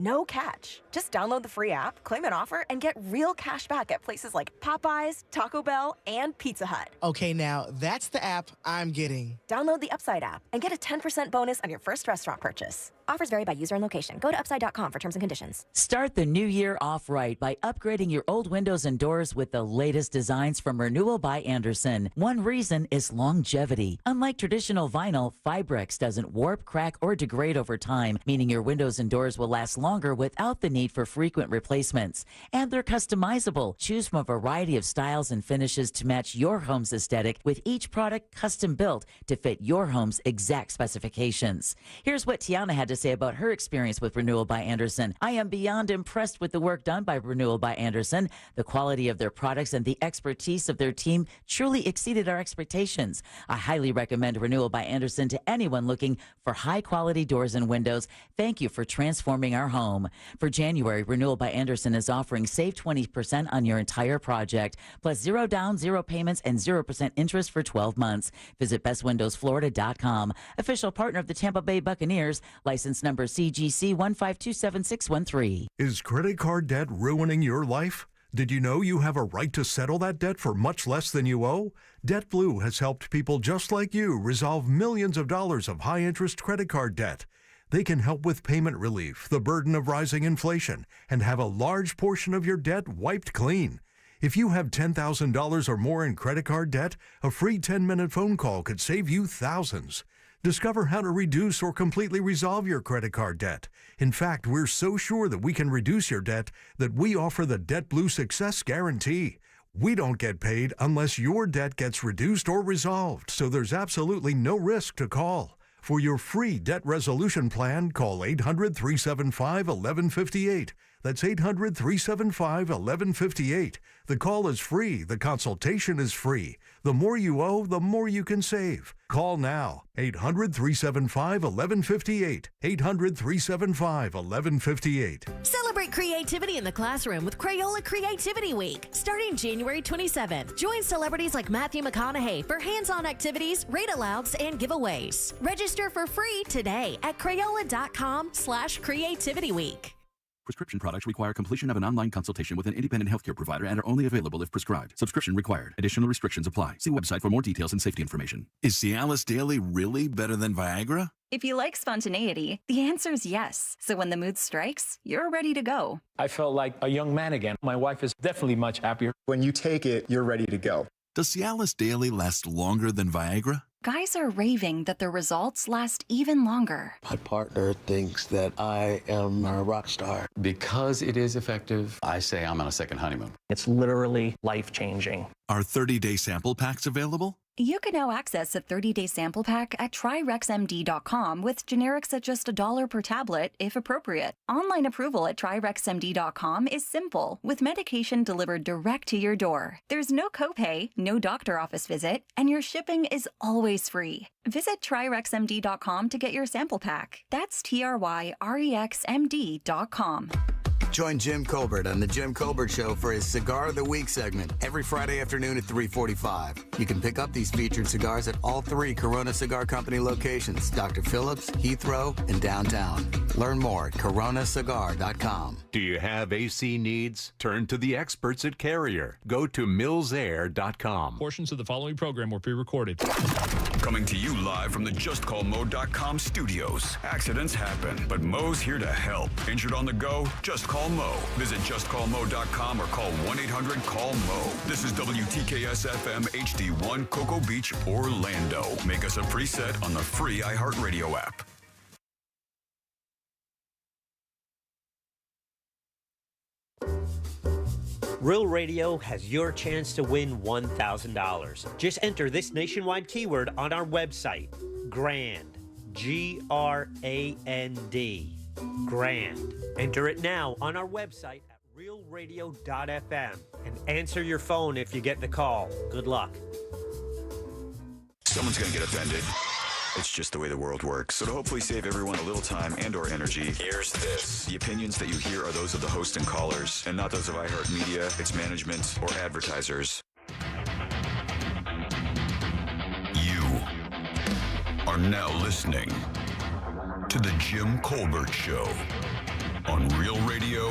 No catch. Just download the free app, claim an offer, and get real cash back at places like Popeyes, Taco Bell, and Pizza Hut. Okay, now that's the app I'm getting. Download the Upside app and get a 10% bonus on your first restaurant purchase. Offers vary by user and location. Go to upside.com for terms and conditions. Start the new year off right by upgrading your old windows and doors with the latest designs from Renewal by Andersen. One reason is longevity. Unlike traditional vinyl, Fibrex doesn't warp, crack, or degrade over time, meaning your windows and doors will last longer without the need for frequent replacements. And they're customizable. Choose from a variety of styles and finishes to match your home's aesthetic, with each product custom built to fit your home's exact specifications. Here's what Tiana had to say about her experience with Renewal by Andersen. I am beyond impressed with the work done by Renewal by Andersen. The quality of their products and the expertise of their team truly exceeded our expectations. I highly recommend Renewal by Andersen to anyone looking for high-quality doors and windows. Thank you for transforming our home. For January, Renewal by Andersen is offering save 20% on your entire project, plus 0 down, 0 payments, and 0% interest for 12 months. Visit bestwindowsflorida.com. Official partner of the Tampa Bay Buccaneers. License number CGC 1527613. Is credit card debt ruining your life? Did you know you have a right to settle that debt for much less than you owe? DebtBlue has helped people just like you resolve millions of dollars of high-interest credit card debt. They can help with payment relief, the burden of rising inflation, and have a large portion of your debt wiped clean. If you have $10,000 or more in credit card debt, a free 10-minute phone call could save you thousands. Discover how to reduce or completely resolve your credit card debt. In fact, we're so sure that we can reduce your debt that we offer the DebtBlue Success Guarantee. We don't get paid unless your debt gets reduced or resolved, so there's absolutely no risk to call. For your free debt resolution plan, call 800-375-1158. That's 800-375-1158. The call is free. The consultation is free. The more you owe, the more you can save. Call now. 800-375-1158. 800-375-1158. Celebrate creativity in the classroom with Crayola Creativity Week, starting January 27th. Join celebrities like Matthew McConaughey for hands-on activities, read-alouds, and giveaways. Register for free today at Crayola.com/creativityweek. Prescription products require completion of an online consultation with an independent healthcare provider and are only available if prescribed. Subscription required. Additional restrictions apply. See website for more details and safety information. Is Cialis Daily really better than Viagra? If you like spontaneity, the answer is yes. So when the mood strikes, you're ready to go. I felt like a young man again. My wife is definitely much happier. When you take it, you're ready to go. Does Cialis Daily last longer than Viagra? Guys are raving that their results last even longer. My partner thinks that I am a rock star. Because it is effective, I say I'm on a second honeymoon. It's literally life-changing. Are 30-day sample packs available? You can now access a 30-day sample pack at TryRexMD.com with generics at just $1 per tablet, if appropriate. Online approval at TryRexMD.com is simple, with medication delivered direct to your door. There's no copay, no doctor office visit, and your shipping is always free. Visit TryRexMD.com to get your sample pack. That's TryRexMD.com. Join Jim Colbert on The Jim Colbert Show for his Cigar of the Week segment every Friday afternoon at 3:45. You can pick up these featured cigars at all 3 Corona Cigar Company locations, Dr. Phillips, Heathrow, and downtown. Learn more at coronacigar.com. Do you have AC needs? Turn to the experts at Carrier. Go to millsair.com. Portions of the following program were pre-recorded. Coming to you live from the JustCallMo.com studios. Accidents happen, but Mo's here to help. Injured on the go? Just call Mo. Visit JustCallMo.com or call 1-800-CALL-MO. This is WTKS-FM HD1 Cocoa Beach, Orlando. Make us a preset on the free iHeartRadio app. Real Radio has your chance to win $1,000. Just enter this nationwide keyword on our website, GRAND, G-R-A-N-D, GRAND. Enter it now on our website at realradio.fm and answer your phone if you get the call. Good luck. Someone's going to get offended. It's just the way the world works. So to hopefully save everyone a little time and or energy, here's this. The opinions that you hear are those of the host and callers, and not those of iHeartMedia, its management, or advertisers. You are now listening to The Jim Colbert Show. on Real Radio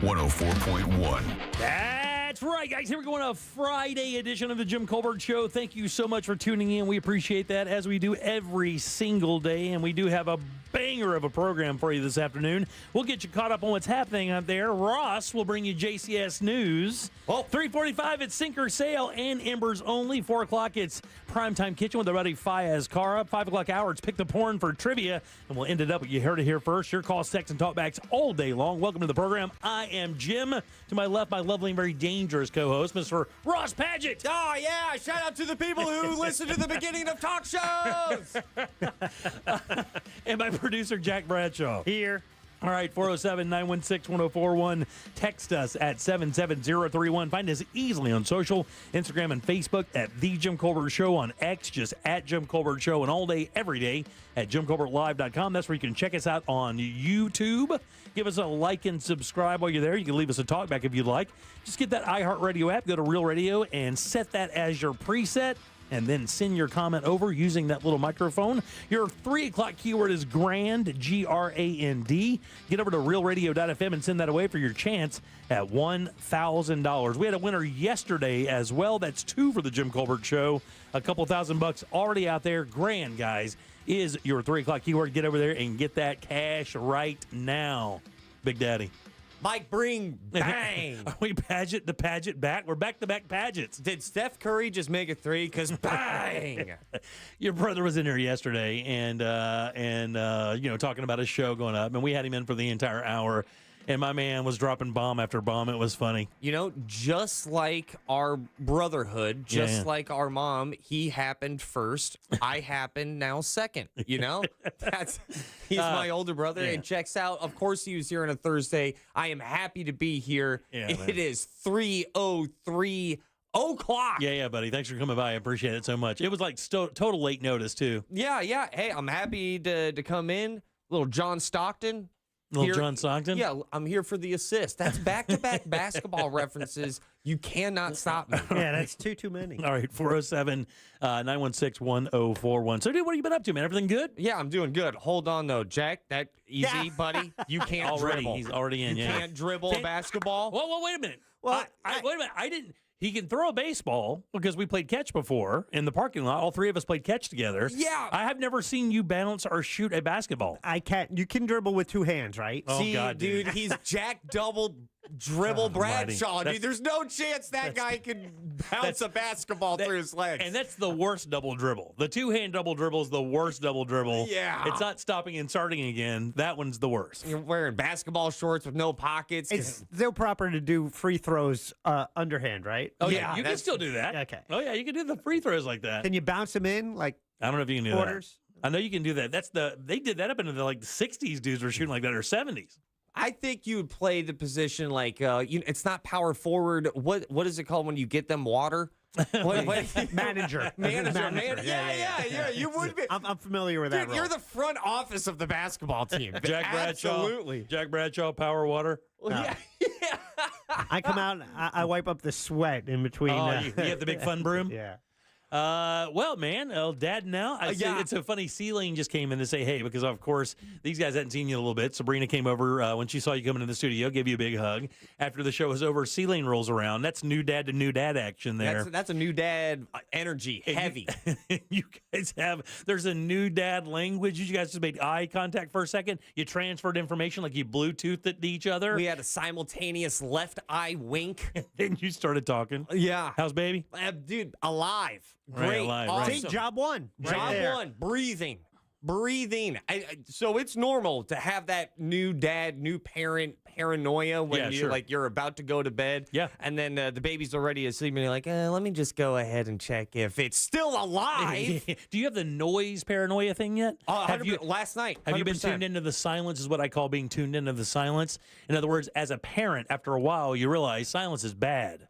104.1. That's right, guys. Here we go on a Friday edition of the Jim Colbert Show. Thank you so much for tuning in. We appreciate that, as we do every single day. And we do have a banger of a program for you this afternoon. We'll get you caught up on what's happening out there. Ross will bring you JCS News. Well, 3:45, it's Sink or Sail and Embers only. 4 o'clock, it's Primetime Kitchen with our buddy Fayez Cara. 5 o'clock hour, it's Pick the Porn for Trivia. And we'll end it up with You Heard It Here First. Your calls, texts, and talkbacks all day long. Welcome to the program. I am Jim. To my left, my lovely and very dangerous co-host, Mr. Ross Padgett. Oh, yeah. Shout out to the people who listen to the beginning of talk shows. And my producer, Jack Bradshaw. Here. All right, 407-916-1041. Text us at 77031. Find us easily on social, Instagram and Facebook at The Jim Colbert Show, on X, just at Jim Colbert Show, and all day, every day at JimColbertLive.com. That's where you can check us out on YouTube. Give us a like and subscribe while you're there. You can leave us a talkback if you'd like. Just get that iHeartRadio app, go to Real Radio, and set that as your preset. And then send your comment over using that little microphone. Your 3 o'clock keyword is GRAND, G-R-A-N-D. Get over to realradio.fm and send that away for your chance at $1,000. We had a winner yesterday as well. That's 2 for the Jim Colbert Show. A couple $1,000 already out there. GRAND, guys, is your 3 o'clock keyword. Get over there and get that cash right now, Big Daddy. Mike Bring, bang. Are we Padgett to Padgett back? We're back-to-back Padgetts. Did Steph Curry just make a 3? Because bang. Your brother was in here yesterday and talking about his show going up, and we had him in for the entire hour. And my man was dropping bomb after bomb. It was funny. You know, just like our brotherhood, like our mom, he happened first. I happened now second. You know, he's my older brother and checks out. Of course, he was here on a Thursday. I am happy to be here. Yeah, it is 3:03 o'clock. Yeah, buddy. Thanks for coming by. I appreciate it so much. It was like total late notice too. Yeah. Hey, I'm happy to come in. Little John Stockton. John Stockton? Yeah, I'm here for the assist. That's back-to-back basketball references. You cannot stop me. Yeah, that's too many. All right, 407-916-1041. So, dude, what have you been up to, man? Everything good? Yeah, I'm doing good. Hold on, though, Jack. That easy, buddy. You can't dribble. He's already in, You can't dribble a basketball. Well, wait a minute. Wait a minute. I didn't. He can throw a baseball because we played catch before in the parking lot. All 3 of us played catch together. Yeah. I have never seen you balance or shoot a basketball. I can't. You can dribble with 2 hands, right? Oh, See, God, dude, he's Jack double dribble Bradshaw, dude. There's no chance that guy can bounce a basketball through his legs. And that's the worst double dribble. The 2-hand double dribble is the worst double dribble. Yeah. It's not stopping and starting again. That one's the worst. You're wearing basketball shorts with no pockets. It's still proper to do free throws underhand, right? Oh, yeah. You can still do that. Okay. Oh, yeah. You can do the free throws like that. Can you bounce them in like I don't know if you can do quarters? that. I know you can do that. They did that up into the 60s. Dudes were shooting like that, or 70s. I think you would play the position like it's not power forward. What is it called when you get them water? Manager. Yeah. You would be. I'm familiar with that. Dude, role. you're the front office of the basketball team. Jack Bradshaw. Absolutely. Jack Bradshaw, power water. Yeah. I come out. I wipe up the sweat in between. You have the big fun broom. Yeah. Well, man, Dad now. It's a funny. Celine just came in to say hey, because of course these guys hadn't seen you in a little bit. Sabrina came over when she saw you coming into the studio, gave you a big hug. After the show was over, Celine rolls around. That's new dad to new dad action there. That's a new dad energy, heavy. You guys there's a new dad language. You guys just made eye contact for a second. You transferred information like you Bluetoothed it to each other. We had a simultaneous left eye wink. Then you started talking. Yeah. How's baby? Dude, alive. Right, Great. alive, Awesome. right. See, job one. Job one. Breathing. So it's normal to have that new dad, new parent paranoia when you're about to go to bed. Yeah. And then the baby's already asleep and you're like, let me just go ahead and check if it's still alive. Do you have the noise paranoia thing yet? Last night. 100%. Have you been tuned into the silence is what I call being tuned into the silence. In other words, as a parent, after a while, you realize silence is bad.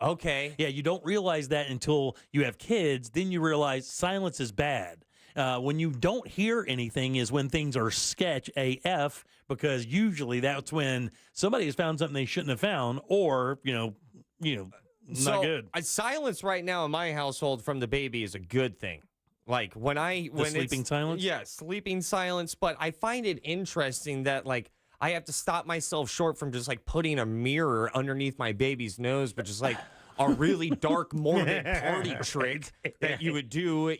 Okay. Yeah, you don't realize that until you have kids. Then you realize silence is bad. When you don't hear anything is when things are sketch AF, because usually that's when somebody has found something they shouldn't have found, or not good. Silence right now in my household from the baby is a good thing. Like when sleeping silence? Yeah, sleeping silence. But I find it interesting that I have to stop myself short from just like putting a mirror underneath my baby's nose, but just like a really dark morbid party trick that you would do,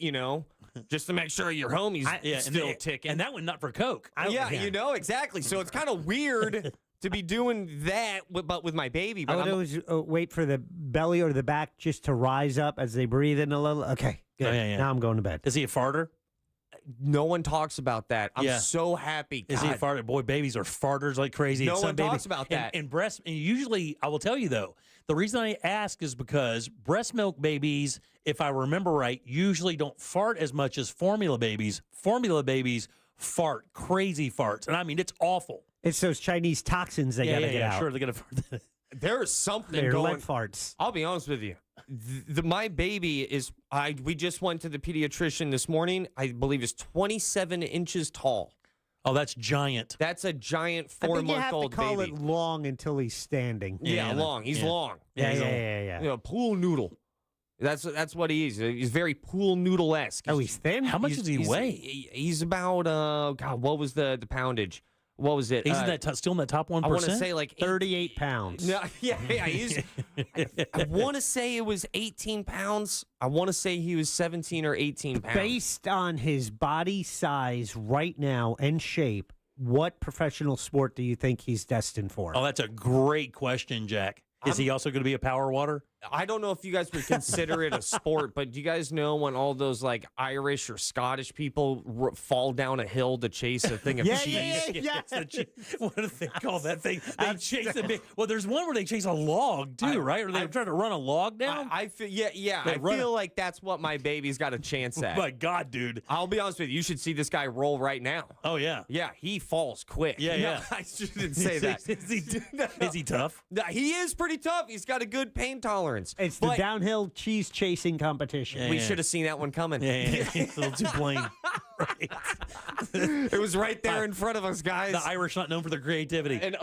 just to make sure your homie's still ticking. And that one not for Coke. Exactly. So it's kind of weird to be doing that, but with my baby. But I would always wait for the belly or the back just to rise up as they breathe in a little. Okay, good. Now I'm going to bed. Is he a farter? No one talks about that. I'm so happy. Is he a farter? Boy, babies are farters like crazy. No one talks about that. And breast, and usually, I will tell you though, the reason I ask is because breast milk babies, if I remember right, usually don't fart as much as formula babies. Formula babies fart crazy farts. And I mean, it's awful. It's those Chinese toxins they got to get out. Sure, they're going to fart. There is something They're going. lead farts. I'll be honest with you. My baby is. We just went to the pediatrician this morning. I believe is 27 inches tall. Oh, that's giant. That's a giant I think you have to 4-month-old call baby. it long until he's standing. Yeah, long. He's long. Yeah. Pool noodle. That's what he is. He's very pool noodle-esque. Oh, he's thin? How much does he weigh? He's about what was the poundage? What was it? Isn't that still in the top 1%? I want to say like 38 pounds. No, he's. I want to say it was 18 pounds. I want to say he was 17 or 18 pounds. Based on his body size right now and shape, what professional sport do you think he's destined for? Oh, that's a great question, Jack. Is he also going to be a power water? I don't know if you guys would consider it a sport, but do you guys know when all those like Irish or Scottish people fall down a hill to chase a thing of cheese? What do they call that thing? They chase a big. Well, there's one where they chase a log too, right? Or they're trying to run a log down. I feel, I feel like that's what my baby's got a chance at. My God, dude! I'll be honest with you. You should see this guy roll right now. Oh yeah, he falls quick. Yeah. I shouldn't say that. Is he tough? No, he is pretty tough. He's got a good pain tolerance. It's the downhill cheese chasing competition. We should have seen that one coming. Yeah. It's a little too plain. Right. It was right there in front of us, guys. The Irish not known for their creativity. And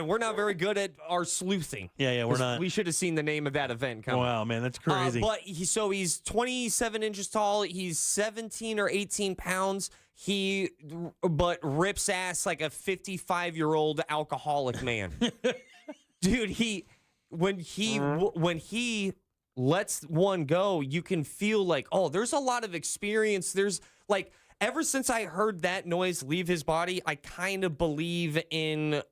we're not very good at our sleuthing. Yeah, we're not. We should have seen the name of that event coming. Wow, man, that's crazy. But he's 27 inches tall. He's 17 or 18 pounds. But rips ass like a 55-year-old alcoholic man. Dude, when he lets one go, you can feel like, oh, there's a lot of experience. There's like, ever since I heard that noise leave his body, I kind of believe in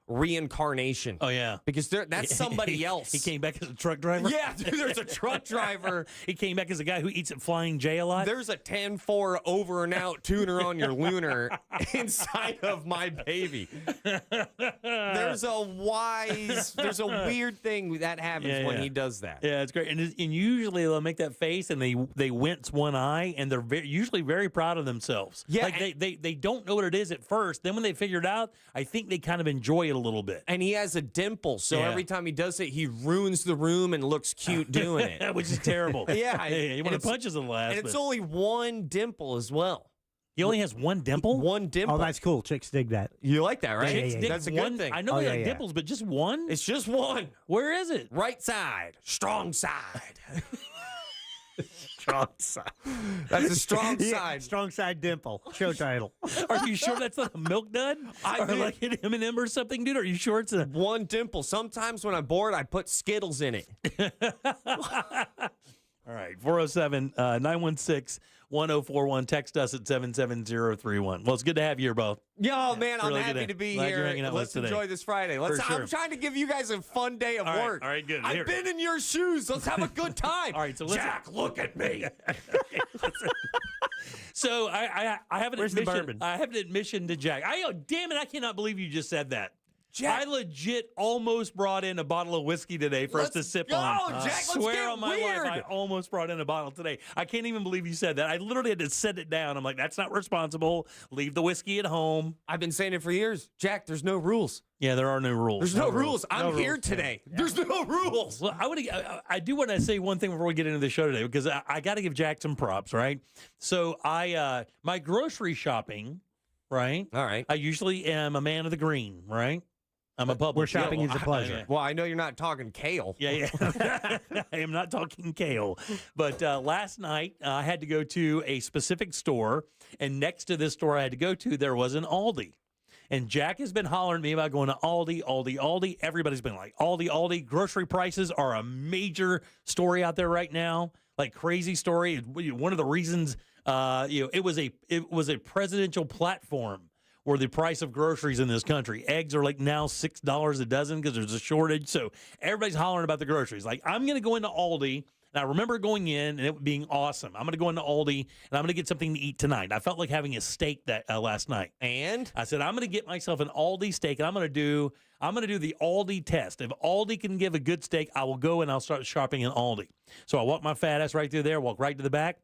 reincarnation. Oh yeah, because that's somebody else. He came back as a truck driver. Yeah, dude, there's a truck driver. He came back as a guy who eats at Flying J a lot. There's a 10-4 over and out tuner on your lunar inside of my baby. There's a weird thing that happens when he does that. Yeah, it's great. And usually they'll make that face and they wince one eye, and they're usually very proud of themselves. Yeah, like they don't know what it is at first. Then when they figure it out, I think they kind of enjoy it a little bit. And he has a dimple, so every time he does it, he ruins the room and looks cute doing it. Which is terrible. Yeah. He want to punch us in the last. And it's only one dimple as well. He only has one dimple? One dimple. Oh, that's cool. Chicks dig that. You like that, right? Yeah. That's a good thing. I know they like dimples, but just one? It's just one. Where is it? Right side. Strong side. Strong side. That's a strong side. Strong side dimple. Show title. Are you sure that's not a milk dud? Or like an M&M or something, dude? Are you sure it's a... One dimple. Sometimes when I'm bored, I put Skittles in it. All right. 407-916-1041. Text us at 77031. Well, it's good to have you here, both. Yo, man, I'm really happy to be Glad here. you're hanging out with Let's us today. enjoy this Friday. For sure. I'm trying to give you guys a fun day of work. All right, good. I've been in your shoes. Let's have a good time. All right, so listen. Jack, look at me. So I have an Where's the admission. bourbon? I have an admission to Jack. Damn it! I cannot believe you just said that. Jack. I legit almost brought in a bottle of whiskey today for us to sip on. Jack, let's swear get on my weird. life, I almost brought in a bottle today. I can't even believe you said that. I literally had to set it down. I'm like, that's not responsible. Leave the whiskey at home. I've been saying it for years. Jack, there's no rules. Yeah, there are no rules. There's no rules. I'm here today. Yeah. There's no rules. Well, I do want to say one thing before we get into the show today, because I got to give Jack some props, right? So my grocery shopping, right? All right. I usually am a man of the green, right? I'm a public. Where shopping is a pleasure. Well, I know you're not talking kale. Yeah. I am not talking kale. But last night, I had to go to a specific store, and next to this store I had to go to, there was an Aldi. And Jack has been hollering at me about going to Aldi. Everybody's been like, Aldi. Grocery prices are a major story out there right now, like crazy story. One of the reasons, it was a presidential platform where the price of groceries in this country, eggs are like now $6 a dozen because there's a shortage. So everybody's hollering about the groceries. Like, I'm going to go into Aldi. And I remember going in and it being awesome. I'm going to go into Aldi and I'm going to get something to eat tonight. I felt like having a steak that last night. And I said, I'm going to get myself an Aldi steak and I'm going to do the Aldi test. If Aldi can give a good steak, I will go and I'll start shopping in Aldi. So I walked my fat ass right through there, walked right to the back.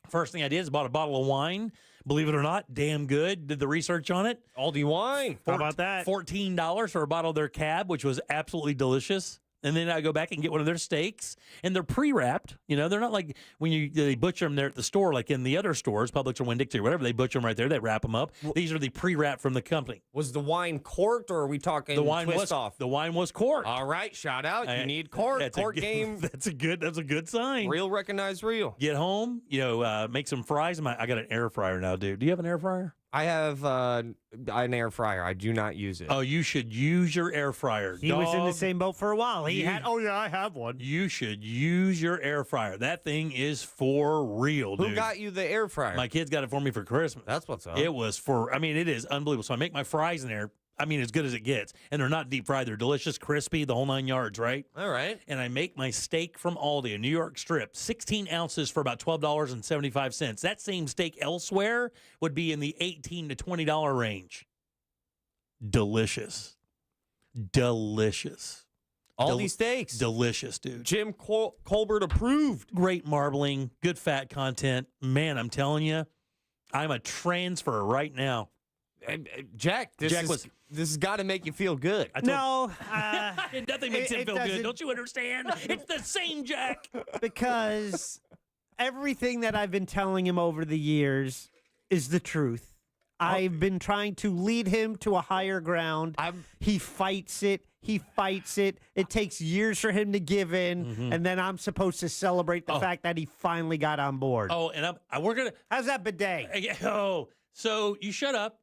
First thing I did is bought a bottle of wine. Believe it or not, damn good. Did the research on it. Aldi wine. How about that? $14 for a bottle of their cab, which was absolutely delicious. And then I go back and get one of their steaks, and they're pre-wrapped. They're not like when they butcher them there at the store, like in the other stores, Publix or Winn-Dixie or whatever. They butcher them right there. They wrap them up. These are the pre-wrapped from the company. Was the wine corked, or are we talking the wine twist was off? The wine was corked. All right, shout out. You need cork. Cork game. That's a good sign. Real recognized real. Get home, make some fries. I got an air fryer now, dude. Do you have an air fryer? I have an air fryer. I do not use it. Oh, you should use your air fryer. He was in the same boat for a while. I have one. You should use your air fryer. That thing is for real, dude. Who got you the air fryer? My kids got it for me for Christmas. That's what's up. It was it is unbelievable. So I make my fries in there. As good as it gets. And they're not deep fried. They're delicious, crispy, the whole 9 yards, right? All right. And I make my steak from Aldi, a New York strip, 16 ounces for about $12.75. That same steak elsewhere would be in the $18 to $20 range. Delicious. Aldi steaks. Delicious, dude. Jim Colbert approved. Great marbling, good fat content. Man, I'm telling you, I'm a transfer right now. Jack, this has got to make you feel good. No. Nothing makes him feel good. Don't you understand? It's the same Jack. Because everything that I've been telling him over the years is the truth. I've been trying to lead him to a higher ground. He fights it. It takes years for him to give in, and then I'm supposed to celebrate the fact that he finally got on board. Oh, and we're gonna. How's that bidet? Oh, so you shut up.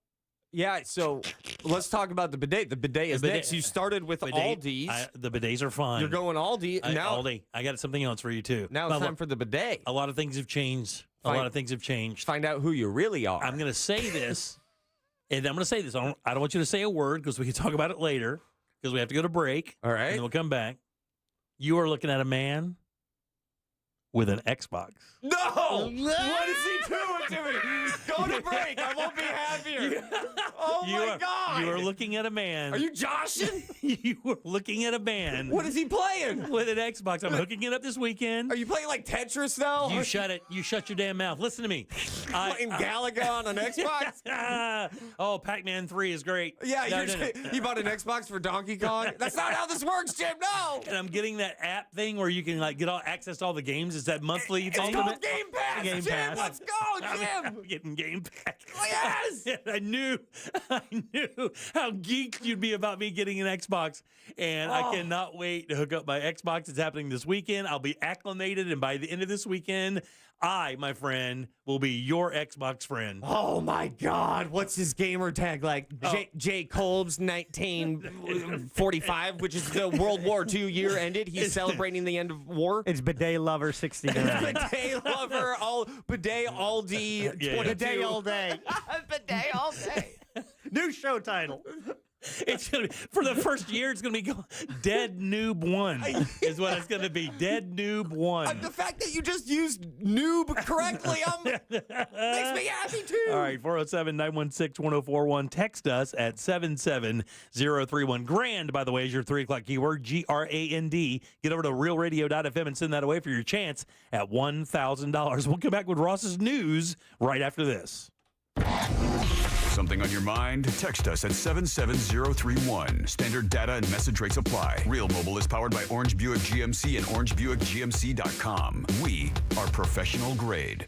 Yeah, so let's talk about the bidet. The bidet is next. You started with Aldi's. The bidets are fine. You're going Aldi. Now, Aldi. I got something else for you, too. Now it's time for the bidet. A lot of things have changed. Find out who you really are. I'm going to say this, and I'm going to say this. I don't want you to say a word because we can talk about it later because we have to go to break. All right. And then we'll come back. You are looking at a man with an Xbox. No! What is he doing to me? Go to break. I won't be happier. My God. You are looking at a man. Are you joshing? You are looking at a man. What is he playing? With an Xbox. I'm hooking it up this weekend. Are you playing like Tetris now? You shut it. You shut your damn mouth. Listen to me. Playing Galaga on an Xbox? Pac-Man 3 is great. Yeah, he bought an Xbox for Donkey Kong. That's not how this works, Jim. No. And I'm getting that app thing where you can get access to all the games. It's that monthly thing. It's called Game Pass. Jim, let's go, Jim. I'm getting Game Pass. Yes. I knew how geeked you'd be about me getting an Xbox, and I cannot wait to hook up my Xbox. It's happening this weekend. I'll be acclimated, and by the end of this weekend, I, my friend, will be your Xbox friend. Oh, my God. What's his gamer tag like? J. Colb's 1945, which is the World War II year ended. He's celebrating the end of war. It's Bidet Lover 69. Bidet Lover, Bidet Aldi 22. Bidet all day. Bidet all day. New show title. It's gonna be, for the first year, it's gonna be called Dead Noob 1 is what it's gonna be. Dead Noob 1. The fact that you just used noob correctly makes me happy too. All right, 407-916-1041. Text us at 77031. Grand, by the way, is your 3 o'clock keyword, GRAND. Get over to realradio.fm and send that away for your chance at $1,000. We'll come back with Ross's news right after this. Something on your mind? Text us at 77031. Standard data and message rates apply. Real Mobile is powered by Orange Buick GMC and OrangeBuickGMC.com. We are professional grade.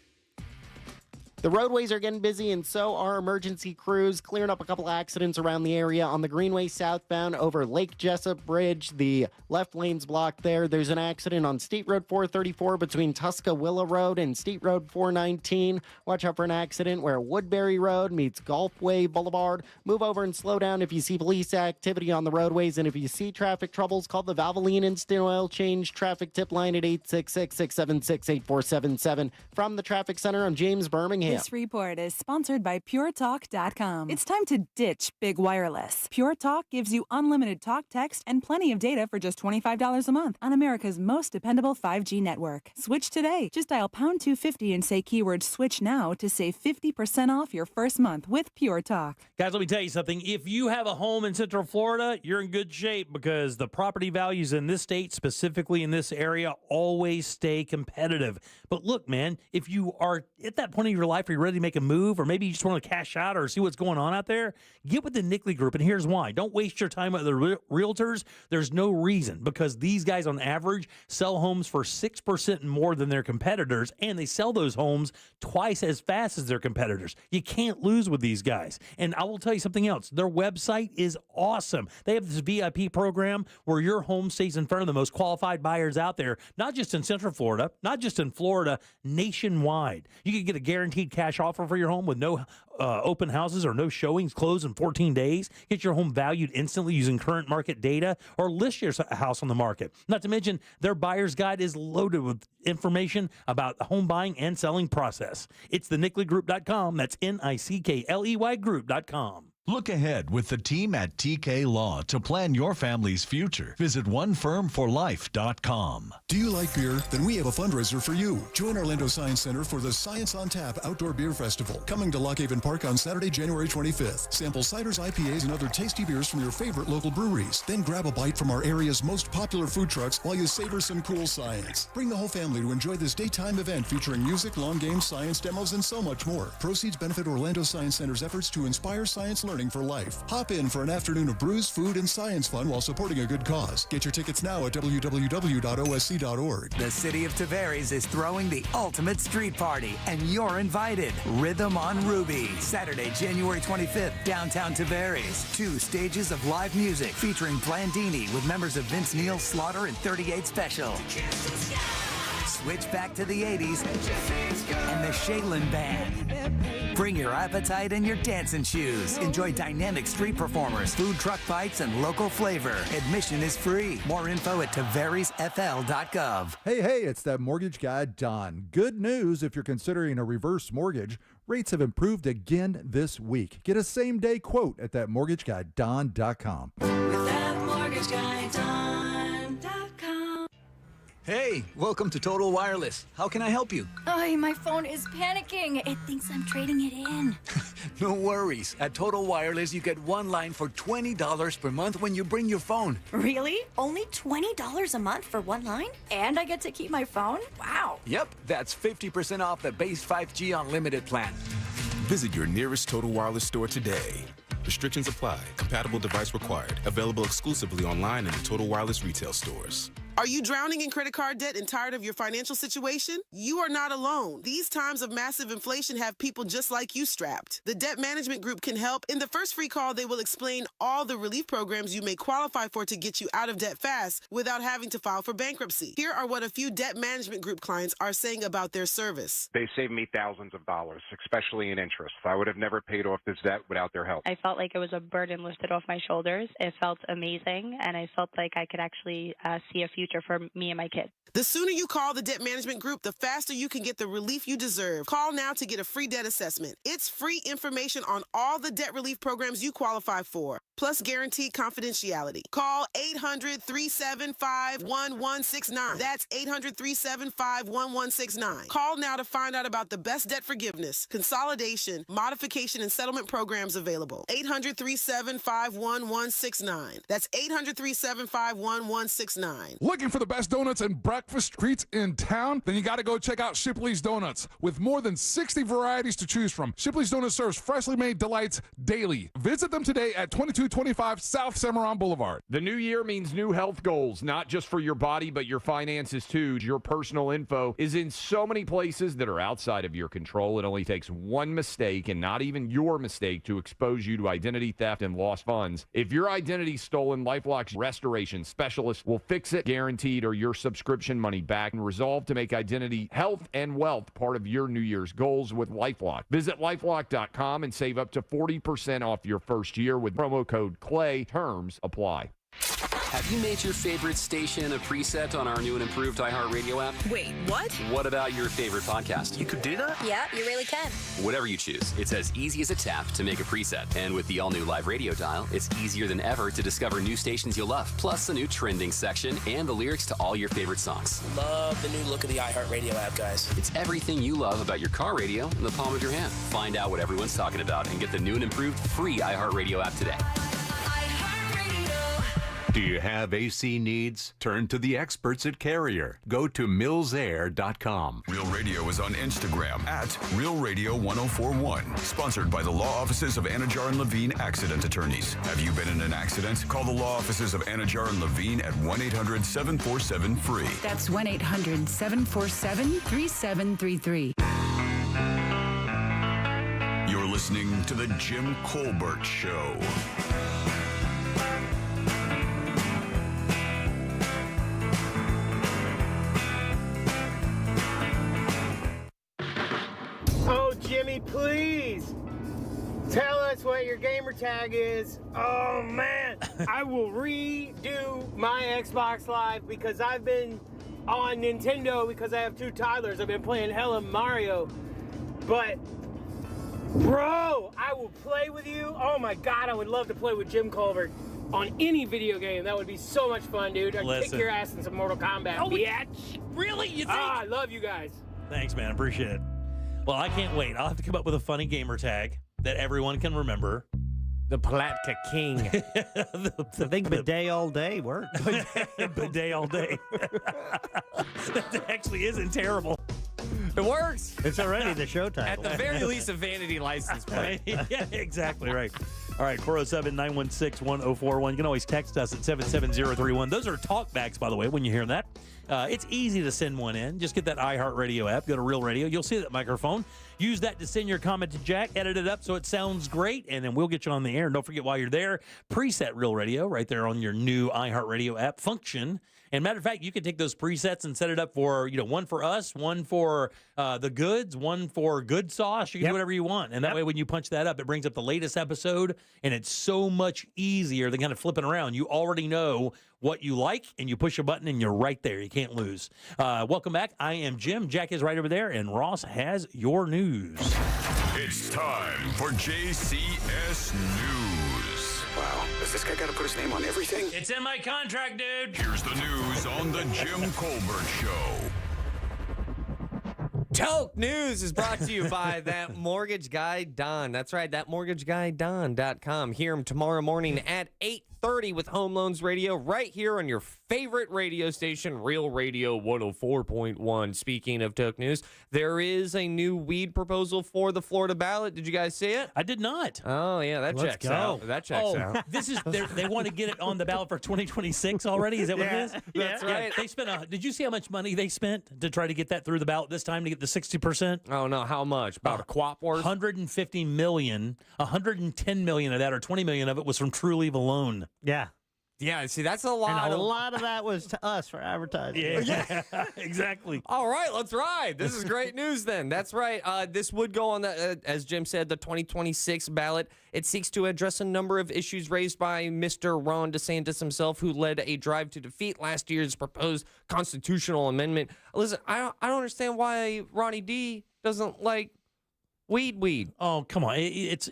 The roadways are getting busy, and so are emergency crews, clearing up a couple accidents around the area on the Greenway southbound over Lake Jessup Bridge. The left lane's blocked there. There's an accident on State Road 434 between Tuscaloosa Road and State Road 419. Watch out for an accident where Woodbury Road meets Gulfway Boulevard. Move over and slow down if you see police activity on the roadways, and if you see traffic troubles, call the Valvoline Instant Oil Change traffic tip line at 866-676-8477. From the Traffic Center, I'm James Birmingham. This report is sponsored by PureTalk.com. It's time to ditch big wireless. Pure Talk gives you unlimited talk, text, and plenty of data for just $25 a month on America's most dependable 5G network. Switch today. Just dial pound 250 and say keyword switch now to save 50% off your first month with Pure Talk. Guys, let me tell you something. If you have a home in Central Florida, you're in good shape because the property values in this state, specifically in this area, always stay competitive. But look, man, if you are at that point in your life where you're ready to make a move, or maybe you just want to cash out or see what's going on out there, get with the Nickley Group, and here's why. Don't waste your time with the realtors. There's no reason, because these guys on average sell homes for 6% more than their competitors, and they sell those homes twice as fast as their competitors. You can't lose with these guys. And I will tell you something else. Their website is awesome. They have this VIP program where your home stays in front of the most qualified buyers out there, not just in Central Florida, not just in Florida, nationwide. You can get a guaranteed cash offer for your home with no open houses or no showings closed in 14 days. Get your home valued instantly using current market data, or list your house on the market. Not to mention, their buyer's guide is loaded with information about the home buying and selling process. It's thenickley.com. That's NICKLEY group.com. Look ahead with the team at TK Law to plan your family's future. Visit onefirmforlife.com. Do you like beer? Then we have a fundraiser for you. Join Orlando Science Center for the Science on Tap Outdoor Beer Festival, coming to Lock Haven Park on Saturday, January 25th. Sample ciders, IPAs, and other tasty beers from your favorite local breweries. Then grab a bite from our area's most popular food trucks while you savor some cool science. Bring the whole family to enjoy this daytime event featuring music, long games, science demos, and so much more. Proceeds benefit Orlando Science Center's efforts to inspire science learning for life. Hop in for an afternoon of brews, food, and science fun while supporting a good cause. Get your tickets now at www.osc.org. The city of Tavares is throwing the ultimate street party, and you're invited. Rhythm on Ruby, Saturday, January 25th, downtown Tavares. 2 stages of live music featuring Blandini with members of Vince Neil, Slaughter, and 38 Special. Switch back to the 80s and the Shaylin Band. Bring your appetite and your dancing shoes. Enjoy dynamic street performers, food truck bites, and local flavor. Admission is free. More info at tavaresfl.gov. Hey, it's that mortgage guy, Don. Good news if you're considering a reverse mortgage. Rates have improved again this week. Get a same-day quote at thatmortgageguydon.com. With thatmortgageguydon.com. Hey, welcome to Total Wireless. How can I help you? Oh, my phone is panicking. It thinks I'm trading it in. No worries. At Total Wireless, you get one line for $20 per month when you bring your phone. Really? Only $20 a month for one line? And I get to keep my phone? Wow. Yep, that's 50% off the base 5G unlimited plan. Visit your nearest Total Wireless store today. Restrictions apply. Compatible device required. Available exclusively online in the Total Wireless retail stores. Are you drowning in credit card debt and tired of your financial situation? You are not alone. These times of massive inflation have people just like you strapped. The Debt Management Group can help. In the first free call, they will explain all the relief programs you may qualify for to get you out of debt fast without having to file for bankruptcy. Here are what a few Debt Management Group clients are saying about their service. They saved me thousands of dollars, especially in interest. I would have never paid off this debt without their help. I felt like it was a burden lifted off my shoulders. It felt amazing, and I felt like I could actually see a future for me and my kids. The sooner you call the Debt Management Group, the faster you can get the relief you deserve. Call now to get a free debt assessment. It's free information on all the debt relief programs you qualify for, plus guaranteed confidentiality. Call 800-375-1169. That's 800-375-1169. Call now to find out about the best debt forgiveness, consolidation, modification, and settlement programs available. 800-375-1169. That's 800-375-1169. What looking for the best donuts and breakfast treats in town? Then you got to go check out Shipley's Donuts. With more than 60 varieties to choose from, Shipley's Donuts serves freshly made delights daily. Visit them today at 2225 South Cimarron Boulevard. The new year means new health goals, not just for your body, but your finances too. Your personal info is in so many places that are outside of your control. It only takes one mistake, and not even your mistake, to expose you to identity theft and lost funds. If your identity's stolen, LifeLock's restoration specialist will fix it, guaranteed, or your subscription money back, and resolve to make identity, health, and wealth part of your New Year's goals with LifeLock. Visit LifeLock.com and save up to 40% off your first year with promo code CLAY. Terms apply. Have you made your favorite station a preset on our new and improved iHeartRadio app? Wait, what? What about your favorite podcast? You could do that? Yeah, you really can. Whatever you choose, it's as easy as a tap to make a preset. And with the all-new live radio dial, it's easier than ever to discover new stations you'll love, plus a new trending section and the lyrics to all your favorite songs. Love the new look of the iHeartRadio app, guys. It's everything you love about your car radio in the palm of your hand. Find out what everyone's talking about and get the new and improved free iHeartRadio app today. Do you have AC needs? Turn to the experts at Carrier. Go to millsair.com. Real Radio is on Instagram at Real Radio 1041. Sponsored by the law offices of Anajar and Levine Accident Attorneys. Have you been in an accident? Call the law offices of Anajar and Levine at 1-800-747-FREE. That's 1-800-747-3733. You're listening to The Jim Colbert Show. Oh, Jimmy, please tell us what your gamer tag is. Oh, man. I will redo my Xbox Live because I've been on Nintendo because I have two toddlers. I've been playing hella Mario. But, bro, I will play with you. Oh, my God, I would love to play with Jim Colbert on any video game. That would be so much fun, dude. I'd kick your ass in some Mortal Kombat, bitch. Really? You think? I love you guys. Thanks, man. Appreciate it. Well, I can't wait. I'll have to come up with a funny gamer tag that everyone can remember. The Palatka King. I think bidet all day works. Bidet all day. That actually isn't terrible. It works. It's already the show title. At the very least, a vanity license plate. Yeah, exactly right. All right, 407-916-1041. You can always text us at 77031. Those are talkbacks, by the way, when you hear that. It's easy to send one in. Just get that iHeartRadio app. Go to Real Radio. You'll see that microphone. Use that to send your comment to Jack. Edit it up so it sounds great, and then we'll get you on the air. And don't forget, while you're there, preset Real Radio right there on your new iHeartRadio app function. And matter of fact, you can take those presets and set it up for, one for us, one for the goods, one for good sauce. You can do whatever you want. And that way, when you punch that up, it brings up the latest episode, and it's so much easier than kind of flipping around. You already know what you like, and you push a button, and you're right there. You can't lose. Welcome back. I am Jim. Jack is right over there, and Ross has your news. It's time for JCS News. Wow, does this guy got to put his name on everything? It's in my contract, dude. Here's the news on the Jim Colbert Show. Toke News is brought to you by that mortgage guy, Don. That's right, thatmortgageguyDon.com. Hear him tomorrow morning at 8:30 with Home Loans Radio right here on your favorite radio station, Real Radio 104.1. Speaking of Toke News, there is a new weed proposal for the Florida ballot. Did you guys see it? I did not. Oh, yeah, that checks out. That checks out. This is they want to get it on the ballot for 2026 already? Is that what it is? That's right. They spent did you see how much money they spent to try to get that through the ballot this time to get the 60%? Oh, no. How much? About a quap worth? $150 million. $110 million of that, or $20 million of it, was from True Leave alone. Yeah. Yeah, see, that's a lot. And a lot of that was to us for advertising. Yeah, exactly. All right, let's ride. This is great news then. That's right. This would go on, as Jim said, the 2026 ballot. It seeks to address a number of issues raised by Mr. Ron DeSantis himself, who led a drive to defeat last year's proposed constitutional amendment. Listen, I don't understand why Ronnie D doesn't like weed. Oh, come on. It's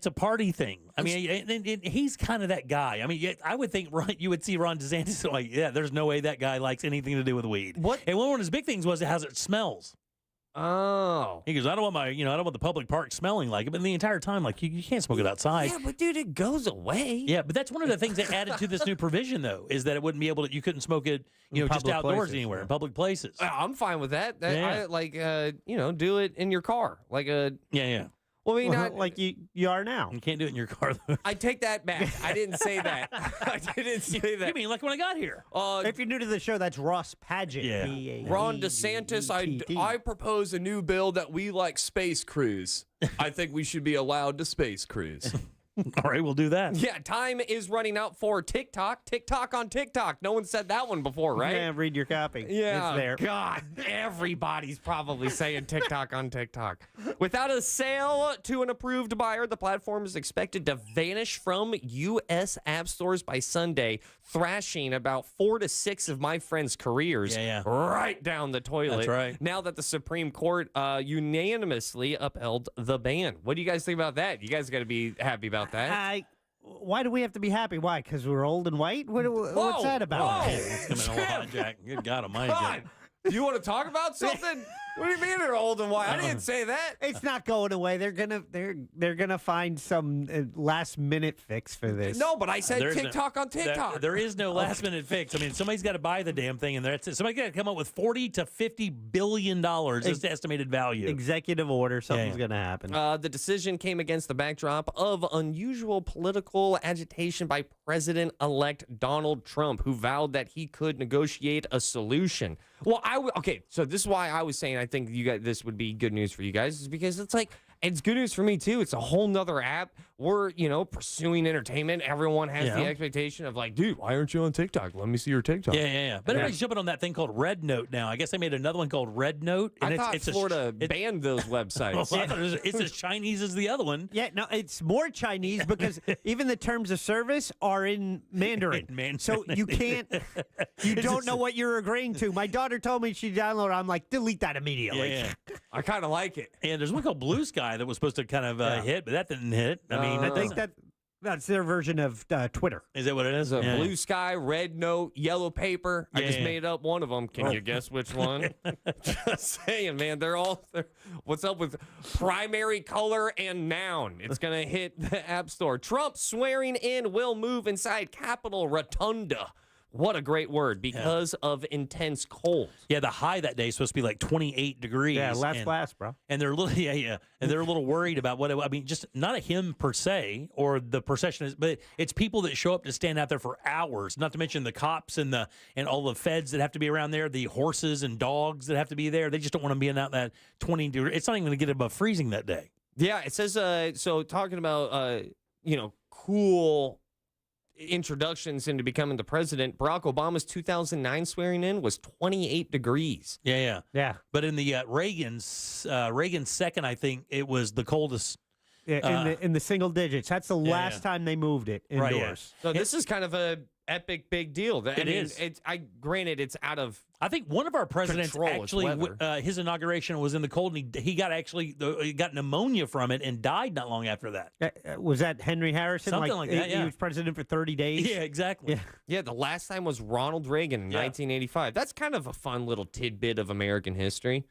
a party thing. I mean, he's kind of that guy. I mean, I would think you would see Ron DeSantis like, yeah, there's no way that guy likes anything to do with weed. What? And one of his big things was how it smells. Oh. He goes, I don't want the public park smelling like it, but the entire time, like, you can't smoke it outside. Yeah, but dude, it goes away. Yeah, but that's one of the things they added to this new provision, though, is that it wouldn't be able to, you couldn't smoke it, just outdoors places, anywhere, in public places. I'm fine with that. Yeah. I do it in your car. Yeah. Well, I mean, like you are now. You can't do it in your car, though. I take that back. I didn't say that. I didn't say that. You mean like when I got here? If you're new to the show, that's Ross Padgett. Yeah. Ron DeSantis, I propose a new bill that we like space cruise. I think we should be allowed to space cruise. All right, we'll do that. Yeah, time is running out for TikTok. TikTok on TikTok. No one said that one before, right? Yeah, read your copy. Yeah, it's there. God, everybody's probably saying TikTok on TikTok. Without a sale to an approved buyer, the platform is expected to vanish from U.S. app stores by Sunday, thrashing about 4 to 6 of my friends' careers right down the toilet. That's right. Now that the Supreme Court unanimously upheld the ban. What do you guys think about that? You guys got to be happy about that. Why do we have to be happy? Why? Because we're old and white? What's that about? It's coming all hijack. Good God almighty. God, you want to talk about something? What do you mean they're old and white? I didn't say that. It's not going away. They're gonna find some last minute fix for this. No, but I said TikTok on TikTok. There is no last minute fix. I mean, somebody's got to buy the damn thing, and that's it. Somebody's got to come up with $40 to $50 billion is the estimated value. Executive order. Something's gonna happen. The decision came against the backdrop of unusual political agitation by President-elect Donald Trump, who vowed that he could negotiate a solution. Well, so this is why I was saying I think this would be good news for you guys, is because it's good news for me too. It's a whole nother app. We're, pursuing entertainment. Everyone has the expectation of like, dude, why aren't you on TikTok? Let me see your TikTok. Yeah. But everybody's jumping on that thing called Red Note now. I guess they made another one called Red Note. And I thought Florida banned those websites. Well, I thought it's as Chinese as the other one. Yeah, no, it's more Chinese because even the terms of service are in Mandarin. So you don't know what you're agreeing to. My daughter told me she downloaded it. I'm like, delete that immediately. Yeah. I kind of like it. And there's one called Blue Sky that was supposed to kind of hit, but that didn't hit. I think that's their version of Twitter. Is that what it is? Blue Sky, Red Note, Yellow Paper. I just made up one of them. Can you guess which one? Just saying, man. What's up with primary color and noun? It's going to hit the App Store. Trump swearing in will move inside Capitol Rotunda. What a great word, because of intense cold. Yeah, the high that day is supposed to be like 28 degrees. Yeah, last, bro. And they're a little, and they're a little worried about just not a him per se or the procession, but it's people that show up to stand out there for hours. Not to mention the cops and all the feds that have to be around there, the horses and dogs that have to be there. They just don't want to be out that 20 degrees. It's not even going to get above freezing that day. Yeah, it says so. Talking about cool introductions into becoming the president, Barack Obama's 2009 swearing in was 28 degrees. Yeah. But in the Reagan's second, I think it was the coldest. Yeah, in the single digits. That's the last time they moved it indoors. Right, So this is kind of a epic big deal. It is. Granted, it's out of. I think one of our presidents control, actually, his inauguration was in the cold, and he got pneumonia from it and died not long after that. Was that Henry Harrison? Something like that, yeah. He was president for 30 days? Yeah, exactly. Yeah, the last time was Ronald Reagan in 1985. That's kind of a fun little tidbit of American history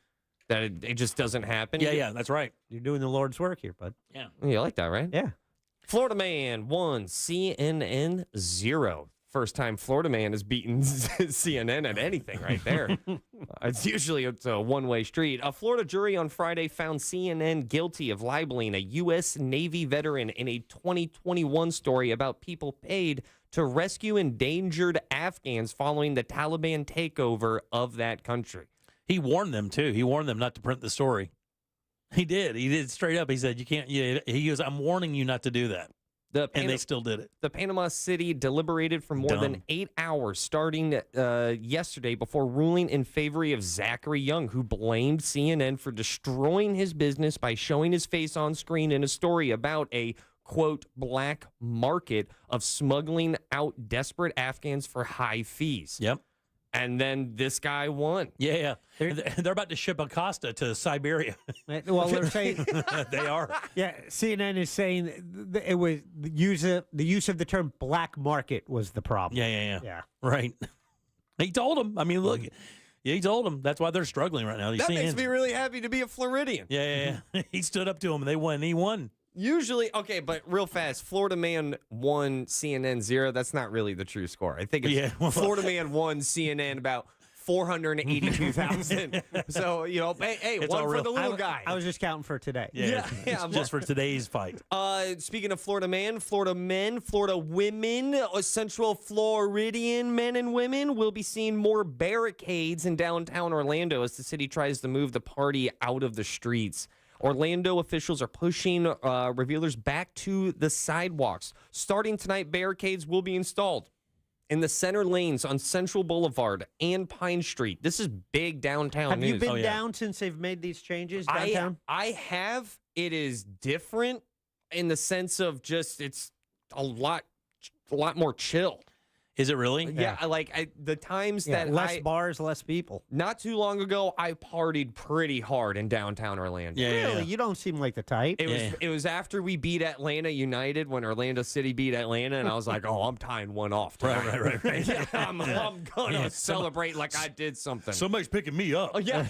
that it just doesn't happen. Yeah, that's right. You're doing the Lord's work here, bud. Yeah. You like that, right? Yeah. Florida man 1, CNN 0. First time Florida man has beaten CNN at anything right there. It's a one-way street. A Florida jury on Friday found CNN guilty of libeling a U.S. Navy veteran in a 2021 story about people paid to rescue endangered Afghans following the Taliban takeover of that country. He warned them, too. He warned them not to print the story. He did. He did straight up. He said, you can't. He goes, I'm warning you not to do that. And they still did it. The Panama City deliberated for more than 8 hours starting yesterday before ruling in favor of Zachary Young, who blamed CNN for destroying his business by showing his face on screen in a story about a, quote, black market of smuggling out desperate Afghans for high fees. Yep. And then this guy won. Yeah. They're about to ship Acosta to Siberia. Well, they're saying they are. Yeah, CNN is saying it was the use of the term black market was the problem. Yeah. Right. He told him. I mean, look, Yeah, he told them. That's why they're struggling right now. That makes me really happy to be a Floridian. Yeah. He stood up to them, and they won. He won. Usually, okay, but real fast, Florida man won, CNN 0. That's not really the true score. I think it's Florida man won, CNN about 482,000. So, hey, It's one all for real. the little guy. I was just counting for today. It's just for today's fight. Speaking of Florida man, Florida men, Florida women, Central Floridian men and women will be seeing more barricades in downtown Orlando as the city tries to move the party out of the streets. Orlando officials are pushing revealers back to the sidewalks. Starting tonight, barricades will be installed in the center lanes on Central Boulevard and Pine Street. This is big downtown Have news. you been down since they've made these changes downtown? I have. It is different in the sense of just it's a lot more chill. Is it really? Yeah, the times that less bars, less people. Not too long ago, I partied pretty hard in downtown Orlando. Really? You don't seem like the type. It was after we beat Atlanta United when Orlando City beat Atlanta, and I was like, oh, I'm tying one off tonight. Right. Yeah, I'm gonna celebrate like I did something. Somebody's picking me up. Oh, yeah.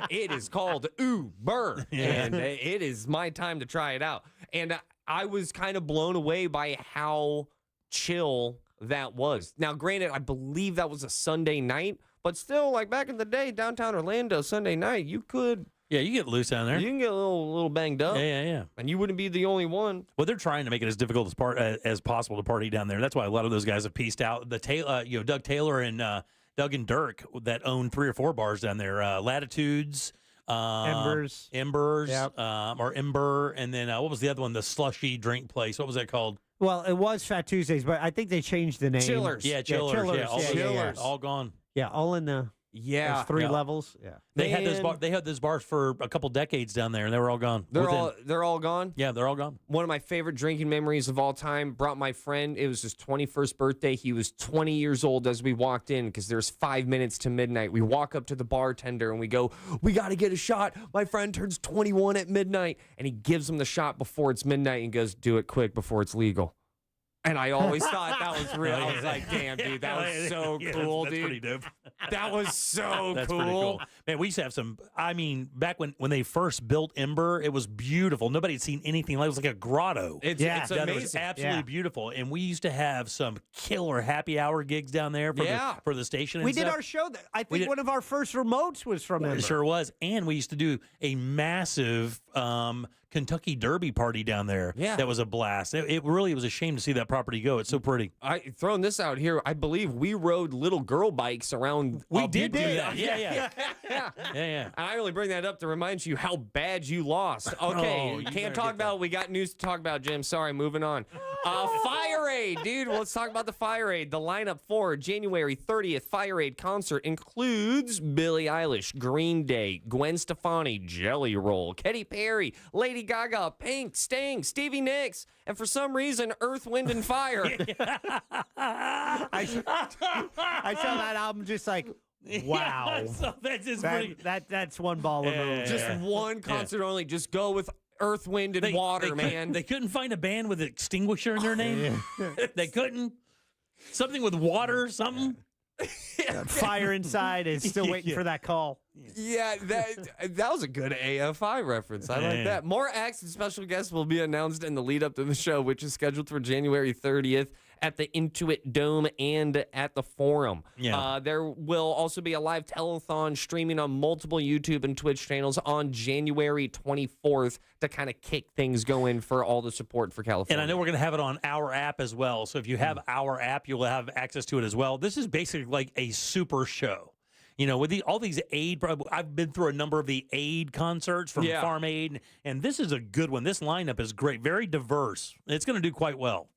It is called Uber, and it is my time to try it out. And I was kind of blown away by how chill that was. Now, granted, I believe that was a Sunday night, but still, like back in the day, downtown Orlando, Sunday night, you could. Yeah, you get loose down there. You can get a little banged up. Yeah. And you wouldn't be the only one. Well, they're trying to make it as difficult as possible to party down there. That's why a lot of those guys have pieced out. Doug Taylor and Doug and Dirk that own 3 or 4 bars down there. Latitudes. Embers. Yep. Or Ember. And then what was the other one? The slushy drink place. What was that called? Well, it was Fat Tuesdays, but I think they changed the name. Chillers. Yeah, Chillers. Yeah, Chillers. All gone. Yeah, all in the those 3 levels. Yeah. They had those bars for a couple decades down there, and they were all gone. They're all gone? Yeah, they're all gone. One of my favorite drinking memories of all time, brought my friend. It was his 21st birthday. He was 20 years old as we walked in because there's 5 minutes to midnight. We walk up to the bartender and we go, we got to get a shot. My friend turns 21 at midnight, and he gives him the shot before it's midnight and goes, do it quick before it's legal. And I always thought that was real. I was like, damn, dude, that was so cool, that's dude. pretty dope. That was so That's cool. pretty cool. Man, we used to have some, back when they first built Ember, it was beautiful. Nobody had seen anything like it. It was like a grotto. It's It amazing. was absolutely beautiful. And we used to have some killer happy hour gigs down there for the station and We stuff. did our show. I think one of our first remotes was from Ember. It sure was. And we used to do a massive Kentucky Derby party down there. Yeah. That was a blast. It really was a shame to see that property go. It's so pretty. Throwing this out here, I believe we rode little girl bikes around. We did do Butte. that. Yeah. And I only bring that up to remind you how bad you lost. Okay, you can't better talk get about. We got news to talk about, Jim. Sorry, moving on. Fire Aid, dude. Well, let's talk about the Fire Aid. The lineup for January 30th Fire Aid concert includes Billie Eilish, Green Day, Gwen Stefani, Jelly Roll, Katy Perry, Lady Gaga, Pink, Sting, Stevie Nicks, and for some reason, Earth, Wind, and Fire. I saw that album just like, wow. Yeah, so that's just that's one ball of moon. Just one concert only. Just go with Earth, Wind, and Water, man. They couldn't find a band with an extinguisher in their name. They couldn't. Something with water, something. Fire inside is still waiting for that call. Yeah, that was a good AFI reference. I like that. More acts and special guests will be announced in the lead up to the show, which is scheduled for January 30th at the Intuit Dome and at the Forum. Yeah. There will also be a live telethon streaming on multiple YouTube and Twitch channels on January 24th to kind of kick things going for all the support for California. And I know we're going to have it on our app as well. So if you have our app, you'll have access to it as well. This is basically like a super show. You know, with all these aid, I've been through a number of the aid concerts from Farm Aid, and this is a good one. This lineup is great, very diverse. It's going to do quite well.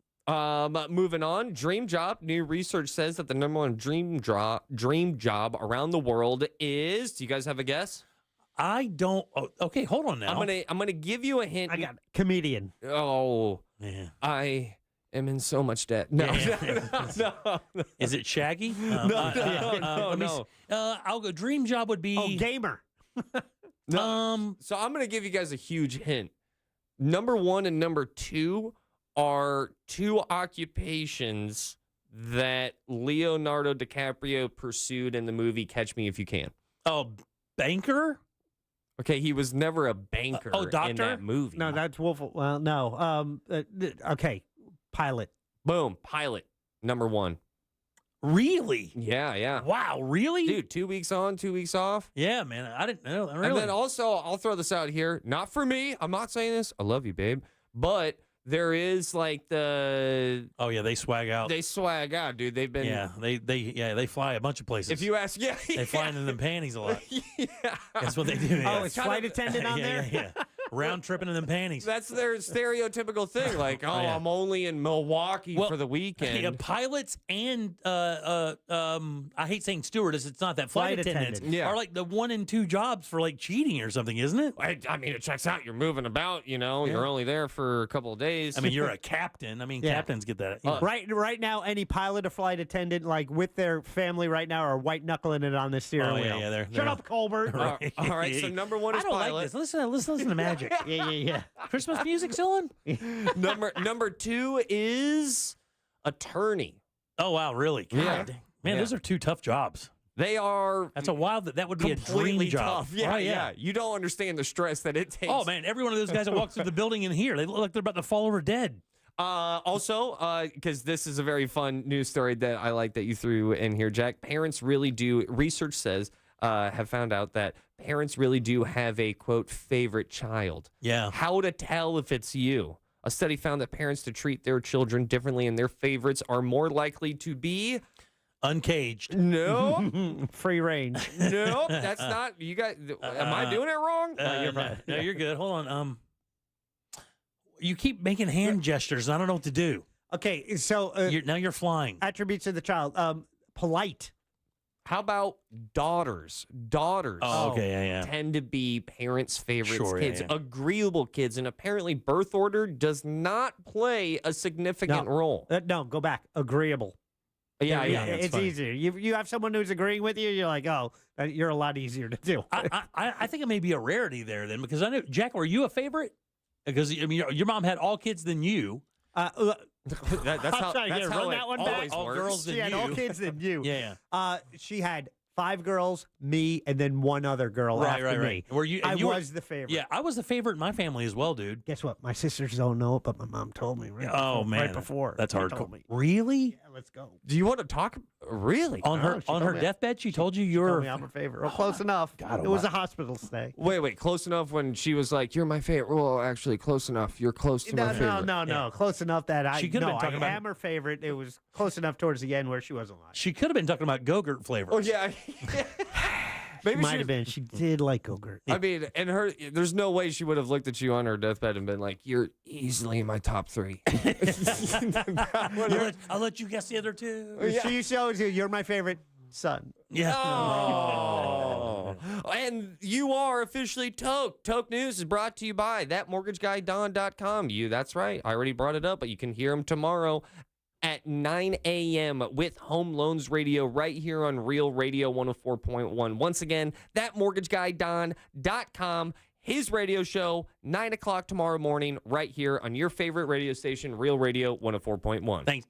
Moving on, dream job. New research says that the number one dream job around the world is. Do you guys have a guess? I don't. Oh, okay, hold on now. I'm gonna give you a hint. I got comedian. Oh, yeah. I am in so much debt. No, no. Is it Shaggy? No. I'll go. Dream job would be gamer. So I'm gonna give you guys a huge hint. Number 1 and number 2 are 2 occupations that Leonardo DiCaprio pursued in the movie Catch Me If You Can? Oh, banker? Okay, he was never a banker doctor? in that movie. No, that's Wolf. Well, no. Okay, pilot. Boom, pilot, number one. Really? Yeah. Wow, really? Dude, 2 weeks on, 2 weeks off. Yeah, man, I didn't know. Really? And then also, I'll throw this out here. Not for me. I'm not saying this. I love you, babe. But there is like the... Oh, yeah, they swag out. They swag out, dude. They've been... Yeah, they fly a bunch of places. If you ask... Yeah. They fly into them panties a lot. Yeah. That's what they do. Yeah. Oh, it's flight attendant on there? Yeah. Round tripping in them panties. That's their stereotypical thing. Like, yeah. I'm only in Milwaukee for the weekend. Yeah, pilots and I hate saying stewardess. It's not that flight attendants. Yeah. Are like the 1 and 2 jobs for like cheating or something, isn't it? I mean, it checks out. You're moving about. You're only there for a couple of days. I mean, you're a captain. I mean, captains get that. Right now, any pilot or flight attendant, like with their family right now, are white knuckling it on the steering wheel. Yeah, Shut up, Colbert. Right. All right, so number one is I don't pilot. like this. Listen to magic. Yeah. Christmas music's on. Number 2 is attorney. Oh wow, really? God, Yeah. man, those are 2 tough jobs. They are. That's a wild. That would be a completely dream job. tough. Yeah, Right, yeah. You don't understand the stress that it takes. Oh man, every one of those guys that walks through the building in here, they look like they're about to fall over dead. Also, because this is a very fun news story that I like that you threw in here, Jack. Parents really do. Research says have found out that parents really do have a quote favorite child. Yeah. How to tell if it's you? A study found that parents to treat their children differently and their favorites are more likely to be uncaged. No. Free range. No, that's not. You guys, am I doing it wrong? No, you're good. Hold on. You keep making hand gestures. And I don't know what to do. Okay, so now you're flying. Attributes of the child. Polite. How about daughters? Daughters tend to be parents' favorites kids, agreeable kids, and apparently birth order does not play a significant role. No, go back. Agreeable. Yeah. It's fine. easier. You have someone who's agreeing with you, you're like, oh, you're a lot easier to do. I think it may be a rarity there then, because I know, Jack, were you a favorite? Because I mean, your mom had all kids than you. That's how it always all works. girls than you. She had all kids than you. Yeah. She had 5 girls, me, and then 1 other girl after me. Were you? I was the favorite. Yeah, I was the favorite in my family as well, dude. Guess what? My sisters don't know it, but my mom told me. Right before. That's She hardcore. told me. Really? Yeah, let's go. Do you want to talk? Really? On her told me. deathbed, she told you She you're. told me I'm her favorite. Well, close enough. God, it was a hospital stay. Wait. Close enough when she was like, "You're my favorite." Well, actually, close enough. You're close to my favorite. No. Close enough that I. She could have been talking about. am her favorite. It was close enough towards the end where she wasn't lying. She could have been talking about Go-Gurt flavors. Oh yeah. Maybe Might have been. She did like Go-Gurt. I mean, and there's no way she would have looked at you on her deathbed and been like, "You're easily in my top 3." I'll let you guess the other 2. She shows you're my favorite son. Yeah. Oh. And you are officially Toke. Toke News is brought to you by thatmortgageguyDon.com. That's right. I already brought it up, but you can hear him tomorrow at 9 a.m. with Home Loans Radio right here on Real Radio 104.1. Once again, thatmortgageguyDon.com. His radio show, 9 o'clock tomorrow morning, right here on your favorite radio station, Real Radio 104.1. Thanks.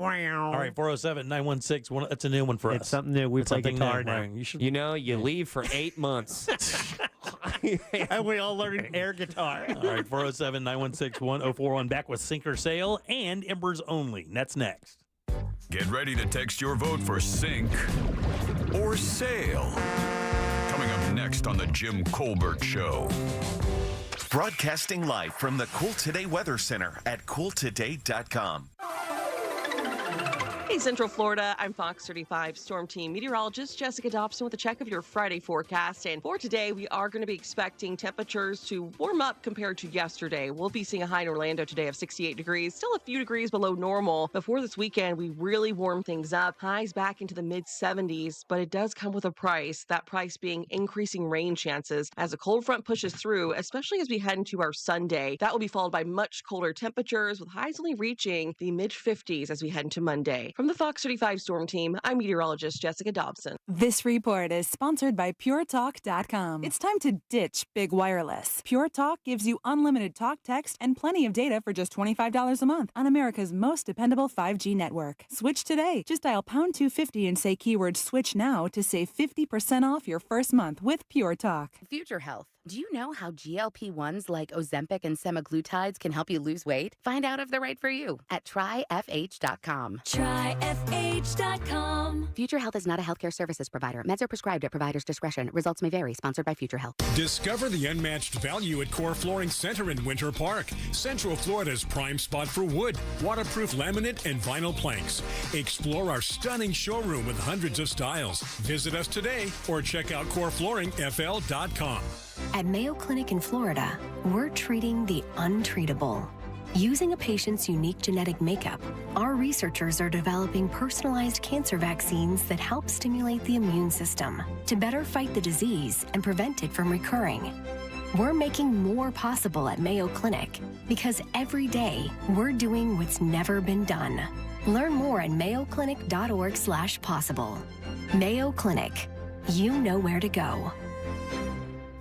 All right, 407-916. That's a new one for us. It's something new. We play guitar now. Right. You leave for 8 months. And we all learned air guitar. All right, 407-916-1041. Back with Sink or Sail and Embers Only. That's next. Get ready to text your vote for Sink or Sail. Coming up next on The Jim Colbert Show. Broadcasting live from the Cool Today Weather Center at cooltoday.com. Hey, Central Florida, I'm Fox 35 Storm Team meteorologist Jessica Dobson with a check of your Friday forecast. And for today, we are going to be expecting temperatures to warm up compared to yesterday. We'll be seeing a high in Orlando today of 68 degrees, still a few degrees below normal. Before this weekend, we really warm things up. Highs back into the mid-70s, but it does come with a price, that price being increasing rain chances as a cold front pushes through, especially as we head into our Sunday. That will be followed by much colder temperatures with highs only reaching the mid-50s as we head into Monday. From the Fox 35 Storm Team, I'm meteorologist Jessica Dobson. This report is sponsored by PureTalk.com. It's time to ditch big wireless. Pure Talk gives you unlimited talk, text, and plenty of data for just $25 a month on America's most dependable 5G network. Switch today. Just dial pound 250 and say keyword switch now to save 50% off your first month with Pure Talk. Future Health. Do you know how GLP-1s like Ozempic and semaglutides can help you lose weight? Find out if they're right for you at tryfh.com. Tryfh.com. Future Health is not a healthcare services provider. Meds are prescribed at provider's discretion. Results may vary. Sponsored by Future Health. Discover the unmatched value at Core Flooring Center in Winter Park, Central Florida's prime spot for wood, waterproof laminate, and vinyl planks. Explore our stunning showroom with hundreds of styles. Visit us today or check out coreflooringfl.com. At Mayo Clinic in Florida, we're treating the untreatable. Using a patient's unique genetic makeup, our researchers are developing personalized cancer vaccines that help stimulate the immune system to better fight the disease and prevent it from recurring. We're making more possible at Mayo Clinic because every day we're doing what's never been done. Learn more at mayoclinic.org/possible. Mayo Clinic. You know where to go.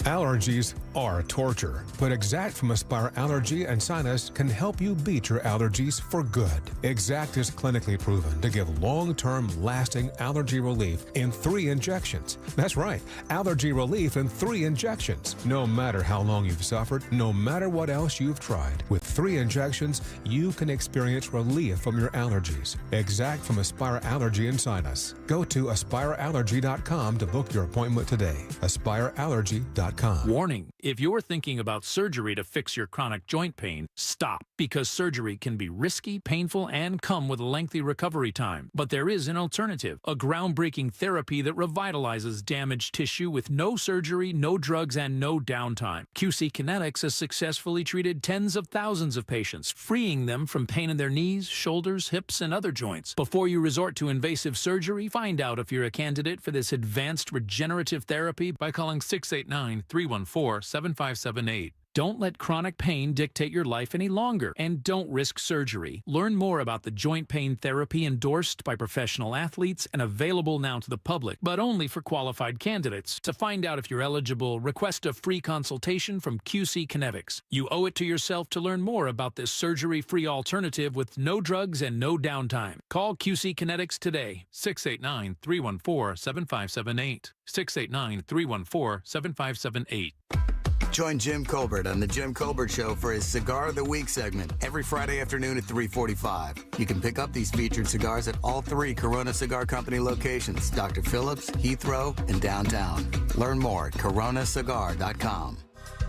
Allergies are torture, but Exact from Aspire Allergy and Sinus can help you beat your allergies for good. Exact is clinically proven to give long-term lasting allergy relief in 3 injections. That's right, allergy relief in 3 injections. No matter how long you've suffered, no matter what else you've tried, with 3 injections, you can experience relief from your allergies. Exact from Aspire Allergy and Sinus. Go to aspireallergy.com to book your appointment today. aspireallergy.com. Warning, if you're thinking about surgery to fix your chronic joint pain, stop, because surgery can be risky, painful, and come with a lengthy recovery time. But there is an alternative, a groundbreaking therapy that revitalizes damaged tissue with no surgery, no drugs, and no downtime. QC Kinetics has successfully treated tens of thousands of patients, freeing them from pain in their knees, shoulders, hips, and other joints. Before you resort to invasive surgery, find out if you're a candidate for this advanced regenerative therapy by calling 689-314-7578. Don't let chronic pain dictate your life any longer, and don't risk surgery. Learn more about the joint pain therapy endorsed by professional athletes and available now to the public, but only for qualified candidates. To find out if you're eligible, request a free consultation from QC Kinetics. You owe it to yourself to learn more about this surgery-free alternative with no drugs and no downtime. Call QC Kinetics today, 689-314-7578, 689-314-7578. Join Jim Colbert on The Jim Colbert Show for his Cigar of the Week segment every Friday afternoon at 3:45. You can pick up these featured cigars at all 3 Corona Cigar Company locations, Dr. Phillips, Heathrow, and downtown. Learn more at coronacigar.com.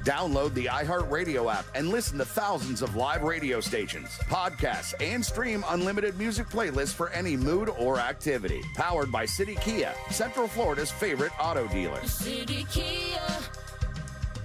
Download the iHeartRadio app and listen to thousands of live radio stations, podcasts, and stream unlimited music playlists for any mood or activity. Powered by City Kia, Central Florida's favorite auto dealer. City Kia.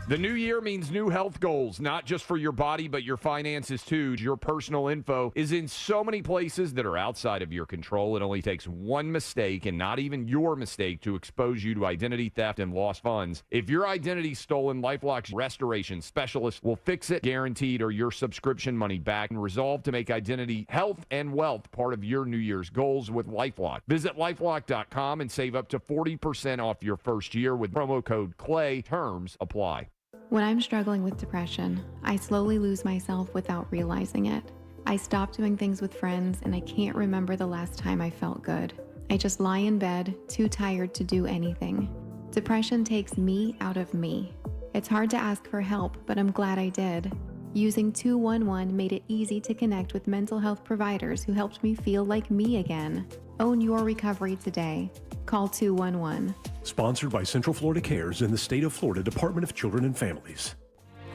The new year means new health goals, not just for your body, but your finances too. Your personal info is in so many places that are outside of your control. It only takes one mistake, and not even your mistake, to expose you to identity theft and lost funds. If your identity's stolen, LifeLock's restoration specialist will fix it, guaranteed, or your subscription money back, and resolve to make identity, health, and wealth part of your New Year's goals with LifeLock. Visit LifeLock.com and save up to 40% off your first year with promo code CLAY. Terms apply. When I'm struggling with depression, I slowly lose myself without realizing it. I stop doing things with friends, and I can't remember the last time I felt good. I just lie in bed, too tired to do anything. Depression takes me out of me. It's hard to ask for help, but I'm glad I did. Using 211 made it easy to connect with mental health providers who helped me feel like me again. Own your recovery today. Call 211. Sponsored by Central Florida Cares and the State of Florida Department of Children and Families.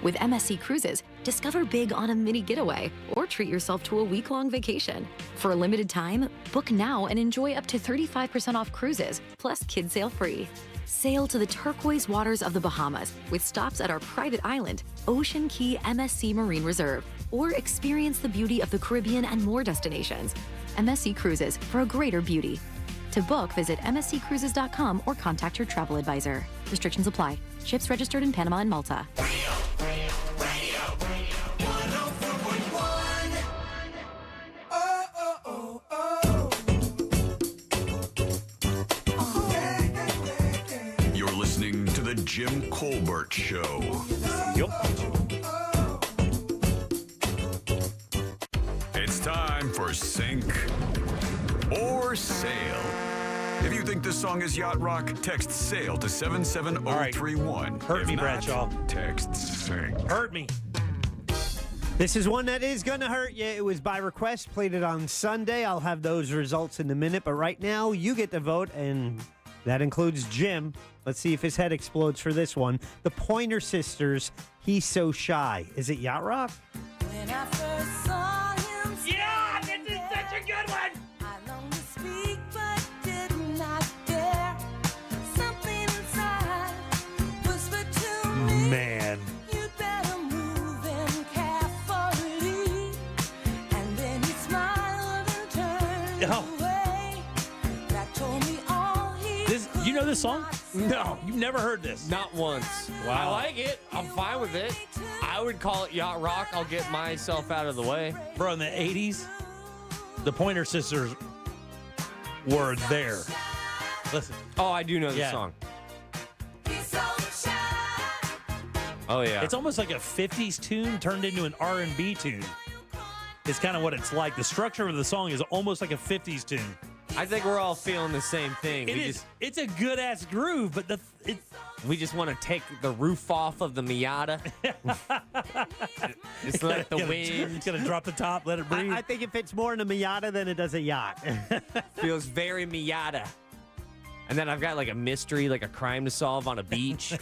With MSC Cruises, discover big on a mini getaway or treat yourself to a week-long vacation. For a limited time, book now and enjoy up to 35% off cruises, plus kids sail free. Sail to the turquoise waters of the Bahamas with stops at our private island, Ocean Key MSC Marine Reserve, or experience the beauty of the Caribbean and more destinations. MSC Cruises, for a greater beauty. To book, visit msccruises.com or contact your travel advisor. Restrictions apply. Ships registered in Panama and Malta. listening to The Jim Colbert Show. Yep. It's time for Sink or Sail. If you think this song is yacht rock, text SAIL to 77031. Hurt me, Bradshaw. Text SINK. Hurt me. This is one that is going to hurt you. It was by request, played it on Sunday. I'll have those results in a minute, but right now you get to vote, and that includes Jim. Let's see if his head explodes for this one. The Pointer Sisters, He's So Shy. Is it yacht rock? When I first saw him, yeah, this is such a good one. I longed to speak, but did not dare. Something inside whispered to me. Man. You'd better move in carefully. And then he smiled and turned away. That told me all he You know this song? No. You've never heard this? Not once. Wow. I like it. I'm fine with it. I would call it yacht rock. I'll get myself out of the way. Bro, in the 80s, the Pointer Sisters were there. Listen. Oh, I do know the song. Oh, yeah. It's almost like a 50s tune turned into an R&B tune. It's kind of what it's like. The structure of the song is almost like a 50s tune. I think we're all feeling the same thing. It's a good-ass groove, but we just want to take the roof off of the Miata. Just let the wind. Gonna drop the top, let it breathe. I think it fits more in a Miata than it does a yacht. Feels very Miata. And then I've got like a mystery, like a crime to solve on a beach.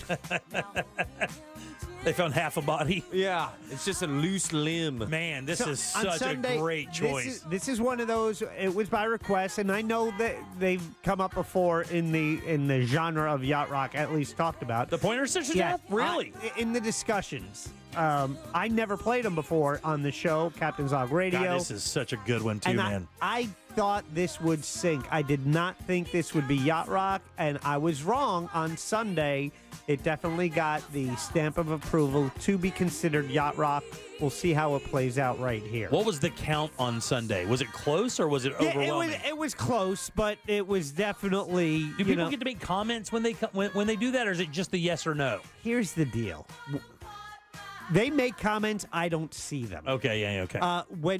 They found half a body. Yeah, it's just a loose limb. Man, this is on such Sunday, a great choice. This is one of those. It was by request, and I know that they've come up before in the genre of yacht rock, at least talked about. The Pointer Sisters, yeah, really? In the discussions. I never played them before on the show, Captain's Log Radio. God, this is such a good one too, and man. I thought this would sink. I did not think this would be yacht rock, and I was wrong on Sunday. It definitely got the stamp of approval to be considered yacht rock. We'll see how it plays out right here. What was the count on Sunday? Was it close or was it overwhelming? It was close, but it was definitely. Do people get to make comments when they do that, or is it just the yes or no? Here's the deal. They make comments. I don't see them. Okay, yeah, okay.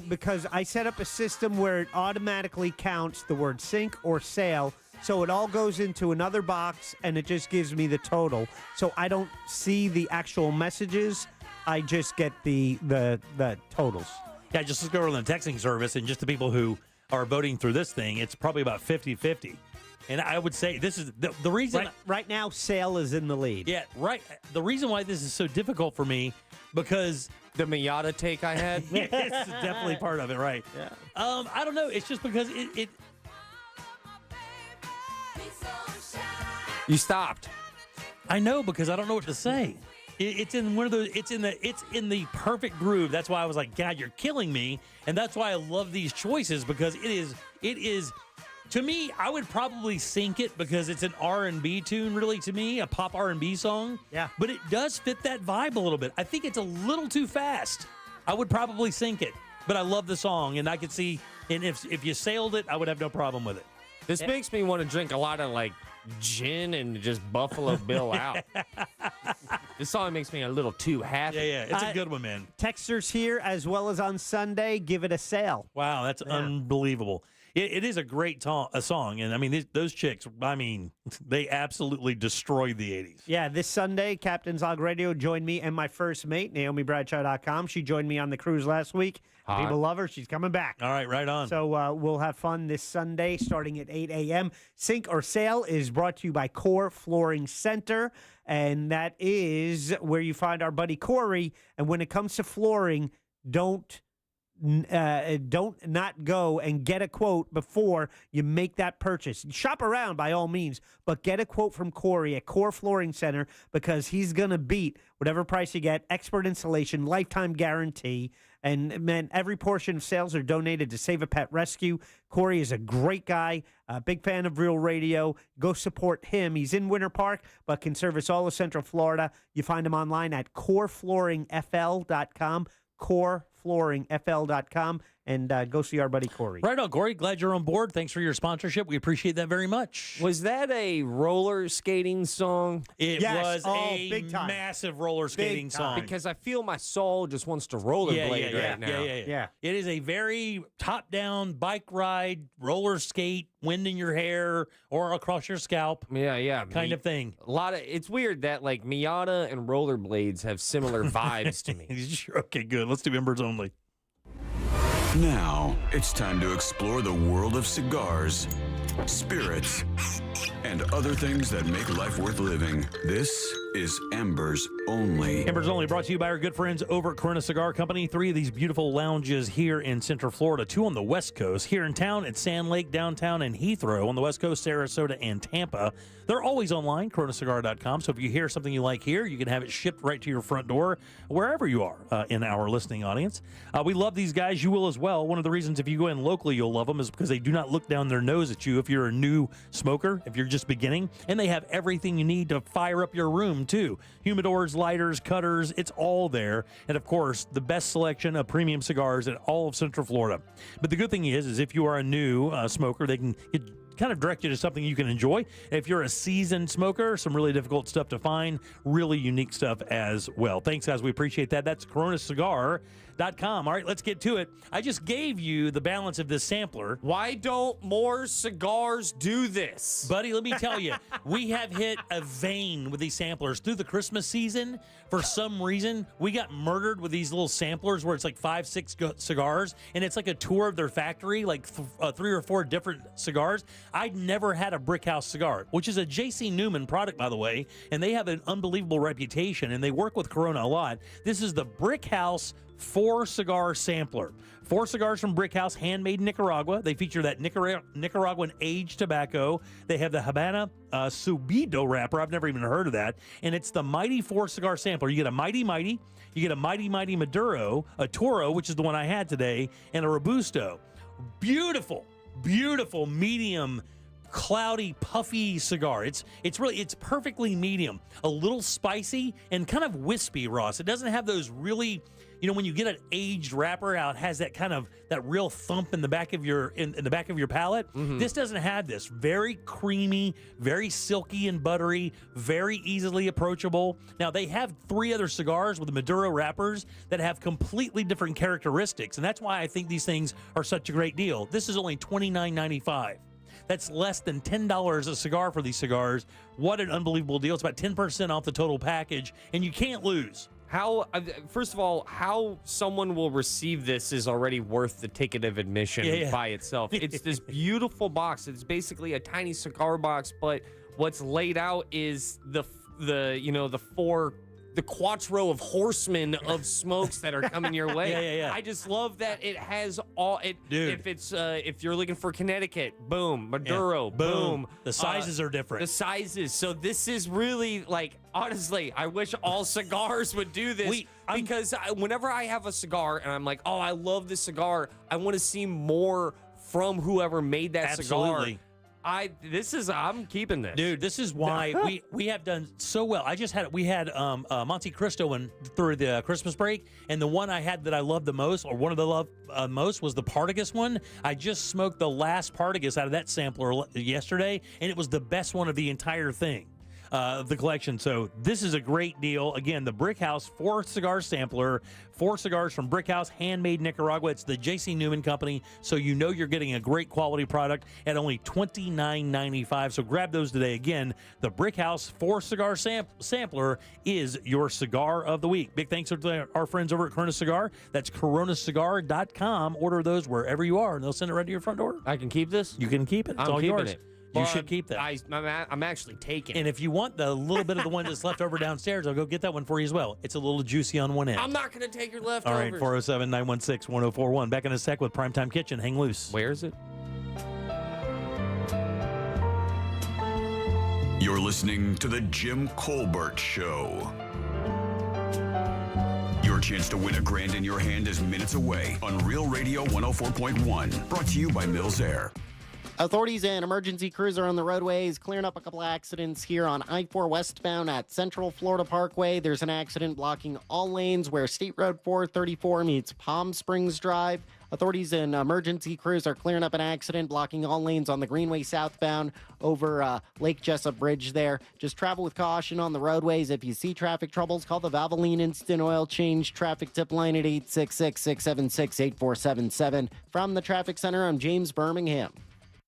Because I set up a system where it automatically counts the word sink or sail, so it all goes into another box and it just gives me the total. So I don't see the actual messages. I just get the totals. Yeah, just go on the texting service, and just the people who are voting through this thing, it's probably about 50-50. And I would say this is the reason. Right now, sail is in the lead. Yeah, right. The reason why this is so difficult for me, because the Miata take I had. It's definitely part of it, right? Yeah. I don't know. It's just because it. You stopped. I know, because I don't know what to say. It's in one of those. It's in the perfect groove. That's why I was like, God, you're killing me, and that's why I love these choices, because it is. To me, I would probably sink it because it's an R&B tune, really, to me, a pop R&B song. Yeah. But it does fit that vibe a little bit. I think it's a little too fast. I would probably sink it, but I love the song, and I could see, and if you sailed it, I would have no problem with it. This makes me want to drink a lot of, like, gin and just Buffalo Bill out. This song makes me a little too happy. Yeah, it's a good one, man. Texters here, as well as on Sunday, give it a sail. Wow, that's unbelievable. It is a great song, and I mean, those chicks, I mean, they absolutely destroyed the 80s. Yeah, this Sunday, Captain's Log Radio joined me and my first mate, NaomiBradshaw.com. She joined me on the cruise last week. Hot. People love her. She's coming back. All right, right on. So we'll have fun this Sunday starting at 8 a.m. Sink or Sail is brought to you by Core Flooring Center, and that is where you find our buddy Corey. And when it comes to flooring, don't not go and get a quote before you make that purchase. Shop around by all means, but get a quote from Corey at Core Flooring Center, because he's going to beat whatever price you get. Expert installation, lifetime guarantee. And, man, every portion of sales are donated to Save a Pet Rescue. Corey is a great guy, a big fan of Real Radio. Go support him. He's in Winter Park, but can service all of Central Florida. You find him online at coreflooringfl.com, Core centralflooringfl.com, and go see our buddy Corey. Right on, Corey. Glad you're on board. Thanks for your sponsorship. We appreciate that very much. Was that a roller skating song? It was a big time. massive roller skating song. Because I feel my soul just wants to rollerblade right now. Yeah. It is a very top-down bike ride, roller skate, wind in your hair or across your scalp. Yeah. Kind of thing. It's weird that like Miata and rollerblades have similar vibes to me. Okay, good. Let's do Embers only. Now, it's time to explore the world of cigars, spirits, and other things that make life worth living. This is Embers Only. Embers Only brought to you by our good friends over at Corona Cigar Company. 3 of these beautiful lounges here in Central Florida, 2 on the West Coast. Here in town at Sand Lake, downtown, and Heathrow. On the West Coast, Sarasota, and Tampa. They're always online, coronacigar.com. So if you hear something you like here, you can have it shipped right to your front door, wherever you are in our listening audience. We love these guys. You will as well. One of the reasons if you go in locally, you'll love them is because they do not look down their nose at you if you're a new smoker, if you're just beginning. And they have everything you need to fire up your room, too. Humidors, lighters, cutters, it's all there. And, of course, the best selection of premium cigars in all of Central Florida. But the good thing is if you are a new smoker, they can kind of direct you to something you can enjoy. If you're a seasoned smoker, some really difficult stuff to find, really unique stuff as well. Thanks, guys. We appreciate that. That's coronacigar.com. All right, let's get to it. I just gave you the balance of this sampler. Why don't more cigars do this? Buddy, let me tell you, we have hit a vein with these samplers. Through the Christmas season, for some reason, we got murdered with these little samplers where it's like 5, 6 cigars, and it's like a tour of their factory, like 3 or 4 different cigars. I'd never had a Brick House cigar, which is a J.C. Newman product, by the way, and they have an unbelievable reputation, and they work with Corona a lot. This is the Brick House 4-cigar sampler. 4 cigars from Brick House, handmade in Nicaragua. They feature that Nicaraguan aged tobacco. They have the Habana Subido wrapper. I've never even heard of that. And it's the Mighty 4-cigar sampler. You get a Mighty Mighty, you get a Mighty Mighty Maduro, a Toro, which is the one I had today, and a Robusto. Beautiful medium, cloudy, puffy cigar. It's perfectly medium, a little spicy and kind of wispy, Ross. It doesn't have those really, when you get an aged wrapper out, it has that kind of that real thump in the back of your in the back of your palate. Mm-hmm. This doesn't have this. Very creamy, very silky and buttery, very easily approachable. Now they have 3 other cigars with the Maduro wrappers that have completely different characteristics, and that's why I think these things are such a great deal. This is only $29.95. That's less than $10 a cigar for these cigars. What an unbelievable deal. It's about 10% off the total package, and you can't lose. First of all, how someone will receive this is already worth the ticket of admission by itself. It's this beautiful box. It's basically a tiny cigar box, but what's laid out is the quattro of horsemen of smokes that are coming your way. Yeah. I just love that it has all it. Dude. If you're looking for Connecticut, boom, Maduro, boom. The sizes are different. The sizes. So this is really honestly, I wish all cigars would do this because whenever I have a cigar and I'm like, oh, I love this cigar, I want to see more from whoever made that cigar. I'm keeping this. Dude, this is why we have done so well. We had Monte Cristo one through the Christmas break, and the one I had that I loved the most, or one of the most, was the Partagas one. I just smoked the last Partagas out of that sampler yesterday, and it was the best one of the entire thing. The collection. So this is a great deal. Again, the Brick House 4-cigar sampler, 4 cigars from Brick House, handmade Nicaragua. It's the J.C. Newman Company, so you're getting a great quality product at only $29.95. So grab those today. Again, the Brick House 4-cigar sampler is your cigar of the week. Big thanks to our friends over at Corona Cigar. That's coronacigar.com. Order those wherever you are, and they'll send it right to your front door. I can keep this? You can keep it. It's I'm all keeping yours. it. You should keep that. I'm actually taking it. And if you want the little bit of the one that's left over downstairs, I'll go get that one for you as well. It's a little juicy on one end. I'm not going to take your leftovers. All right, 407-916-1041. Back in a sec with Primetime Kitchen. Hang loose. Where is it? You're listening to The Jim Colbert Show. Your chance to win $1,000 in your hand is minutes away on Real Radio 104.1. Brought to you by Mills Air. Authorities and emergency crews are on the roadways, clearing up a couple accidents here on I-4 westbound at Central Florida Parkway. There's an accident blocking all lanes where State Road 434 meets Palm Springs Drive. Authorities and emergency crews are clearing up an accident blocking all lanes on the Greenway southbound over Lake Jessup Bridge there. Just travel with caution on the roadways. If you see traffic troubles, call the Valvoline Instant Oil Change traffic tip line at 866-676-8477. From the Traffic Center, I'm James Birmingham.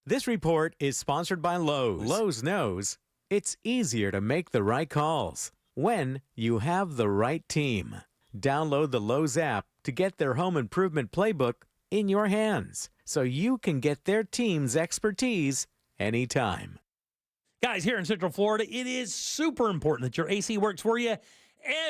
This report is sponsored by Lowe's. Lowe's knows it's easier to make the right calls when you have the right team. Download the Lowe's app to get their home improvement playbook in your hands so you can get their team's expertise anytime. Guys, here in Central Florida, it is super important that your AC works for you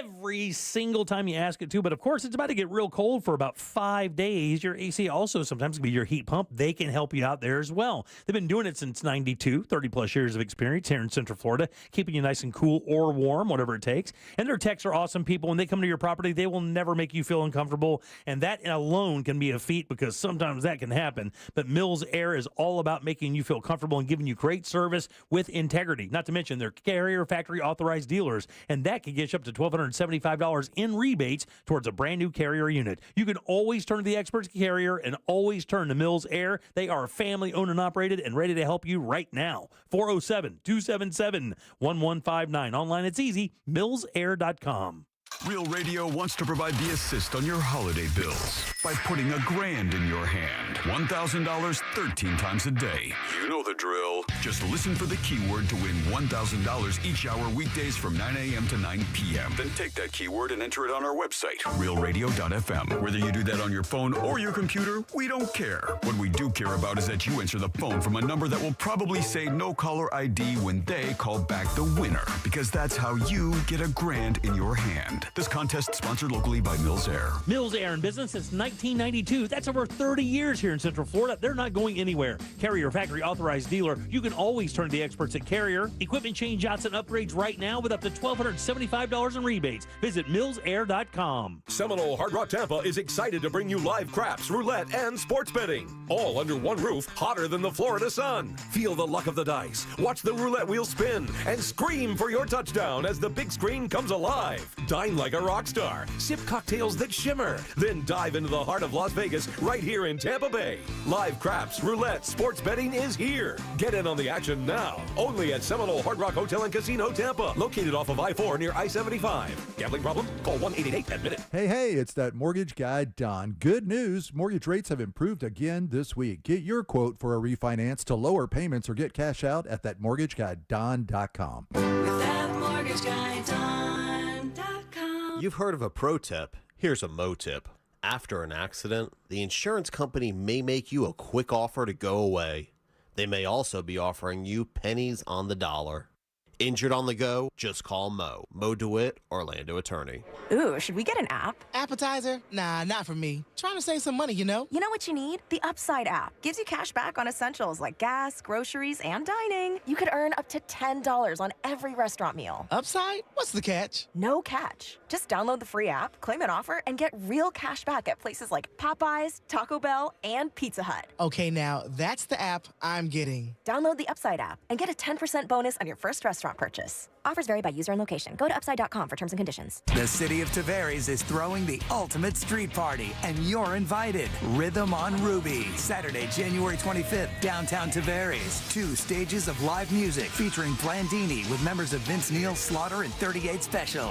every single time you ask it to. But of course, it's about to get real cold for about 5 days. Your AC also sometimes can be your heat pump. They can help you out there as well. They've been doing it since 92, 30 plus years of experience here in Central Florida, keeping you nice and cool or warm, whatever it takes. And their techs are awesome people. When they come to your property, they will never make you feel uncomfortable. And that alone can be a feat because sometimes that can happen. But Mills Air is all about making you feel comfortable and giving you great service with integrity. Not to mention they're carrier factory authorized dealers. And that can get you up to $1,275 in rebates towards a brand new Carrier unit. You can always turn to the experts Carrier and always turn to Mills Air. They are family owned and operated and ready to help you right now. 407-277-1159. Online, it's easy. MillsAir.com. Real Radio wants to provide the assist on your holiday bills by putting $1,000 in your hand. $1,000 13 times a day. You know the drill. Just listen for the keyword to win $1,000 each hour weekdays from 9 a.m. to 9 p.m. Then take that keyword and enter it on our website, realradio.fm. Whether you do that on your phone or your computer, we don't care. What we do care about is that you answer the phone from a number that will probably say no caller ID when they call back the winner, because that's how you get $1,000 in your hand. This contest sponsored locally by Mills Air. Mills Air in business since 1992. That's over 30 years here in Central Florida. They're not going anywhere. Carrier factory authorized dealer. You can always turn to the experts at Carrier. Equipment change outs and upgrades right now with up to $1,275 in rebates. Visit millsair.com. Seminole Hard Rock Tampa is excited to bring you live craps, roulette, and sports betting. All under one roof, hotter than the Florida sun. Feel the luck of the dice. Watch the roulette wheel spin and scream for your touchdown as the big screen comes alive. Dine like a rock star. Sip cocktails that shimmer. Then dive into the heart of Las Vegas right here in Tampa Bay. Live craps, roulette, sports betting is here. Get in on the action now. Only at Seminole Hard Rock Hotel and Casino Tampa. Located off of I-4 near I-75. Gambling problem? Call 1-888-ADMIT-IT. Hey, it's that mortgage guy, Don. Good news. Mortgage rates have improved again this week. Get your quote for a refinance to lower payments or get cash out at thatmortgageguyDon.com. With that mortgage guy, Don.com. You've heard of a pro tip. Here's a mo tip. After an accident, the insurance company may make you a quick offer to go away. They may also be offering you pennies on the dollar. Injured on the go? Just call Mo. Mo DeWitt, Orlando attorney. Ooh, should we get an app? Appetizer? Nah, not for me. Trying to save some money, you know? You know what you need? The Upside app. Gives you cash back on essentials like gas, groceries, and dining. You could earn up to $10 on every restaurant meal. Upside? What's the catch? No catch. Just download the free app, claim an offer, and get real cash back at places like Popeyes, Taco Bell, and Pizza Hut. Okay, now that's the app I'm getting. Download the Upside app and get a 10% bonus on your first restaurant purchase. Offers vary by user and location. Go to upside.com for terms and conditions. The city of Tavares is throwing the ultimate street party, and you're invited. Rhythm on Ruby, Saturday, January 25th, downtown Tavares. 2 stages of live music featuring Blandini with members of Vince Neil, Slaughter, and 38 Special.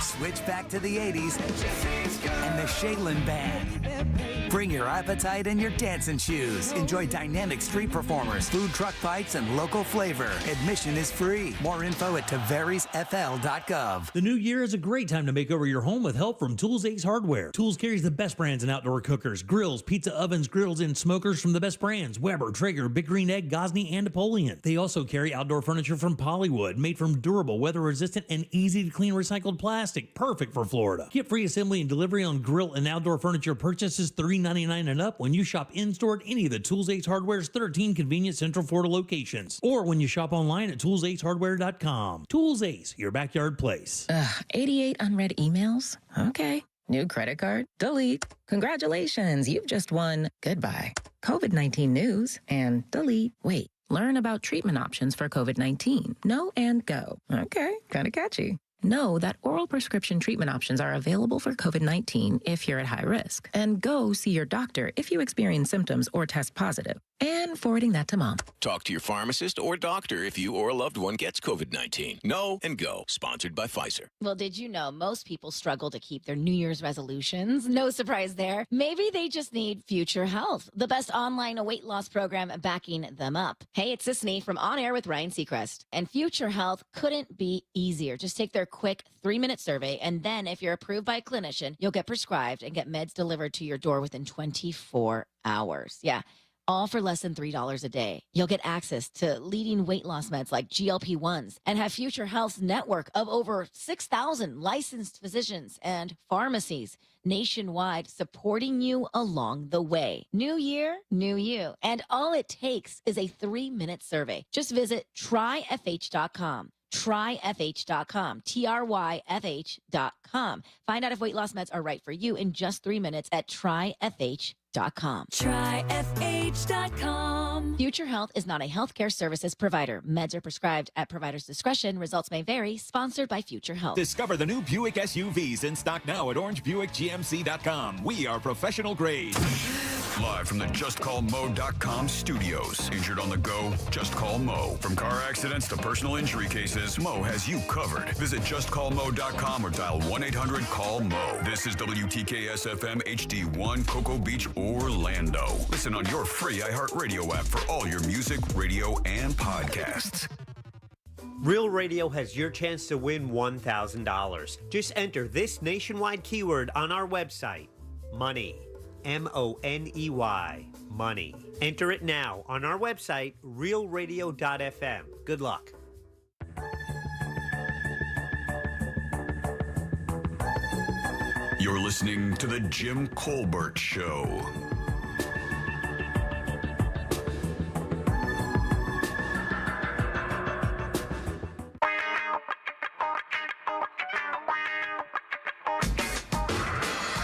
Switch back to the 80s and the Shaylin Band. Bring your appetite and your dancing shoes. Enjoy dynamic street performers, food truck bites, and local flavor. Admission is free. More info at TavaresFL.gov. The new year is a great time to make over your home with help from Tools Ace Hardware. Tools carries the best brands in outdoor cookers, grills, pizza ovens, grills, and smokers from the best brands: Weber, Traeger, Big Green Egg, Gosney, and Napoleon. They also carry outdoor furniture from Polywood, made from durable, weather-resistant, and easy-to-clean recycled plastic. Perfect for Florida. Get free assembly and delivery on grill and outdoor furniture purchases $3.99 and up when you shop in-store at any of the Tools Ace Hardware's 13 convenient Central Florida locations, or when you shop online at toolsacehardware.com. Tools Ace, your backyard place. 88 unread emails? Okay. New credit card? Delete. Congratulations, you've just won. Goodbye. COVID-19 news and delete. Wait, learn about treatment options for COVID-19. Know and go. Okay, kind of catchy. Know that oral prescription treatment options are available for COVID-19 if you're at high risk. And go see your doctor if you experience symptoms or test positive. And forwarding that to mom. Talk to your pharmacist or doctor if you or a loved one gets COVID-19. Know and go. Sponsored by Pfizer. Well, did you know most people struggle to keep their New Year's resolutions? No surprise there. Maybe they just need Future Health, the best online weight loss program backing them up. Hey, it's Sisney from On Air with Ryan Seacrest. And Future Health couldn't be easier. Just take their quick 3-minute survey, and then if you're approved by a clinician, you'll get prescribed and get meds delivered to your door within 24 hours. Yeah. All for less than $3 a day. You'll get access to leading weight loss meds like GLP-1s and have Future Health's network of over 6,000 licensed physicians and pharmacies nationwide supporting you along the way. New year, new you. And all it takes is a 3-minute survey. Just visit tryfh.com. Tryfh.com. TRYFH.com. Find out if weight loss meds are right for you in just 3 minutes at tryfh.com. Tryfh.com. Future Health is not a healthcare services provider. Meds are prescribed at provider's discretion. Results may vary. Sponsored by Future Health. Discover the new Buick SUVs in stock now at orangebuickgmc.com. We are professional grade. Live from the JustCallMo.com studios. Injured on the go? Just call Mo. From car accidents to personal injury cases, Mo has you covered. Visit JustCallMo.com or dial 1-800-CALL-MO. This is WTKS-FM HD1, Cocoa Beach, Orlando. Listen on your free iHeartRadio app for all your music, radio, and podcasts. Real Radio has your chance to win $1,000. Just enter this nationwide keyword on our website, money. MONEY, money. Enter it now on our website, realradio.fm. Good luck. You're listening to The Jim Colbert Show.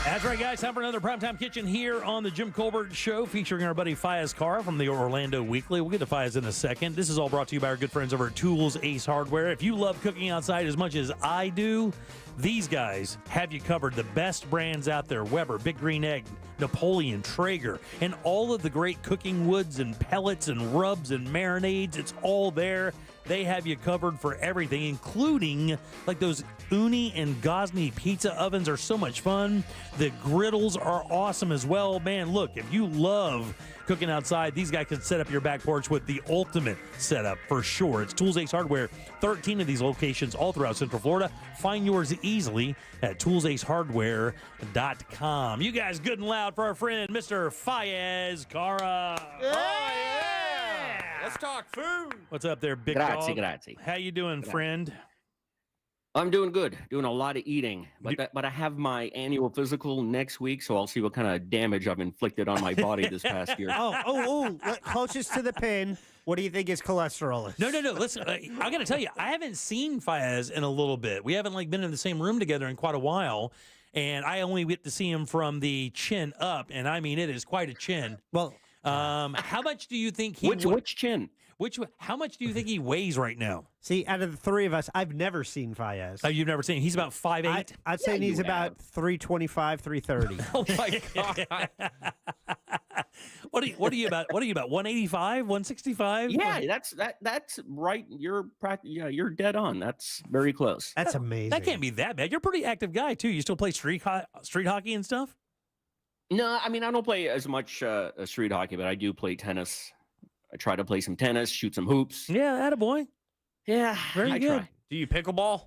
That's right, guys. Time for another Primetime Kitchen here on the Jim Colbert Show, featuring our buddy Fayez Carr from the Orlando Weekly. We'll get to Fayez in a second. This is all brought to you by our good friends over at Tools Ace Hardware. If you love cooking outside as much as I do, these guys have you covered. The best brands out there: Weber, Big Green Egg, Napoleon, Traeger, and all of the great cooking woods and pellets and rubs and marinades. It's all there. They have you covered for everything, including like those Uni and Gosney pizza ovens are so much fun. The griddles are awesome as well. Man, look, if you love cooking outside, these guys can set up your back porch with the ultimate setup for sure. It's Tools Ace Hardware, 13 of these locations all throughout Central Florida. Find yours easily at toolsacehardware.com. You guys good and loud for our friend, Mr. Fayez Carr. Let's talk food. What's up there, big Grazie, dog? grazie. How you doing, friend? I'm doing good. Doing a lot of eating, but I have my annual physical next week, so I'll see what kind of damage I've inflicted on my body this past year. Closest to the pin. What do you think his cholesterol is? No. Listen, I got to tell you, I haven't seen Fayez in a little bit. We haven't been in the same room together in quite a while, and I only get to see him from the chin up, and I mean it is quite a chin. Well, how much do you think he? Which chin? How much do you think he weighs right now? See, out of the three of us, I've never seen Fayez. Oh, you've never seen him? He's about 5'8". I'd say he's about 325, 330. Oh my god! What are you about? 185, 165? Yeah, that's right. You're dead on. That's very close. That's amazing. That can't be that bad. You're a pretty active guy too. You still play street hockey and stuff? No, I mean I don't play as much street hockey, but I do play tennis. I try to play some tennis, shoot some hoops. Yeah, attaboy. Yeah, very good. Try. Do you pickleball?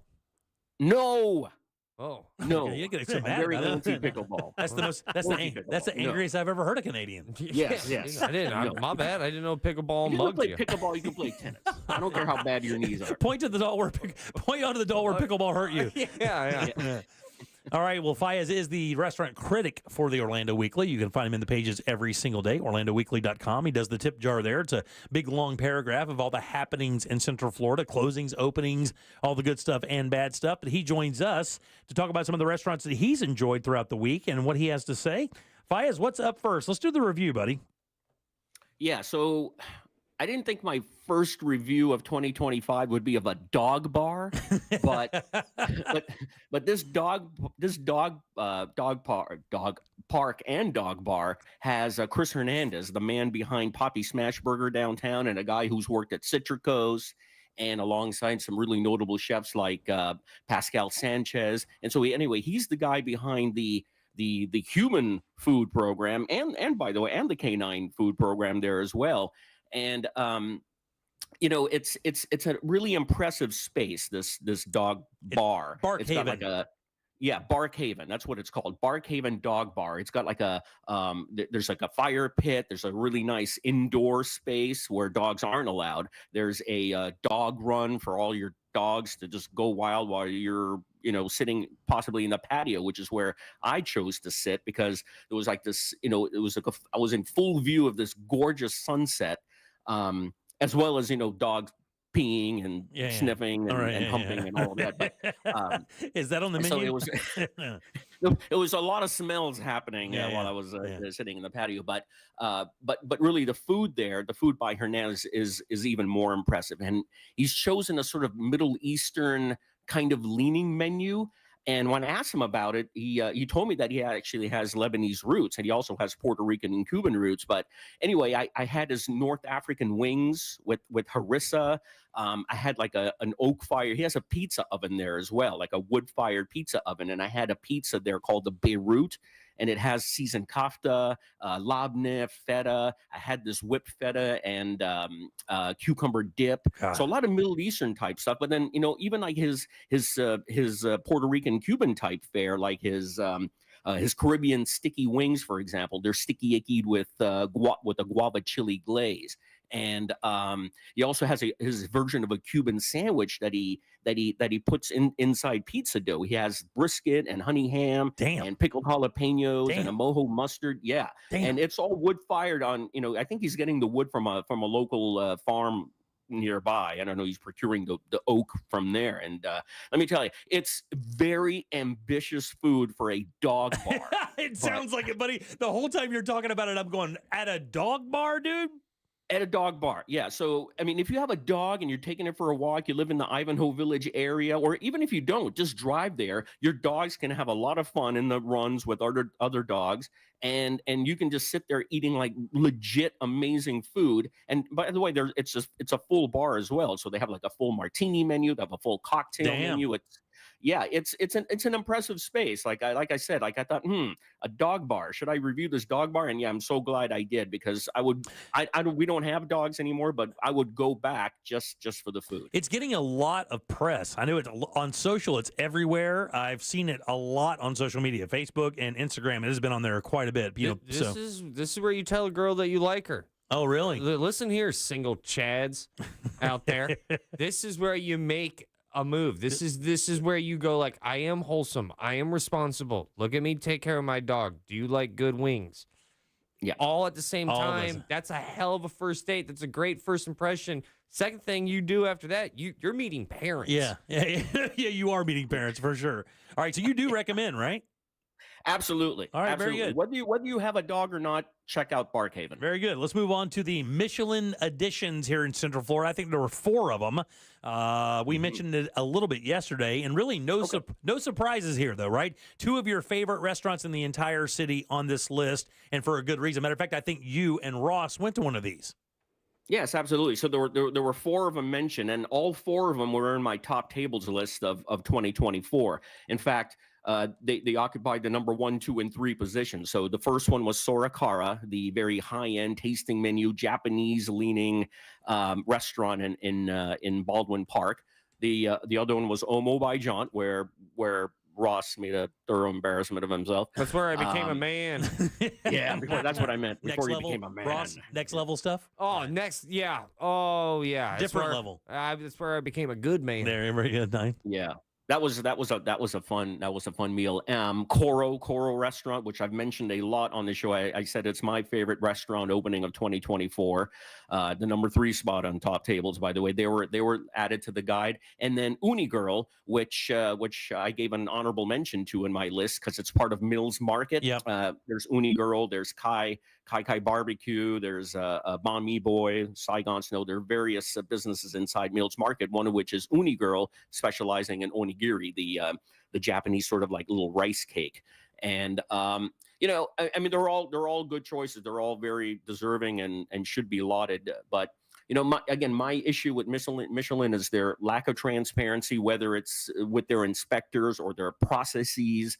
No. Oh no! You're getting so I'm mad very about anti pickleball. That's the angriest I've ever heard a Canadian. Yes. I didn't. My bad. I didn't know pickleball You mugged can play you. pickleball. You can play tennis. I don't care how bad your knees are. Point onto the doll where pickleball hurt you. Yeah. All right, well, Fayez is the restaurant critic for the Orlando Weekly. You can find him in the pages every single day, orlandoweekly.com. He does the tip jar there. It's a big, long paragraph of all the happenings in Central Florida, closings, openings, all the good stuff and bad stuff. But he joins us to talk about some of the restaurants that he's enjoyed throughout the week and what he has to say. Fayez, what's up first? Let's do the review, buddy. Yeah, so I didn't think my first review of 2025 would be of a dog bar, but but dog park and dog bar has Chris Hernandez, the man behind Poppy Smash Burger downtown, and a guy who's worked at Citricos, and alongside some really notable chefs like Pascal Sanchez. And so anyway, he's the guy behind the human food program, and by the way, and the canine food program there as well. And it's a really impressive space, this dog bar. It's got like a Barkhaven. That's what it's called. Barkhaven Dog Bar. It's got like there's like a fire pit. There's a really nice indoor space where dogs aren't allowed. There's a dog run for all your dogs to just go wild while you're sitting possibly in the patio, which is where I chose to sit because there was like this, it was like I was in full view of this gorgeous sunset, as well as dogs peeing and sniffing and humping and all of that. But, is that on the menu? So it was a lot of smells happening while I was sitting in the patio. But really, the food by Hernandez is even more impressive, and he's chosen a sort of Middle Eastern kind of leaning menu. And when I asked him about it, he told me that he actually has Lebanese roots, and he also has Puerto Rican and Cuban roots. But anyway, I had his North African wings with harissa. I had like an oak fire. He has a pizza oven there as well, like a wood-fired pizza oven. And I had a pizza there called the Beirut, and it has seasoned kafta, labneh, feta. I had this whipped feta and cucumber dip. So a lot of Middle Eastern type stuff. But then even like his Puerto Rican Cuban type fare, like his Caribbean sticky wings, for example, they're sticky ickied with a guava chili glaze. And he also has his version of a Cuban sandwich that he puts inside pizza dough. He has brisket and honey ham and pickled jalapenos and a mojo mustard. Yeah, and it's all wood fired on. I think he's getting the wood from a local farm nearby. I don't know. He's procuring the oak from there. And let me tell you, it's very ambitious food for a dog bar. It sounds like it, buddy. The whole time you're talking about it, I'm going, at a dog bar, dude? At a dog bar, yeah. So, I mean, if you have a dog and you're taking it for a walk, you live in the Ivanhoe Village area, or even if you don't, just drive there. Your dogs can have a lot of fun in the runs with other dogs, and you can just sit there eating like legit amazing food. And by the way, it's a full bar as well. So they have like a full martini menu, they have a full cocktail menu. It's an impressive space. Like I said, I thought, a dog bar. Should I review this dog bar? And yeah, I'm so glad I did, because we don't have dogs anymore, but I would go back just for the food. It's getting a lot of press. I know it's on social. It's everywhere. I've seen it a lot on social media, Facebook and Instagram. It has been on there quite a bit. This is where you tell a girl that you like her. Oh, really? Listen here, single chads out there. This is where you make a move. This is where you go like, I am wholesome. I am responsible. Look at me take care of my dog. Do you like good wings? Yeah. All at the same time. That's a hell of a first date. That's a great first impression. Second thing you do after that, you're meeting parents. Yeah, you are meeting parents for sure. All right, so you do recommend, right? Absolutely. All right, absolutely. very good. Whether you have a dog or not, check out Barkhaven. Very good. Let's move on to the Michelin editions here in Central Florida. I think there were 4 of them. We mentioned it a little bit yesterday, and really no surprises here, though, right? 2 of your favorite restaurants in the entire city on this list, and for a good reason. Matter of fact, I think you and Ross went to one of these. Yes, absolutely. So there were 4 of them mentioned, and all 4 of them were in my top tables list of 2024. In fact, they occupied the number 1, 2, and 3 positions. So the first one was Sorakara, the very high-end tasting menu, Japanese-leaning restaurant in Baldwin Park. The other one was Omo by Jaunt, where Ross made a thorough embarrassment of himself. That's where I became a man. Yeah, that's what I meant. Before he became a man. Ross, next level stuff? Oh, yeah. Oh, yeah. Different level. That's where I became a good man. There, very good, nice. Yeah. That was a fun meal. Coro restaurant, which I've mentioned a lot on the show. I said it's my favorite restaurant opening of 2024. The number 3 spot on top tables, by the way. They were added to the guide. And then Uni Girl, which I gave an honorable mention to in my list because it's part of Mills Market. Yep. There's Uni Girl, there's Kai Kai Kai Barbecue. There's Bon Mi Boy, Saigon Snow. There are various businesses inside Mills Market, one of which is Uni Girl, specializing in onigiri, the Japanese sort of like little rice cake. And you know, I mean, they're all good choices. They're all very deserving and should be lauded. But you know, my issue with Michelin is their lack of transparency, whether it's with their inspectors or their processes.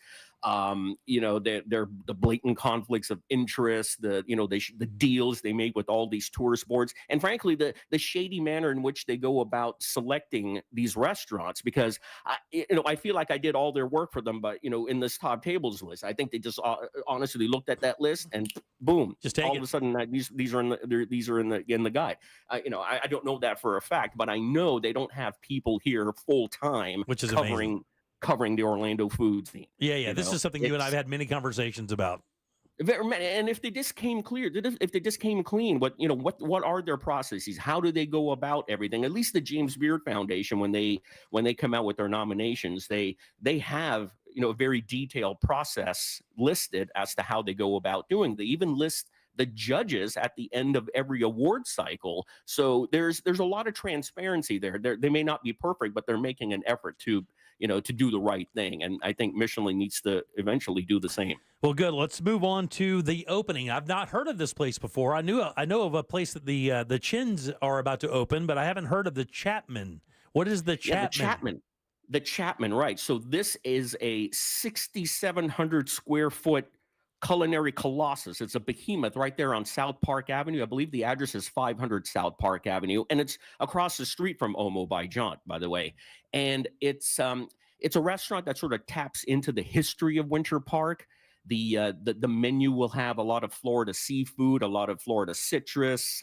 You know, they're the blatant conflicts of interest, the deals they make with all these tourist boards, and frankly, the shady manner in which they go about selecting these restaurants. Because I feel like I did all their work for them, but in this top tables list, I think they just honestly looked at that list and boom, just take all of a sudden these are in the guide. I don't know that for a fact, but I know they don't have people here full time, which is covering the Orlando food scene. Yeah. This is something you and I have had many conversations about. And if they just came clear, if they just came clean, what are their processes? How do they go about everything? At least the James Beard Foundation, when they come out with their nominations, they have a very detailed process listed as to how they go about doing. They even list the judges at the end of every award cycle. So there's a lot of transparency there. They may not be perfect, but they're making an effort to do the right thing. And I think Michelin needs to eventually do the same. Well, good. Let's move on to the opening. I've not heard of this place before. I know of a place that the Chins are about to open, but I haven't heard of the Chapman. What is the Chapman? The Chapman, right. So this is a 6,700 square foot culinary colossus. It's a behemoth right there on South Park Avenue. I believe the address is 500 South Park Avenue, and it's across the street from Omo by John, by the way. And it's a restaurant that sort of taps into the history of Winter Park. The menu will have a lot of Florida seafood, a lot of Florida citrus.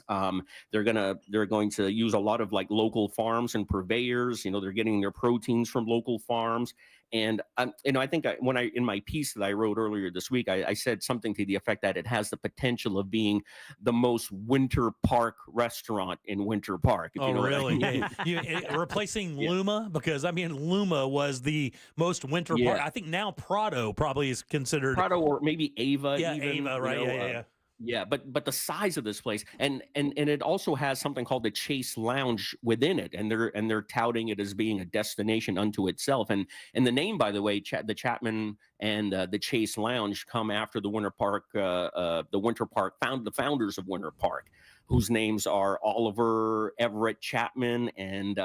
They're going to use a lot of like local farms and purveyors. They're getting their proteins from local farms. And I think in my piece that I wrote earlier this week, I said something to the effect that it has the potential of being the most Winter Park restaurant in Winter Park. Oh, really? Yeah. Replacing Luma? Because Luma was the most Winter Park. I think now Prado probably is considered Prado, or maybe Ava. Yeah, even, Ava, right? Yeah. Yeah, but the size of this place, and it also has something called the Chase Lounge within it, and they're touting it as being a destination unto itself. And the name, by the way, the Chapman and the Chase Lounge come after the Winter Park, the founders of Winter Park, whose names are Oliver Everett Chapman and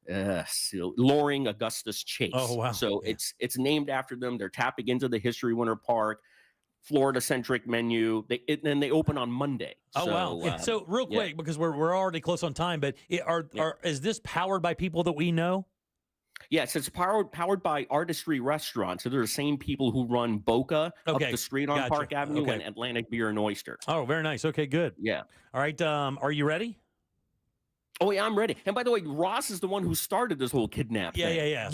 Loring Augustus Chase. Oh, wow. So it's named after them. They're tapping into the history of Winter Park. Florida-centric menu. Then they open on Monday. Oh, wow. So real quick, because we're already close on time, but is this powered by people that we know? Yes, it's powered by Artistry Restaurant. So they're the same people who run Boca up the street on Park Avenue and Atlantic Beer and Oyster. Oh, very nice. Okay, good. Yeah. All right. Are you ready? Oh, yeah, I'm ready. And by the way, Ross is the one who started this whole kidnap thing. Yeah.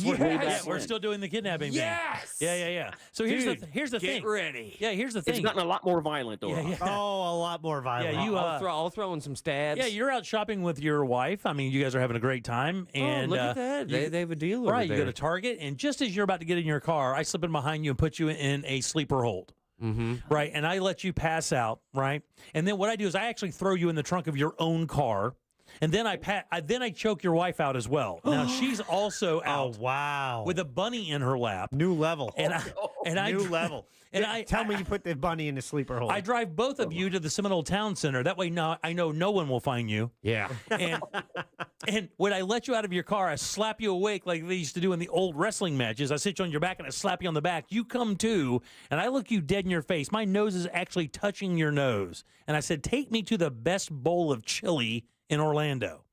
We're still doing the kidnapping thing. Yes. Yeah. So here's the thing. Get ready. Yeah, here's the thing. It's gotten a lot more violent, though. Yeah. Oh, a lot more violent. Yeah, I'll throw in some stabs. Yeah, you're out shopping with your wife. You guys are having a great time. And look at that. They have a deal over right, there. You go to Target, and just as you're about to get in your car, I slip in behind you and put you in a sleeper hold. Mm-hmm. Right, and I let you pass out, right? And then what I do is I actually throw you in the trunk of your own car. And then I choke your wife out as well. Now she's also out. Oh, wow! With a bunny in her lap. New level. New level. And tell me you put the bunny in the sleeper hold. I drive both of you to the Seminole Town Center. That way, now I know no one will find you. Yeah. And when I let you out of your car, I slap you awake like they used to do in the old wrestling matches. I sit you on your back and I slap you on the back. You come to, and I look you dead in your face. My nose is actually touching your nose. And I said, take me to the best bowl of chili in Orlando.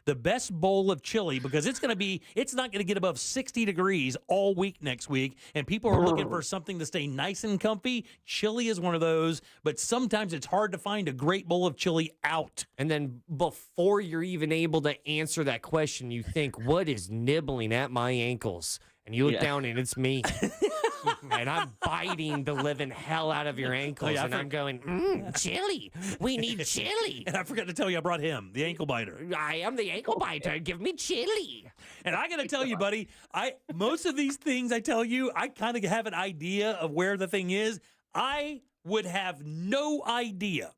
The best bowl of chili, because it's not going to get above 60 degrees all week next week, and people are looking for something to stay nice and comfy. Chili is one of those, but sometimes it's hard to find a great bowl of chili out. And then before you're even able to answer that question, you think, what is nibbling at my ankles? And you look down and it's me. And I'm biting the living hell out of your ankles. I'm going, chili. We need chili. And I forgot to tell you I brought him, the ankle biter. I am the ankle biter. Give me chili. And I got to tell you, buddy, most of these things I tell you, I kind of have an idea of where the thing is. I would have no idea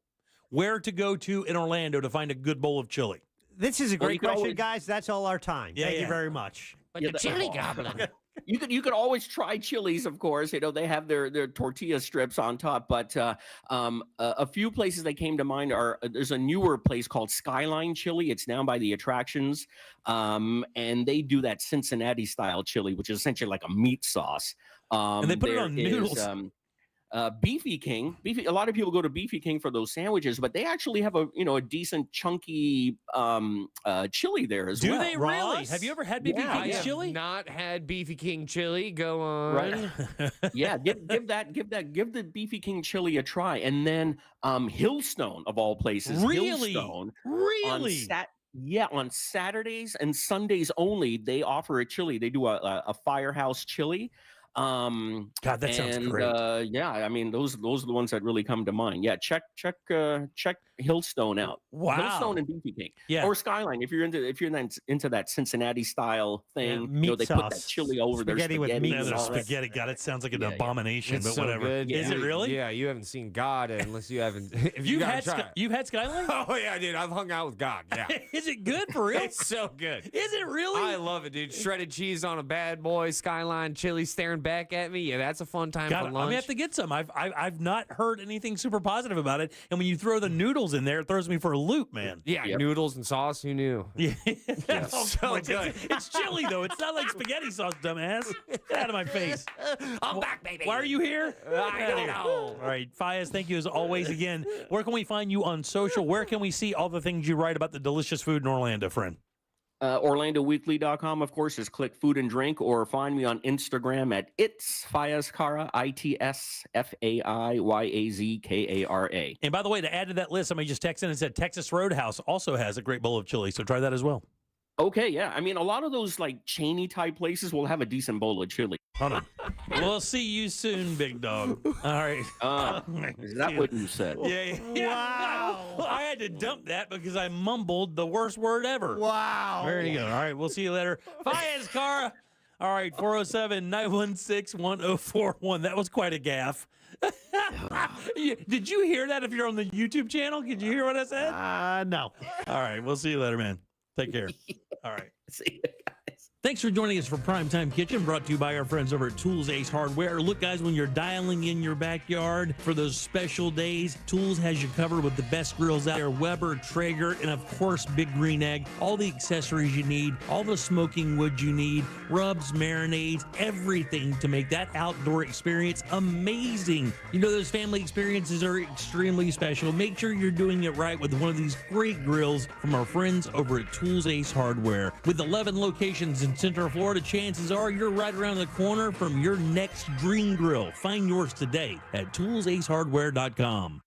where to go to in Orlando to find a good bowl of chili. This is a Well, great you could question, always- guys. That's all our time. Yeah, Thank yeah. you very much. But Yeah, the chili goblin. You could always try Chili's, of course. You know, they have their tortilla strips on top, but a few places that came to mind are there's a newer place called Skyline Chili. It's down by the attractions, and they do that Cincinnati style chili, which is essentially like a meat sauce. And they put it on noodles. Beefy King. A lot of people go to Beefy King for those sandwiches, but they actually have a decent chunky chili there as well. Do they really? Have you ever had BB I King's have chili? not had Beefy King chili. Go on. Right. Yeah, give the Beefy King chili a try, and then Hillstone of all places. Really? Hillstone Really? on Saturdays and Sundays only, they offer a chili. They do a firehouse chili. God, that sounds great. Yeah, I mean those are the ones that really come to mind. Yeah, check Hillstone out. Wow. Hillstone and Beefy King. Yeah. Or Skyline if you're into that Cincinnati style thing. meat They put that sauce. chili over their Spaghetti with spaghetti. meat and Their all that. spaghetti. God, it sounds like an Yeah, yeah. abomination, It's but so whatever. good. Is it really? Yeah, you haven't seen God unless you haven't. If You've gotta had try it. You've had Skyline? Oh yeah, dude. I've hung out with God. Yeah. Is it good for real? It's so good. Is it really? I love it, dude. Shredded cheese on a bad boy, Skyline chili staring back at me. Yeah, that's a fun time God, for I'm lunch. gonna have to get some. I've not heard anything super positive about it. And when you throw the noodles in there, it throws me for a loop, man. Yeah, Yep. noodles and sauce. Who knew? Yeah, So good. It's chili though. It's not like spaghetti sauce, dumbass. Get out of my face. I'm back, baby. Why are you here? I don't know. All right, Fias, thank you as always. Again, where can we find you on social? Where can we see all the things you write about the delicious food in Orlando, friend? OrlandoWeekly.com, of course, is click food and drink, or find me on Instagram at It's Fayazkara, ITSFAIYAZKARA. And by the way, to add to that list, somebody just texted in and said Texas Roadhouse also has a great bowl of chili, so try that as well. Okay, yeah. I mean, a lot of those like Cheney type places will have a decent bowl of chili. Hold on. We'll see you soon, big dog. All right. Is that what you said? Yeah. Wow. I had to dump that because I mumbled the worst word ever. Wow. There you go. All right. We'll see you later. Fias, Cara. All right. 407-916-1041. That was quite a gaffe. Did you hear that if you're on the YouTube channel? Did you hear what I said? No. All right. We'll see you later, man. Take care. All right. See you guys. Thanks for joining us for Primetime Kitchen, brought to you by our friends over at Tools Ace Hardware. Look, guys, when you're dialing in your backyard for those special days, Tools has you covered with the best grills out there, Weber, Traeger, and of course, Big Green Egg. All the accessories you need, all the smoking wood you need, rubs, marinades, everything to make that outdoor experience amazing. You know, those family experiences are extremely special. Make sure you're doing it right with one of these great grills from our friends over at Tools Ace Hardware. With 11 locations in Central Florida, chances are you're right around the corner from your next dream grill. Find yours today at toolsacehardware.com.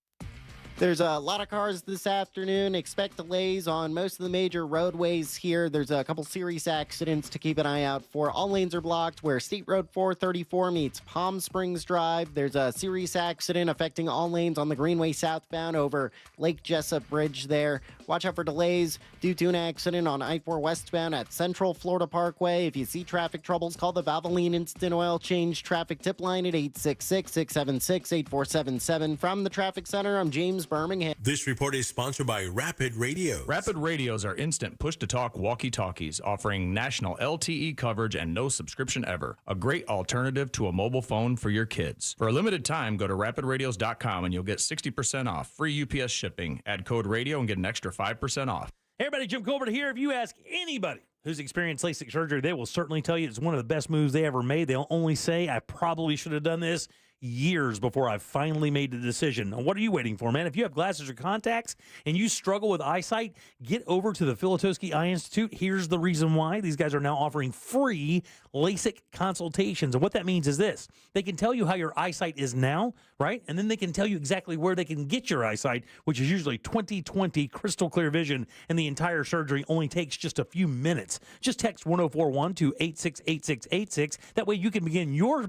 There's a lot of cars this afternoon. Expect delays on most of the major roadways here. There's a couple serious accidents to keep an eye out for. All lanes are blocked where State Road 434 meets Palm Springs Drive. There's a serious accident affecting all lanes on the Greenway southbound over Lake Jessup Bridge there. Watch out for delays due to an accident on I-4 westbound at Central Florida Parkway. If you see traffic troubles, call the Valvoline Instant Oil Change traffic tip line at 866-676-8477. From the Traffic Center, I'm James Birmingham. This report is sponsored by Rapid Radio. Rapid Radios are instant push-to-talk walkie-talkies offering national LTE coverage and no subscription ever. A great alternative to a mobile phone for your kids. For a limited time, go to rapidradios.com and you'll get 60% off, free UPS shipping. Add code radio and get an extra 5% off. Hey everybody, Jim Colbert here. If you ask anybody who's experienced LASIK surgery, they will certainly tell you it's one of the best moves they ever made. They'll only say, I probably should have done this years before I finally made the decision. Now, what are you waiting for, man? If you have glasses or contacts and you struggle with eyesight, get over to the Filatowski Eye Institute. Here's the reason why. These guys are now offering free LASIK consultations. And what that means is this. They can tell you how your eyesight is now, right? And then they can tell you exactly where they can get your eyesight, which is usually 20/20 crystal clear vision, and the entire surgery only takes just a few minutes. Just text 1041 to 868686. That way you can begin your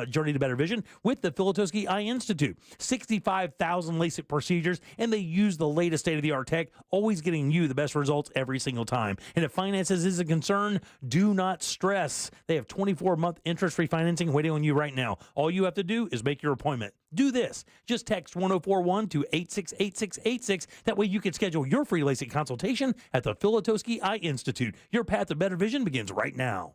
journey to better vision with with the Filatowski Eye Institute. 65,000 LASIK procedures, and they use the latest state-of-the-art tech, always getting you the best results every single time. And if finances is a concern, do not stress. They have 24-month interest-free financing waiting on you right now. All you have to do is make your appointment. Do this. Just text 1041 to 868686. That way you can schedule your free LASIK consultation at the Filatowski Eye Institute. Your path to better vision begins right now.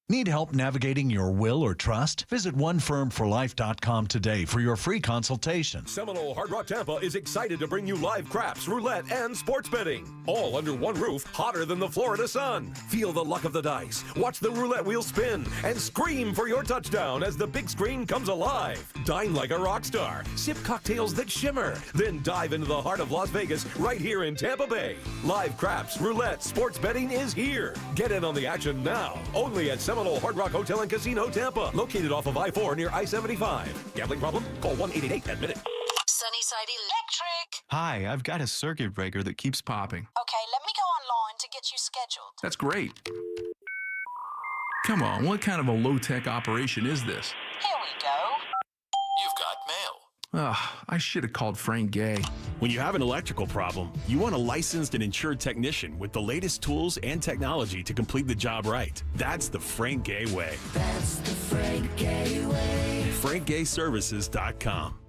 Need help navigating your will or trust? Visit onefirmforlife.com today for your free consultation. Seminole Hard Rock Tampa is excited to bring you live craps, roulette, and sports betting. All under one roof, hotter than the Florida sun. Feel the luck of the dice, watch the roulette wheel spin, and scream for your touchdown as the big screen comes alive. Dine like a rock star, sip cocktails that shimmer, then dive into the heart of Las Vegas right here in Tampa Bay. Live craps, roulette, sports betting is here. Get in on the action now, only at Seminole Hard Rock Hotel and Casino Tampa, located off of I-4 near I-75. Gambling problem? Call 1-888-ADMIT-IT. Sunnyside Electric. Hi, I've got a circuit breaker that keeps popping. Okay, let me go online to get you scheduled. That's great. Come on, what kind of a low-tech operation is this? Here we go. You've got mail. I should have called Frank Gay. When you have an electrical problem, you want a licensed and insured technician with the latest tools and technology to complete the job right. That's the Frank Gay way. That's the Frank Gay way. FrankGayServices.com.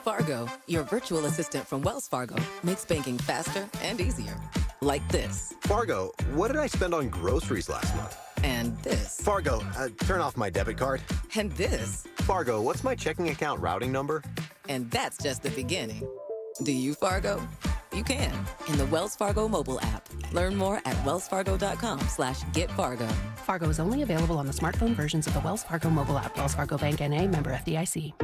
Fargo, your virtual assistant from Wells Fargo, makes banking faster and easier. Like this. Fargo, what did I spend on groceries last month? And this. Fargo, turn off my debit card. And this. Fargo, what's my checking account routing number? And that's just the beginning. Do you, Fargo? You can in the Wells Fargo mobile app. Learn more at wellsfargo.com/getfargo. Fargo is only available on the smartphone versions of the Wells Fargo mobile app. Wells Fargo Bank N.A., member FDIC.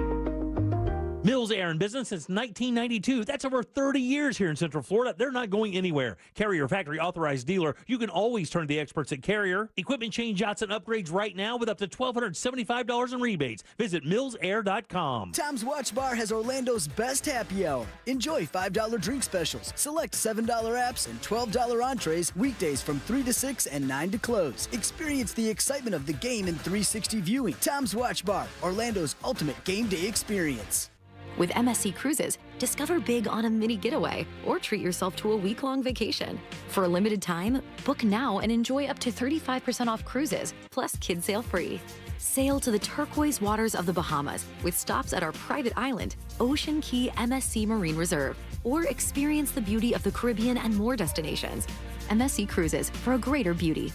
Mills Air in business since 1992. That's over 30 years here in Central Florida. They're not going anywhere. Carrier factory authorized dealer. You can always turn to the experts at Carrier. Equipment change outs and upgrades right now with up to $1,275 in rebates. Visit millsair.com. Tom's Watch Bar has Orlando's best happy hour. Enjoy $5 drink specials, select $7 apps, and $12 entrees weekdays from 3 to 6 and 9 to close. Experience the excitement of the game in 360 viewing. Tom's Watch Bar, Orlando's ultimate game day experience. With MSC Cruises, discover big on a mini getaway or treat yourself to a week-long vacation. For a limited time, book now and enjoy up to 35% off cruises, plus kids sail free. Sail to the turquoise waters of the Bahamas with stops at our private island, Ocean Key MSC Marine Reserve, or experience the beauty of the Caribbean and more destinations. MSC Cruises, for a greater beauty.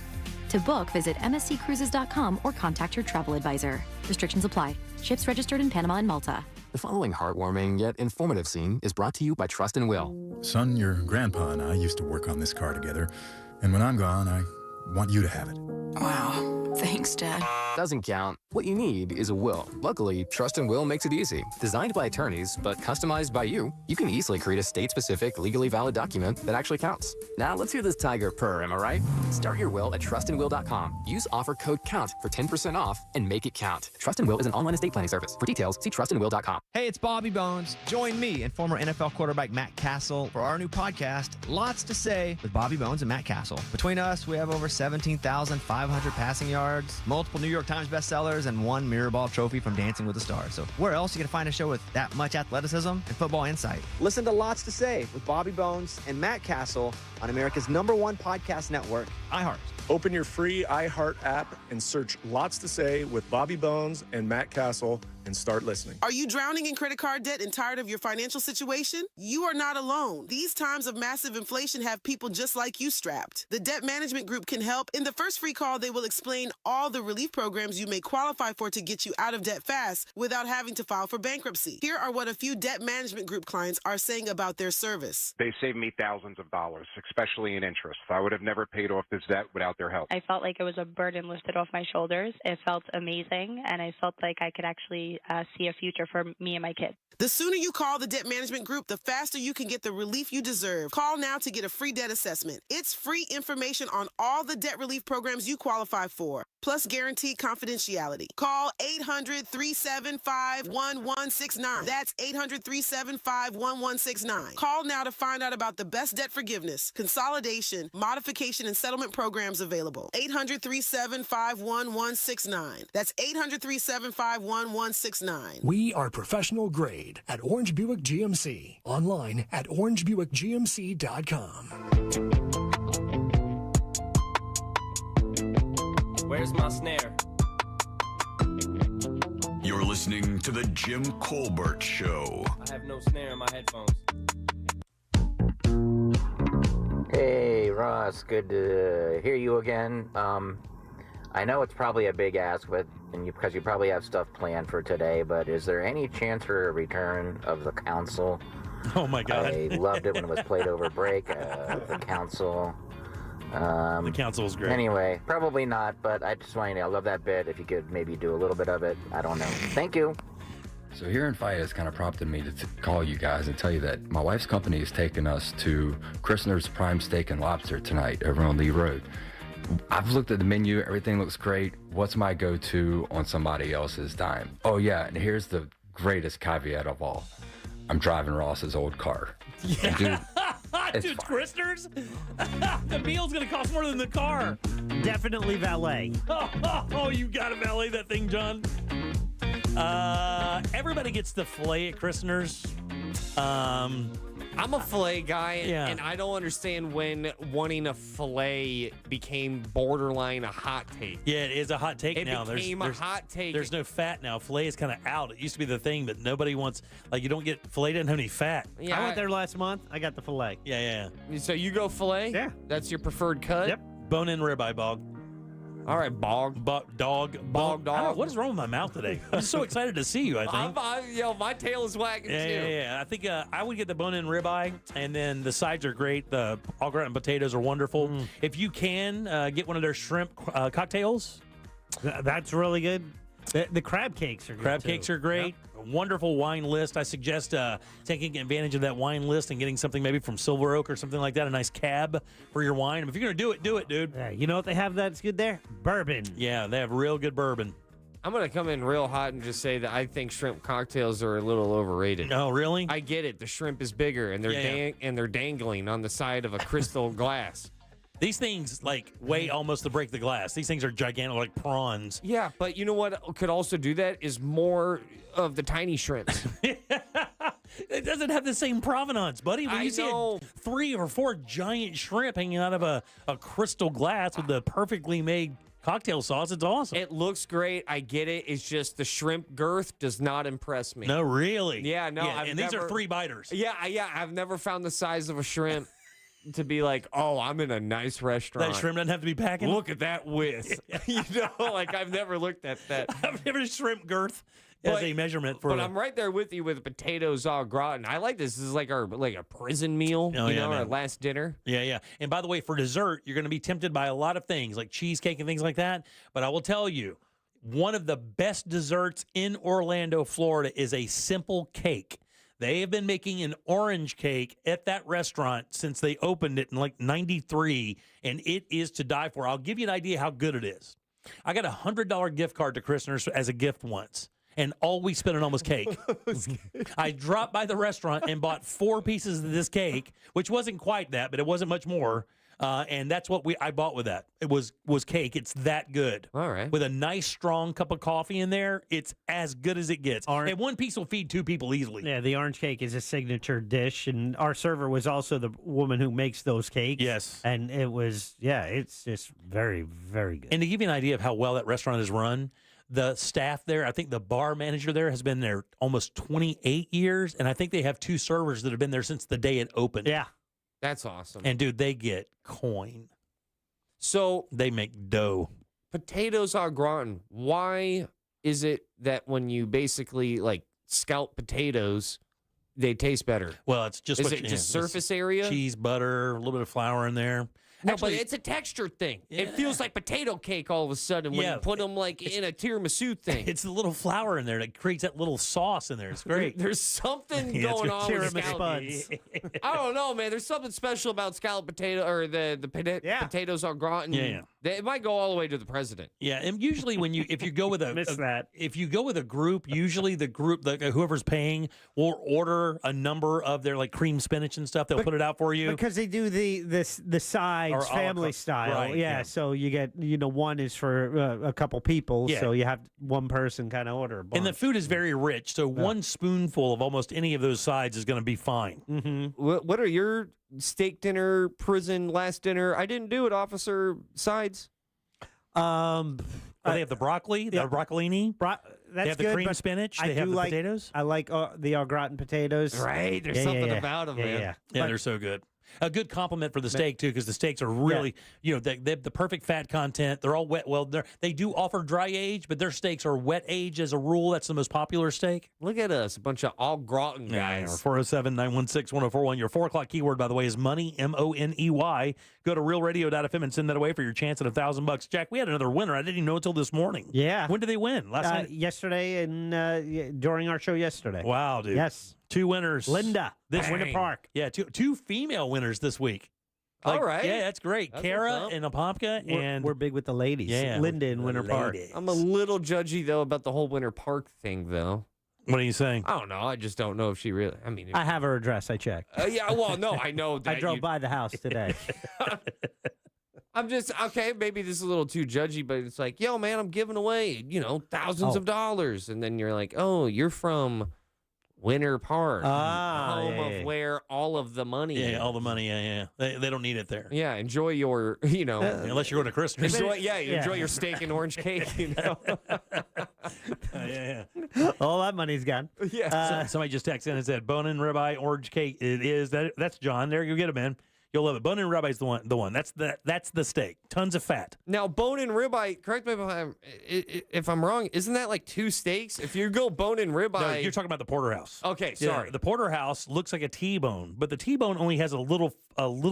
To book, visit msccruises.com or contact your travel advisor. Restrictions apply. Ships registered in Panama and Malta. The following heartwarming yet informative scene is brought to you by Trust and Will. Son, your grandpa and I used to work on this car together, and when I'm gone, I want you to have it. Wow. Thanks, Dad. Doesn't count. What you need is a will. Luckily, Trust and Will makes it easy. Designed by attorneys, but customized by you, you can easily create a state-specific, legally valid document that actually counts. Now, let's hear this tiger purr, am I right? Start your will at trustandwill.com. Use offer code COUNT for 10% off and make it count. Trust and Will is an online estate planning service. For details, see trustandwill.com. Hey, it's Bobby Bones. Join me and former NFL quarterback Matt Castle for our new podcast, Lots to Say with Bobby Bones and Matt Castle. Between us, we have over 17,500 passing yards, multiple New York Times bestsellers, and one Mirror Ball trophy from Dancing with the Stars. So where else are you going to find a show with that much athleticism and football insight? Listen to Lots to Say with Bobby Bones and Matt Castle on America's #1 podcast network, iHeart. Open your free iHeart app and search Lots to Say with Bobby Bones and Matt Castle and start listening. Are you drowning in credit card debt and tired of your financial situation? You are not alone. These times of massive inflation have people just like you strapped. The Debt Management Group can help. In the first free call, they will explain all the relief programs you may qualify for to get you out of debt fast without having to file for bankruptcy. Here are what a few Debt Management Group clients are saying about their service. They saved me thousands of dollars, especially in interest. I would have never paid off this debt without their help. I felt like it was a burden lifted off my shoulders. It felt amazing, and I felt like I could actually see a future for me and my kids. The sooner you call the Debt Management Group, the faster you can get the relief you deserve. Call now to get a free debt assessment. It's free information on all the debt relief programs you qualify for, plus guaranteed confidentiality. Call 800-375-1169. That's 800-375-1169. Call now to find out about the best debt forgiveness, consolidation, modification, and settlement programs available. 800-375-1169. That's 800-375-1169. 888-848-9269. We are professional grade at Orange Buick GMC. Online at orangebuickgmc.com. Where's my snare? You're listening to The Jim Colbert Show. I have no snare in my headphones. Hey, Ross, good to hear you again. I know it's probably a big ask, because you probably have stuff planned for today, but is there any chance for a return of the council? Oh, my God. I loved it when it was played over break, the council. The council was great. Anyway, probably not, but I just want you to know, I love that bit. If you could maybe do a little bit of it, I don't know. Thank you. So hearing fight has kind of prompted me to call you guys and tell you that my wife's company is taking us to Christner's Prime Steak and Lobster tonight over on Lee Road. I've looked at the menu, everything looks great. What's my go-to on somebody else's dime? Oh yeah, and here's the greatest caveat of all. I'm driving Ross's old car. Yeah. Dude, Dude, Christner's? The meal's going to cost more than the car. Definitely valet. Oh, you got to valet that thing, John. Everybody gets the filet at Christner's. I'm a filet guy, and I don't understand when wanting a filet became borderline a hot take. Yeah, it is a hot take now. It became a hot take. There's no fat now. Filet is kind of out. It used to be the thing, but nobody wants, you don't get, filet doesn't have any fat. Yeah, I went there last month. I got the filet. Yeah. So you go filet? Yeah. That's your preferred cut? Yep. Bone-in ribeye, Bog. All right, Bog. Dog. What is wrong with my mouth today? I'm so excited to see you, I think. My tail is wagging, too. Yeah. I think I would get the bone-in ribeye, and then the sides are great. The au gratin potatoes are wonderful. If you can, get one of their shrimp cocktails. That's really good. The crab cakes are good, Crab cakes are great. Yep. A wonderful wine list. I suggest taking advantage of that wine list and getting something maybe from Silver Oak or something like that, a nice cab for your wine. If you're going to do it, dude. Yeah, you know what they have that's good there? Bourbon. Yeah, they have real good bourbon. I'm going to come in real hot and just say that I think shrimp cocktails are a little overrated. Oh, really? I get it. The shrimp is bigger, and they're dangling on the side of a crystal glass. These things, weigh almost to break the glass. These things are gigantic, like prawns. Yeah, but you know what could also do that is more of the tiny shrimps. It doesn't have the same provenance, buddy. When you see 3 or 4 giant shrimp hanging out of a crystal glass with the perfectly made cocktail sauce, it's awesome. It looks great. I get it. It's just the shrimp girth does not impress me. No, really? Yeah, no. Yeah, these are 3 biters. Yeah. I've never found the size of a shrimp to be like, oh, I'm in a nice restaurant. That shrimp doesn't have to be packing. Look at that width. I've never looked at that. I've never shrimp girth as a measurement for. But I'm right there with you with potatoes au gratin. I like this. This is like a prison meal. Our last dinner. Yeah. And by the way, for dessert, you're going to be tempted by a lot of things like cheesecake and things like that. But I will tell you, one of the best desserts in Orlando, Florida, is a simple cake. They have been making an orange cake at that restaurant since they opened it in 93, and it is to die for. I'll give you an idea how good it is. I got a $100 gift card to Christner's as a gift once, and all we spent on was cake. I dropped by the restaurant and bought 4 pieces of this cake, which wasn't quite that, but it wasn't much more. And that's what I bought with that. It was cake. It's that good. All right. With a nice, strong cup of coffee in there, it's as good as it gets. And 1 piece will feed 2 people easily. Yeah, the orange cake is a signature dish, and our server was also the woman who makes those cakes. Yes. And it was, it's just very, very good. And to give you an idea of how well that restaurant is run, the staff there, I think the bar manager there has been there almost 28 years, and I think they have 2 servers that have been there since the day it opened. Yeah. That's awesome. And, dude, they get coin. So they make dough. Potatoes au gratin. Why is it that when you basically, scalp potatoes, they taste better? Well, it's just Is it just surface area? Cheese, butter, a little bit of flour in there. No, but it's a texture thing. Yeah. It feels like potato cake all of a sudden when you put them in a tiramisu thing. It's the little flour in there that creates that little sauce in there. It's great. There's something going on with scallop. I don't know, man. There's something special about scalloped potato or the potatoes au gratin. Yeah. It might go all the way to the president. Yeah, and usually if you go with if you go with a group, usually the group, whoever's paying, will order a number of their like cream spinach and stuff. They'll put it out for you because they do the sides family style. Right, yeah, so you get one is for a couple people, so you have one person kind of order a bunch. And the food is very rich, so one spoonful of almost any of those sides is going to be fine. Mm-hmm. What are your steak dinner, prison, last dinner? I didn't do it, officer. Sides. They have the broccoli, the broccolini. That's they have the good, cream spinach. They have the potatoes. I like the au gratin potatoes. Right, there's something about them, man. Yeah, they're so good. A good compliment for the steak too, because the steaks are really, they have the perfect fat content. They're all wet. Well, they do offer dry age, but their steaks are wet age as a rule. That's the most popular steak. Look at us, a bunch of au gratin guys. 407-916-1041. Your 4 o'clock keyword, by the way, is money. MONEY. Go to realradio.fm and send that away for your chance at $1,000. Jack, we had another winner. I didn't even know until this morning. Yeah. When did they win? Last night? Yesterday and during our show yesterday. Wow, dude. Yes. 2 winners. Linda, Winter Park. Yeah, two female winners this week. All right. Yeah, that's great. Kara and Apopka. And we're big with the ladies. Yeah, Linda in Winter Park. I'm a little judgy, though, about the whole Winter Park thing, though. What are you saying? I don't know. I just don't know if she really. I mean, I have her address. I checked. Yeah, well, no, I know that. I drove by the house today. I'm just, okay, maybe this is a little too judgy, but it's like, yo, man, I'm giving away, thousands of dollars. And then you're like, oh, you're from Winter Park, home of where all of the money is. Yeah, all the money, yeah. They don't need it there. Yeah, enjoy your, unless you're going to Christmas. Enjoy your steak and orange cake, Yeah. All that money's gone. Yeah. Somebody just texted in and said, bone-in ribeye, orange cake. It is. That's John. There, you get it, man. You'll love it. Bone-in ribeye is the one. That's the steak. Tons of fat. Now, bone-in ribeye, correct me if I'm wrong, isn't that like 2 steaks? If you go bone-in ribeye... No, you're talking about the porterhouse. Okay, sorry. Yeah, the porterhouse looks like a T-bone, but the T-bone only has a little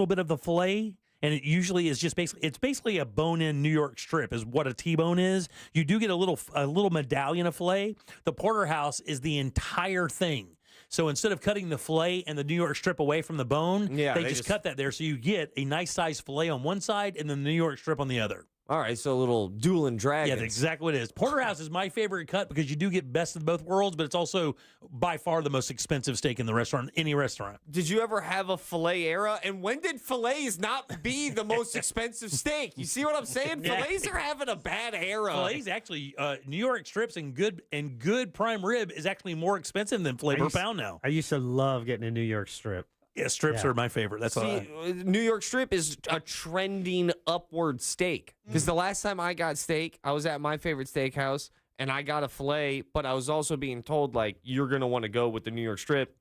bit of the filet, and it usually is just basically a bone-in New York strip is what a T-bone is. You do get a little medallion of filet. The porterhouse is the entire thing. So instead of cutting the filet and the New York strip away from the bone, they just cut that there. So you get a nice size filet on one side and then the New York strip on the other. All right, so a little dueling dragons. Yeah, that's exactly what it is. Porterhouse is my favorite cut because you do get best of both worlds, but it's also by far the most expensive steak in the restaurant, any restaurant. Did you ever have a filet era? And when did fillets not be the most expensive steak? You see what I'm saying? Fillets are having a bad era. Fillets actually, New York strips and good prime rib is actually more expensive than filet per pound now. I used to love getting a New York strip. Yeah, strips are my favorite. That's New York strip is a trending upward steak. Because the last time I got steak, I was at my favorite steakhouse, and I got a filet, but I was also being told, like, you're going to want to go with the New York strip.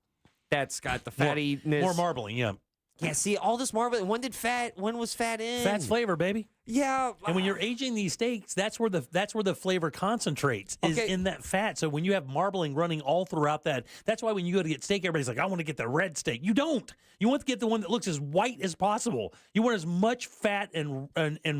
That's got the fattiness. More marbling, yeah. Yeah, see, all this marbling. When was fat in? Fat's flavor, baby. Yeah. And when you're aging these steaks, that's where the flavor concentrates is in that fat. So when you have marbling running all throughout that's why when you go to get steak, everybody's like, I want to get the red steak. You don't. You want to get the one that looks as white as possible. You want as much fat and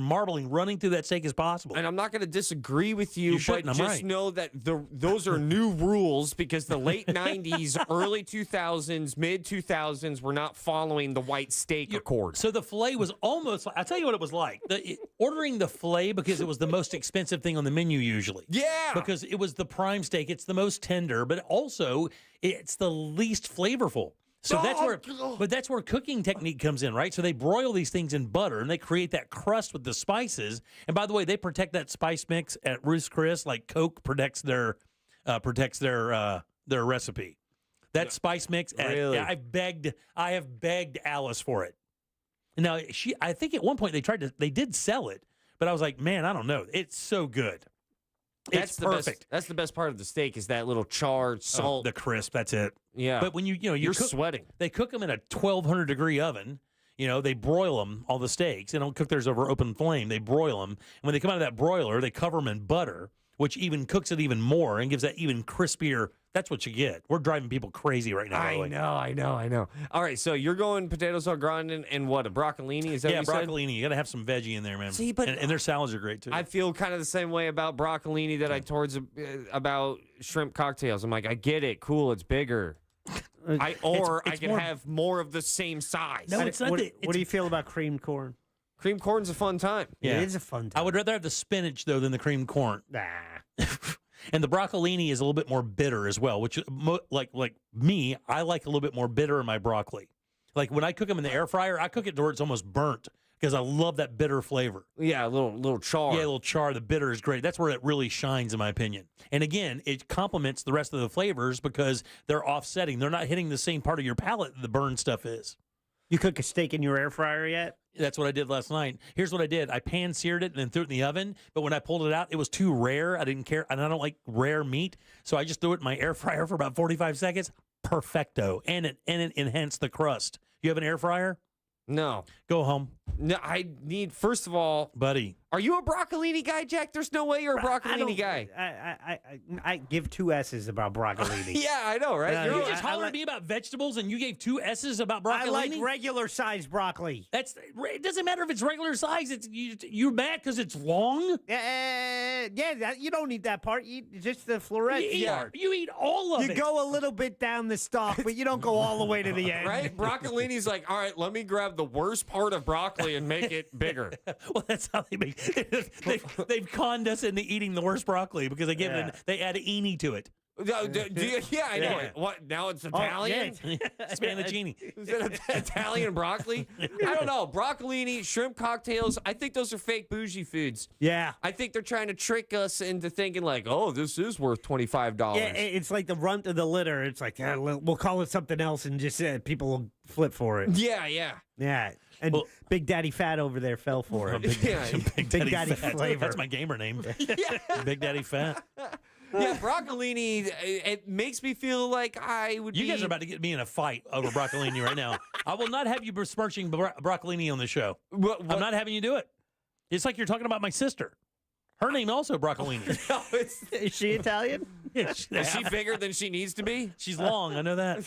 marbling running through that steak as possible. And I'm not going to disagree with you, but just know that those are new rules because the late 90s, early 2000s, mid 2000s were not following the white steak accord. So the filet was almost I'll tell you what it was like. Ordering the filet because it was the most expensive thing on the menu usually. Yeah. Because it was the prime steak. It's the most tender, but also it's the least flavorful. So that's where cooking technique comes in, right? So they broil these things in butter and they create that crust with the spices. And by the way, they protect that spice mix at Ruth's Chris like Coke protects their recipe. That spice mix. Really? I have begged Alice for it. Now I think at one point they did sell it, but I was like, man, I don't know. It's so good. It's perfect. That's the best part of the steak is that little charred salt. The crisp, that's it. Yeah. But when you're sweating. They cook them in a 1,200 degree oven. They broil them, all the steaks. They don't cook theirs over open flame. They broil them. And when they come out of that broiler, they cover them in butter, which even cooks it even more and gives that even crispier. That's what you get. We're driving people crazy right now. I know. All right, so you're going potatoes au gratin and what, a broccolini? Is that what you said? Broccolini. You got to have some veggie in there, man. See, but and their salads are great, too. I feel kind of the same way about broccolini that I towards about shrimp cocktails. I'm like, I get it. Cool, it's bigger. I can have more of the same size. No, it's not. What do you feel about creamed corn? Cream corn's a fun time. It is a fun time. I would rather have the spinach, though, than the cream corn. Nah. And the broccolini is a little bit more bitter as well, which, like me, I like a little bit more bitter in my broccoli. Like when I cook them in the air fryer, I cook it to where it's almost burnt because I love that bitter flavor. Yeah, a little char. Yeah, a little char. The bitter is great. That's where it really shines, in my opinion. And again, it complements the rest of the flavors because they're offsetting. They're not hitting the same part of your palate that the burn stuff is. You cook a steak in your air fryer yet? That's what I did last night. Here's what I did. I pan-seared it and then threw it in the oven. But when I pulled it out, it was too rare. I didn't care. And I don't like rare meat. So I just threw it in my air fryer for about 45 seconds. Perfecto. And it enhanced the crust. You have an air fryer? No. Go home. No, I need, first of all, buddy. Are you a broccolini guy, Jack? There's no way you're a broccolini guy. I give 2 S's about broccolini. Yeah, I know, right? You just hollered at me about vegetables, and you gave 2 S's about broccolini. I like regular sized broccoli. It doesn't matter if it's regular size. It's you're mad because it's long. You don't need that part. You just the florets part. You eat all of it. You go a little bit down the stalk, but you don't go all the way to the end. Right? Broccolini's like, all right, let me grab the worst part of broccoli and make it bigger. Well, that's how they make. They've conned us into eating the worst broccoli because they they add eni to it. Yeah, I know it. What, now it's Italian? Spanaccini. Is it Italian broccoli? I don't know. Broccolini, shrimp cocktails, I think those are fake bougie foods. Yeah. I think they're trying to trick us into thinking like, oh, this is worth $25. Yeah, it's like the runt of the litter. It's like, we'll call it something else and just people will flip for it. Yeah. Yeah. And Big Daddy Fat over there fell for it. Big Daddy Fat. Flavor. That's my gamer name. Big Daddy Fat. Yeah, broccolini, it makes me feel like I would You guys are about to get me in a fight over broccolini right now. I will not have you besmirching broccolini on the show. I'm not having you do it. It's like you're talking about my sister. Her name also broccolini. No, is she Italian? Yeah, is she bigger than she needs to be? She's long, I know that.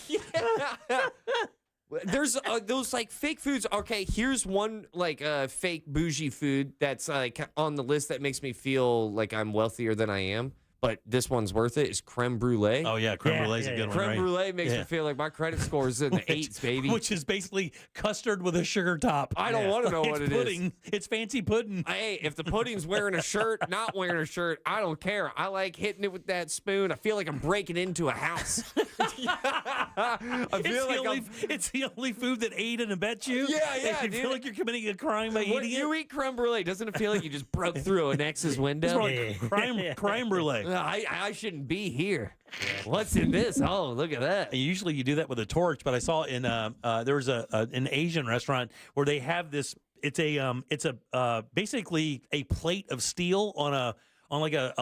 There's those like fake foods. Okay, here's one like fake bougie food that's like on the list that makes me feel like I'm wealthier than I am. But this one's worth it. Is creme brulee. Oh yeah, creme brulee is a good one. Creme brulee makes me feel like my credit score is in the 8s, baby. Which is basically custard with a sugar top. I don't want to know what it pudding. is. It's fancy pudding. Hey, if the pudding's wearing a shirt, not wearing a shirt, I don't care. I like hitting it with that spoon. I feel like I'm breaking into a house. It's the only food that aid and abets you. Yeah, You feel like you're committing a crime by eating it. You eat creme brulee, doesn't it feel like you just broke through an ex's window? It's more like crime brulee. I shouldn't be here. What's in this? Oh, look at that. Usually you do that with a torch, but I saw in there was an Asian restaurant where they have this. It's basically a plate of steel on a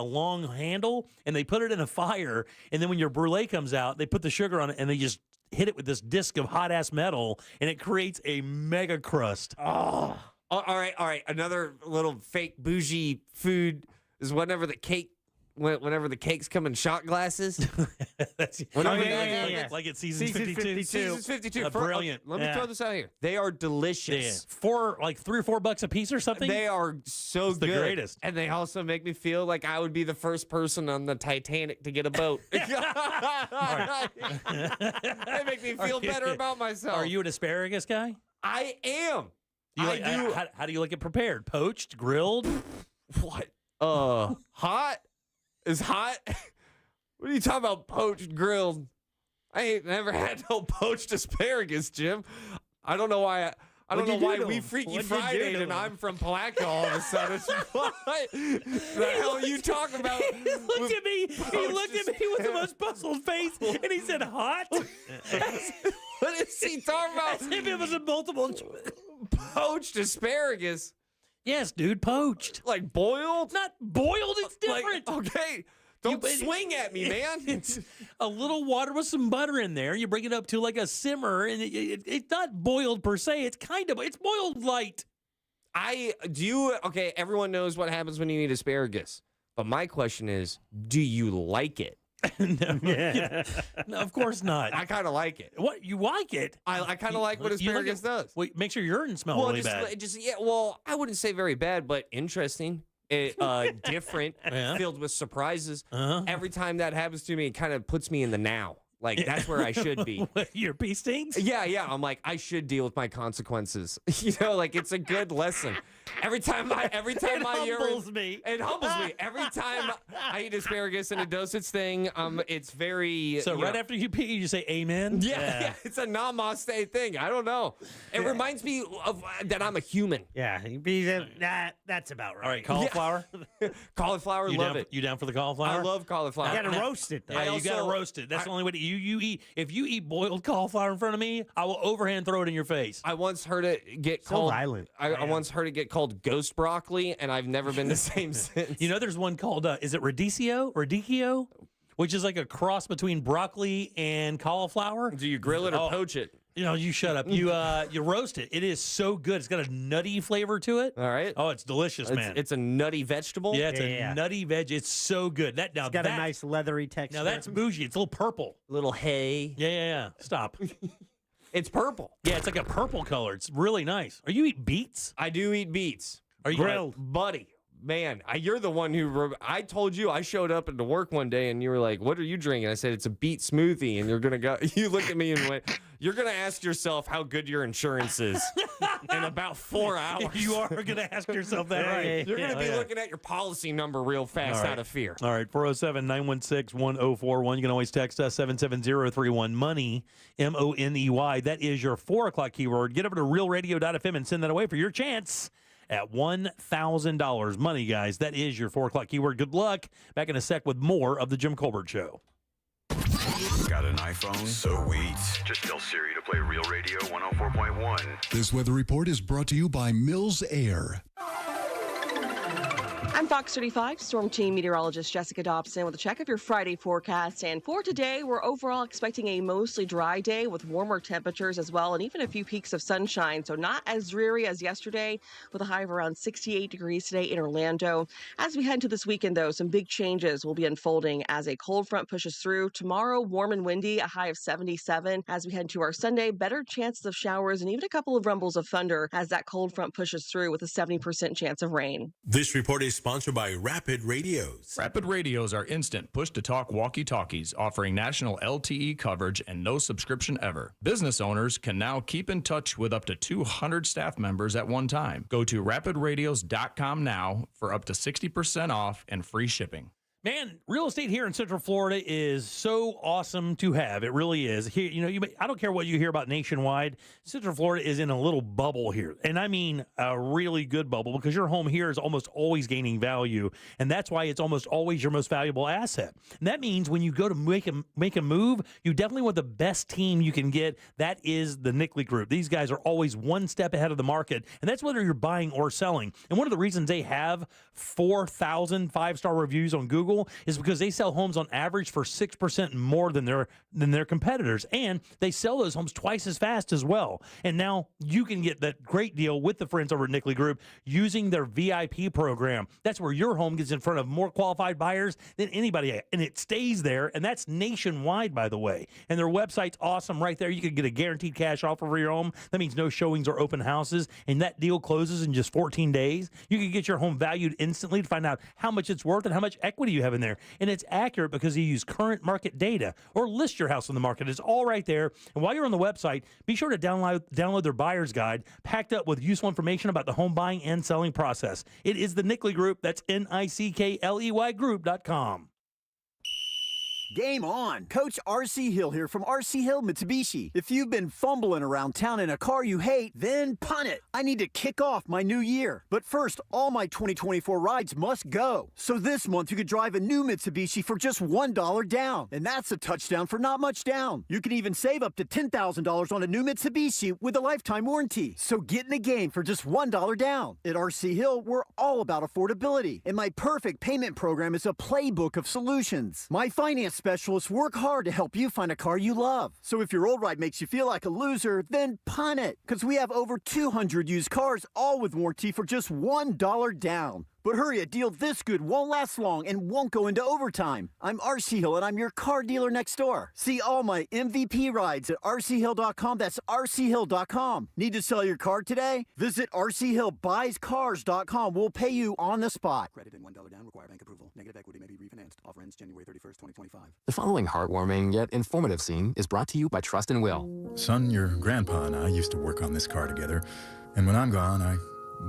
long handle, and they put it in a fire, and then when your brulee comes out, they put the sugar on it, and they just hit it with this disc of hot ass metal, and it creates a mega crust. Oh, all right. Another little fake bougie food is whenever the cakes come in shot glasses. Like it's season 52. Season 52. Brilliant. Let me throw this out here. They are delicious. Like $3 or $4 a piece or something. They are so good. The greatest. And they also make me feel like I would be the first person on the Titanic to get a boat. They make me feel better about myself. Are you an asparagus guy? I am. How do you like it prepared? Poached, grilled? What? Hot? Is hot? What are you talking about? Poached, grilled? I ain't never had no poached asparagus, Jim. I don't know why. I don't know why we Freaky Friday and I'm from Palatka all of a sudden. What the hell are you talking about? He looked at me with the most puzzled face, and he said, "Hot." What is he talking about? As if it was a multiple poached asparagus. Yes, dude, poached. Like boiled? Not boiled, it's different. Okay. Don't swing at me, man. It's a little water with some butter in there. You bring it up to like a simmer, and it's not boiled per se. It's boiled light. Okay, everyone knows what happens when you eat asparagus. But my question is, do you like it? No, no, of course not. I kind of like it. What, you like it? I kind of like what asparagus does. Wait, makes your urine smell really bad. I wouldn't say very bad, but interesting. Different, filled with surprises. Every time that happens to me, it kind of puts me in the now. Like, that's where I should be. Your pee stinks? Yeah. I'm like, I should deal with my consequences. Like, it's a good lesson. Every time I humbles me. It humbles me. Every time I eat asparagus and it does its thing, it's very... So right after you pee, you say amen? Yeah, it's a namaste thing. I don't know. It reminds me of that I'm a human. Yeah, that's about right. All right, cauliflower? Yeah. Cauliflower, love it. You down for the cauliflower? I love cauliflower. You got to roast it, though. Yeah, you got to roast it. That's the only way to you eat. If you eat boiled cauliflower in front of me, I will overhand throw it in your face. I once heard it get So called... violent. I once heard it get called ghost broccoli, and I've never been the same since. You know, there's one called, is it radicchio? Which is like a cross between broccoli and cauliflower. Do you grill it or poach it? You know, you shut up. You roast it. It is so good. It's got a nutty flavor to it. All right. Oh, it's delicious, man. It's a nutty vegetable. Yeah, it's a nutty veg. It's so good. It's got a nice leathery texture. Now that's bougie. It's a little purple. Little hay. Yeah. Stop. It's purple. Yeah, it's like a purple color. It's really nice. Are you eat beets? I do eat beets. Are you grilled? Buddy. Man, you're the one who... I told you, I showed up into work one day and you were like, what are you drinking? I said, it's a beet smoothie. And you're going to go... You looked at me and went, you're going to ask yourself how good your insurance is in about 4 hours. You are going to ask yourself that, right? You're going to be looking at your policy number real fast out of fear. All right, 407-916-1041. You can always text us, 77031-MONEY, MONEY. That is your 4 o'clock keyword. Get over to realradio.fm and send that away for your chance at $1,000. Money, guys. That is your 4 o'clock keyword. Good luck. Back in a sec with more of the Jim Colbert Show. Got an iPhone? Sweet. Just tell Siri to play Real Radio 104.1. This weather report is brought to you by Mills Air. I'm Fox 35 Storm Team meteorologist Jessica Dobson with a check of your Friday forecast. And for today, we're overall expecting a mostly dry day with warmer temperatures as well, and even a few peaks of sunshine. So not as dreary as yesterday, with a high of around 68 degrees today in Orlando. As we head into this weekend, though, some big changes will be unfolding as a cold front pushes through. Tomorrow, warm and windy, a high of 77. As we head to our Sunday, better chances of showers and even a couple of rumbles of thunder as that cold front pushes through with a 70% chance of rain. This report is sponsored by Rapid Radios. Rapid Radios are instant push-to-talk walkie-talkies offering national LTE coverage and no subscription ever. Business owners can now keep in touch with up to 200 staff members at one time. Go to rapidradios.com now for up to 60% off and free shipping. Man, real estate here in Central Florida is so awesome to have. It really is. Here, I don't care what you hear about nationwide. Central Florida is in a little bubble here, and I mean a really good bubble because your home here is almost always gaining value, and that's why it's almost always your most valuable asset. And that means when you go to make a move, you definitely want the best team you can get. That is the Nickley Group. These guys are always one step ahead of the market, and that's whether you're buying or selling. And one of the reasons they have 4,000 5-star reviews on Google is because they sell homes on average for 6% more than their competitors, and they sell those homes twice as fast as well. And now you can get that great deal with the friends over at Nickley Group using their VIP program. That's where your home gets in front of more qualified buyers than anybody, and it stays there, and that's nationwide, by the way. And their website's awesome right there. You can get a guaranteed cash offer for your home. That means no showings or open houses, and that deal closes in just 14 days. You can get your home valued instantly to find out how much it's worth and how much equity you have in there. And it's accurate because you use current market data or list your house on the market. It's all right there. And while you're on the website, be sure to download their buyer's guide packed up with useful information about the home buying and selling process. It is the Nickley Group. That's NICKLEY Group.com. Game on! Coach R.C. Hill here from R.C. Hill Mitsubishi. If you've been fumbling around town in a car you hate, then punt it. I need to kick off my new year. But first, all my 2024 rides must go. So this month, you could drive a new Mitsubishi for just $1 down. And that's a touchdown for not much down. You can even save up to $10,000 on a new Mitsubishi with a lifetime warranty. So get in the game for just $1 down. At R.C. Hill, we're all about affordability. And my perfect payment program is a playbook of solutions. My finance specialists work hard to help you find a car you love. So if your old ride makes you feel like a loser, then punt it. Because we have over 200 used cars, all with warranty for just $1 down. But hurry, a deal this good won't last long and won't go into overtime. I'm RC Hill, and I'm your car dealer next door. See all my MVP rides at rchill.com. That's rchill.com. Need to sell your car today? Visit rchillbuyscars.com. We'll pay you on the spot. Credit and $1 down. Require bank approval. Negative equity may be refinanced. Offer ends January 31st, 2025. The following heartwarming yet informative scene is brought to you by Trust and Will. Son, your grandpa and I used to work on this car together, and when I'm gone, I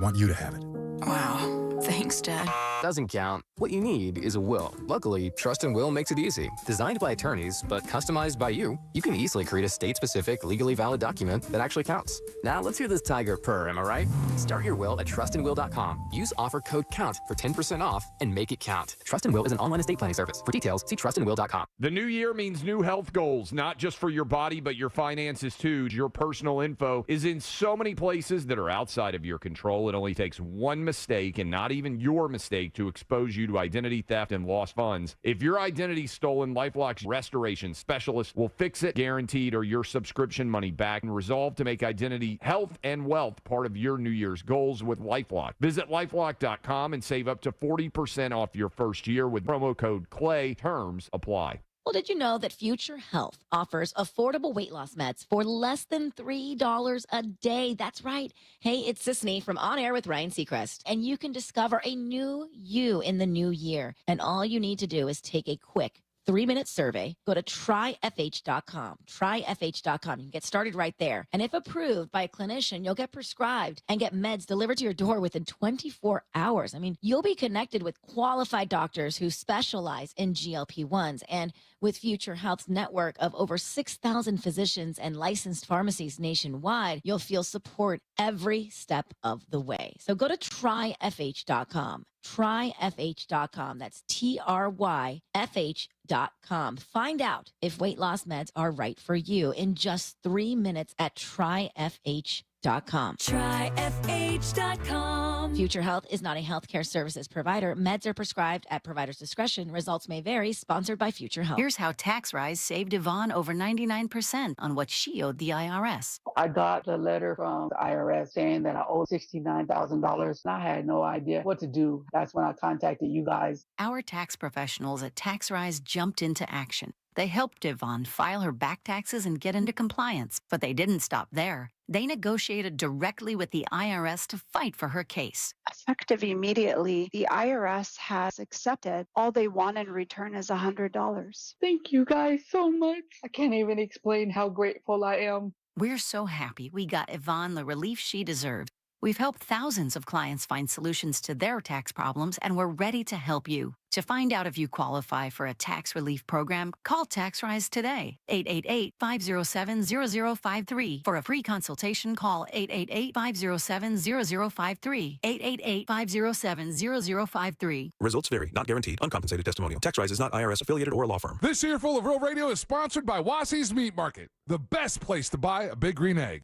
want you to have it. Wow. Thanks, Dad. Doesn't count. What you need is a will. Luckily, Trust and Will makes it easy. Designed by attorneys, but customized by you can easily create a state-specific, legally valid document that actually counts. Now, let's hear this tiger purr, am I right? Start your will at trustandwill.com. Use offer code COUNT for 10% off and make it count. Trust and Will is an online estate planning service. For details, see trustandwill.com. The new year means new health goals, not just for your body, but your finances too. Your personal info is in so many places that are outside of your control. It only takes one mistake, and not even your mistake, to expose you to identity theft and lost funds. If your identity's stolen, LifeLock's restoration specialist will fix it, guaranteed, or your subscription money back, and resolve to make identity, health, and wealth part of your New Year's goals with LifeLock. Visit LifeLock.com and save up to 40% off your first year with promo code CLAY. Terms apply. Well, did you know that Future Health offers affordable weight loss meds for less than $3 a day? That's right. Hey, it's Sisney from On Air with Ryan Seacrest, and you can discover a new you in the new year. And all you need to do is take a quick 3-minute survey. Go to tryfh.com. Tryfh.com. You can get started right there. And if approved by a clinician, you'll get prescribed and get meds delivered to your door within 24 hours. I mean, you'll be connected with qualified doctors who specialize in GLP-1s. And with Future Health's network of over 6,000 physicians and licensed pharmacies nationwide, you'll feel support every step of the way. So go to tryfh.com. Tryfh.com. That's TRYFH.com. Find out if weight loss meds are right for you in just 3 minutes at tryfh.com. Tryfh.com. Future Health is not a healthcare services provider. Meds are prescribed at provider's discretion. Results may vary. Sponsored by Future Health. Here's how tax rise saved Yvonne over 99% on what she owed the IRS. I got a letter from the IRS saying that I owed $69,000, and I had no idea what to do. That's when I contacted you guys. Our tax professionals at TaxRise jumped into action. They helped Yvonne file her back taxes and get into compliance, but they didn't stop there. They negotiated directly with the IRS to fight for her case. Effective immediately, the IRS has accepted. All they want in return is $100. Thank you guys so much. I can't even explain how grateful I am. We're so happy we got Yvonne the relief she deserved. We've helped thousands of clients find solutions to their tax problems, and we're ready to help you. To find out if you qualify for a tax relief program, call TaxRise today, 888-507-0053. For a free consultation, call 888-507-0053, 888-507-0053. Results vary, not guaranteed, uncompensated testimonial. TaxRise is not IRS affiliated or a law firm. This Earful of Real Radio is sponsored by Wassey's Meat Market, the best place to buy a big green egg.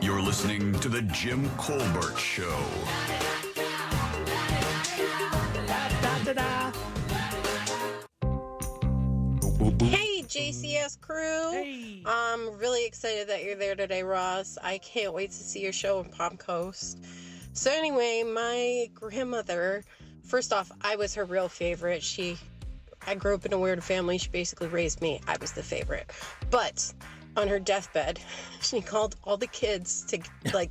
You're listening to The Jim Colbert Show. Hey, JCS crew. Hey. I'm really excited that you're there today, Ross. I can't wait to see your show in Palm Coast. So anyway, my grandmother, first off, I was her real favorite. I grew up in a weird family. She basically raised me. I was the favorite. But on her deathbed, she called all the kids to,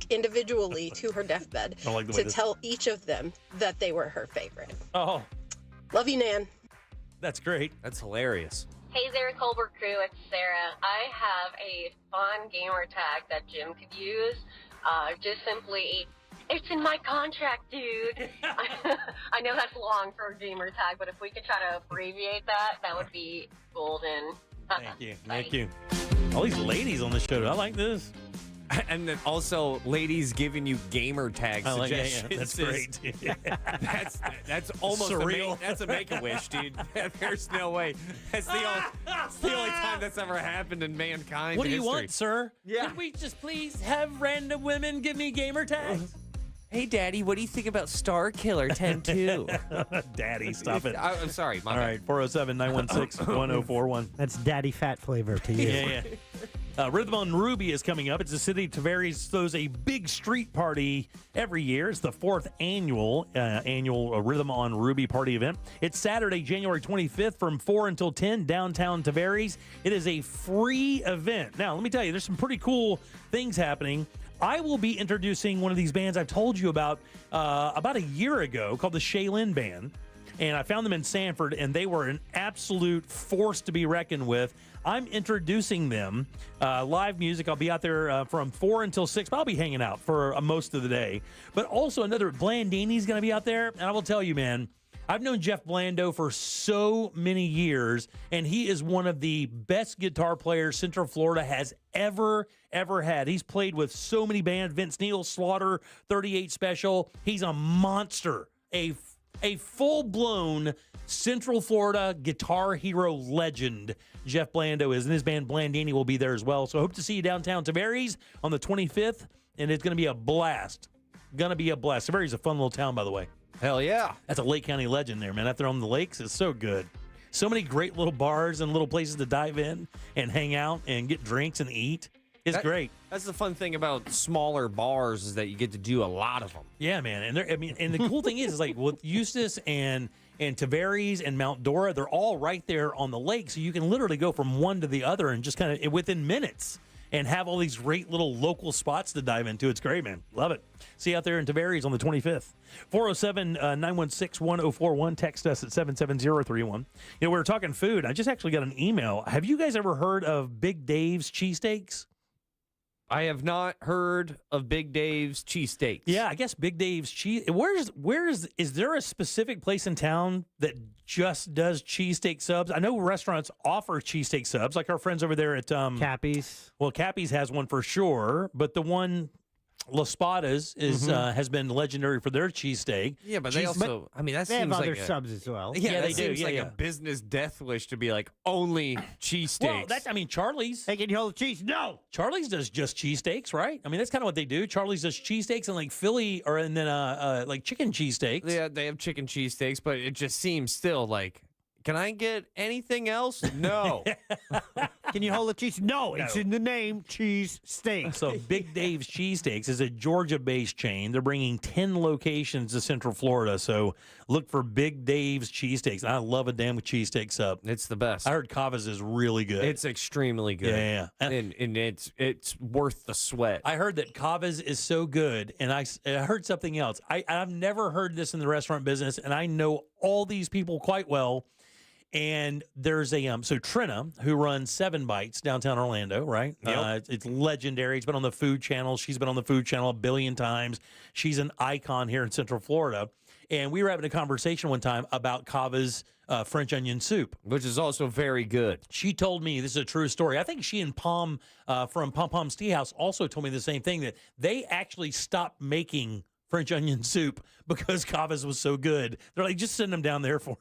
individually to her deathbed to tell each of them that they were her favorite. Oh. Love you, Nan. That's great. That's hilarious. Hey there, Colbert crew, it's Sarah. I have a fun gamer tag that Jim could use. Just simply, it's in my contract, dude. I know that's long for a gamer tag, but if we could try to abbreviate that would be golden. Thank you. Thank you. All these ladies on the show. I like this. And then also ladies giving you gamer tag suggestions. Yeah, that's great. That's almost surreal. That's a make-a-wish, dude. There's no way. That's the only time that's ever happened in mankind. What do you history. want, sir? Yeah. Could we just please have random women give me gamer tags? Hey, Daddy, what do you think about Star Killer 10-2? Daddy, stop it. I'm sorry. All right, 407-916-1041. That's daddy fat flavor to you. Yeah. Rhythm on Ruby is coming up. It's the city of Tavares throws a big street party every year. It's the 4th annual Rhythm on Ruby party event. It's Saturday, January 25th from 4 until 10, downtown Tavares. It is a free event. Now, let me tell you, there's some pretty cool things happening. I will be introducing one of these bands I've told you about a year ago called the Michelin Band. And I found them in Sanford, and they were an absolute force to be reckoned with. I'm introducing them. Live music. I'll be out there from 4 until 6, but I'll be hanging out for most of the day. But also another Blandini's going to be out there. And I will tell you, man, I've known Jeff Blando for so many years, and he is one of the best guitar players Central Florida has ever had. He's played with so many bands, Vince Neil, Slaughter, 38 Special. He's a monster, a full-blown Central Florida guitar hero legend. Jeff Blando is, and his band Blandini will be there as well. So I hope to see you downtown Tavares on the 25th, and it's going to be a blast. Tavares is a fun little town, by the way. Hell yeah. That's a Lake County legend there, man. Out there on the lakes, it's so good. So many great little bars and little places to dive in and hang out and get drinks and eat. It's great. That's the fun thing about smaller bars is that you get to do a lot of them. Yeah, man. And and the cool thing is like with Eustis and Tavares and Mount Dora, they're all right there on the lake. So you can literally go from one to the other and just kind of within minutes and have all these great little local spots to dive into. It's great, man. Love it. See you out there in Tavares on the 25th. 407-916-1041. Text us at 77031. We were talking food. I just actually got an email. Have you guys ever heard of Big Dave's cheesesteaks? I have not heard of Big Dave's cheesesteaks. Yeah, I guess Big Dave's cheese. Is there a specific place in town that just does cheesesteak subs? I know restaurants offer cheesesteak subs, like our friends over there at Cappy's. Well, Cappy's has one for sure, but the one Las Spadas has been legendary for their cheesesteak. Yeah, but they also, that they seems have other like subs as well. Yeah, they do. Seems like a business death wish to be like only cheesesteaks. Well, Charlie's. Hey, can you hold the cheese? No. Charlie's does just cheesesteaks, right? I mean, that's kind of what they do. Charlie's does cheesesteaks and like Philly, and then like chicken cheesesteaks. Yeah, they have chicken cheesesteaks, but it just seems still like, can I get anything else? No. Can you hold the cheese? No, it's in the name, cheese steak. So Big Dave's Cheesesteaks is a Georgia-based chain. They're bringing 10 locations to Central Florida. So look for Big Dave's Cheesesteaks. I love a damn cheesesteak sub. It's the best. I heard Kava's is really good. It's extremely good. Yeah. And it's worth the sweat. I heard that Kava's is so good, and I heard something else. I've never heard this in the restaurant business, and I know all these people quite well. And there's so Trina, who runs 7 Bites downtown Orlando, right? Yep. It's legendary. It's been on the Food Channel. She's been on the Food Channel a billion times. She's an icon here in Central Florida. And we were having a conversation one time about Kava's French onion soup, which is also very good. She told me, this is a true story. I think she and Pom from Pom Pom's Tea House also told me the same thing, that they actually stopped making French onion soup because Kava's was so good. They're like, just send them down there for it.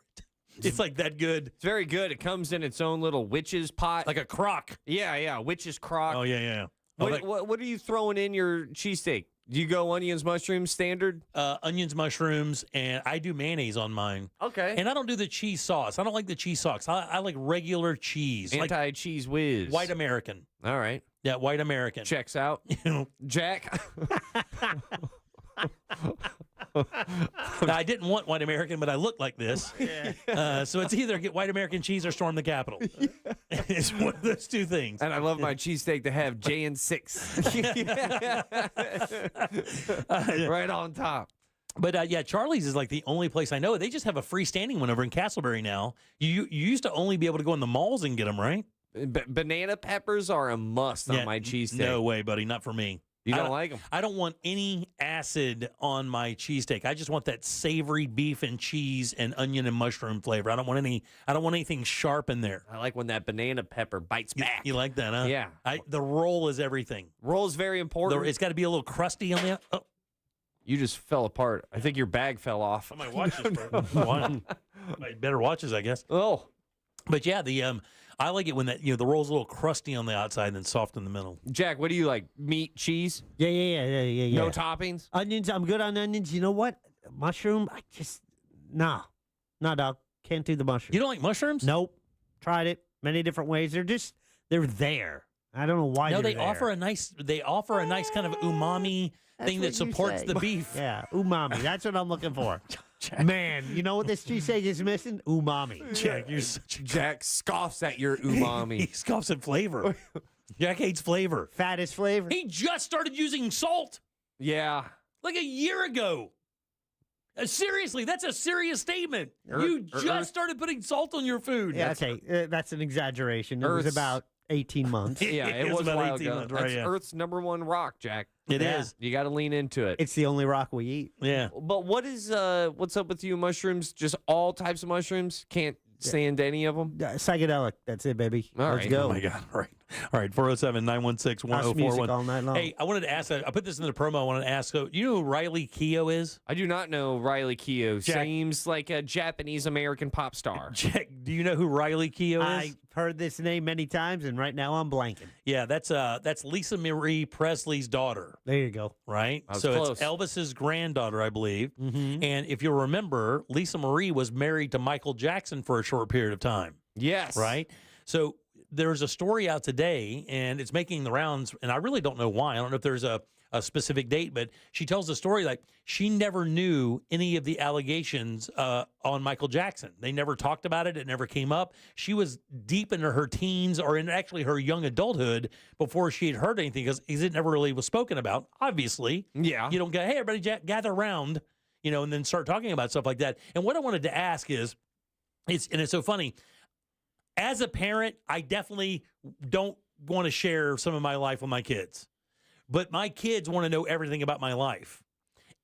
It's like that good. It's very good. It comes in its own little witch's pot. Like a crock. Yeah, witch's crock. Oh, yeah. What are you throwing in your cheesesteak? Do you go onions, mushrooms, standard? Onions, mushrooms, and I do mayonnaise on mine. Okay. And I don't do the cheese sauce. I don't like the cheese sauce. I like regular cheese. Anti-cheese whiz. White American. All right. Yeah, white American. Checks out. Jack. I didn't want white American, but I look like this. So it's either get white American cheese or storm the Capitol. It's one of those two things. And I love my cheesesteak to have JN6 right on top. But Charlie's is like the only place I know. They just have a freestanding one over in Castleberry now. You used to only be able to go in the malls and get them, right? Banana peppers are a must on my cheesesteak. No way, buddy. Not for me. You don't like them? I don't want any acid on my cheesesteak. I just want that savory beef and cheese and onion and mushroom flavor. I don't want anything sharp in there. I like when that banana pepper bites back. You like that, huh? Yeah. The roll is everything. Roll is very important. It's got to be a little crusty on the. Oh. You just fell apart. I think your bag fell off. My watches, bro. My better watches, I guess. Oh. But yeah, I like it when that the roll's a little crusty on the outside and then soft in the middle. Jack, what do you like? Meat, cheese? Yeah. No toppings? Onions, I'm good on onions. You know what? Mushroom, I just, nah, dog. Can't do the mushroom. You don't like mushrooms? Nope. Tried it many different ways. They're there. I don't know why. No, they're they there. offer a nice kind of umami thing that supports the beef. Yeah, umami. That's what I'm looking for. Man, you know what this cheesesteak is missing? Umami. Jack scoffs at your umami. He scoffs at flavor. Jack hates flavor. Fattest flavor. He just started using salt. Yeah. Like a year ago. Seriously, that's a serious statement. You just started putting salt on your food. Yeah, okay. That's an exaggeration. It was about 18 months. Yeah, it was a while ago. months, That's right, yeah. Earth's number one rock, Jack. It is. You got to lean into it. It's the only rock we eat. Yeah. But what's up with you mushrooms? Just all types of mushrooms? Can't stand any of them? Psychedelic. That's it, baby. All Let's right. go. Oh, my God. All right. 407-916-1041. House music all night long. Hey, I wanted to ask, I put this in the promo. I wanted to ask, so you know who Riley Keough is? I do not know Riley Keough. Jack- Seems like a Japanese-American pop star. Jack, do you know who Riley Keough is? I've heard this name many times, and right now I'm blanking. Yeah, that's Lisa Marie Presley's daughter, There you go. right? I was So close. it's Elvis's granddaughter, I believe. Mm-hmm. And if you'll remember, Lisa Marie was married to Michael Jackson for a short period of time, Yes. right? So there's a story out today, and it's making the rounds, and I really don't know why. I don't know if there's a specific date, but she tells the story like she never knew any of the allegations on Michael Jackson. They never talked about it. It never came up. She was deep into her teens or in actually her young adulthood before she had heard anything because it never really was spoken about. Obviously, Yeah. you don't go, hey, everybody, gather around, and then start talking about stuff like that. And what I wanted to ask is, it's so funny. As a parent, I definitely don't want to share some of my life with my kids. But my kids want to know everything about my life.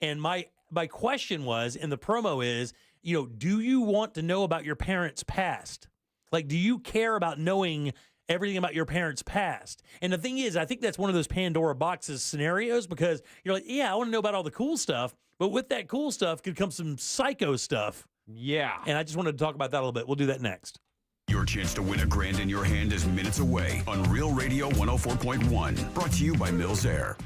And my question was, in the promo is, do you want to know about your parents' past? Like, do you care about knowing everything about your parents' past? And the thing is, I think that's one of those Pandora boxes scenarios because you're like, yeah, I want to know about all the cool stuff. But with that cool stuff could come some psycho stuff. Yeah. And I just wanted to talk about that a little bit. We'll do that next. Your chance to win $1,000 in your hand is minutes away on Real Radio 104.1. Brought to you by Mills Air.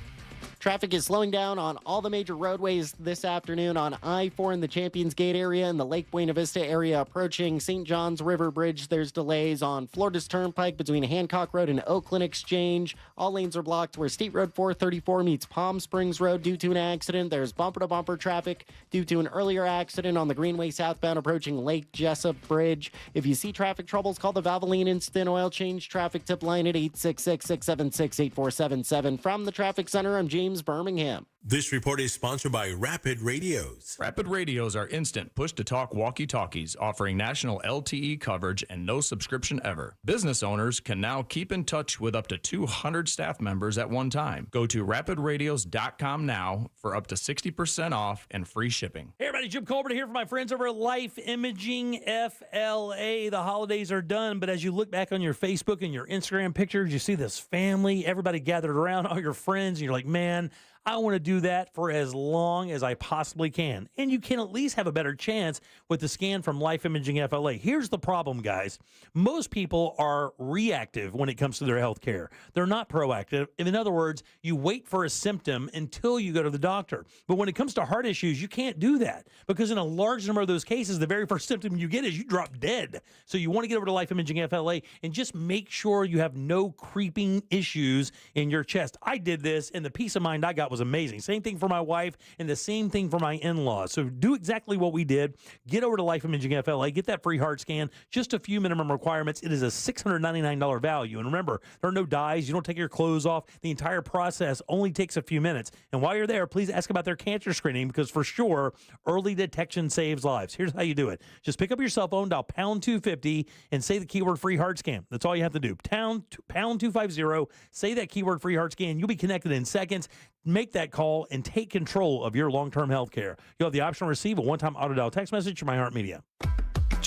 Traffic is slowing down on all the major roadways this afternoon on I-4 in the Champions Gate area and the Lake Buena Vista area approaching St. John's River Bridge. There's delays on Florida's Turnpike between Hancock Road and Oakland Exchange. All lanes are blocked where State Road 434 meets Palm Springs Road due to an accident. There's bumper-to-bumper traffic due to an earlier accident on the Greenway southbound approaching Lake Jessup Bridge. If you see traffic troubles, call the Valvoline Instant Oil Change traffic tip line at 866-676-8477. From the Traffic Center, I'm James Birmingham. This report is sponsored by Rapid Radios. Rapid Radios are instant push-to-talk walkie-talkies offering national LTE coverage and no subscription ever. Business owners can now keep in touch with up to 200 staff members at one time. Go to rapidradios.com now for up to 60% off and free shipping. Hey everybody, Jim Colbert here for my friends over at Life Imaging FLA. The holidays are done, but as you look back on your Facebook and your Instagram pictures, you see this family, everybody gathered around, all your friends, and you're like, man, I want to do that for as long as I possibly can. And you can at least have a better chance with the scan from Life Imaging FLA. Here's the problem, guys. Most people are reactive when it comes to their health care. They're not proactive. In other words, you wait for a symptom until you go to the doctor. But when it comes to heart issues, you can't do that because in a large number of those cases, the very first symptom you get is you drop dead. So you want to get over to Life Imaging FLA and just make sure you have no creeping issues in your chest. I did this, and the peace of mind I got was amazing. Same thing for my wife and the same thing for my in-laws. So do exactly what we did. Get over to Life Imaging FLA. Get that free heart scan. Just a few minimum requirements. It is a $699 value. And remember, there are no dyes. You don't take your clothes off. The entire process only takes a few minutes. And while you're there, please ask about their cancer screening because for sure, early detection saves lives. Here's how you do it. Just pick up your cell phone, dial pound 250, and say the keyword free heart scan. That's all you have to do. Pound 250, say that keyword free heart scan. You'll be connected in seconds. Make that call and take control of your long-term health care. You'll have the option to receive a one-time auto-dial text message from iHeartMedia.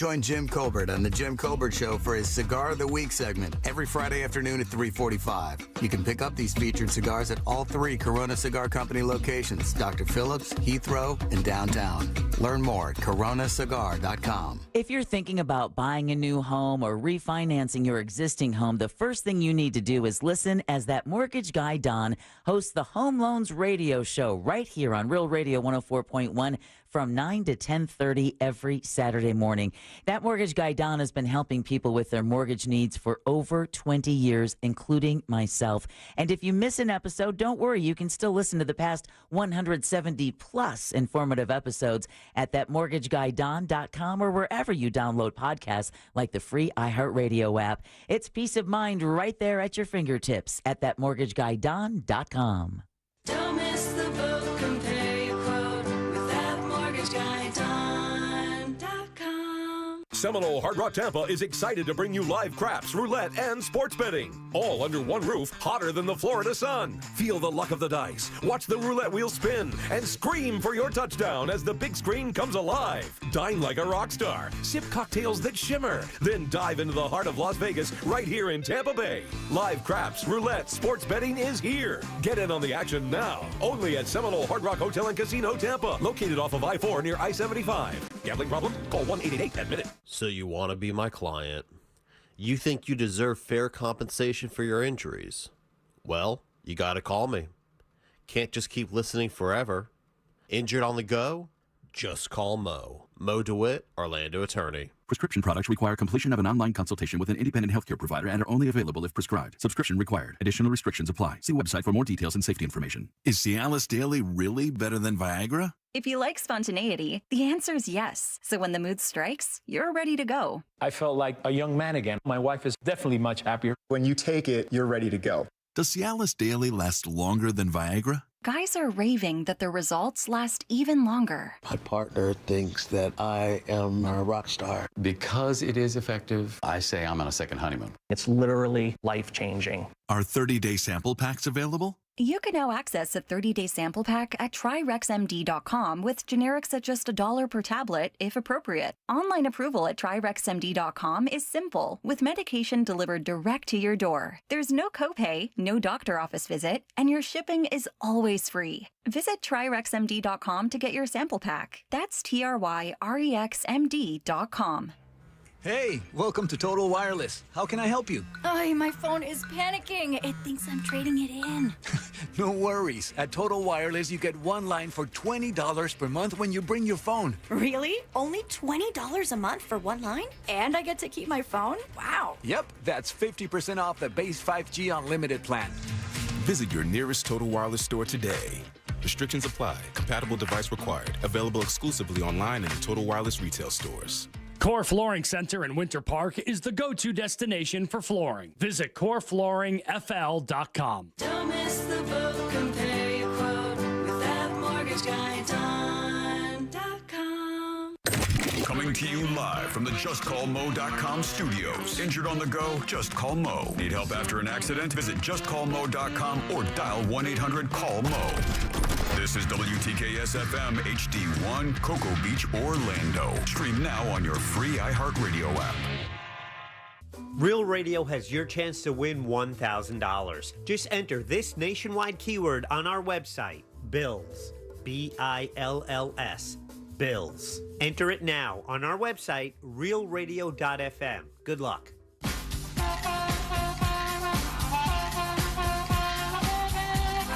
Join Jim Colbert on The Jim Colbert Show for his Cigar of the Week segment every Friday afternoon at 3:45. You can pick up these featured cigars at all 3 Corona Cigar Company locations, Dr. Phillips, Heathrow, and downtown. Learn more at coronacigar.com. If you're thinking about buying a new home or refinancing your existing home, the first thing you need to do is listen as that mortgage guy, Don, hosts the Home Loans Radio Show right here on Real Radio 104.1 from 9 to 10:30 every Saturday morning. That mortgage guy, Don, has been helping people with their mortgage needs for over 20 years, including myself. And if you miss an episode, don't worry. You can still listen to the past 170 plus informative episodes at thatmortgageguydon.com or wherever you download podcasts like the free iHeartRadio app. It's peace of mind right there at your fingertips at thatmortgageguydon.com. Don't miss the boat, compare your quote with thatmortgageguydon.com. Seminole Hard Rock Tampa is excited to bring you live craps, roulette, and sports betting. All under one roof, hotter than the Florida sun. Feel the luck of the dice, watch the roulette wheel spin, and scream for your touchdown as the big screen comes alive. Dine like a rock star, sip cocktails that shimmer, then dive into the heart of Las Vegas right here in Tampa Bay. Live craps, roulette, sports betting is here. Get in on the action now. Only at Seminole Hard Rock Hotel and Casino Tampa, located off of I-4 near I-75. Gambling problem? Call 1-888-ADMIT-IT. So you want to be my client? You think you deserve fair compensation for your injuries? Well, you got to call me. Can't just keep listening forever. Injured on the go? Just call Mo. Mo DeWitt, Orlando attorney. Prescription products require completion of an online consultation with an independent healthcare provider and are only available if prescribed. Subscription required. Additional restrictions apply. See website for more details and safety information. Is Cialis Daily really better than Viagra? If you like spontaneity, the answer is yes. So when the mood strikes, you're ready to go. I felt like a young man again. My wife is definitely much happier. When you take it, you're ready to go. Does Cialis Daily last longer than Viagra? Guys are raving that their results last even longer. My partner thinks that I am a rock star. Because it is effective, I say I'm on a second honeymoon. It's literally life-changing. Are 30-day sample packs available? You can now access a 30-day sample pack at TryRexMD.com with generics at just $1 per tablet, if appropriate. Online approval at TryRexMD.com is simple, with medication delivered direct to your door. There's no copay, no doctor office visit, and your shipping is always free. Visit TryRexMD.com to get your sample pack. That's TryRexMD.com. Hey, welcome to Total Wireless. How can I help you? Oh, my phone is panicking. It thinks I'm trading it in. No worries. At Total Wireless, you get one line for $20 per month when you bring your phone. Really? Only $20 a month for one line? And I get to keep my phone? Wow. Yep, that's 50% off the base 5G unlimited plan. Visit your nearest Total Wireless store today. Restrictions apply. Compatible device required. Available exclusively online and in Total Wireless retail stores. Core Flooring Center in Winter Park is the go-to destination for flooring. Visit coreflooringfl.com. Don't miss the boat, compare your quote with thatmortgageguydon.com. Coming to you live from the JustCallMo.com studios. Injured on the go? Just call Mo. Need help after an accident? Visit JustCallMo.com or dial 1-800-CALL-MO. This is WTKS-FM HD1, Cocoa Beach, Orlando. Stream now on your free iHeartRadio app. Real Radio has your chance to win $1,000. Just enter this nationwide keyword on our website, BILLS, B-I-L-L-S, BILLS. Enter it now on our website, realradio.fm. Good luck.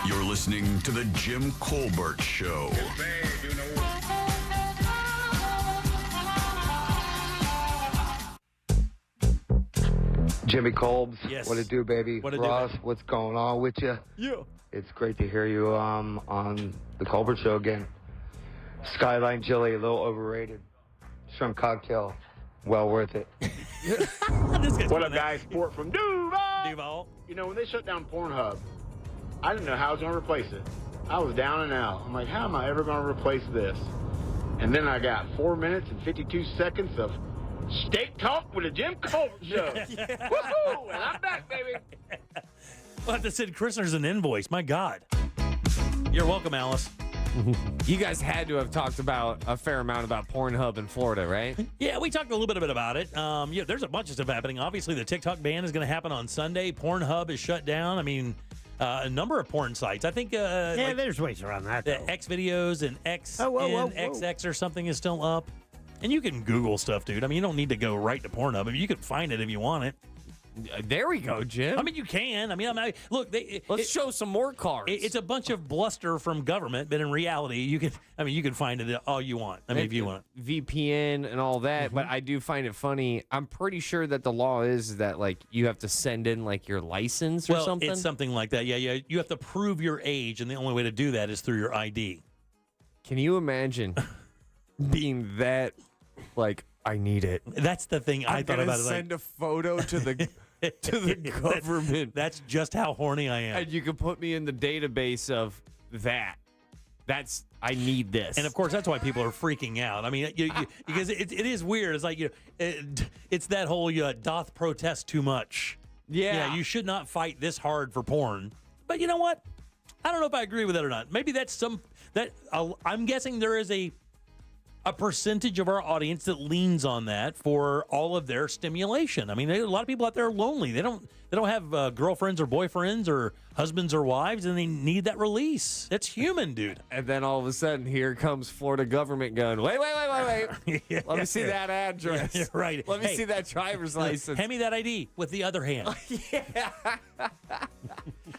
You're listening to The Jim Colbert Show. Jimmy Colbs, Yes. what it do, baby? What it do, Ross, baby? what's going on with you? Yeah. It's great to hear you on the Colbert Show again. Skyline chili, a little overrated. Shrimp cocktail, well worth it. What up, guys? Sport from Duval. You know, when they shut down Pornhub, I didn't know how I was going to replace it. I was down and out. I'm like, how am I ever going to replace this? And then I got 4 minutes and 52 seconds of steak talk with the Jim Colbert Show. Woohoo! And I'm back, baby. We'll have to send Christner's an invoice. My God. You're welcome, Alice. You guys had to have talked about a fair amount about Pornhub in Florida, right? Yeah, we talked a little bit about it. Yeah, there's a bunch of stuff happening. Obviously, the TikTok ban is going to happen on Sunday. Pornhub is shut down. I mean, a number of porn sites. I think. There's ways around that. The X videos and XX or something is still up. And you can Google stuff, dude. I mean, you don't need to go right to Pornhub. I mean, you can find it if you want it. There we go, Jim. I mean, you can. I mean, look. Let's show some more cards. It's a bunch of bluster from government, but in reality, you can. I mean, you can find it all you want. I mean, if you want VPN and all that. But I do find it funny. I'm pretty sure that the law is that like you have to send in like your license or something. It's something like that. Yeah. You have to prove your age, and the only way to do that is through your ID. Can you imagine being that like I need it? That's the thing I thought about. Send a photo to the. To the government. That's just how horny I am. And you can put me in the database of that. I need this. And of course, that's why people are freaking out. I mean, because it is weird. It's like it's that whole doth protest too much. Yeah, you should not fight this hard for porn. But you know what? I don't know if I agree with that or not. Maybe that's I'm guessing there is a percentage of our audience that leans on that for all of their stimulation. I mean, a lot of people out there are lonely. They don't have girlfriends or boyfriends or husbands or wives, and they need that release. It's human, dude. And then all of a sudden, here comes Florida government going, wait. Let me see that address. Yeah, right. Let me see that driver's license. Hand me that ID with the other hand. Yeah.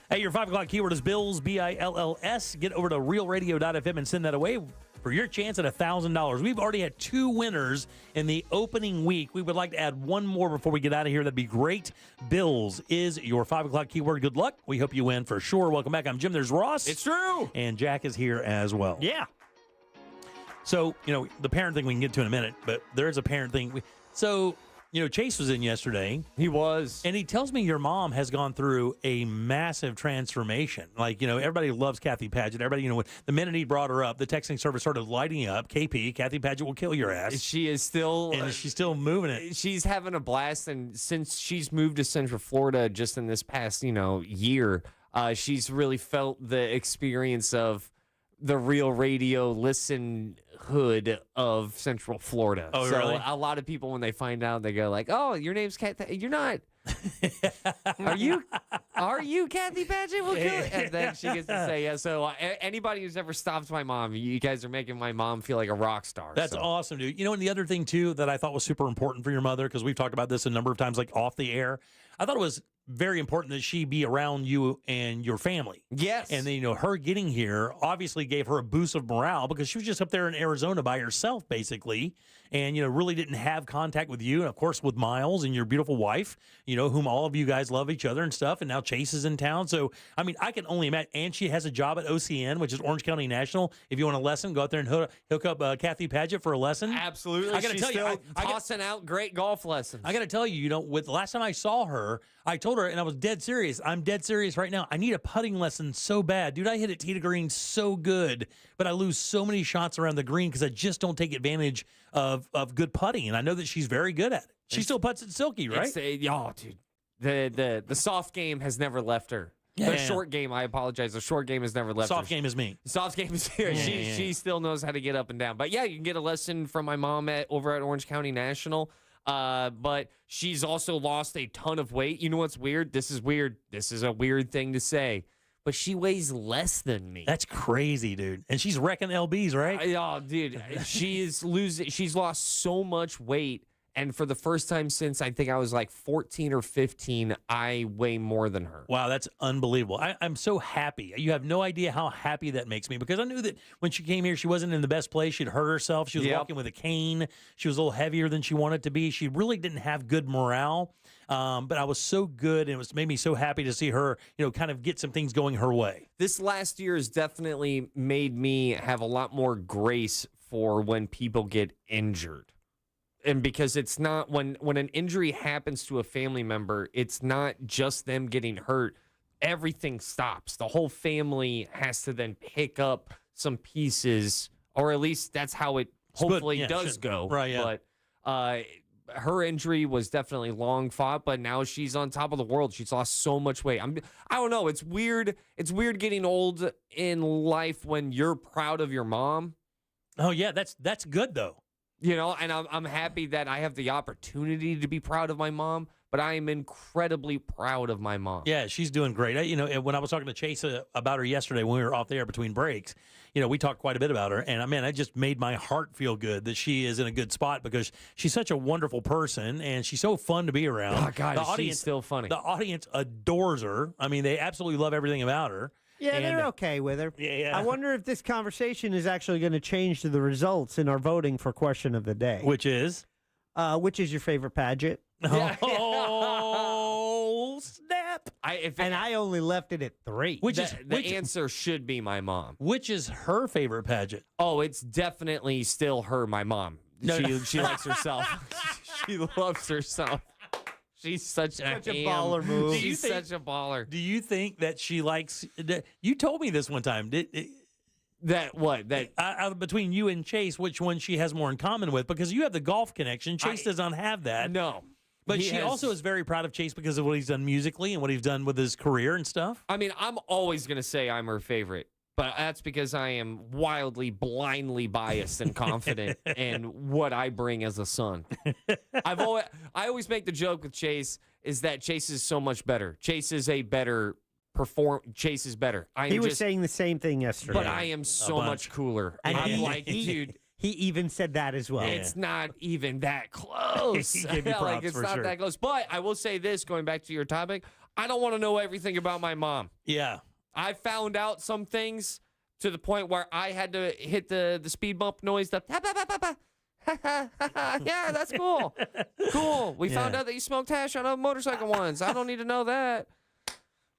Hey, your 5 o'clock keyword is Bills, BILLS. Get over to realradio.fm and send that away for your chance at $1,000. We've already had 2 winners in the opening week. We would like to add one more before we get out of here. That'd be great. Bills is your 5 o'clock keyword. Good luck. We hope you win for sure. Welcome back. I'm Jim. There's Ross. It's true. And Jack is here as well. Yeah. So, the parent thing we can get to in a minute, but there is a parent thing. Chase was in yesterday. He was. And he tells me your mom has gone through a massive transformation. Like, everybody loves Kathy Paget. Everybody, the minute he brought her up, the texting service started lighting up. KP, Kathy Paget will kill your ass. She is still. And she's still moving it. She's having a blast. And since she's moved to Central Florida just in this past, year, she's really felt the experience of the real radio listenhood of Central Florida. Oh, so really? A lot of people, when they find out, they go like, "Oh, your name's Kathy. You're not. Are you Kathy Paget? Will kill it." And then she gets to say, "Yeah." So anybody who's ever stopped my mom, you guys are making my mom feel like a rock star. That's awesome, dude. And the other thing too that I thought was super important for your mother, because we've talked about this a number of times, like off the air. I thought it was very important that she be around you and your family. Yes. And then, her getting here obviously gave her a boost of morale, because she was just up there in Arizona by herself, basically, and, really didn't have contact with you. And, of course, with Miles and your beautiful wife, whom all of you guys love each other and stuff. And now Chase is in town. So, I mean, I can only imagine. And she has a job at OCN, which is Orange County National. If you want a lesson, go out there and hook up Kathy Paget for a lesson. Absolutely. I got to tell you, tossing out great golf lessons. I got to tell you, with the last time I saw her, I told her, and I was dead serious. I'm dead serious right now. I need a putting lesson so bad. Dude, I hit it tee to green so good, but I lose so many shots around the green because I just don't take advantage of good putting. And I know that she's very good at it. She still putts it silky, right? Dude. The soft game has never left her. The short game, I apologize. The short game has never left her. Soft game is me. Soft game is here. She still knows how to get up and down. But yeah, you can get a lesson from my mom over at Orange County National. But she's also lost a ton of weight. You know what's weird? This is weird. This is a weird thing to say, but she weighs less than me. That's crazy, dude. And she's wrecking LBs, right? Oh, dude, she's lost so much weight. And for the first time since I think I was like 14 or 15, I weigh more than her. Wow, that's unbelievable. I'm so happy. You have no idea how happy that makes me, because I knew that when she came here, she wasn't in the best place. She'd hurt herself. She was walking with a cane. She was a little heavier than she wanted to be. She really didn't have good morale. But I was so good, and it made me so happy to see her, kind of get some things going her way. This last year has definitely made me have a lot more grace for when people get injured. And because it's not when an injury happens to a family member, it's not just them getting hurt. Everything stops. The whole family has to then pick up some pieces, or at least that's how it hopefully does go. Right, yeah. But her injury was definitely long fought, but now she's on top of the world. She's lost so much weight. I don't know. It's weird. It's weird getting old in life when you're proud of your mom. Oh yeah, that's good though. You know, and I'm happy that I have the opportunity to be proud of my mom, but I am incredibly proud of my mom. Yeah, she's doing great. You know, when I was talking to Chase about her yesterday when we were off the air between breaks, you know, we talked quite a bit about her, and man, it just made my heart feel good that she is in a good spot because she's such a wonderful person and she's so fun to be around. Oh God, she's still funny. The audience adores her. I mean, they absolutely love everything about her. Yeah, they're okay with her. Yeah. I wonder if this conversation is actually going to change the results in our voting for question of the day. Which is your favorite pageant? Oh, snap. I only left it at 3. Which the answer should be my mom. Which is her favorite pageant? Oh, it's definitely still her, my mom. She likes herself. She loves herself. She's such a baller move. She's such a baller. Do you think that she likes? You told me this one time. Between you and Chase, which one she has more in common with? Because you have the golf connection. Chase doesn't have that. No. But she also is very proud of Chase because of what he's done musically and what he's done with his career and stuff. I mean, I'm always going to say I'm her favorite, but that's because I am wildly, blindly biased and confident in what I bring as a son. I always make the joke with Chase is that Chase is so much better. Chase is a better Chase is better. He was saying the same thing yesterday. But I am so much cooler. And I'm like, dude. He even said that as well. It's not even that close. He gave you props like, it's for not sure. that close. But I will say this, going back to your topic, I don't want to know everything about my mom. Yeah. I found out some things to the point where I had to hit the speed bump noise. Yeah, that's cool. Cool. We found out that you smoked hash on a motorcycle once. I don't need to know that.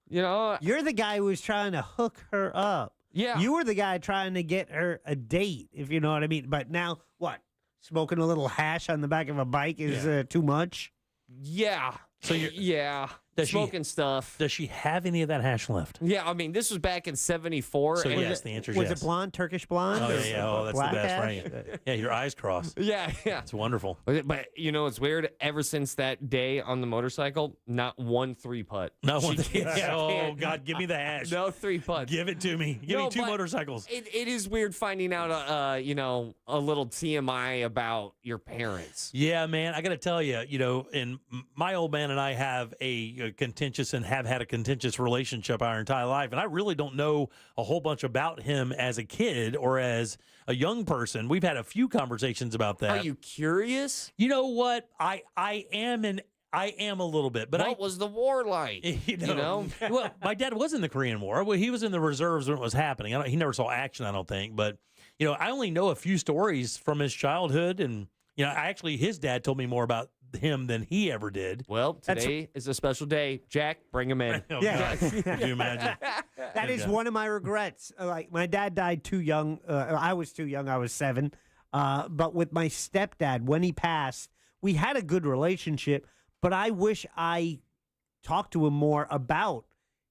You know, you're the guy who was trying to hook her up. Yeah. You were the guy trying to get her a date, if you know what I mean. But now, what? Smoking a little hash on the back of a bike is too much? Yeah. So smoking stuff. Does she have any of that hash left? Yeah, I mean, this was back in '74. So yes, the answer is was yes. it blonde, Turkish blonde? Oh, yeah. Oh, that's the black best, hash? right? Yeah, your eyes cross. Yeah. It's wonderful. But you know, it's weird. Ever since that day on the motorcycle, not one 3-putt. Not one. Oh, God, give me the hash. No 3-putt. Give it to me. Give me 2 motorcycles. It is weird finding out, a little TMI about your parents. Yeah, man. I got to tell you, and my old man and I have a contentious and have had a contentious relationship our entire life. And I really don't know a whole bunch about him as a kid or as a young person. We've had a few conversations about that. Are you curious? You know what? I am a little bit. But what was the war like? You know? Well, my dad was in the Korean War. Well, he was in the reserves when it was happening. He never saw action, I don't think. But, I only know a few stories from his childhood. And, his dad told me more about him than he ever did. Well, today is a special day. Jack, bring him in. Yeah. Could you imagine? That is one of my regrets. Like, my dad died too young. I was too young. I was 7. But with my stepdad, when he passed, we had a good relationship, but I wish I talked to him more about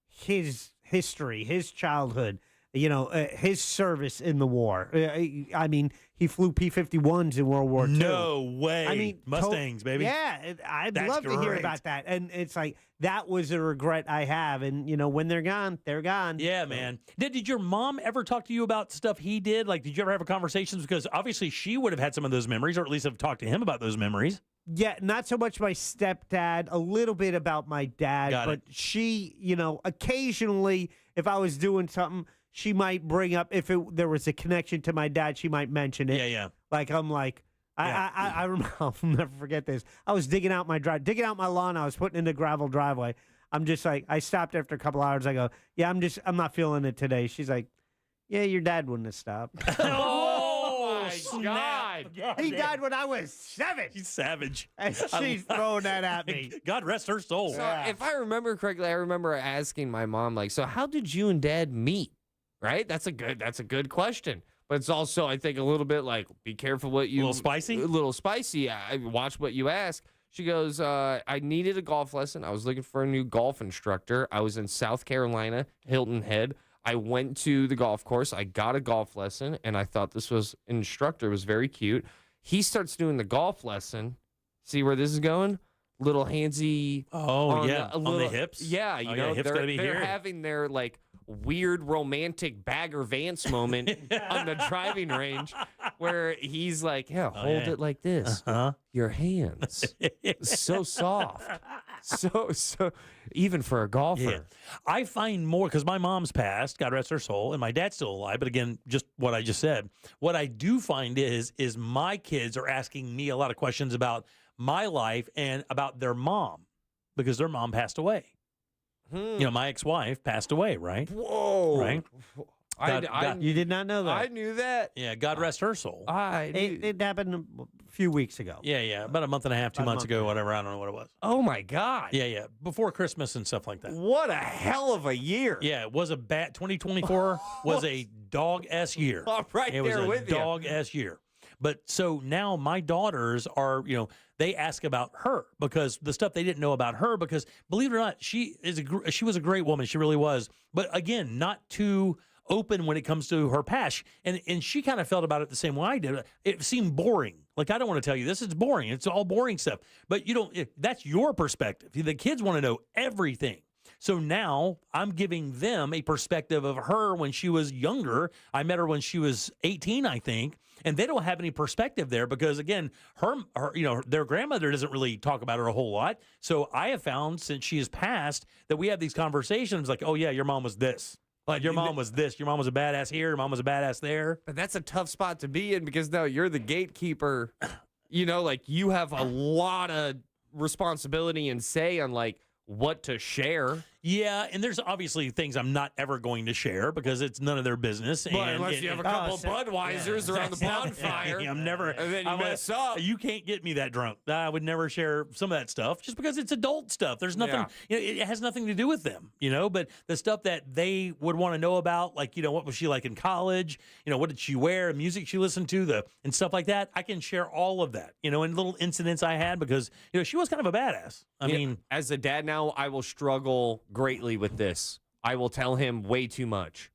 his history, his childhood, his service in the war. I mean, he flew P-51s in World War II. No way. I mean, Mustangs, baby. Yeah, I'd That's love to hear great. about that. And it's like, that was a regret I have. And, when they're gone, they're gone. Yeah, man. Did your mom ever talk to you about stuff he did? Like, did you ever have conversations? Because obviously she would have had some of those memories, or at least have talked to him about those memories. Yeah, not so much my stepdad, a little bit about my dad. But she, occasionally, if I was doing something, she might bring up, if there was a connection to my dad, she might mention it. Yeah. Like, I'm like, I remember, I'll never forget this. I was digging out my lawn. I was putting in the gravel driveway. I'm just like, I stopped after a couple hours. I go, yeah, I'm not feeling it today. She's like, yeah, your dad wouldn't have stopped. Oh, my God. He died when I was 7. He's savage. And she's throwing that at me. God rest her soul. So if I remember correctly, I remember asking my mom, like, so how did you and Dad meet? Right? That's a good question. But it's also, I think, a little bit like, be careful what you... A little spicy? A little spicy. I watch what you ask. She goes, I needed a golf lesson. I was looking for a new golf instructor. I was in South Carolina, Hilton Head. I went to the golf course. I got a golf lesson, and I thought this instructor was very cute. He starts doing the golf lesson, See where this is going? Little handsy. Oh, on yeah. a On little, the hips? Yeah, you Oh, know, yeah, hips gotta be they're here. having their like weird romantic Bagger Vance moment on the driving range where he's like, yeah, hold it like this. Your hands. So soft. So even for a golfer. Yeah. I find more, because my mom's passed, God rest her soul, and my dad's still alive. But again, just what I just said. What I do find is my kids are asking me a lot of questions about my life and about their mom, because their mom passed away. You know, my ex-wife passed away, right? Whoa. Right? You did not know that. I knew that. Yeah, God rest her soul. It happened a few weeks ago. Yeah, about a month and a half, 2 months ago, whatever. I don't know what it was. Oh, my God. Yeah, before Christmas and stuff like that. What a hell of a year. Yeah, it was a bad 2024 was a dog-s year. I'm right it there was a with you. dog-s year. But so now my daughters are, they ask about her because the stuff they didn't know about her, because believe it or not, she was a great woman. She really was. But again, not too open when it comes to her past. And she kind of felt about it the same way I did. It seemed boring. Like, I don't want to tell you this. It's boring. It's all boring stuff. But that's your perspective. The kids want to know everything. So now I'm giving them a perspective of her when she was younger. I met her when she was 18, I think. And they don't have any perspective there because, again, her their grandmother doesn't really talk about her a whole lot. So I have found since she has passed that we have these conversations like, oh, yeah, your mom was this. Like, your mom was this. Your mom was a badass here. Your mom was a badass there. But that's a tough spot to be in because now you're the gatekeeper. Like you have a lot of responsibility and say on like what to share. Yeah, and there's obviously things I'm not ever going to share because it's none of their business. But unless you have a couple of Budweisers around the bonfire. I'm never. And then you mess up. You can't get me that drunk. I would never share some of that stuff just because it's adult stuff. There's nothing, it has nothing to do with them, but the stuff that they would want to know about, like, what was she like in college? What did she wear? Music she listened to, and stuff like that. I can share all of that, and little incidents I had because, she was kind of a badass. I mean, as a dad now, I will struggle greatly with this. I will tell him way too much.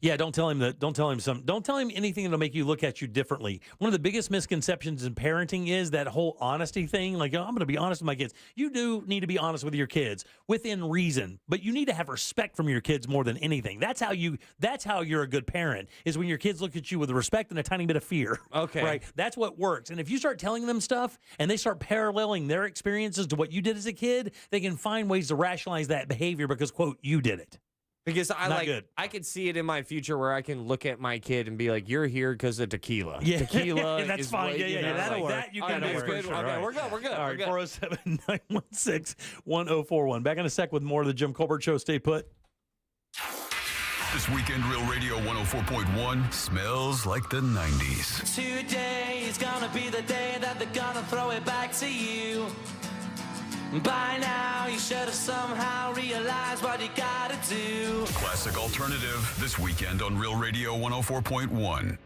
Yeah, don't tell him anything that'll make you look at you differently. One of the biggest misconceptions in parenting is that whole honesty thing. Like, I'm going to be honest with my kids. You do need to be honest with your kids within reason, but you need to have respect from your kids more than anything. That's how you're a good parent, is when your kids look at you with respect and a tiny bit of fear. Okay. Right? That's what works. And if you start telling them stuff and they start paralleling their experiences to what you did as a kid, they can find ways to rationalize that behavior because, quote, you did it. Because I could see it in my future where I can look at my kid and be like, "You're here because of tequila." Yeah, tequila. That's is fine. what, Yeah, that'll work. That you can do that's good. for sure. Okay, Right. we're good. All right, we're good. 407-916-1041. Back in a sec with more of the Jim Colbert Show. Stay put. This weekend, Real Radio 104.1 smells like the 90s. Today is gonna be the day that they're gonna throw it back to you. By now, you should have somehow realized what you gotta do. Classic alternative this weekend on Real Radio 104.1.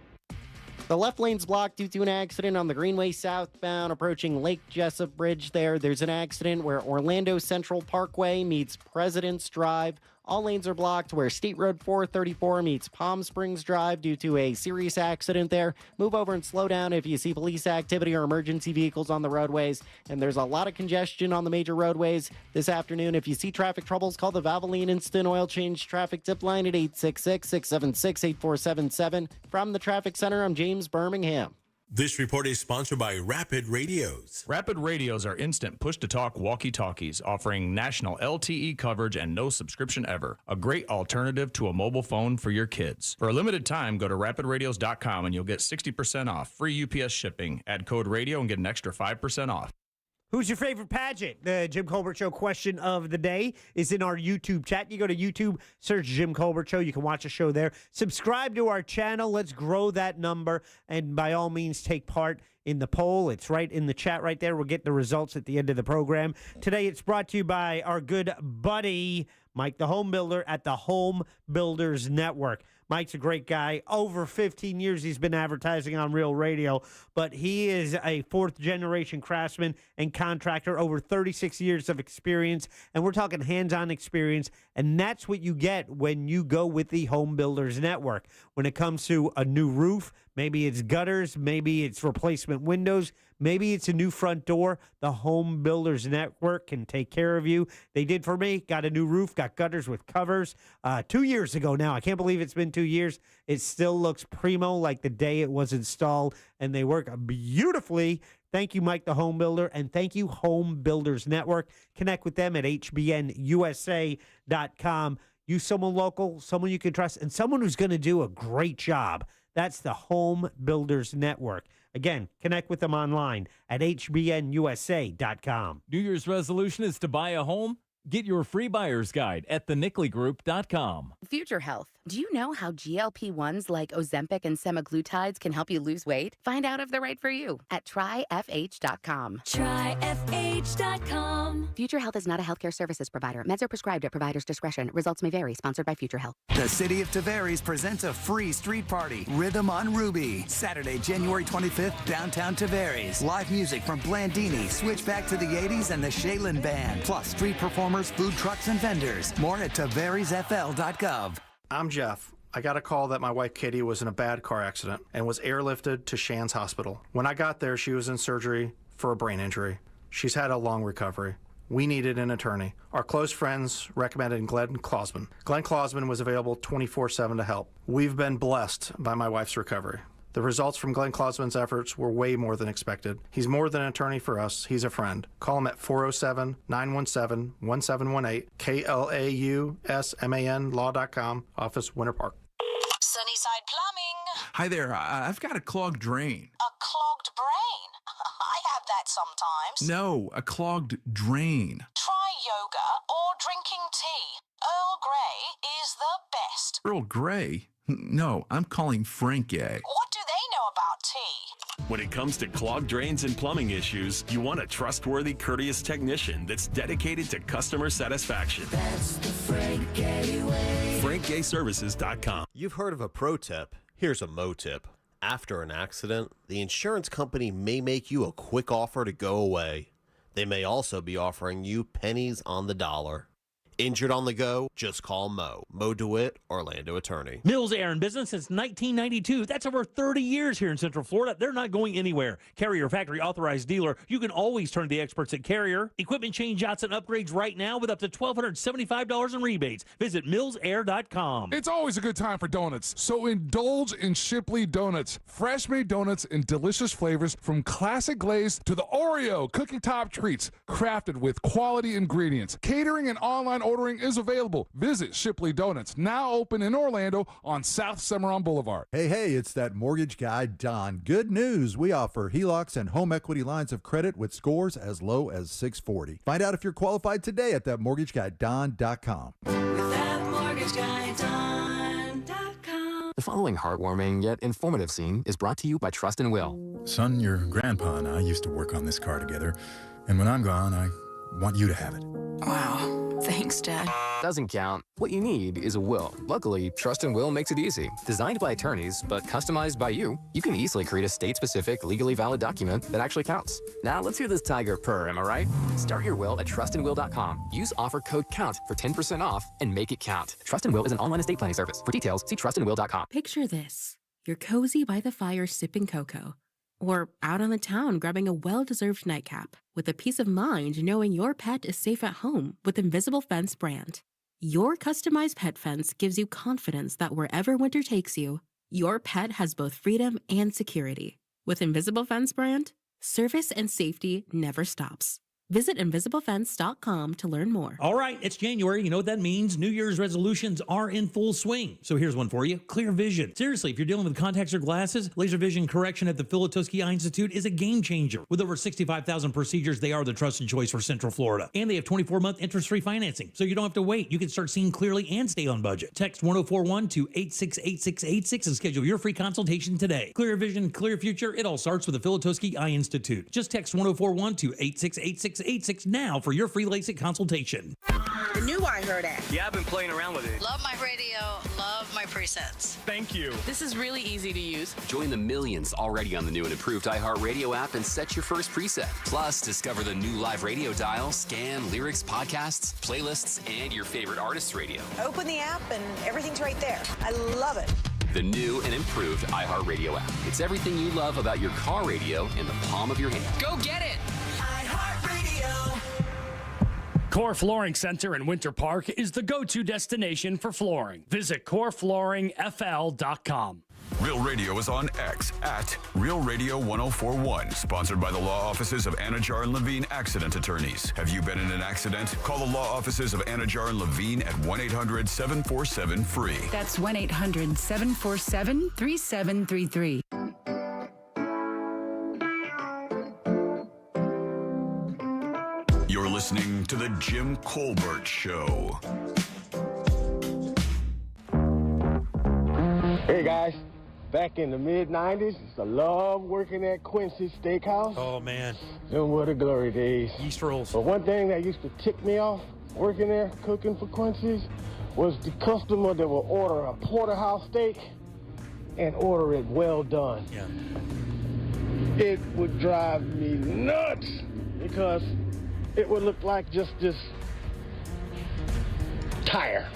The left lane's blocked due to an accident on the Greenway southbound approaching Lake Jessup Bridge there. There's an accident where Orlando Central Parkway meets President's Drive. All lanes are blocked where State Road 434 meets Palm Springs Drive due to a serious accident there. Move over and slow down if you see police activity or emergency vehicles on the roadways. And there's a lot of congestion on the major roadways this afternoon. If you see traffic troubles, call the Valvoline Instant Oil Change Traffic Tip Line at 866-676-8477. From the Traffic Center, I'm James Birmingham. This report is sponsored by Rapid Radios. Rapid Radios are instant push-to-talk walkie-talkies offering national LTE coverage and no subscription ever. A great alternative to a mobile phone for your kids. For a limited time, go to rapidradios.com and you'll get 60% off, free UPS shipping. Add code radio and get an extra 5% off. Who's your favorite pageant? The Jim Colbert Show question of the day is in our YouTube chat. You go to YouTube, search Jim Colbert Show. You can watch the show there. Subscribe to our channel. Let's grow that number. And by all means, take part in the poll. It's right in the chat right there. We'll get the results at the end of the program. Today, it's brought to you by our good buddy, Mike the Home Builder at the Home Builders Network. Mike's a great guy. Over 15 years he's been advertising on Real Radio, but he is a fourth-generation craftsman and contractor, over 36 years of experience, and we're talking hands-on experience, and that's what you get when you go with the Home Builders Network. When it comes to a new roof, Maybe it's gutters. Maybe it's replacement windows. Maybe it's a new front door. The Home Builders Network can take care of you. They did for me. Got a new roof, got gutters with covers 2 years ago now. I can't believe it's been 2 years. It still looks primo like the day it was installed, and they work beautifully. Thank you, Mike the Home Builder, and thank you, Home Builders Network. Connect with them at hbnusa.com. Use someone local, someone you can trust, and someone who's going to do a great job. That's the Home Builders Network. Again, connect with them online at hbnusa.com. New Year's resolution is to buy a home? Get your free buyer's guide at thenicklygroup.com. Future Health. Do you know how GLP-1s like Ozempic and semaglutides can help you lose weight? Find out if they're right for you at tryfh.com. Tryfh.com. Future Health is not a healthcare services provider. Meds are prescribed at provider's discretion. Results may vary. Sponsored by Future Health. The city of Tavares presents a free street party, Rhythm on Ruby. Saturday, January 25th, downtown Tavares. Live music from Blandini, Switchback to the 80s, and the Michelin Band. Plus street performers, food trucks, and vendors. More at tavaresfl.gov. I'm Jeff. I got a call that my wife Katie was in a bad car accident and was airlifted to Shands Hospital. When I got there, she was in surgery for a brain injury. She's had a long recovery. We needed an attorney. Our close friends recommended Glenn Klausman. Glenn Klausman was available 24/7 to help. We've been blessed by my wife's recovery. The results from Glenn Klausman's efforts were way more than expected. He's more than an attorney for us. He's a friend. Call him at 407-917-1718, KLAUSMAN law.com, office Winter Park. Sunnyside Plumbing. Hi there. I've got a clogged drain. A clogged brain? I have that sometimes. No, a clogged drain. Try yoga or drinking tea. Earl Grey is the best. Earl Grey? No, I'm calling Frank A. What do they know about tea? When it comes to clogged drains and plumbing issues, you want a trustworthy, courteous technician that's dedicated to customer satisfaction. That's the Frank Gay way. FrankGayServices.com. You've heard of a pro tip. Here's a mo tip. After an accident, the insurance company may make you a quick offer to go away. They may also be offering you pennies on the dollar. Injured on the go? Just call Mo. Mo DeWitt, Orlando attorney. Mills Air in business since 1992. That's over 30 years here in Central Florida. They're not going anywhere. Carrier factory authorized dealer. You can always turn to the experts at Carrier. Equipment change-outs and upgrades right now with up to $1,275 in rebates. Visit millsair.com. It's always a good time for donuts, so indulge in Shipley Donuts. Fresh-made donuts in delicious flavors from classic glaze to the Oreo cookie top treats, crafted with quality ingredients. Catering and online ordering is available. Visit Shipley Donuts, now open in Orlando on South Cimarron Boulevard. Hey, it's that mortgage guy, Don. Good news. We offer HELOCs and home equity lines of credit with scores as low as 640. Find out if you're qualified today at thatmortgageguyDon.com. ThatmortgageguyDon.com. The following heartwarming yet informative scene is brought to you by Trust and Will. Son, your grandpa and I used to work on this car together, and when I'm gone, I want you to have it. Wow. Thanks, Dad. Doesn't count. What you need is a will. Luckily, Trust and Will makes it easy. Designed by attorneys, but customized by you, you can easily create a state-specific, legally valid document that actually counts. Now, let's hear this tiger purr, am I right? Start your will at trustandwill.com. Use offer code COUNT for 10% off and make it count. Trust and Will is an online estate planning service. For details, see trustandwill.com. Picture this. You're cozy by the fire sipping cocoa. Or out on the town grabbing a well-deserved nightcap with a peace of mind knowing your pet is safe at home with Invisible Fence brand. Your customized pet fence gives you confidence that wherever winter takes you, your pet has both freedom and security. With Invisible Fence brand, service and safety never stops. Visit invisiblefence.com to learn more. All right, it's January. You know what that means? New Year's resolutions are in full swing. So here's one for you. Clear vision. Seriously, if you're dealing with contacts or glasses, laser vision correction at the Filatowski Eye Institute is a game changer. With over 65,000 procedures, they are the trusted choice for Central Florida. And they have 24-month interest-free financing, so you don't have to wait. You can start seeing clearly and stay on budget. Text 1041 to 868686 and schedule your free consultation today. Clear vision, clear future. It all starts with the Filatowski Eye Institute. Just text 1041 to 868686 now for your free LASIK consultation. The new I Heard app. Yeah, I've been playing around with it. Love my radio, love my presets. Thank you. This is really easy to use. Join the millions already on the new and improved iHeartRadio app and set your first preset. Plus, discover the new live radio dial, scan, lyrics, podcasts, playlists, and your favorite artist's radio. Open the app and everything's right there. I love it. the new and improved iHeartRadio app. It's everything you love about your car radio in the palm of your hand. Go get it! iHeartRadio. Core Flooring Center in Winter Park is the go-to destination for flooring. Visit coreflooringfl.com. Real Radio is on X at Real Radio 1041. Sponsored by the law offices of Anajar and Levine Accident Attorneys. Have you been in an accident? Call the law offices of Anajar and Levine at 1-800-747-FREE. That's 1-800-747-3733. You're listening to The Jim Colbert Show. Hey guys, back in the mid-90s, I loved working at Quincy's Steakhouse. Oh, man. And what a glory days. Yeast rolls. But one thing that used to tick me off working there, cooking for Quincy's, was the customer that would order a porterhouse steak and order it well done. Yeah. It would drive me nuts because it would look like just this tire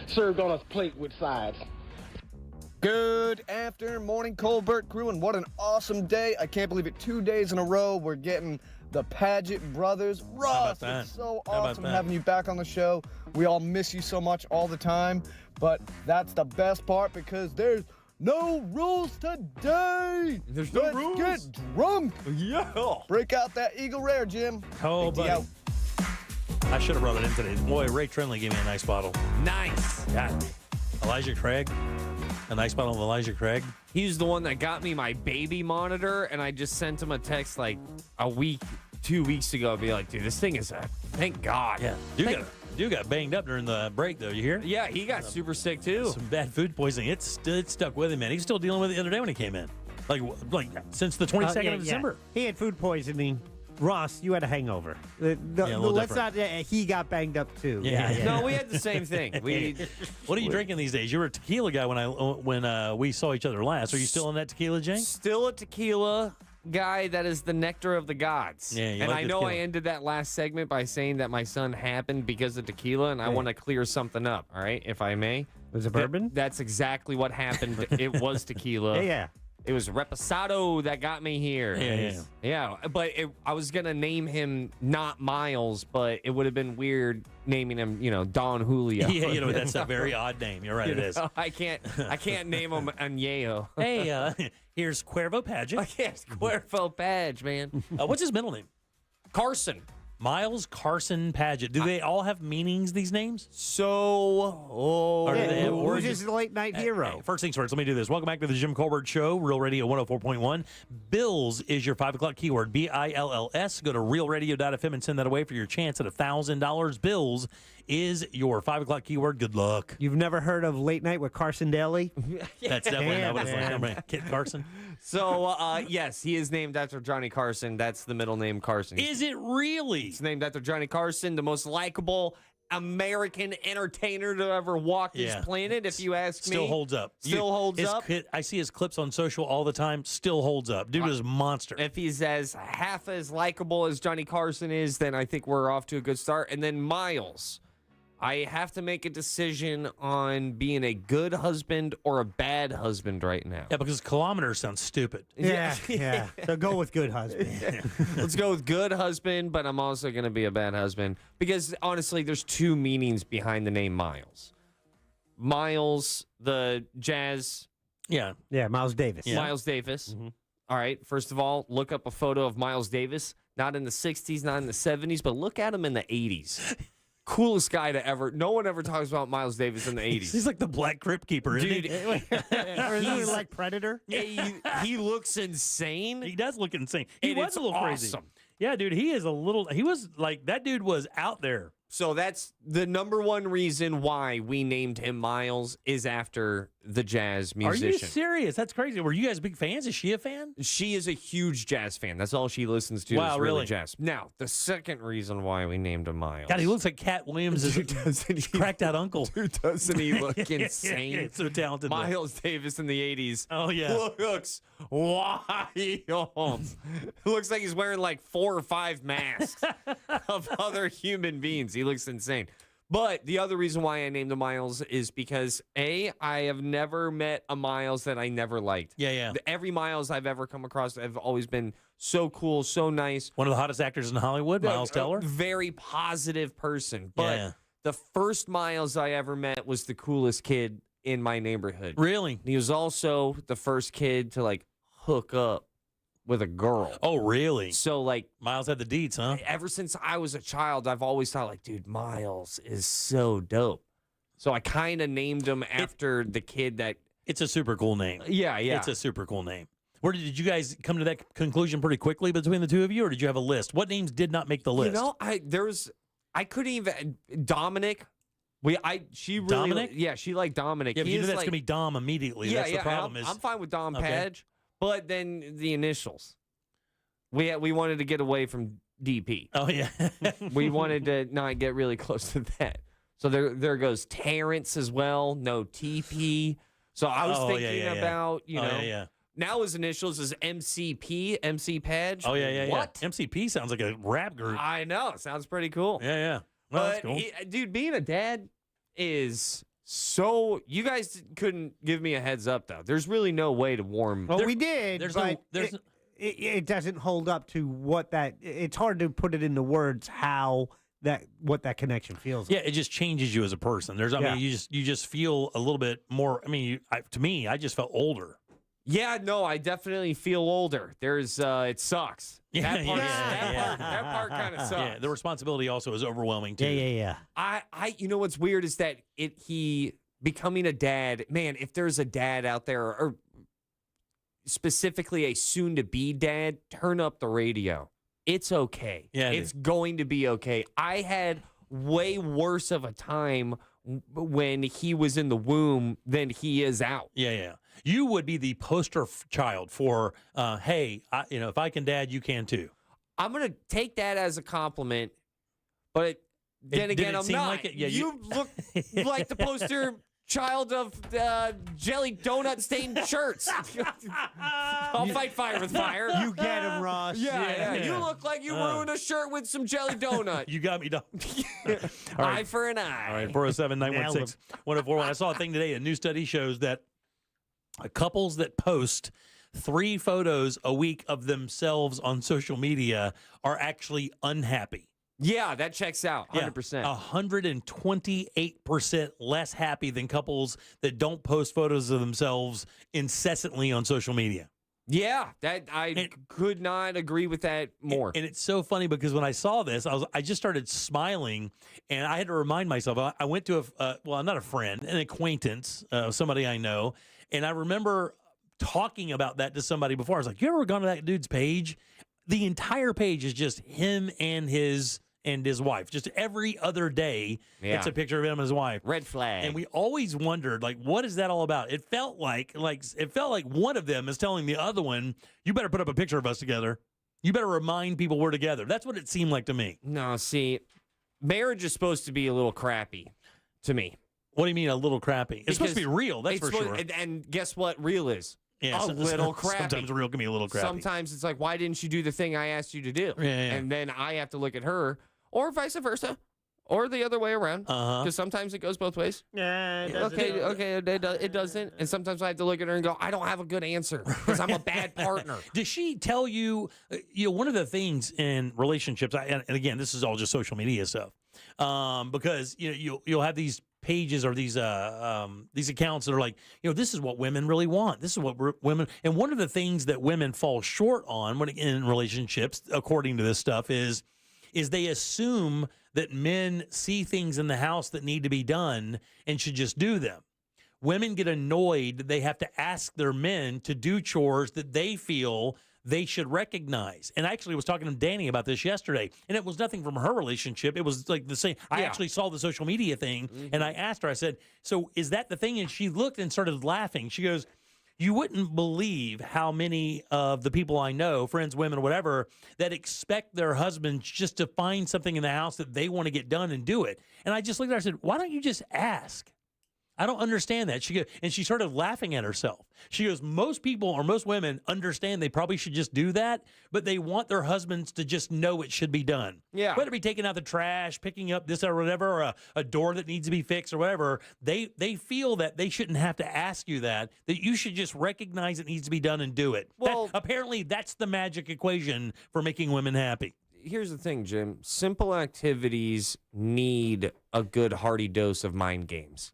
served on a plate with sides. Good afternoon, morning, Colbert crew, and what an awesome day. I can't believe it. 2 days in a row, we're getting the Paget brothers. Russ, it's so awesome having you back on the show. We all miss you so much all the time, but that's the best part because there's no rules today. There's no rules. Let's get drunk. Yeah. Break out that Eagle Rare, Jim. Oh, buddy. Out. I should have brought it in today. Boy, Ray Trinley gave me a nice bottle. Nice. Yeah. Elijah Craig. A nice bottle of Elijah Craig. He's the one that got me my baby monitor, and I just sent him a text like a week, 2 weeks ago. Be like, dude, this thing is thank God. Yeah. Dude got banged up during the break, though. You hear? Yeah, he got super sick, too. Some bad food poisoning. It stuck with him, man. He's still dealing with it the other day when he came in. Like since the 22nd of December. He had food poisoning. Ross, you had a hangover. Let's not. He got banged up too. Yeah. No, we had the same thing. What are you drinking these days? You were a tequila guy when we saw each other last. Are you still in that tequila, Jane? Still a tequila guy. That is the nectar of the gods. Yeah, and I know tequila. I ended that last segment by saying that my son happened because of tequila, and I want to clear something up. All right, if I may. Was it bourbon? That's exactly what happened. It was tequila. Yeah. It was Reposado that got me here. Yeah. But I was going to name him not Miles, but it would have been weird naming him, Don Julio. Yeah, that's a very odd name. You're right, it is. I can't name him Añejo. Hey, here's Cuervo Paget. Yes, Cuervo Paget, man. What's his middle name? Carson. Miles Carson Paget. Do they all have meanings, these names? Who's his late night hero? Hey, first things first, let me do this. Welcome back to the Jim Colbert Show, Real Radio 104.1. Bills is your 5 o'clock keyword, BILLS. Go to realradio.fm and send that away for your chance at $1,000. Bills is your 5 o'clock keyword. Good luck. You've never heard of Late Night with Carson Daly? That's definitely not what it's like. Kit Carson. So, yes, he is named after Johnny Carson. That's the middle name Carson. Is it really? It's named after Johnny Carson, the most likable American entertainer to ever walk this planet, if you ask me. Still holds up. I see his clips on social all the time. Still holds up. Dude is a monster. If he's as half as likable as Johnny Carson is, then I think we're off to a good start. And then Miles. I have to make a decision on being a good husband or a bad husband right now. Yeah, because kilometers sounds stupid. Yeah. So go with good husband. Let's go with good husband, but I'm also going to be a bad husband because, honestly, there's two meanings behind the name Miles. Miles, the jazz. Yeah, Miles Davis. Yeah. Miles Davis. Mm-hmm. All right, first of all, look up a photo of Miles Davis. Not in the 60s, not in the 70s, but look at him in the 80s. Coolest guy to ever. No one ever talks about Miles Davis in the 80s. He's like the Black Crypt Keeper, isn't he? He's like Predator. He looks insane. He does look insane. He was a little awesome. crazy. Yeah, dude, he was like, that dude was out there. So that's the number one reason why we named him Miles is after the jazz musician. Are you serious? That's crazy. Were you guys big fans? Is she a fan? She is a huge jazz fan. That's all she listens to. Wow, is really? Jazz. Now, the second reason why we named him Miles. God, he looks like Cat Williams' cracked out uncle. Dude, doesn't he look insane? Yeah, so talented. Miles Davis in the 80s. Oh, yeah. Looks wild. Looks like he's wearing like 4 or 5 masks of other human beings. He looks insane. But the other reason why I named him Miles is because, I have never met a Miles that I never liked. Yeah. Every Miles I've ever come across have always been so cool, so nice. One of the hottest actors in Hollywood, Miles Teller. Very positive person. But the first Miles I ever met was the coolest kid in my neighborhood. Really? He was also the first kid to, like, hook up with a girl. Oh, really? So, like, Miles had the deets, huh? Ever since I was a child, I've always thought, like, dude, Miles is so dope. So I kind of named him after the kid that... It's a super cool name. Yeah. It's a super cool name. Where did you guys come to that conclusion pretty quickly between the two of you, or did you have a list? What names did not make the list? You know, I couldn't even... Dominic... She really... Dominic? Yeah, she liked Dominic. Yeah, but you know that's going to be Dom immediately. Yeah, that's the problem. I'm fine with Dom Padge. But then the initials. We wanted to get away from DP. Oh, yeah. We wanted to not get really close to that. So there goes Terrence as well. No TP. So I was thinking about, now his initials is MCP, MC Padge. Oh, yeah. What? MCP sounds like a rap group. I know. It sounds pretty cool. Yeah. But, Well, that's cool. dude, being a dad is... So, you guys couldn't give me a heads up, though. There's really no way to warm... Well, we did, but it doesn't hold up to what that... It's hard to put it into words what that connection feels like. Yeah, it just changes you as a person. I mean, you just feel a little bit more... I mean, to me, I just felt older. Yeah, no, I definitely feel older. There's... it sucks. That part kind of sucks. Yeah, the responsibility also is overwhelming, too. Yeah. You know what's weird is that he becoming a dad, man, if there's a dad out there, or specifically a soon-to-be dad, turn up the radio. It's okay. Yeah, it's going to be okay. I had way worse of a time when he was in the womb than he is out. Yeah. You would be the poster child for, hey, if I can dad, you can too. I'm going to take that as a compliment, but then again, I'm not. Like it? Yeah, you look like the poster child of jelly donut stained shirts. I'll fight fire with fire. You get him, Ross. Yeah. You look like you ruined a shirt with some jelly donut. You got me, dog. Eye for an eye. All right, 407-916-1041. I saw a thing today. A new study shows that couples that post 3 photos a week of themselves on social media are actually unhappy. Yeah, that checks out 100%. 128% less happy than couples that don't post photos of themselves incessantly on social media. Yeah, I could not agree with that more. And it's so funny because when I saw this, I just started smiling, and I had to remind myself. I went to not a friend, an acquaintance, somebody I know, and I remember talking about that to somebody before. I was like, "You ever gone to that dude's page? The entire page is just him and his wife. Just every other day, it's a picture of him and his wife. Red flag. And we always wondered, like, what is that all about? It felt like one of them is telling the other one, "You better put up a picture of us together. You better remind people we're together." That's what it seemed like to me. No, see, marriage is supposed to be a little crappy to me. What do you mean a little crappy? It's supposed to be real, that's for sure. And guess what real is? Yeah, a little crappy. Sometimes real can be a little crappy. Sometimes it's like, why didn't you do the thing I asked you to do? Yeah. And then I have to look at her, or vice versa, or the other way around. Because sometimes it goes both ways. Yeah, it doesn't. Okay, it doesn't. And sometimes I have to look at her and go, I don't have a good answer because I'm a bad partner. Does she tell you, one of the things in relationships, and again, this is all just social media stuff, because you'll have these pages or these accounts that are like, this is what women really want. This is what women, and one of the things that women fall short on when in relationships, according to this stuff, is they assume that men see things in the house that need to be done and should just do them. Women get annoyed that they have to ask their men to do chores that they feel they should recognize. And I actually was talking to Danny about this yesterday, and it was nothing from her relationship. It was like the same. I actually saw the social media thing, and I asked her, I said, "So is that the thing?" And she looked and started laughing. She goes, "You wouldn't believe how many of the people I know, friends, women, whatever, that expect their husbands just to find something in the house that they want to get done and do it." And I just looked at her and said, "Why don't you just ask? I don't understand that. She goes, and she started laughing at herself. She goes, most people or most women understand they probably should just do that, but they want their husbands to just know it should be done. Yeah. Whether it be taking out the trash, picking up this or whatever, or a door that needs to be fixed or whatever, they feel that they shouldn't have to ask you that you should just recognize it needs to be done and do it. Well, apparently that's the magic equation for making women happy. Here's the thing, Jim. Simple activities need a good hearty dose of mind games.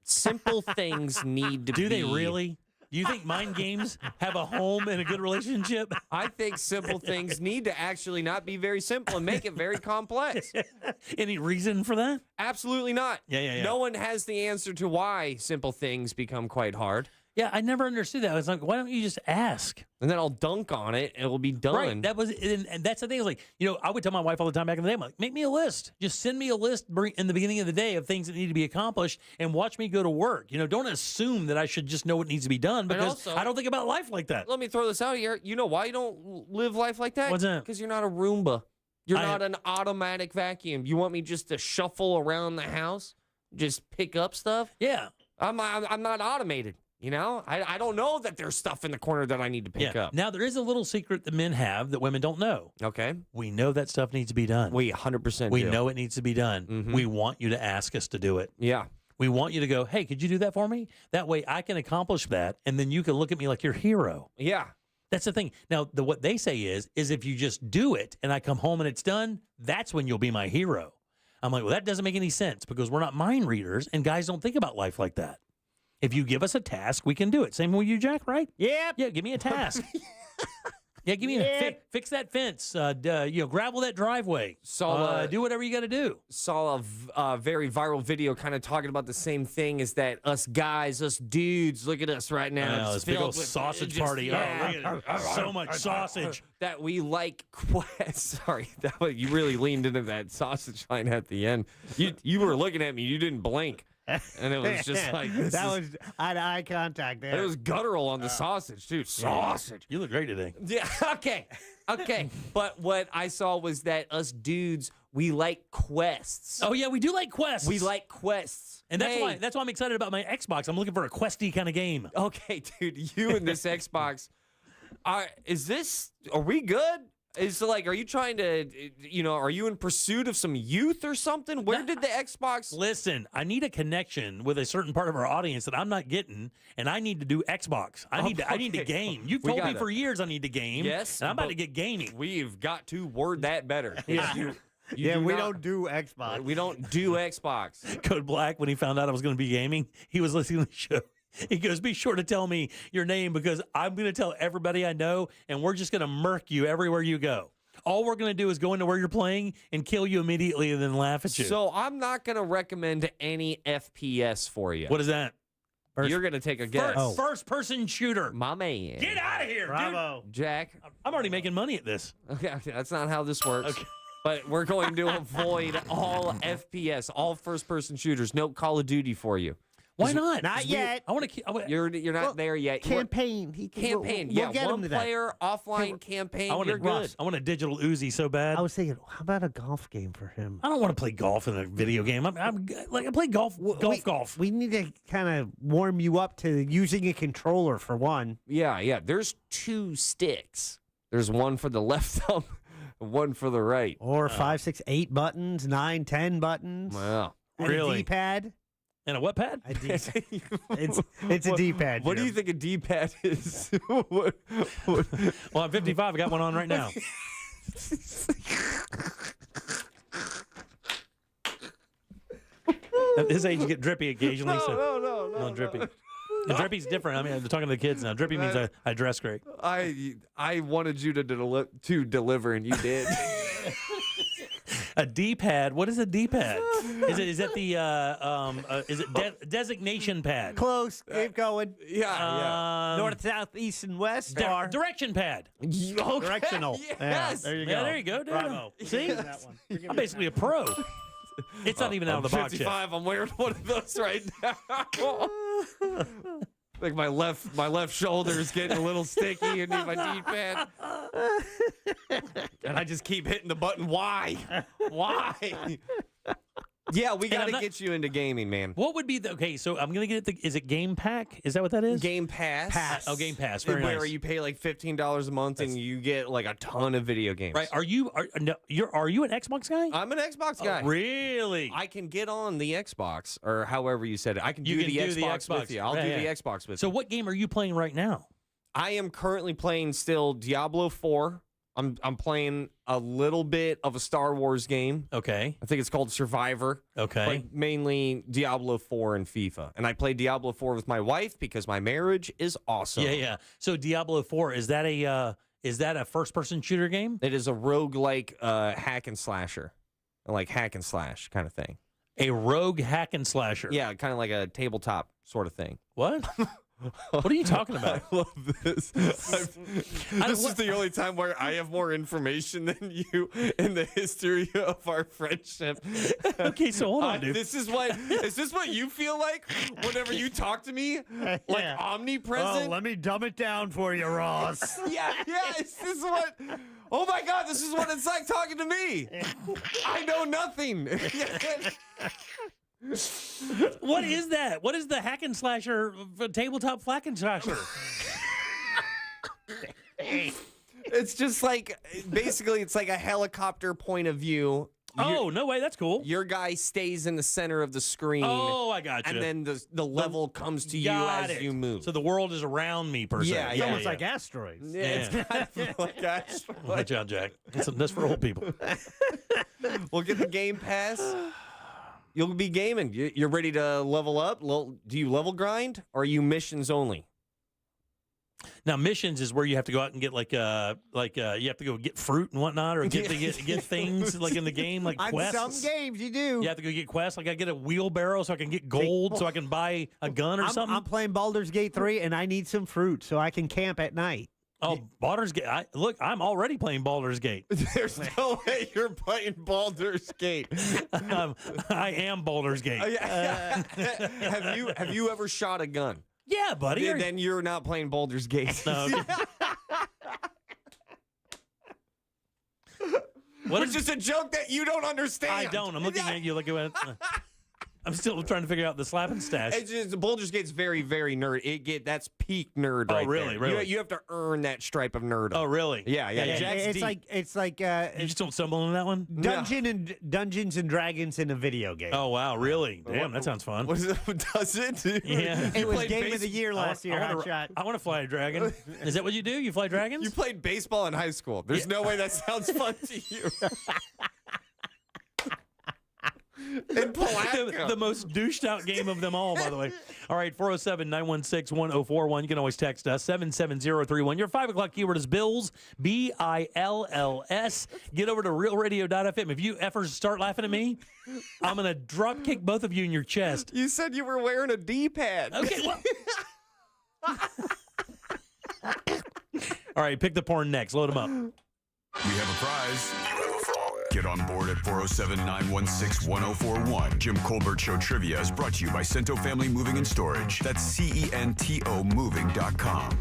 Simple things need to be... Do they really? Do you think mind games have a home in a good relationship? I think simple things need to actually not be very simple and make it very complex. Any reason for that? Absolutely not. Yeah. No one has the answer to why simple things become quite hard. Yeah, I never understood that. I was like, why don't you just ask? And then I'll dunk on it, and it will be done. Right. That was, and that's the thing. Is like, I would tell my wife all the time back in the day, I'm like, make me a list. Just send me a list in the beginning of the day of things that need to be accomplished, and watch me go to work. Don't assume that I should just know what needs to be done, because also, I don't think about life like that. Let me throw this out here. You know why you don't live life like that? What's that? Because you're not a Roomba. You're not an automatic vacuum. You want me just to shuffle around the house, just pick up stuff? Yeah. I'm not automated. I don't know that there's stuff in the corner that I need to pick up. Now, there is a little secret that men have that women don't know. Okay. We know that stuff needs to be done. We 100% We do. know it needs to be done. Mhm. We want you to ask us to do it. Yeah. We want you to go, hey, could you do that for me? That way I can accomplish that, and then you can look at me like your hero. Yeah. That's the thing. Now, what they say is if you just do it and I come home and it's done, that's when you'll be my hero. I'm like, well, that doesn't make any sense, because we're not mind readers, and guys don't think about life like that. If you give us a task, we can do it. Same with you, Jack, right? Yep. Yeah, give me a task. Yeah, give me fix that fence. Gravel that driveway. Do whatever you got to do. Saw a very viral video kind of talking about the same thing, is that us guys, us dudes, look at us right now. This big old sausage party. Yeah. Oh, look at it. So much sausage. That we like Sorry, you really leaned into that sausage line at the end. You were looking at me. You didn't blink. And it was just like... I had eye contact there. It was guttural on the sausage, too. Sausage. You look great today. Yeah, okay. But what I saw was that us dudes, we like quests. Oh, yeah, we do like quests. We like quests. And that's why I'm excited about my Xbox. I'm looking for a questy kind of game. Okay, dude, you and this Xbox, are we good? Are you trying to, are you in pursuit of some youth or something? Where did the Xbox... Listen, I need a connection with a certain part of our audience that I'm not getting, and I need to do Xbox. I need to game. You've told me for years I need to game. Yes. And I'm about to get gaming. We've got to word that better. Yeah. We don't do Xbox. We don't do Xbox. Code Black, when he found out I was going to be gaming, he was listening to the show. He goes, be sure to tell me your name, because I'm going to tell everybody I know, and we're just going to murk you everywhere you go. All we're going to do is go into where you're playing and kill you immediately and then laugh at you. So I'm not going to recommend any FPS for you. What is that? You're going to take a guess. First-person shooter. My man. Get out of here, Bravo. Dude. Jack. I'm already making money at this. Okay, that's not how this works. Okay. But we're going to avoid all FPS, all first-person shooters. No Call of Duty for you. Why not? Not yet. I want to. You're not there yet. Campaign. Campaign. We'll get one him to that. player offline campaign. You're good. I want a digital Uzi so bad. I was thinking, how about a golf game for him? I don't want to play golf in a video game. I play golf. Golf. We need to kind of warm you up to using a controller for one. Yeah. There's 2 sticks. There's one for the left thumb, and one for the right. Or 5, 6, 8 buttons, 9, 10 buttons. Wow. And Really? a D-pad. And a what pad? A D-pad. It's a D-pad. What do you think a D-pad is? Well, I'm 55. I got one on right now. At this age, you get drippy occasionally. No, drippy. And drippy's different. I mean, I'm talking to the kids now. Drippy means I dress great. I wanted you to deliver, and you did. A D-pad. What is a D-pad? Is it the designation pad? Close. Keep going. Yeah. North, south, east, and west. Direction pad. Okay. Directional. Yes. There you go. Yeah, there you go. Bravo. See? I'm basically a pro. It's not even out of the box yet. 55. I'm wearing one of those right now. Like my left shoulder is getting a little sticky underneath my D-pad. And I just keep hitting the button. Why? Yeah, we got to get you into gaming, man. What would be so I'm going to get is it Game Pack? Is that what that is? Game Pass. Oh, Game Pass. Very where nice. you pay like $15 a month and you get like a ton of video games. Right. Are you an Xbox guy? I'm an Xbox guy. Really? I can get on the Xbox or however you said it. I can do the Xbox with you. I'll do the Xbox with you. So what game are you playing right now? I am currently playing still Diablo 4. I'm playing a little bit of a Star Wars game. Okay. I think it's called Survivor. Okay. But mainly Diablo 4 and FIFA. And I play Diablo 4 with my wife because my marriage is awesome. Yeah. So Diablo 4, is that a first-person shooter game? It is a roguelike hack and slasher. Like hack and slash kind of thing. A rogue hack and slasher. Yeah, kind of like a tabletop sort of thing. What? What are you talking about? I love this. This is the only time where I have more information than you in the history of our friendship. Okay, so hold on, dude. Is this what you feel like whenever you talk to me? Like omnipresent? Oh, let me dumb it down for you, Ross. Yeah. Is this what? Oh my God, this is what it's like talking to me. I know nothing. What is that? What is the hack and slasher, tabletop flack and slasher? It's just like, basically, it's like a helicopter point of view. Oh, no way. That's cool. Your guy stays in the center of the screen. Oh, I got you. And then the level comes to you as you move. So the world is around me, per se. Yeah, It's almost like asteroids. Yeah, it's kind of like asteroids. Watch out, Jack. That's for old people. We'll get the Game Pass. You'll be gaming. You're ready to level up? Do you level grind, or are you missions only? Now, missions is where you have to go out and get you have to go get fruit and whatnot, or get things like in the game, like quests. On some games, you do. You have to go get quests. Like I get a wheelbarrow so I can get gold, so I can buy a gun or something. I'm playing Baldur's Gate 3, and I need some fruit so I can camp at night. Oh, Baldur's Gate. Look, I'm already playing Baldur's Gate. There's no way you're playing Baldur's Gate. I am Baldur's Gate. Have you ever shot a gun? Yeah, buddy. Then you're not playing Baldur's Gate. No, okay. Which is a joke that you don't understand. I don't. I'm looking at you like I'm still trying to figure out the slapping stash. It's just, Baldur's Gate's very, very nerd. That's peak nerd right really, there. really? You have to earn that stripe of nerd. Oh, really? Yeah. Jack's It's deep. like You just don't stumble in that one? Dungeons and Dragons in a video game. Oh, wow, really? Damn, that sounds fun. Does it? Yeah. It was Game of the Year last year, Hotshot. I want to fly a dragon. Is that what you do? You fly dragons? You played baseball in high school. There's no way that sounds fun to you. In Palatka. The most douched out game of them all, by the way. All right, 407-916-1041. You can always text us, 77031. Your 5 o'clock keyword is Bills, BILLS. Get over to realradio.fm. If you effers start laughing at me, I'm going to drop kick both of you in your chest. You said you were wearing a D-pad. Okay, well. All right, pick the porn next. Load them up. We have a prize. Get on board at 407-916-1041. Jim Colbert Show Trivia is brought to you by Cento Family Moving and Storage. That's CENTO moving.com.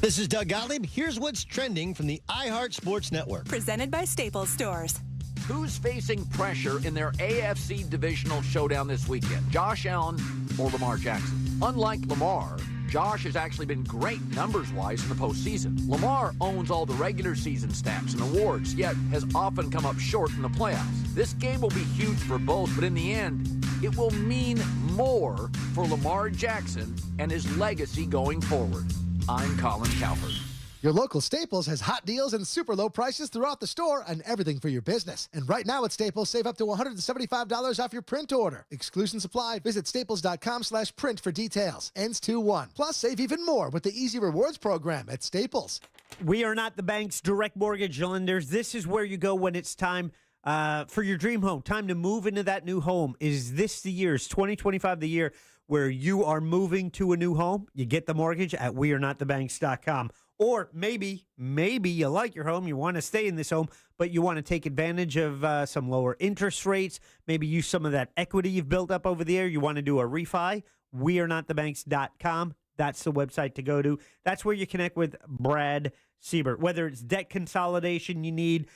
This is Doug Gottlieb. Here's what's trending from the iHeart Sports Network. Presented by Staples Stores. Who's facing pressure in their AFC divisional showdown this weekend? Josh Allen or Lamar Jackson? Unlike Lamar, Josh has actually been great numbers-wise in the postseason. Lamar owns all the regular season stats and awards, yet has often come up short in the playoffs. This game will be huge for both, but in the end, it will mean more for Lamar Jackson and his legacy going forward. I'm Colin Cowherd. Your local Staples has hot deals and super low prices throughout the store on everything for your business. And right now at Staples, save up to $175 off your print order. Exclusions apply. Visit staples.com/print for details. Ends 2/1. Plus, save even more with the Easy Rewards program at Staples. We are not the bank's direct mortgage lenders. This is where you go when it's time for your dream home. Time to move into that new home. Is this the year? Is 2025 the year where you are moving to a new home? You get the mortgage at wearenotthebanks.com. Or maybe you like your home, you want to stay in this home, but you want to take advantage of some lower interest rates, maybe use some of that equity you've built up over there. You want to do a refi, wearenotthebanks.com. That's the website to go to. That's where you connect with Brad Siebert. Whether it's debt consolidation you need,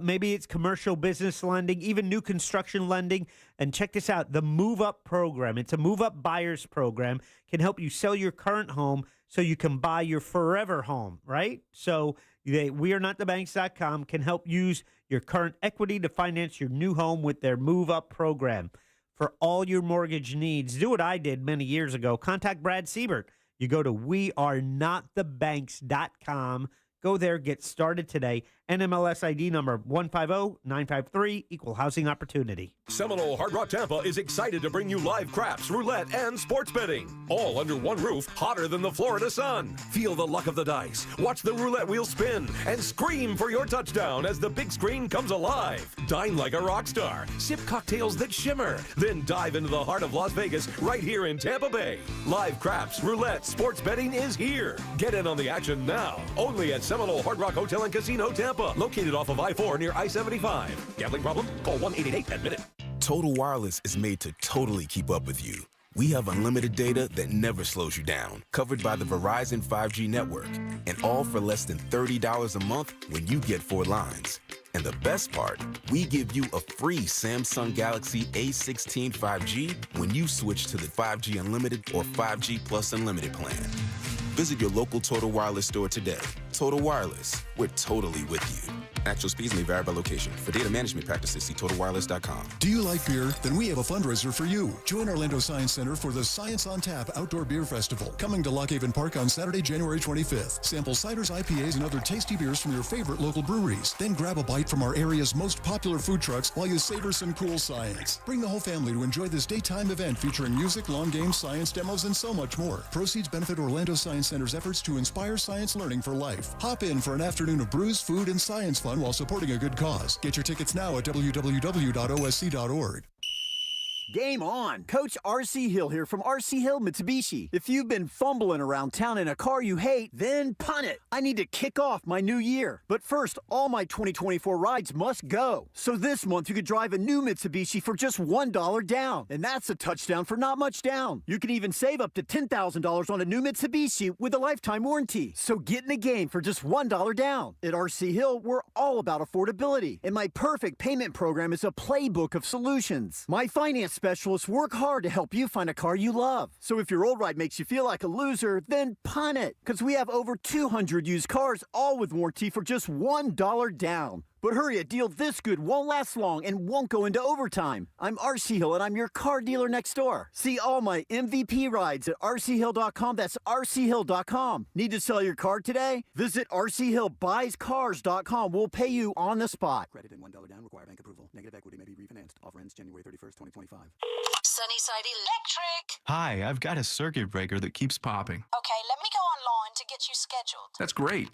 maybe it's commercial business lending, even new construction lending. And check this out, the Move Up program. It's a Move Up buyers program. Can help you sell your current home so you can buy your forever home, right? So wearenotthebanks.com can help use your current equity to finance your new home with their Move Up program. For all your mortgage needs, do what I did many years ago. Contact Brad Siebert. You go to wearenotthebanks.com. Go there, get started today. NMLS ID number 150953, equal housing opportunity. Seminole Hard Rock Tampa is excited to bring you live craps, roulette, and sports betting. All under one roof, hotter than the Florida sun. Feel the luck of the dice, watch the roulette wheel spin, and scream for your touchdown as the big screen comes alive. Dine like a rock star, sip cocktails that shimmer, then dive into the heart of Las Vegas right here in Tampa Bay. Live craps, roulette, sports betting is here. Get in on the action now, only at Seminole Hard Rock Hotel and Casino Tampa, located off of I-4 near I-75. Gambling problem? Call 1-888-ADMIT-IT. Total Wireless is made to totally keep up with you. We have unlimited data that never slows you down, covered by the Verizon 5G network, and all for less than $30 a month when you get 4 lines. And the best part, we give you a free Samsung Galaxy A16 5G when you switch to the 5G Unlimited or 5G Plus Unlimited plan. Visit your local Total Wireless store today. Total Wireless, we're totally with you. Actual speeds may vary by location. For data management practices, see TotalWireless.com. Do you like beer? Then we have a fundraiser for you. Join Orlando Science Center for the Science on Tap Outdoor Beer Festival, coming to Lockhaven Park on Saturday, January 25th. Sample ciders, IPAs, and other tasty beers from your favorite local breweries. Then grab a bite from our area's most popular food trucks while you savor some cool science. Bring the whole family to enjoy this daytime event featuring music, lawn games, science demos, and so much more. Proceeds benefit Orlando Science Center's efforts to inspire science learning for life. Hop in for an afternoon of brews, food, and science fun while supporting a good cause. Get your tickets now at www.osc.org. Game on! Coach R.C. Hill here from R.C. Hill Mitsubishi. If you've been fumbling around town in a car you hate, then punt it. I need to kick off my new year. But first, all my 2024 rides must go. So this month you could drive a new Mitsubishi for just $1 down. And that's a touchdown for not much down. You can even save up to $10,000 on a new Mitsubishi with a lifetime warranty. So get in the game for just $1 down. At R.C. Hill, we're all about affordability. And my perfect payment program is a playbook of solutions. My finance specialists work hard to help you find a car you love. So if your old ride makes you feel like a loser, then punt it. Because we have over 200 used cars, all with warranty for just $1 down. But hurry, a deal this good won't last long and won't go into overtime. I'm RC Hill, and I'm your car dealer next door. See all my MVP rides at rchill.com. That's rchill.com. Need to sell your car today? Visit rchillbuyscars.com. We'll pay you on the spot. Credit and $1 down. Require bank approval. Negative equity may be refinanced. Offer ends January 31st, 2025. Sunnyside Electric. Hi, I've got a circuit breaker that keeps popping. Okay, let me go online to get you scheduled. That's great.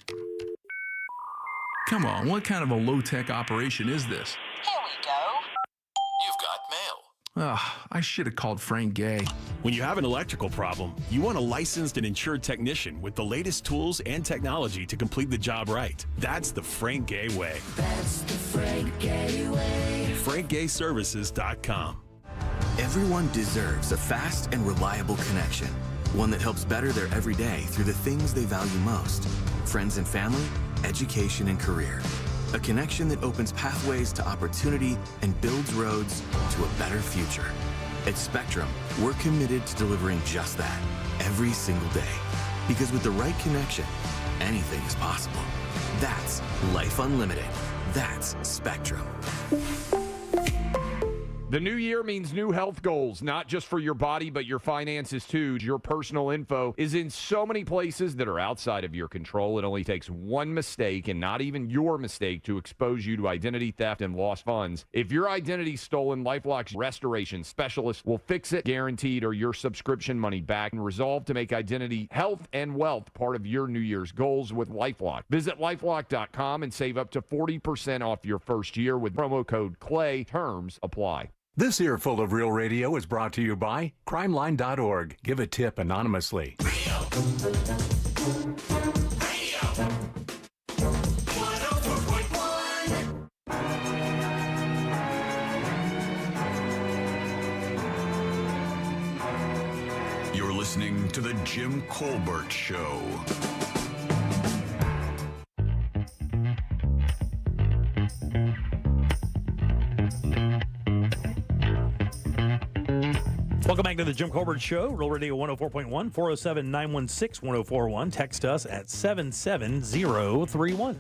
Come on, what kind of a low-tech operation is this? Here we go. You've got mail. I should have called Frank Gay. When you have an electrical problem, you want a licensed and insured technician with the latest tools and technology to complete the job right. That's the Frank Gay way. That's the Frank Gay way. FrankGayServices.com. Everyone deserves a fast and reliable connection. One that helps better their everyday through the things they value most. Friends and family, education and career. A connection that opens pathways to opportunity and builds roads to a better future. At Spectrum, we're committed to delivering just that every single day. Because with the right connection, anything is possible. That's Life Unlimited. That's Spectrum. The new year means new health goals, not just for your body, but your finances too. Your personal info is in so many places that are outside of your control. It only takes one mistake, and not even your mistake, to expose you to identity theft and lost funds. If your identity's stolen, LifeLock's restoration specialist will fix it, guaranteed, or your subscription money back, and resolve to make identity, health, and wealth part of your New Year's goals with LifeLock. Visit LifeLock.com and save up to 40% off your first year with promo code CLAY. Terms apply. This earful of Real Radio is brought to you by crimeline.org. Give a tip anonymously. listening to The Jim Colbert Show. Welcome back to the Jim Colbert Show, Real Radio 104.1, 407-916-1041. Text us at 77031.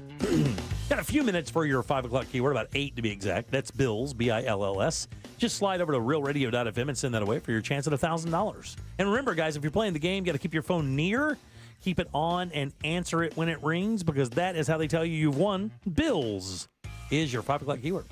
Got a few minutes for your 5 o'clock keyword, about 8 to be exact. That's Bills, B-I-L-L-S. Just slide over to realradio.fm and send that away for your chance at $1,000. And remember, guys, if you're playing the game, you got to keep your phone near, keep it on, and answer it when it rings, because that is how they tell you you've won. Bills is your 5 o'clock keyword.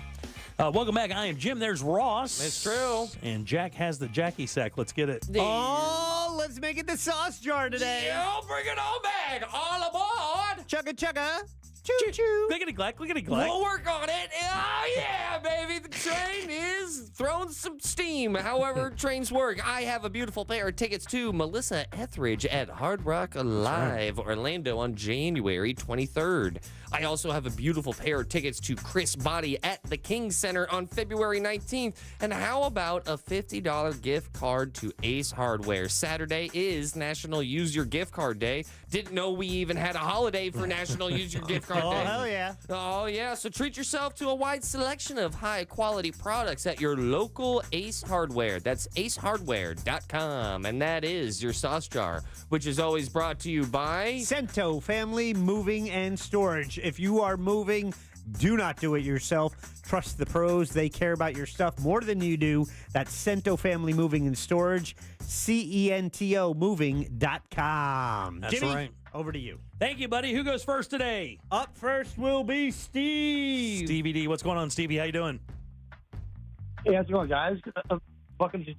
Welcome back. I am Jim. There's Ross. It's true. And Jack has the Jackie sack. Let's get it. Oh, let's make it the sauce jar today. Yeah, bring it on back. All aboard. Chugga chugga. Choo choo. Clickety clack, clickety clack. We'll work on it. Oh, yeah, baby. The train is throwing some steam. However trains work. I have a beautiful pair of tickets to Melissa Etheridge at Hard Rock Live, Orlando on January 23rd. I also have a beautiful pair of tickets to Chris Body at the King Center on February 19th. And how about a $50 gift card to Ace Hardware? Saturday is National Use Your Gift Card Day. Didn't know we even had a holiday for National Use Your Gift Card Day. Oh, hell yeah. Oh, yeah. So treat yourself to a wide selection of high-quality products at your local Ace Hardware. That's acehardware.com. And that is your sauce jar, which is always brought to you by Cento Family Moving and Storage. If you are moving, do not do it yourself. Trust the pros. They care about your stuff more than you do. That's Cento Family Moving and Storage, CENTO moving.com. That's Jimmy, right. over to you. Thank you, buddy. Who goes first today? Up first will be Steve. Stevie D. What's going on, Stevie? How you doing? Hey, how's it going, guys? Welcome to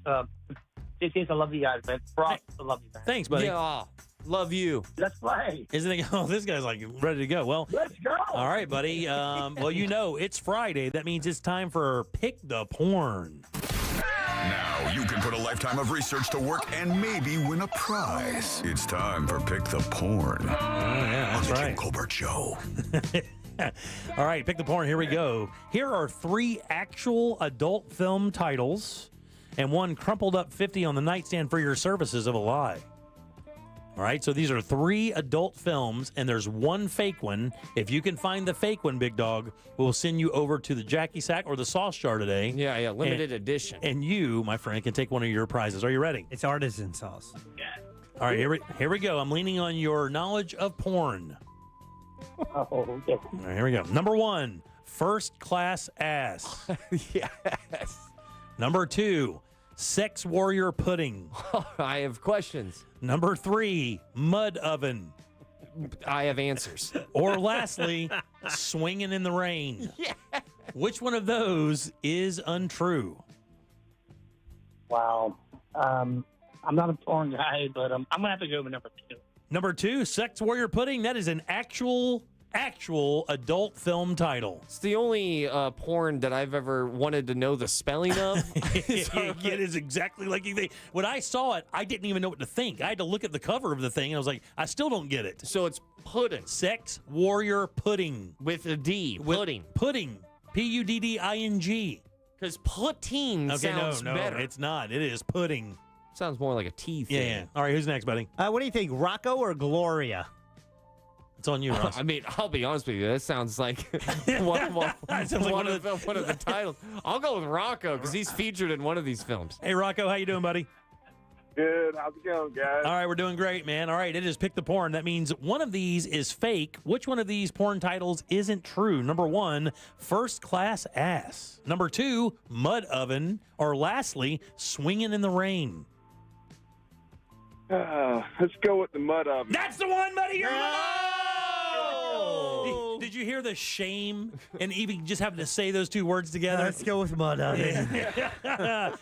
JTS. I love you guys, man. Brock, I love you, man. Thanks, buddy. Yeah, love you. Let's play. Isn't it? Oh, this guy's like ready to go. Well, let's go. All right, buddy. Well, you know, it's Friday. That means it's time for Pick the Porn. Now you can put a lifetime of research to work and maybe win a prize. It's time for Pick the Porn. Oh, yeah, that's on the right. Jim Colbert Show. All right, Pick the Porn. Here we go. Here are 3 actual adult film titles and 1 crumpled up 50 on the nightstand for your services of a lie. All right, so these are 3 adult films, and there's 1 fake one. If you can find the fake one, big dog, we'll send you over to the Jackie Sack or the sauce jar today. Yeah, limited edition. And you, my friend, can take one of your prizes. Are you ready? It's artisan sauce. Yeah. All right, here we go. I'm leaning on your knowledge of porn. Oh, okay. All right, here we go. Number 1, First Class Ass. Yes. Number 2, Sex Warrior Pudding. I have questions. Number 3, Mud Oven. I have answers. Or lastly, Swinging in the Rain. Yeah. Which one of those is untrue? Wow. I'm not a porn guy, but I'm going to have to go with number 2. Number 2, Sex Warrior Pudding. That is an actual adult film title. It's the only porn that I've ever wanted to know the spelling of. It is exactly like you think. When I saw it, I didn't even know what to think. I had to look at the cover of the thing, and I was like, I still don't get it. So it's pudding. Sex Warrior Pudding. With a D. Pudding. Pudding. Pudding. Because poutine sounds better. No, it's not. It is pudding. Sounds more like a tea thing. Yeah. All right, who's next, buddy? What do you think, Rocco or Gloria? It's on you, Ross. I mean, I'll be honest with you. That sounds like one of the titles. I'll go with Rocco because he's featured in one of these films. Hey, Rocco, how you doing, buddy? Good. How's it going, guys? All right, we're doing great, man. All right, it is Pick the Porn. That means one of these is fake. Which one of these porn titles isn't true? Number 1, First Class Ass. Number 2, Mud Oven. Or lastly, Swinging in the Rain. Let's go with the Mud Oven. That's the one, buddy. You're Did you hear the shame and even just having to say those 2 words together? Let's go with Mud Oven.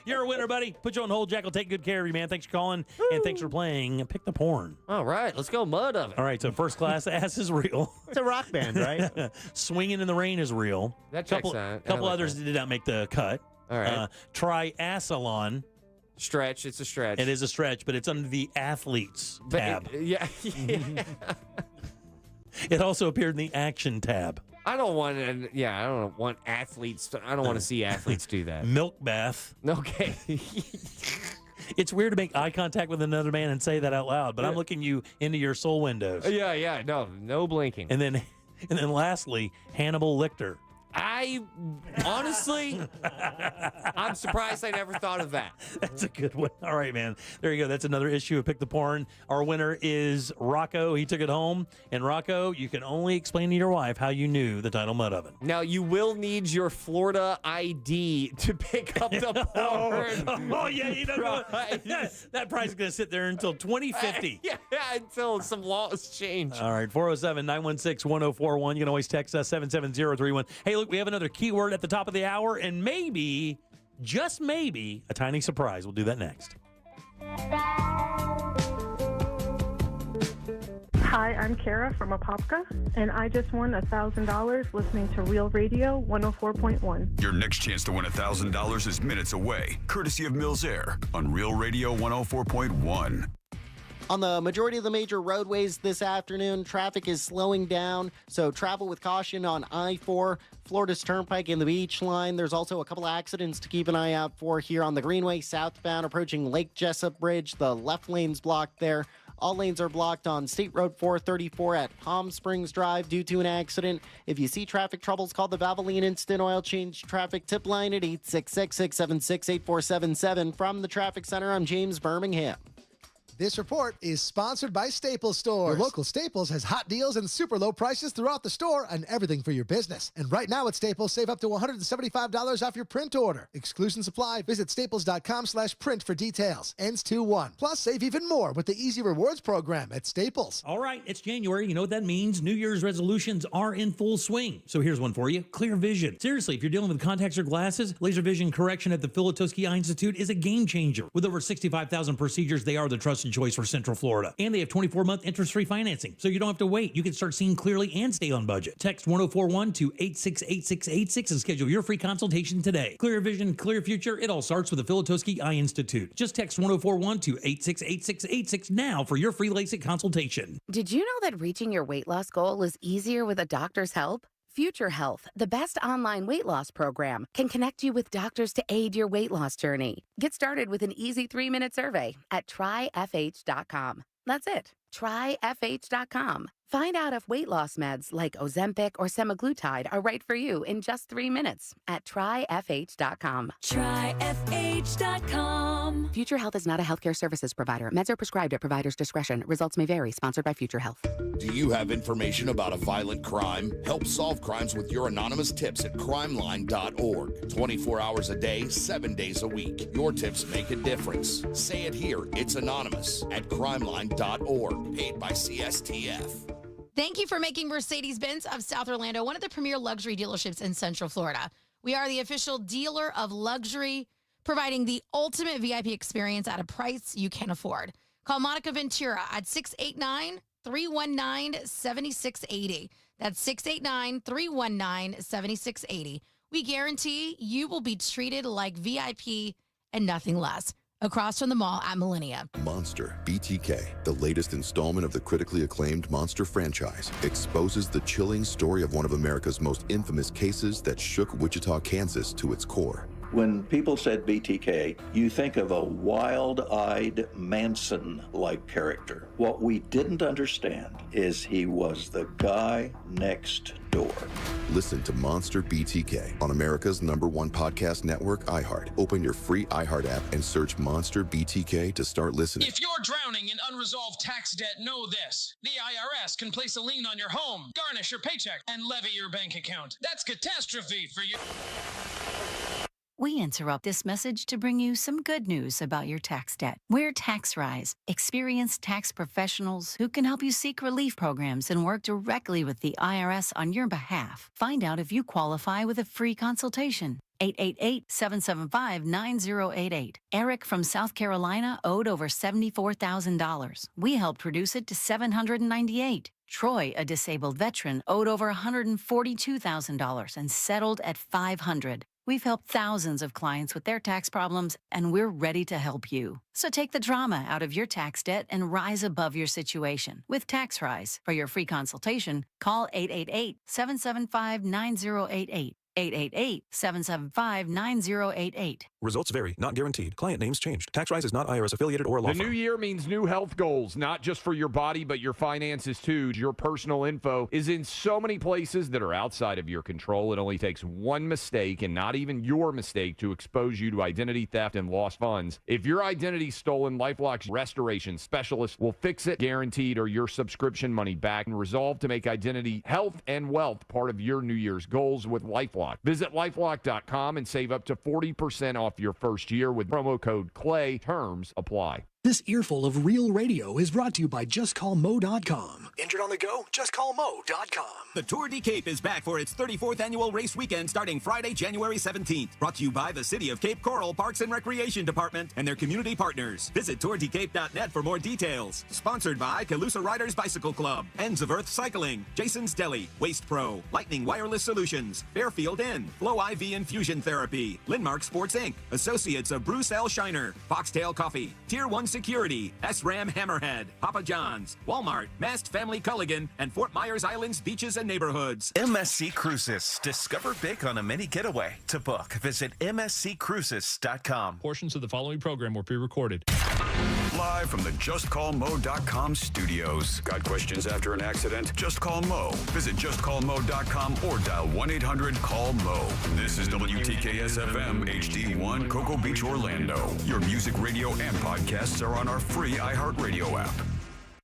You're a winner, buddy. Put you on hold. Jack will take good care of you, man. Thanks for calling, and thanks for playing Pick the Porn. All right, let's go Mud Oven. All right, so First Class Ass is real. It's a rock band, right? Swinging in the Rain is real. That checks out. Couple others did not make the cut. All right. Triathlon. Stretch. It's a stretch. It is a stretch, but it's under the athletes tab. Yeah. It also appeared in the action tab. I don't want athletes. I don't want to see athletes do that. Milk bath. Okay. It's weird to make eye contact with another man and say that out loud, but I'm looking you into your soul windows. Yeah, no blinking. And then lastly, Hannibal Lecter. I honestly, I'm surprised I never thought of that. That's a good one. All right, man. There you go. That's another issue of Pick the Porn. Our winner is Rocco. He took it home. And Rocco, you can only explain to your wife how you knew the title Mud Oven. Now, you will need your Florida ID to pick up the porn. Oh, yeah. You know, that price is going to sit there until 2050. Yeah, until some laws change. All right, 407-916-1041. You can always text us, 77031. Hey, look, we have another keyword at the top of the hour, and maybe, just maybe, a tiny surprise. We'll do that next. Hi, I'm Kara from Apopka, and I just won $1,000 listening to Real Radio 104.1. Your next chance to win $1,000 is minutes away, courtesy of Mills Air on Real Radio 104.1. On the majority of the major roadways this afternoon, traffic is slowing down, so travel with caution on I-4, Florida's Turnpike, and the Beach Line. There's also a couple of accidents to keep an eye out for here on the Greenway southbound approaching Lake Jessup Bridge. The left lane's blocked there. All lanes are blocked on State Road 434 at Palm Springs Drive due to an accident. If you see traffic troubles, call the Valvoline Instant Oil Change Traffic Tip Line at 866-676-8477. From the Traffic Center, I'm James Birmingham. This report is sponsored by Staples Stores. Your local Staples has hot deals and super low prices throughout the store and everything for your business. And right now at Staples, save up to $175 off your print order. Exclusion supply. Visit staples.com/print for details. Ends 2/1. Plus, save even more with the Easy Rewards program at Staples. All right, it's January. You know what that means? New Year's resolutions are in full swing. So here's one for you. Clear vision. Seriously, if you're dealing with contacts or glasses, laser vision correction at the Filatowski Eye Institute is a game changer. With over 65,000 procedures, they are the trusted choice for Central Florida. And they have 24-month interest-free financing, so you don't have to wait. You can start seeing clearly and stay on budget. Text 1041 to 868686 and schedule your free consultation today. Clear vision, clear future. It all starts with the Filatowski Eye Institute. Just text 1041 to 868686 now for your free LASIK consultation. Did you know that reaching your weight loss goal is easier with a doctor's help? Future Health, the best online weight loss program, can connect you with doctors to aid your weight loss journey. Get started with an easy 3-minute survey at tryfh.com. That's it. Tryfh.com. Find out if weight loss meds like Ozempic or semaglutide are right for you in just 3 minutes at tryfh.com. Tryfh.com. Future Health is not a healthcare services provider. Meds are prescribed at provider's discretion. Results may vary. Sponsored by Future Health. Do you have information about a violent crime? Help solve crimes with your anonymous tips at crimeline.org. 24 hours a day, 7 days a week. Your tips make a difference. Say it here. It's anonymous at crimeline.org. Paid by CSTF. Thank you for making Mercedes-Benz of South Orlando one of the premier luxury dealerships in Central Florida. We are the official dealer of luxury, providing the ultimate VIP experience at a price you can afford. Call Monica Ventura at 689-319-7680. That's 689-319-7680. We guarantee you will be treated like VIP and nothing less. Across from the mall at Millennia. Monster BTK, the latest installment of the critically acclaimed Monster franchise, exposes the chilling story of one of America's most infamous cases that shook Wichita, Kansas to its core. When people said BTK, you think of a wild-eyed Manson-like character. What we didn't understand is he was the guy next door. Listen to Monster BTK on America's #1 podcast network, iHeart. Open your free iHeart app and search Monster BTK to start listening. If you're drowning in unresolved tax debt, know this. The IRS can place a lien on your home, garnish your paycheck, and levy your bank account. That's catastrophe for you. We interrupt this message to bring you some good news about your tax debt. We're TaxRise, experienced tax professionals who can help you seek relief programs and work directly with the IRS on your behalf. Find out if you qualify with a free consultation. 888-775-9088. Eric from South Carolina owed over $74,000. We helped reduce it to $798. Troy, a disabled veteran, owed over $142,000 and settled at $500. We've helped thousands of clients with their tax problems, and we're ready to help you. So take the drama out of your tax debt and rise above your situation with TaxRise. For your free consultation, call 888-775-9088. 888-775-9088. Results vary, not guaranteed. Client names changed. Tax Rise is not IRS affiliated or a law The firm. new year means new health goals, not just for your body, but your finances too. Your personal info is in so many places that are outside of your control. It only takes one mistake, and not even your mistake, to expose you to identity theft and lost funds. If your identity's stolen, LifeLock's restoration specialist will fix it, guaranteed, or your subscription money back, and resolve to make identity, health, and wealth part of your New Year's goals with LifeLock. Visit LifeLock.com and save up to 40% off your first year with promo code CLAY. Terms apply. This earful of real radio is brought to you by JustCallMo.com. Injured on the go? JustCallMo.com. The Tour de Cape is back for its 34th annual race weekend starting Friday, January 17th. Brought to you by the City of Cape Coral Parks and Recreation Department and their community partners. Visit tourdecape.net for more details. Sponsored by Calusa Riders Bicycle Club, Ends of Earth Cycling, Jason's Deli, Waste Pro, Lightning Wireless Solutions, Fairfield Inn, Flow IV Infusion Therapy, Linmark Sports Inc., Associates of Bruce L. Shiner, Foxtail Coffee, Tier 1 Security, SRAM Hammerhead, Papa John's, Walmart, Mast Family Culligan, and Fort Myers Islands Beaches and Neighborhoods. MSC Cruises. Discover big on a mini getaway. To book, visit msccruises.com. Portions of the following program were pre-recorded. Live from the JustCallMo.com studios. Got questions after an accident? Just call Mo. Visit JustCallMo.com or dial 1-800-CALL-MO. This is WTKS-FM HD1 Cocoa Beach, Orlando. Your music, radio, and podcasts are on our free iHeartRadio app.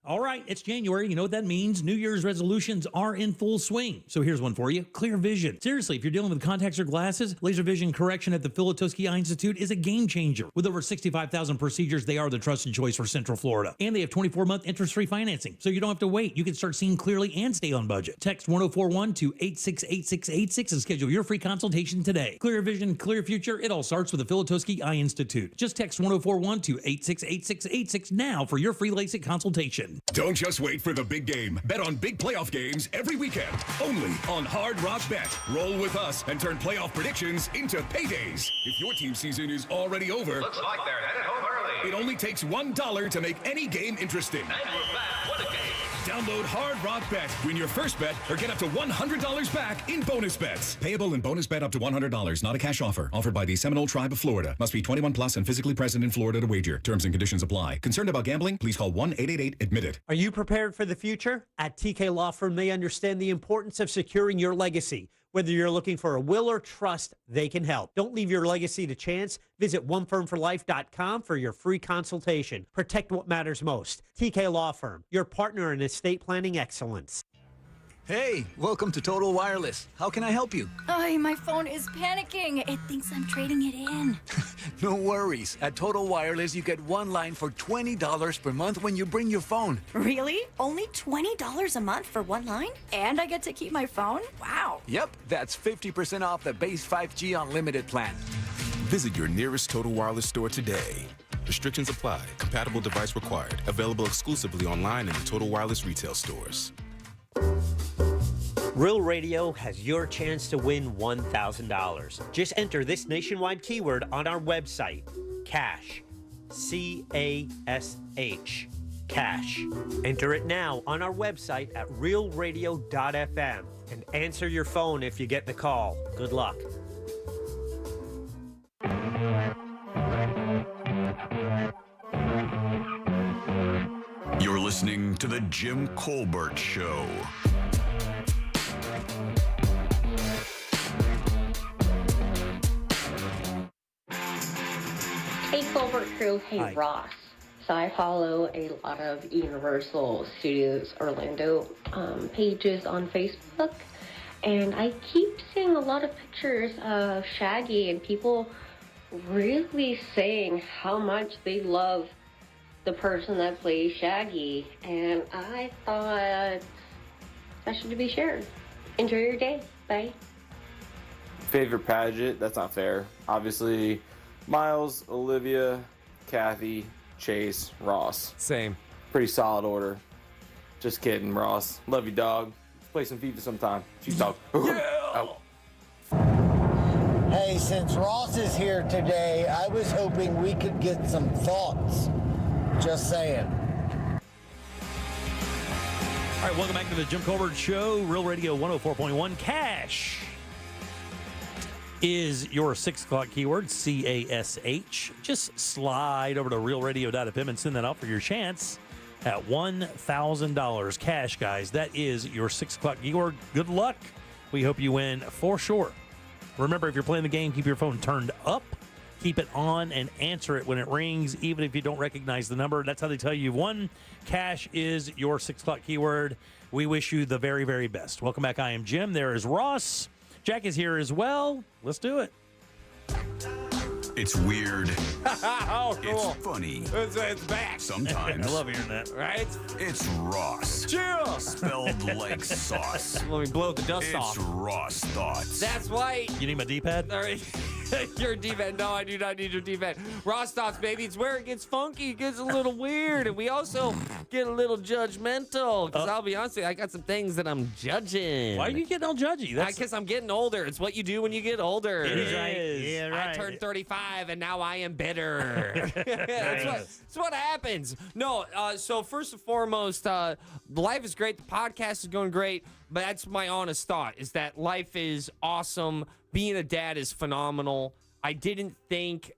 All right, it's January. You know what that means? New Year's resolutions are in full swing. So here's one for you. Clear vision. Seriously, if you're dealing with contacts or glasses, laser vision correction at the Filatowski Eye Institute is a game changer. With over 65,000 procedures, they are the trusted choice for Central Florida. And they have 24-month interest-free financing, so you don't have to wait. You can start seeing clearly and stay on budget. Text 1041 to 868686 and schedule your free consultation today. Clear vision, clear future. It all starts with the Filatowski Eye Institute. Just text 1041 to 868686 now for your free LASIK consultation. Don't just wait for the big game. Bet on big playoff games every weekend. Only on Hard Rock Bet. Roll with us and turn playoff predictions into paydays. If your team season is already over, Looks like they're headed home early. it only takes $1 to make any game interesting. And we're back. What a game. Download Hard Rock Bet. Win your first bet or get up to $100 back in bonus bets. Payable in bonus bet up to $100. Not a cash offer. Offered by the Seminole Tribe of Florida. Must be 21 plus and physically present in Florida to wager. Terms and conditions apply. Concerned about gambling? Please call 1-888-ADMIT-IT. Are you prepared for the future? At TK Law Firm, they understand the importance of securing your legacy. Whether you're looking for a will or trust, they can help. Don't leave your legacy to chance. Visit onefirmforlife.com for your free consultation. Protect what matters most. TK Law Firm, your partner in estate planning excellence. Hey, welcome to Total Wireless. How can I help you? Ay, my phone is panicking. It thinks I'm trading it in. No worries. At Total Wireless, you get one line for $20 per month when you bring your phone. Really? Only $20 a month for one line? And I get to keep my phone? Wow. Yep, that's 50% off the base 5G unlimited plan. Visit your nearest Total Wireless store today. Restrictions apply. Compatible device required. Available exclusively online in the Total Wireless retail stores. Real Radio has your chance to win $1,000. Just enter this nationwide keyword on our website, CASH, C-A-S-H, CASH. Enter it now on our website at realradio.fm and answer your phone if you get the call. Good luck. You're listening to The Jim Colbert Show. Hey, Colbert crew. Hey, Hi. Ross. So I follow a lot of Universal Studios Orlando pages on Facebook, and I keep seeing a lot of pictures of Shaggy and people really saying how much they love the person that plays Shaggy, and I thought that should be shared. Enjoy your day. Bye. Favorite pageant? That's not fair. Obviously, Miles, Olivia, Kathy, Chase, Ross. Same. Pretty solid order. Just kidding, Ross. Love you, dog. Let's play some FIFA sometime. She's dog. Oh. Hey, since Ross is here today, I was hoping we could get some thoughts. Just saying. All right, welcome back to the Jim Colbert Show, Real Radio 104.1 Cash. is your 6 o'clock keyword, CASH. Just slide over to realradio.fm and send that out for your chance at $1,000 cash, guys. That is your 6 o'clock keyword. Good luck. We hope you win for sure. Remember, if you're playing the game, keep your phone turned up. Keep it on and answer it when it rings, even if you don't recognize the number. That's how they tell you you've won. Cash is your 6 o'clock keyword. We wish you the very, very best. Welcome back. I am Jim. There is Ross. Jack is here as well. Let's do it. It's weird. Oh, cool. It's funny. It's back. Sometimes. I love hearing that. Right? It's Ross. Chill. Spelled like sauce. Let me blow the dust off. It's Ross Thoughts. That's why. You need my D-pad? All right. Your D-pad. No, I do not need your D-pad. Ross Thoughts, baby. It's where it gets funky. It gets a little weird. And we also get a little judgmental. Because I'll be honest with you, I got some things that I'm judging. Why are you getting all judgy? Because I'm getting older. It's what you do when you get older. It is. Yeah, right. I turned 35 and now I am bitter. That's what happens. No, so first and foremost, life is great. The podcast is going great. But that's my honest thought, is that life is awesome. Being a dad is phenomenal. I didn't think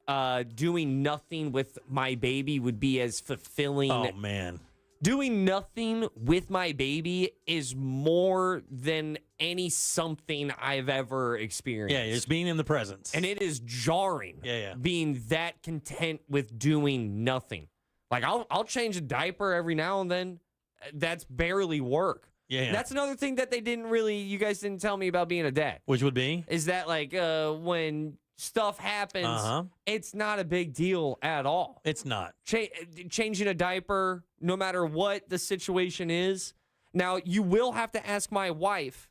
doing nothing with my baby would be as fulfilling. Oh, man. Doing nothing with my baby is more than any something I've ever experienced. Yeah, it's being in the presence. And it is jarring. Being that content with doing nothing. Like, I'll change a diaper every now and then. That's barely work. Yeah. That's another thing that you guys didn't tell me about being a dad. Which would be? Is that, like, when stuff happens, it's not a big deal at all. It's not. Changing a diaper, no matter what the situation is. Now, you will have to ask my wife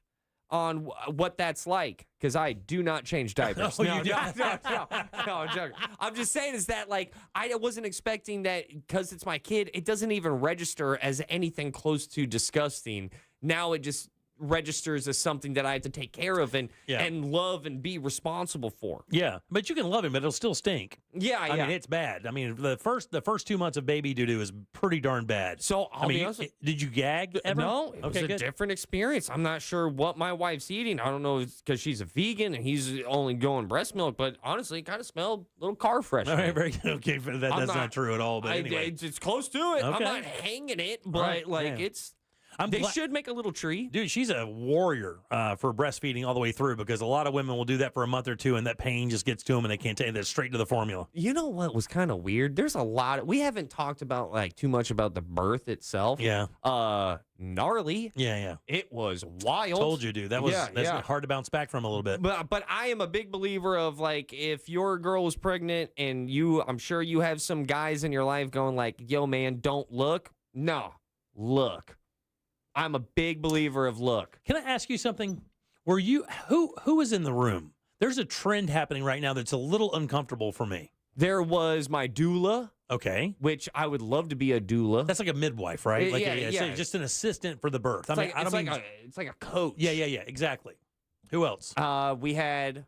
on what that's like, because I do not change diapers. Oh, no, you do? no, I'm joking. I'm just saying is that, like, I wasn't expecting that because it's my kid. It doesn't even register as anything close to disgusting. Now it just registers as something that I have to take care of and love and be responsible for. Yeah, but you can love him, but it'll still stink. Yeah, I mean, it's bad. I mean, the first 2 months of baby doo-doo is pretty darn bad. So I'll be honest, did you gag ever? No, it was a different experience. I'm not sure what my wife's eating. I don't know if it's because she's a vegan and he's only going breast milk, but honestly, it kind of smelled a little car fresh. All right, very good. Okay, that's not true at all, but anyway. It's close to it. Okay. I'm not hanging it, but it's... They should make a little tree. Dude, she's a warrior for breastfeeding all the way through, because a lot of women will do that for a month or two and that pain just gets to them and they can't take it straight to the formula. You know what was kind of weird? There's a lot. We haven't talked about too much about the birth itself. Yeah. Gnarly. Yeah. It was wild. Told you, dude. That's hard to bounce back from a little bit. But I am a big believer of, like, if your girl is pregnant and I'm sure you have some guys in your life going like, yo, man, don't look. No, look. I'm a big believer of look. Can I ask you something? Who was in the room? There's a trend happening right now that's a little uncomfortable for me. There was my doula. Okay. Which I would love to be a doula. That's like a midwife, right? Yeah. Just an assistant for the birth. It's like a coach. Yeah, exactly. Who else? We had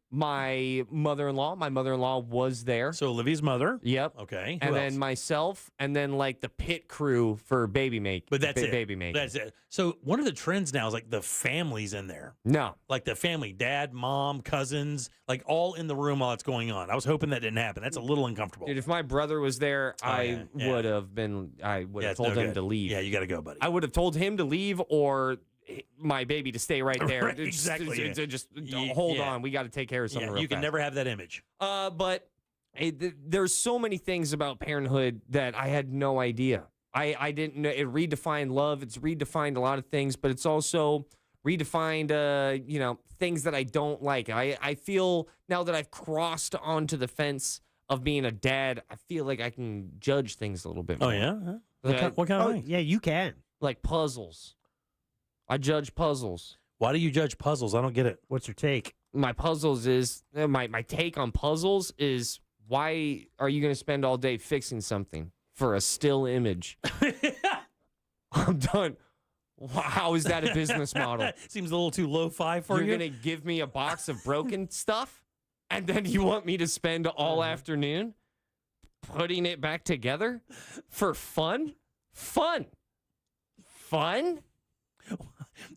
my mother-in-law. My mother-in-law was there. So Olivia's mother. Yep. Okay. And then myself, and then like the pit crew for baby making. But that's it. Baby making. That's it. So one of the trends now is like the family's in there. No. Like the family, dad, mom, cousins, like all in the room while it's going on. I was hoping that didn't happen. That's a little uncomfortable. Dude, if my brother was there, I would have told him to leave. Yeah, you got to go, buddy. I would have told him to leave, or my baby to stay right there. Right, exactly. Just hold on. We got to take care of something. You can never have that image. But there's so many things about parenthood that I had no idea. I didn't know. It redefined love. It's redefined a lot of things, but it's also redefined, things that I don't like. I feel now that I've crossed onto the fence of being a dad, I feel like I can judge things a little bit more. Oh, yeah? What kind of thing? Yeah, you can. Like puzzles. I judge puzzles. Why do you judge puzzles? I don't get it. What's your take? My puzzles is my take on puzzles is, why are you going to spend all day fixing something for a still image? I'm done. How is that a business model? Seems a little too lo-fi for you. You're going to give me a box of broken stuff, and then you want me to spend all afternoon putting it back together for fun? Fun?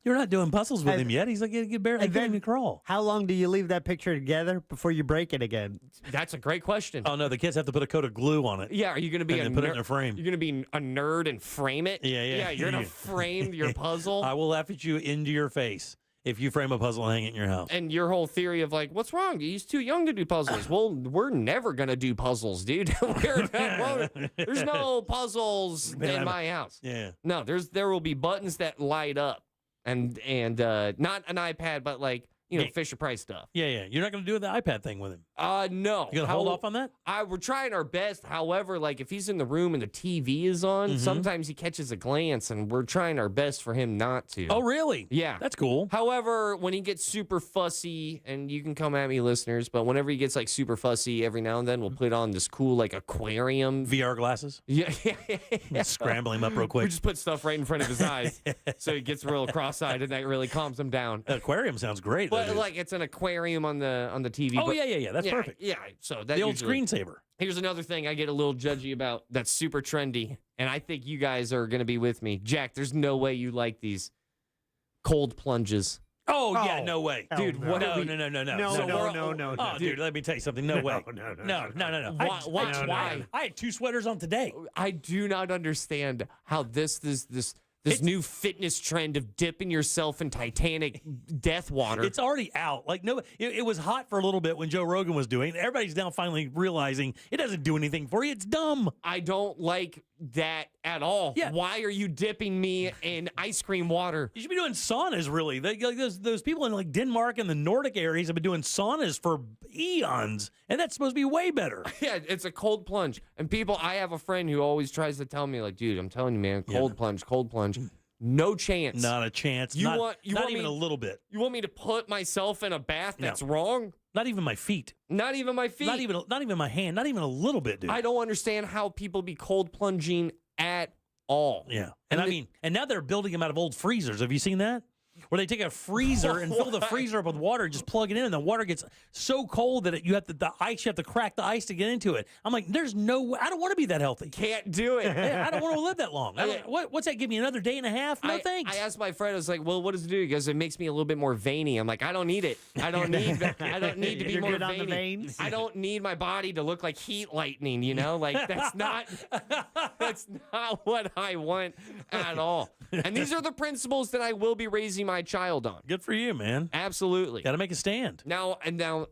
You're not doing puzzles with him yet. He's like, he barely can't even crawl. How long do you leave that picture together before you break it again? That's a great question. Oh, no, the kids have to put a coat of glue on it. Yeah, are you going to be and put it in a frame? You're going to be a nerd and frame it? Yeah. Yeah, you're going to frame your puzzle? I will laugh at you into your face if you frame a puzzle and hang it in your house. And your whole theory of like, what's wrong? He's too young to do puzzles. Well, we're never going to do puzzles, dude. There's no puzzles in my house. Yeah. No, there will be buttons that light up. And not an iPad, but like, Fisher-Price stuff. Yeah. You're not going to do the iPad thing with him? No. You going to hold off on that? We're trying our best. However, like if he's in the room and the TV is on, sometimes he catches a glance, and we're trying our best for him not to. Oh, really? Yeah. That's cool. However, when he gets super fussy, and you can come at me, listeners, but whenever he gets like super fussy, every now and then we'll put on this cool like aquarium. VR glasses? Yeah. Scramble him up real quick. We just put stuff right in front of his eyes so he gets real cross-eyed, and that really calms him down. Aquarium sounds great. But like it's an aquarium on the TV. Oh, yeah. That's perfect. Yeah, so that the old usually, screensaver. Here's another thing I get a little judgy about that's super trendy, and I think you guys are going to be with me. Jack, there's no way you like these cold plunges. Oh, yeah, no way. Dude, no. what No. No. Dude, let me tell you something. No way. No. Why? I had 2 sweaters on today. I do not understand how this new fitness trend of dipping yourself in Titanic death water. It's already out. Like it was hot for a little bit when Joe Rogan was doing it. Everybody's now finally realizing it doesn't do anything for you. It's dumb. I don't like that at all. Yeah. Why are you dipping me in ice cream water? You should be doing saunas, really. Like those people in like Denmark and the Nordic areas have been doing saunas for eons, and that's supposed to be way better. Yeah, it's a cold plunge. And I have a friend who always tries to tell me, like, dude, I'm telling you, man, cold plunge. No chance. Not a chance. Not even a little bit. You want me to put myself in a bath that's wrong? Not even my feet. Not even my feet. Not even my hand. Not even a little bit, dude. I don't understand how people be cold plunging at all. Yeah. And now they're building them out of old freezers. Have you seen that? Where they take a freezer and fill the freezer up with water and just plug it in, and the water gets so cold that you have to crack the ice to get into it. I'm like, there's no way. I don't want to be that healthy. Can't do it. I don't want to live that long. What's that? Give me another day and a half? No, thanks. I asked my friend, I was like, well, what does it do? Because it makes me a little bit more veiny. I'm like, I don't need it. I don't need to be You're more good veiny. on the veins? I don't need my body to look like heat lightning, Like that's not what I want at all. And these are the principles that I will be raising my child on. Good for you, man. Absolutely. Got to make a stand. Now,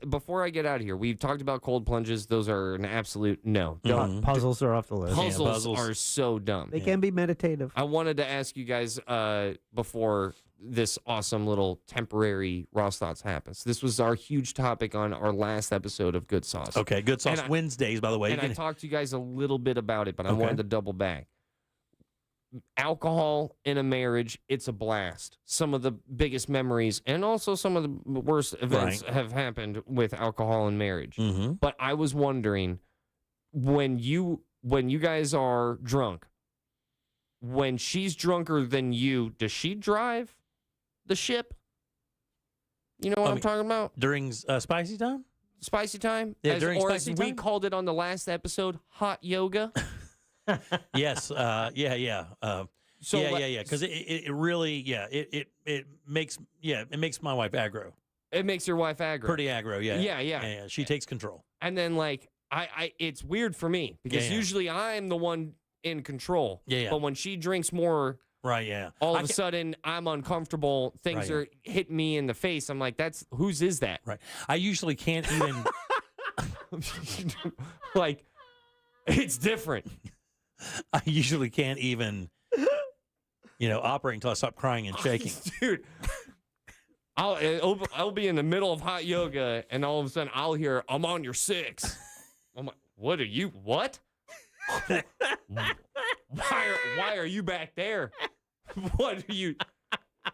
before I get out of here, we've talked about cold plunges. Those are an absolute no. Don't. Puzzles are off the list. Puzzles are so dumb. They can be meditative. I wanted to ask you guys before this awesome little temporary Ross Thoughts happens. This was our huge topic on our last episode of Good Sauce. Okay, Good Sauce Wednesdays, by the way. And I talked to you guys a little bit about it, but I wanted to double back. Alcohol in a marriage, it's a blast. Some of the biggest memories and also some of the worst events have happened with alcohol in marriage. Mm-hmm. But I was wondering, when you guys are drunk, when she's drunker than you, does she drive the ship? You know what I'm talking about? During spicy time? Spicy time? Yeah, during or spicy as time? we called it on the last episode, hot yoga. Yes. Yeah. Because it really, it makes my wife aggro. It makes your wife aggro. Pretty aggro, yeah. Yeah. She takes control. And then like I it's weird for me because usually I'm the one in control. Yeah. But when she drinks more, right, yeah. All of a sudden I'm uncomfortable. Things are hitting me in the face. I'm like, whose is that? Right. I usually can't even like it's different. I usually can't even, operate until I stop crying and shaking. Dude, I'll be in the middle of hot yoga, and all of a sudden I'll hear, I'm on your 6. I'm like, what? Why are you back there?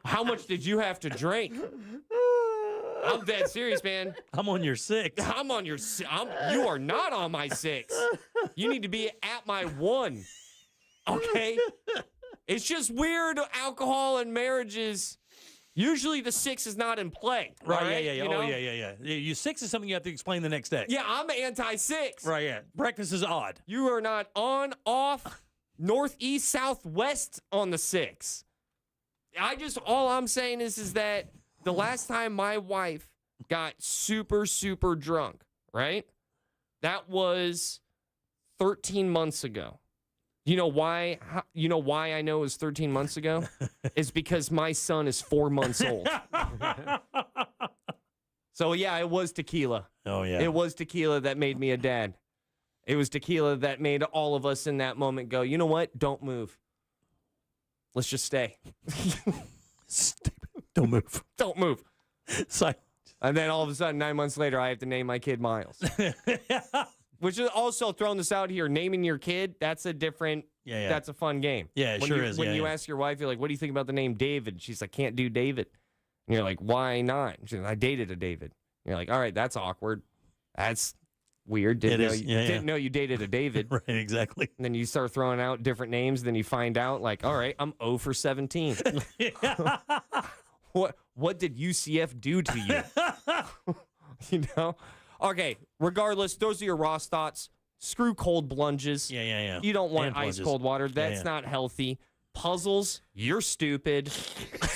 How much did you have to drink? I'm dead serious, man. I'm on your 6. I'm on your 6. You are not on my 6. You need to be at my 1. Okay? It's just weird, alcohol and marriages. Usually the 6 is not in play. Right, yeah. You know? You 6 is something you have to explain the next day. Yeah, I'm anti-6. Right, yeah. Breakfast is odd. You are not on, off, north, east, south, west on the 6. all I'm saying is that the last time my wife got super, super drunk, right? That was 13 months ago. You know why I know it was 13 months ago? It's because my son is 4 months old. So, yeah, it was tequila. Oh, yeah. It was tequila that made me a dad. It was tequila that made all of us in that moment go, you know what? Don't move. Let's just stay. Don't move. Don't move. So, and then all of a sudden, 9 months later, I have to name my kid Miles. Which is also throwing this out here. Naming your kid, that's a different, that's a fun game. Yeah, it sure is. When you ask your wife, you're like, what do you think about the name David? She's like, can't do David. And you're like, why not? She's like, I dated a David. And you're like, all right, that's awkward. That's weird. Didn't know you dated a David. Right, exactly. And then you start throwing out different names. Then you find out, like, all right, I'm 0 for 17. What did UCF do to you? You know? Okay, regardless, those are your Ross thoughts. Screw cold plunges. Yeah. You don't want ice cold water. That's not healthy. Puzzles, you're stupid.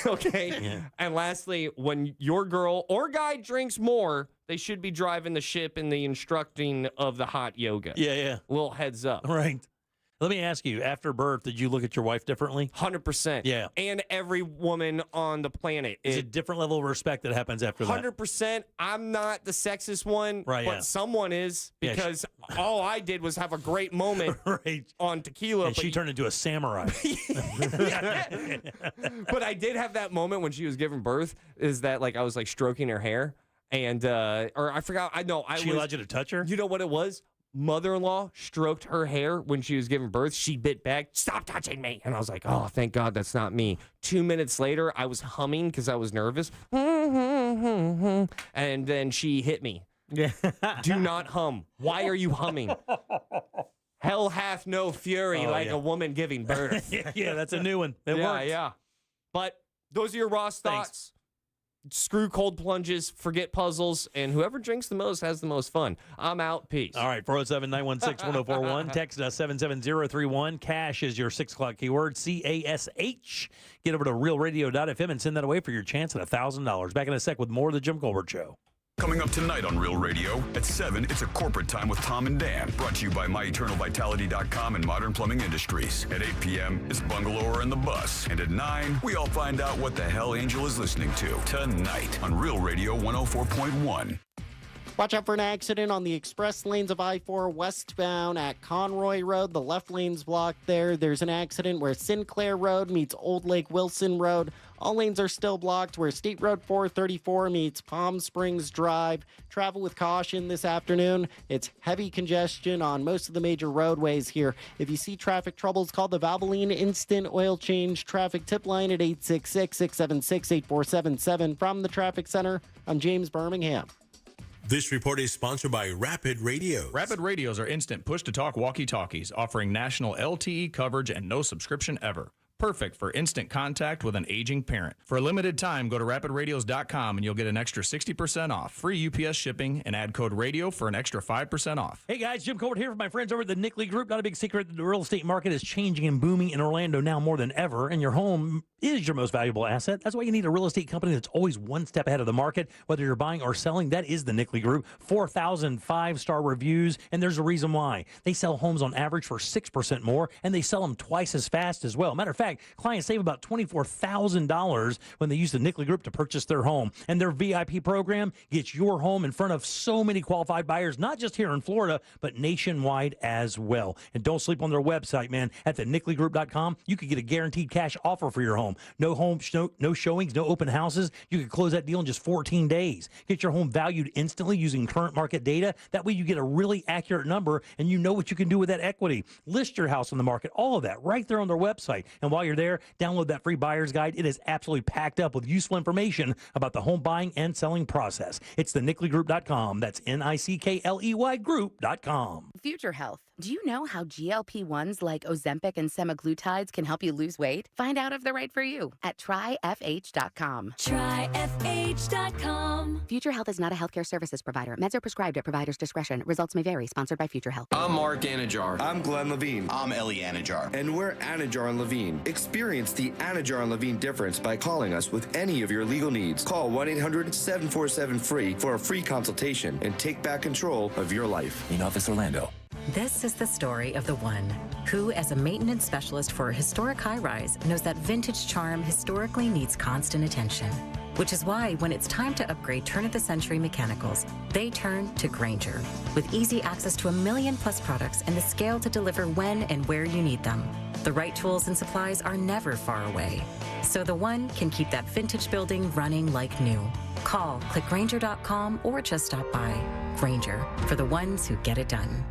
Okay? Yeah. And lastly, when your girl or guy drinks more, they should be driving the ship in the instructing of the hot yoga. Yeah. Little heads up. Right. Let me ask you, after birth, did you look at your wife differently? 100%. Yeah. And every woman on the planet. It's a different level of respect that happens after that. 100%. I'm not the sexist one, right, but someone is, because all I did was have a great moment on tequila. And she turned into a samurai. But I did have that moment when she was giving birth, is that like I was like stroking her hair, and or I forgot. She allowed you to touch her? You know what it was? Mother-in-law stroked her hair when she was giving birth. She bit back, stop touching me. And I was like, oh, thank God that's not me. 2 minutes later, I was humming because I was nervous. And then she hit me. Yeah. Do not hum. Why are you humming? Hell hath no fury like a woman giving birth. Yeah, that's a new one. It works. Yeah. But those are your Ross thoughts. Screw cold plunges, forget puzzles, and whoever drinks the most has the most fun. I'm out. Peace. All right, 407-916-1041. Text us 77031. Cash is your 6 o'clock keyword, CASH. Get over to realradio.fm and send that away for your chance at $1,000. Back in a sec with more of the Jim Colbert Show. Coming up tonight on Real Radio, at 7, it's a corporate time with Tom and Dan, brought to you by MyEternalVitality.com and Modern Plumbing Industries. At 8 p.m., it's Bungalower and the Bus. And at 9, we all find out what the hell Angel is listening to tonight on Real Radio 104.1. Watch out for an accident on the express lanes of I-4 westbound at Conroy Road. The left lane's blocked there. There's an accident where Sinclair Road meets Old Lake Wilson Road. All lanes are still blocked where State Road 434 meets Palm Springs Drive. Travel with caution this afternoon. It's heavy congestion on most of the major roadways here. If you see traffic troubles, call the Valvoline Instant Oil Change Traffic Tip Line at 866-676-8477. From the Traffic Center, I'm James Birmingham. This report is sponsored by Rapid Radios. Rapid Radios are instant push-to-talk walkie-talkies offering national LTE coverage and no subscription ever. Perfect for instant contact with an aging parent. For a limited time, go to rapidradios.com and you'll get an extra 60% off. Free UPS shipping and add code radio for an extra 5% off. Hey guys, Jim Colbert here from my friends over at the Nickley Group. Not a big secret that the real estate market is changing and booming in Orlando now more than ever, and your home is your most valuable asset. That's why you need a real estate company that's always one step ahead of the market. Whether you're buying or selling, that is the Nickley Group. 4,000 5-star reviews, and there's a reason why. They sell homes on average for 6% more, and they sell them twice as fast as well. Matter of fact, clients save about $24,000 when they use the Nickley Group to purchase their home. And their VIP program gets your home in front of so many qualified buyers, not just here in Florida, but nationwide as well. And don't sleep on their website, man. At thenickley.com, you could get a guaranteed cash offer for your home. No showings, no open houses. You could close that deal in just 14 days. Get your home valued instantly using current market data. That way you get a really accurate number and you know what you can do with that equity. List your house on the market, all of that right there on their website. And while you're there, download that free buyer's guide. It is absolutely packed up with useful information about the home buying and selling process. It's thenickley.com. That's NICKLEY group.com. Future Health. Do you know how GLP-1s like Ozempic and semaglutides can help you lose weight? Find out if they're right for you at tryfh.com. Tryfh.com. Future Health is not a healthcare services provider. Meds are prescribed at provider's discretion. Results may vary. Sponsored by Future Health. I'm Mark Anajar. I'm Glenn Levine. I'm Ellie Anajar. And we're Anajar and Levine. Experience the Anajar and Levine difference by calling us with any of your legal needs. Call 1-800-747-FREE for a free consultation and take back control of your life. In Office Orlando. This is the story of the one who, as a maintenance specialist for a historic high-rise, knows that vintage charm historically needs constant attention. Which is why when it's time to upgrade turn-of-the-century mechanicals, they turn to Grainger. With easy access to 1 million+ products and the scale to deliver when and where you need them. The right tools and supplies are never far away. So the one can keep that vintage building running like new. Call, click Grainger.com, or just stop by. Grainger, for the ones who get it done.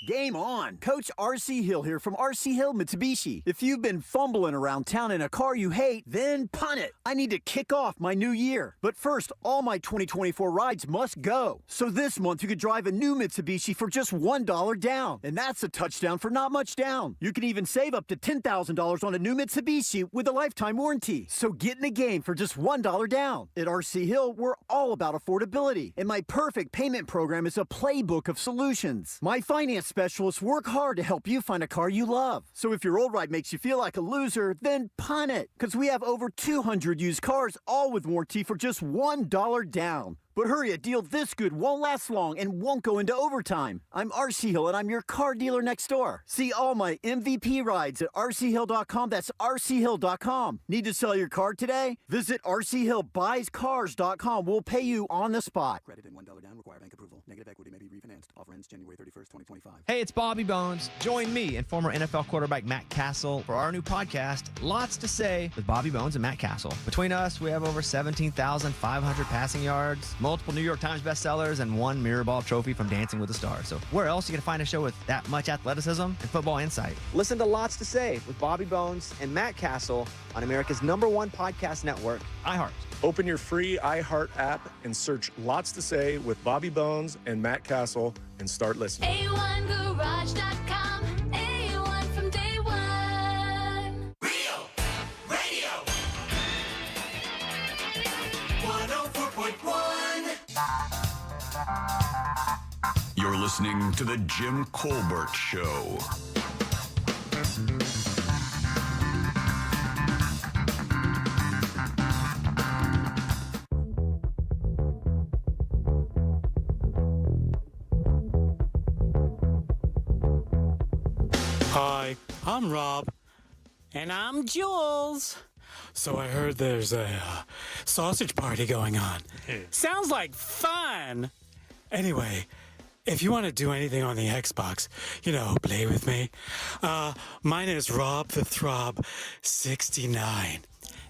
Game on! Coach R.C. Hill here from R.C. Hill Mitsubishi. If you've been fumbling around town in a car you hate, then punt it. I need to kick off my new year. But first, all my 2024 rides must go. So this month you could drive a new Mitsubishi for just $1 down. And that's a touchdown for not much down. You can even save up to $10,000 on a new Mitsubishi with a lifetime warranty. So get in the game for just $1 down. At R.C. Hill, we're all about affordability. And my perfect payment program is a playbook of solutions. My finance specialists work hard to help you find a car you love. So if your old ride makes you feel like a loser, then punt it. Because we have over 200 used cars, all with warranty for just $1 down. But hurry, a deal this good won't last long and won't go into overtime. I'm RC Hill, and I'm your car dealer next door. See all my MVP rides at rchill.com. That's rchill.com. Need to sell your car today? Visit rchillbuyscars.com. We'll pay you on the spot. Credit and $1 down. Require bank approval. Negative equity may be refinanced. Offer ends January 31st, 2025. Hey, it's Bobby Bones. Join me and former NFL quarterback Matt Castle for our new podcast, Lots to Say with Bobby Bones and Matt Castle. Between us, we have over 17,500 passing yards, multiple New York Times bestsellers, and 1 Mirrorball trophy from Dancing with the Stars. So where else are you going to find a show with that much athleticism and football insight? Listen to Lots to Say with Bobby Bones and Matt Castle on America's #1 podcast network, iHeart. Open your free iHeart app and search Lots to Say with Bobby Bones and Matt Castle and start listening. A1Garage.com. A1 from day one. Real Radio 104.1. You're listening to The Jim Colbert Show. Hi, I'm Rob. And I'm Jules. So I heard there's a sausage party going on. Sounds like fun. Anyway, if you want to do anything on the Xbox, play with me. Mine is Rob the Throb 69.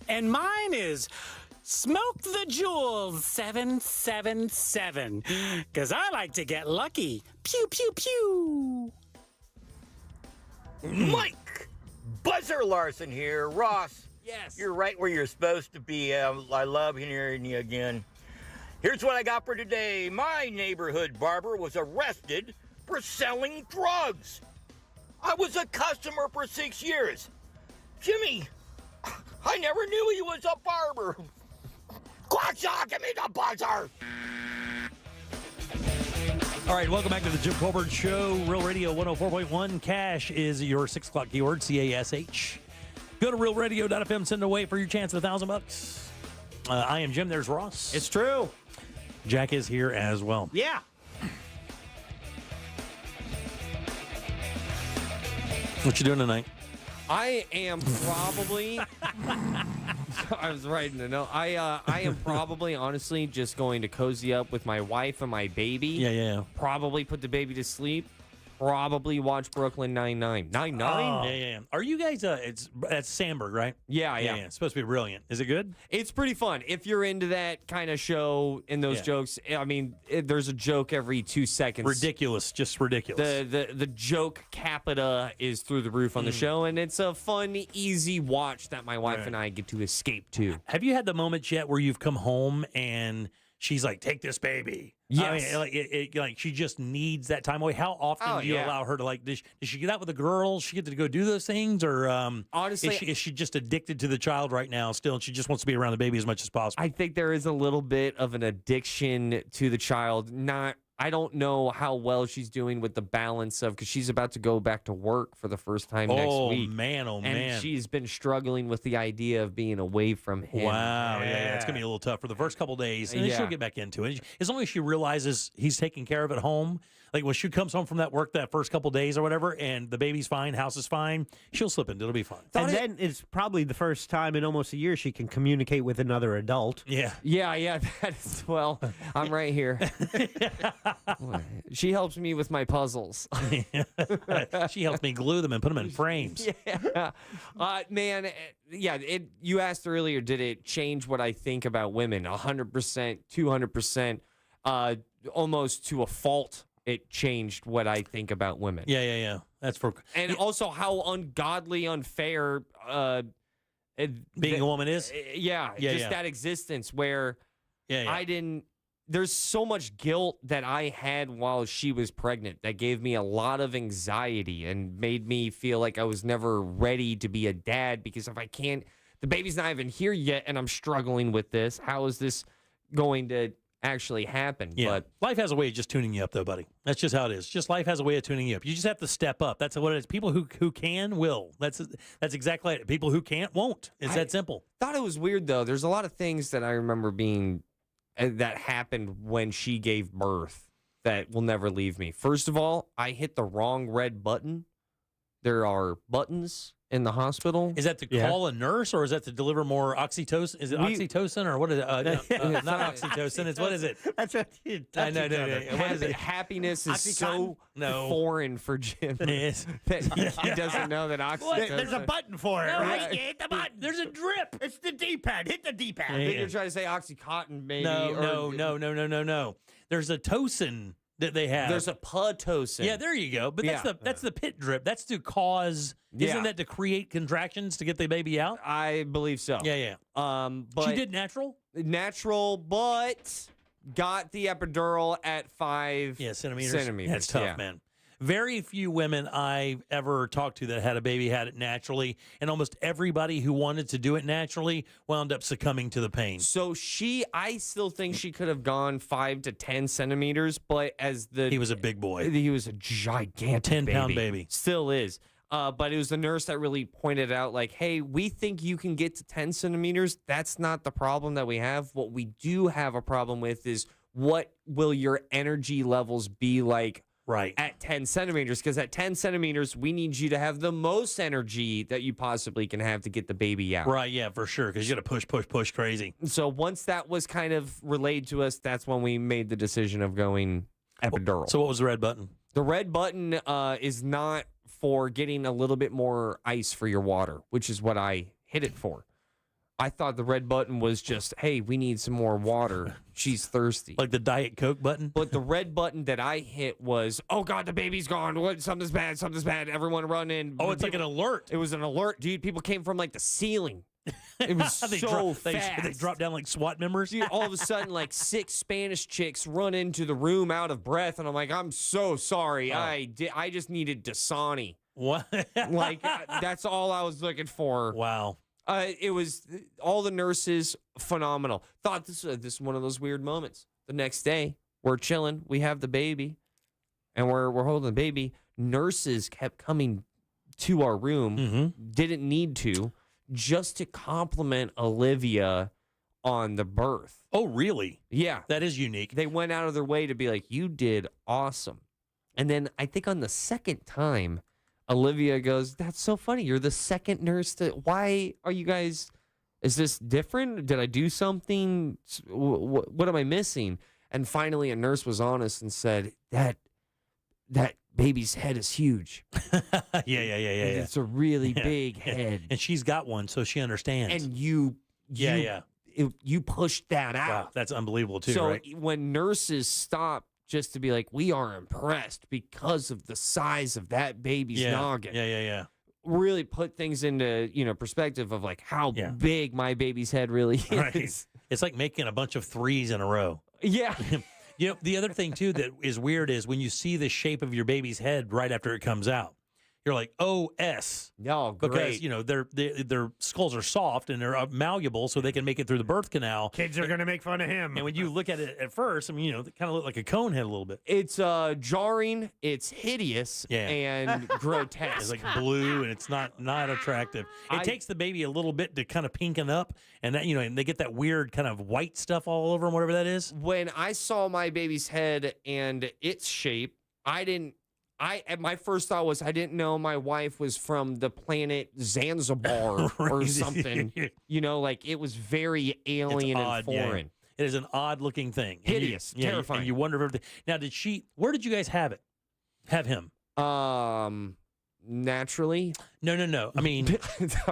And mine is Smoke the Jules 777. Because I like to get lucky. Pew, pew, pew. Mike Buzzer Larson here. Ross. Yes. You're right where you're supposed to be. I love hearing you again. Here's what I got for today. My neighborhood barber was arrested for selling drugs. I was a customer for 6 years. Jimmy, I never knew he was a barber. Quacha, give me the buzzer. All right, welcome back to the Jim Colbert Show. Real Radio 104.1. Cash is your 6 o'clock keyword, CASH. Go to realradio.fm, send away for your chance at $1,000. I am Jim. There's Ross. It's true. Jack is here as well. Yeah. What you doing tonight? I am probably. I was writing a note. I am probably, honestly, just going to cozy up with my wife and my baby. Yeah. Probably put the baby to sleep. Probably watch Brooklyn Nine-Nine. Nine-Nine? Yeah. Are you guys, that's Sandberg, right? Yeah. It's supposed to be brilliant. Is it good? It's pretty fun. If you're into that kind of show and those jokes, I mean, there's a joke every 2 seconds. Ridiculous. Just ridiculous. The joke capita is through the roof on the show, and it's a fun, easy watch that my wife and I get to escape to. Have you had the moment yet where you've come home and she's like, take this baby. Yes. I mean, like she just needs that time away. How often do you allow her to, like, does she get out with the girls? She get to go do those things? Or honestly, is she just addicted to the child right now still, and she just wants to be around the baby as much as possible? I think there is a little bit of an addiction to the child. I don't know how well she's doing with the balance of, because she's about to go back to work for the first time next week. Oh, man. And she's been struggling with the idea of being away from him. Wow. Yeah. It's going to be a little tough for the first couple days. And then she'll get back into it. As long as she realizes he's taking care of at home. Like when she comes home from that work that first couple days or whatever, and the baby's fine, house is fine, she'll slip into it. It'll be fine. And then it's probably the first time in almost a year she can communicate with another adult. Yeah. That's, well, I'm right here. She helps me with my puzzles. She helps me glue them and put them in frames. Yeah. Man, you asked earlier, did it change what I think about women? 100%, 200%, almost to a fault. It changed what I think about women. Yeah. That's for... And also how ungodly, unfair being a woman is? That existence where I didn't... There's so much guilt that I had while she was pregnant that gave me a lot of anxiety and made me feel like I was never ready to be a dad, because if I can't... The baby's not even here yet and I'm struggling with this. How is this going to actually happen? Yeah. But life has a way of just tuning you up, though, buddy. That's just how it is. Just life has a way of tuning you up. You just have to step up. That's what it is. People who can will. That's exactly it. People who can't won't. It's that simple. Thought it was weird though. There's a lot of things that I remember being that happened when she gave birth that will never leave me. First of all, I hit the wrong red button. There are buttons in the hospital. Is that to call a nurse, or is that to deliver more oxytocin? Is it oxytocin, or what is it? Not oxytocin. It's what is it? That's what No. What is it? Happiness is so No. foreign for Jim that he doesn't know that oxytocin. There's a button for it, right? Yeah. Hit the button. There's a drip. It's the D-pad. Hit the D-pad. I think you're trying to say Oxycontin, maybe. No. There's a tocin that they have. There's a Pitocin. Yeah, there you go. But that's the pit drip. That's to cause. Isn't that to create contractions to get the baby out? I believe so. Yeah. But she did natural, but got the epidural at 5 centimeters. That's tough, man. Very few women I've ever talked to that had a baby had it naturally, and almost everybody who wanted to do it naturally wound up succumbing to the pain. So I still think she could have gone 5 to 10 centimeters, but he was a big boy. He was a gigantic 10-pound baby. Still is. But it was the nurse that really pointed out, like, hey, we think you can get to 10 centimeters. That's not the problem that we have. What we do have a problem with is what will your energy levels be like at 10 centimeters? Because at 10 centimeters, we need you to have the most energy that you possibly can have to get the baby out. Right, yeah, for sure, because you got to push crazy. So once that was kind of relayed to us, that's when we made the decision of going epidural. So what was the red button? The red button is not for getting a little bit more ice for your water, which is what I hit it for. I thought the red button was just, hey, we need some more water. She's thirsty. Like the Diet Coke button? But the red button that I hit was, oh, God, the baby's gone. What? Something's bad. Everyone run in. Oh, it's like an alert. It was an alert, dude. People came from, like, the ceiling. It was so fast. They dropped down like SWAT members. Dude, all of a sudden, like 6 Spanish chicks run into the room out of breath, and I'm like, I'm so sorry. Oh. I just needed Dasani. What? Like, that's all I was looking for. Wow. It was all the nurses, phenomenal. Thought this is one of those weird moments. The next day, we're chilling. We have the baby, and we're holding the baby. Nurses kept coming to our room. Didn't need to, just to compliment Olivia on the birth. Oh, really? Yeah. That is unique. They went out of their way to be like, you did awesome. And then I think on the second time, Olivia goes, that's so funny. You're the second nurse why are you guys, is this different? Did I do something? What am I missing? And finally a nurse was honest and said, that baby's head is huge. Yeah. It's a really big head. And she's got one, so she understands. And you pushed that out. Wow, that's unbelievable too, so right? When nurses stop just to be like, we are impressed because of the size of that baby's noggin. Yeah. Really put things into, perspective of like how big my baby's head really is. Right. It's like making a bunch of threes in a row. Yeah. You know, the other thing, too, that is weird is when you see the shape of your baby's head right after it comes out. You're like, OS. No, great. Because, you know, their skulls are soft and they're malleable so they can make it through the birth canal. Kids are going to make fun of him. And when you look at it at first, I mean, you know, they kind of look like a cone head a little bit. It's jarring, it's hideous, and grotesque. It's like blue and it's not attractive. It takes the baby a little bit to kind of pinken up, and that, you know, and they get that weird kind of white stuff all over them, whatever that is. When I saw my baby's head and its shape, my first thought was I didn't know my wife was from the planet Zanzibar or something. You know, like it was very alien and foreign. Yeah. It is an odd looking thing. Hideous, terrifying. And you wonder if everything. Now, where did you guys have it? Have him? Naturally. No. I mean,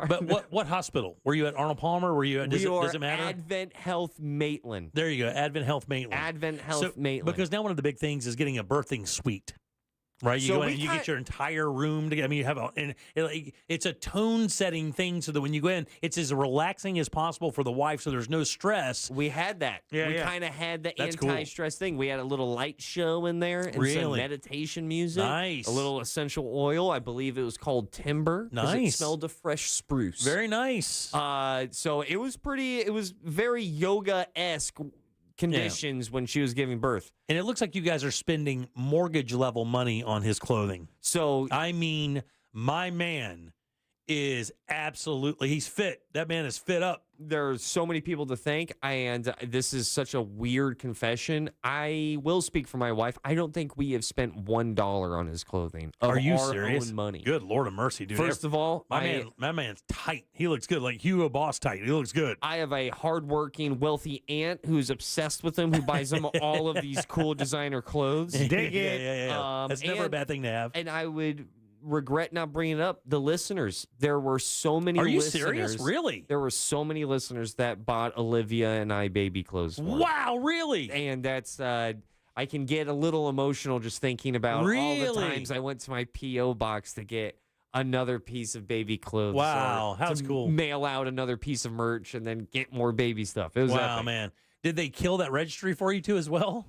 but what hospital? Were you at Arnold Palmer? Were you at, does it matter? Advent Health Maitland. There you go. Advent Health Maitland. Advent Health Maitland. Because now one of the big things is getting a birthing suite. Right, you go in and you get your entire room together. I mean, you have it's a tone-setting thing so that when you go in, it's as relaxing as possible for the wife, so there's no stress. We had that. We kind of had the anti-stress thing. We had a little light show in there and some meditation music. Nice. A little essential oil. I believe it was called Timber. Nice. It smelled of fresh spruce. Very nice. So it was very yoga-esque conditions when she was giving birth. And it looks like you guys are spending mortgage level money on his clothing. So I mean, my man is absolutely, he's fit. That man is fit up. There's so many people to thank, and this is such a weird confession. I will speak for my wife. I don't think we have spent $1 on his clothing. Are you our serious? Own money. Good Lord of mercy, dude. First of all, my man's tight. He looks good, like Hugo Boss tight. He looks good. I have a hardworking, wealthy aunt who's obsessed with him, who buys him all of these cool designer clothes. Dig it. Yeah. That's never a bad thing to have. And I would regret not bringing it up. The listeners, there were so many Are you listeners. serious? Really? There were so many listeners that bought Olivia and I baby clothes for Wow, really? And that's I can get a little emotional just thinking about all the times I went to my P.O. box to get another piece of baby clothes. Wow, that's cool. Mail out another piece of merch and then get more baby stuff. It was epic. Man. Did they kill that registry for you too as well?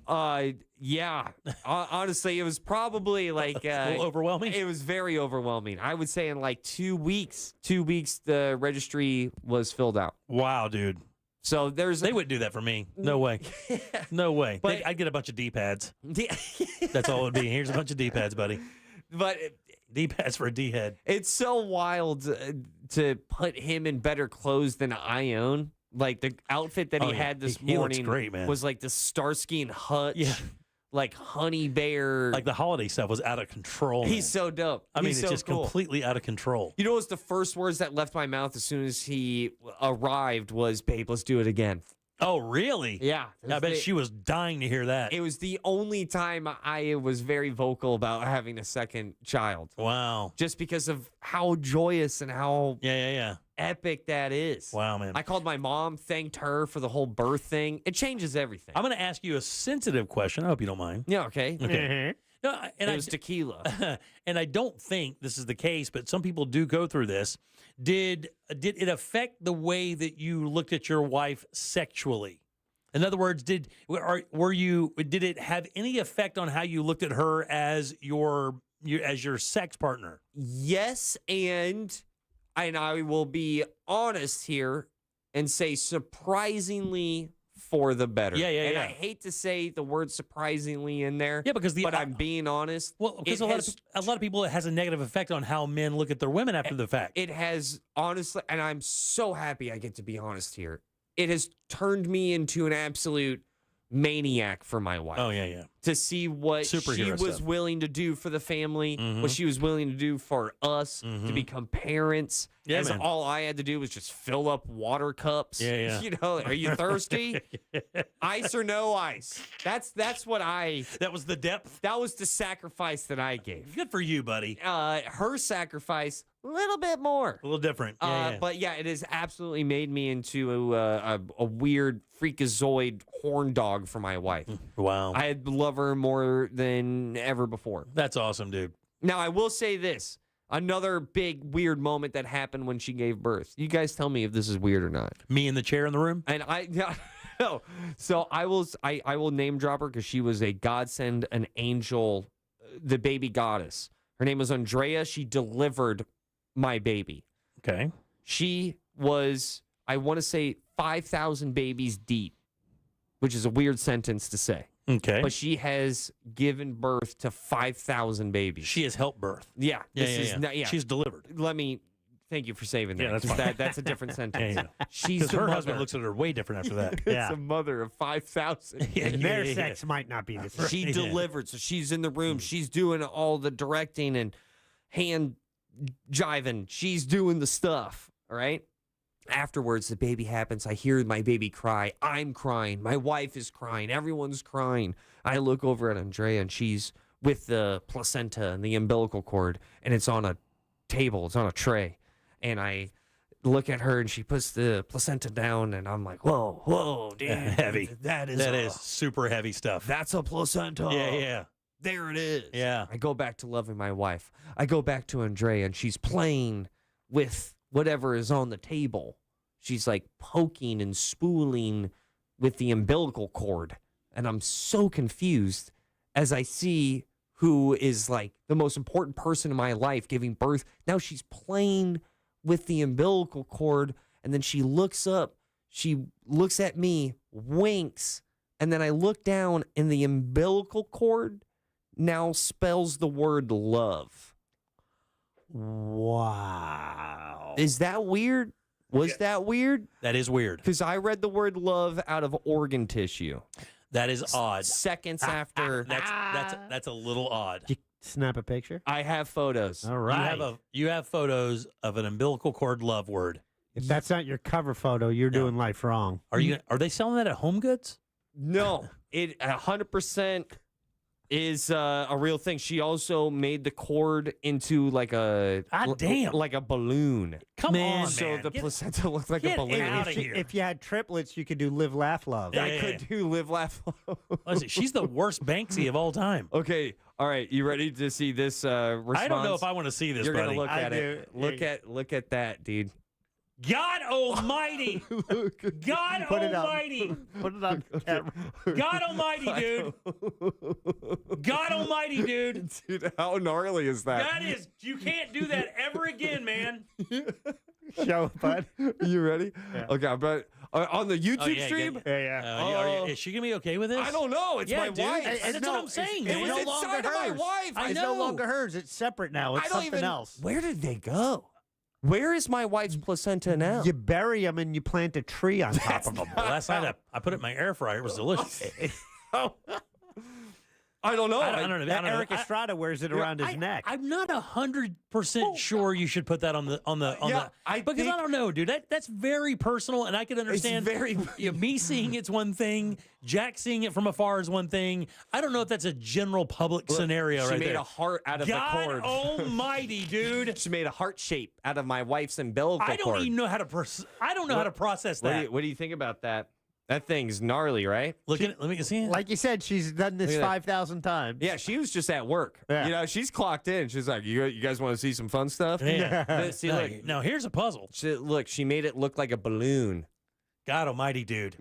Yeah. Honestly, it was probably like a little overwhelming. It was very overwhelming. I would say in like 2 weeks, the registry was filled out. Wow, dude. So they wouldn't do that for me. No way. No way. But I'd get a bunch of D-pads. That's all it would be. Here's a bunch of D-pads, buddy. But D-pads for a D-head. It's so wild to put him in better clothes than I own. Like the outfit that he had this morning looks great, man. was like the Starsky and Hutch, like Honey Bear. Like the holiday stuff was out of control. Man. He's so dope. I mean, He's it's so just cool. completely out of control. You know what's the first words that left my mouth as soon as he arrived was, "Babe, let's do it again." Oh, really? Yeah. I bet she was dying to hear that. It was the only time I was very vocal about having a second child. Wow. Just because of how joyous and how epic that is. Wow, man. I called my mom, thanked her for the whole birth thing. It changes everything. I'm going to ask you a sensitive question. I hope you don't mind. Yeah, okay. Okay. No, and it was tequila. And I don't think this is the case, but some people do go through this. Did it affect the way that you looked at your wife sexually? In other words, did it have any effect on how you looked at her as your sex partner? Yes, and I will be honest here and say surprisingly for the better. And I hate to say the word surprisingly in there. Yeah, because but I'm being honest. Well, because a lot of people, it has a negative effect on how men look at their women after the fact. It has, honestly, and I'm so happy I get to be honest here. It has turned me into an absolute maniac for my wife. Oh, yeah. To see what she was willing to do for the family, what she was willing to do for us, to become parents. Yeah, as man. all I had to do was just fill up water cups. Yeah. You know, are you thirsty? Ice or no ice? That's what That was the depth? That was the sacrifice that I gave. Good for you, buddy. Her sacrifice, a little bit more. A little different. But yeah, it has absolutely made me into a weird freakazoid horn dog for my wife. Wow. I love her more than ever before. That's awesome, dude. Now, I will say this. Another big weird moment that happened when she gave birth. You guys tell me if this is weird or not. Me in the chair in the room? And No. So I will name drop her because she was a godsend, an angel, the baby goddess. Her name was Andrea. She delivered my baby. Okay. She was, I want to say, 5,000 babies deep, which is a weird sentence to say. Okay. But she has given birth to 5,000 babies. She has helped birth. Yeah. Yeah. She's delivered. Thank you for saving that. Yeah, that's 'cause fine. That's a different sentence. Yeah. She's Because the her mother. husband looks at her way different after that. It's a mother of 5,000. And their sex might not be the same. She delivered, so she's in the room. She's doing all the directing and hand jiving. She's doing the stuff, all right? Afterwards, the baby happens. I hear my baby cry. I'm crying. My wife is crying. Everyone's crying. I look over at Andrea, and she's with the placenta and the umbilical cord, and it's on a table. It's on a tray. And I look at her, and she puts the placenta down, and I'm like, whoa, dude. Heavy. That is super heavy stuff. That's a placenta. Yeah. There it is. Yeah. I go back to loving my wife. I go back to Andrea, and she's playing with whatever is on the table. She's like poking and spooling with the umbilical cord. And I'm so confused as I see who is like the most important person in my life giving birth. Now she's playing with the umbilical cord, and then she looks up. She looks at me, winks, and then I look down, and the umbilical cord now spells the word love. Wow. Is that weird? Was that weird? That is weird. Because I read the word love out of organ tissue. That is odd. Seconds after. That's a little odd. Did you snap a picture? I have photos. All right. You have photos of an umbilical cord love word. If that's not your cover photo, you're doing life wrong. Are they selling that at Home Goods? No, it 100% is a real thing. She also made the cord into like a like a balloon. Come on, so man. the placenta looked like a balloon. If you had triplets, you could do live, laugh, love. I could do live, laugh, love. Listen, she's the worst Banksy of all time. Okay, all right. You ready to see this response? I don't know if I want to see this. You're buddy. gonna look at it. Look at that, dude. God Almighty! God Put it up. Almighty! Put it on camera. God Almighty, dude! God Almighty, dude! Dude, how gnarly is that? That is, you can't do that ever again, man. Show it, bud. You ready? Yeah. Okay, but on the YouTube stream? Is she gonna be okay with this? I don't know. It's my dude. wife. That's what I'm saying. It man. was inside of my wife. It's no longer hers. It's separate now. It's something else. Where did they go? Where is my wife's placenta now? You bury them and you plant a tree on top of them. Well, last night I put it in my air fryer. It was delicious. I don't know. I don't know. That Eric Estrada wears it around his neck. I'm not 100% sure you should put that on the because I don't know, dude. That's very personal, and I can understand. Me seeing it's one thing, Jack seeing it from afar is one thing. I don't know if that's a general public scenario. She right made there. a heart out of the cord. God Almighty, dude! She made a heart shape out of my wife's umbilical cord. I don't even know how to. I don't know how to process that. What do you think about that? That thing's gnarly, right? Look at it. Let me see it. Like you said, she's done this 5,000 times. Yeah, she was just at work. Yeah. You know, she's clocked in. She's like, you guys want to see some fun stuff? Yeah. See, look, now here's a puzzle. She made it look like a balloon. God Almighty, dude.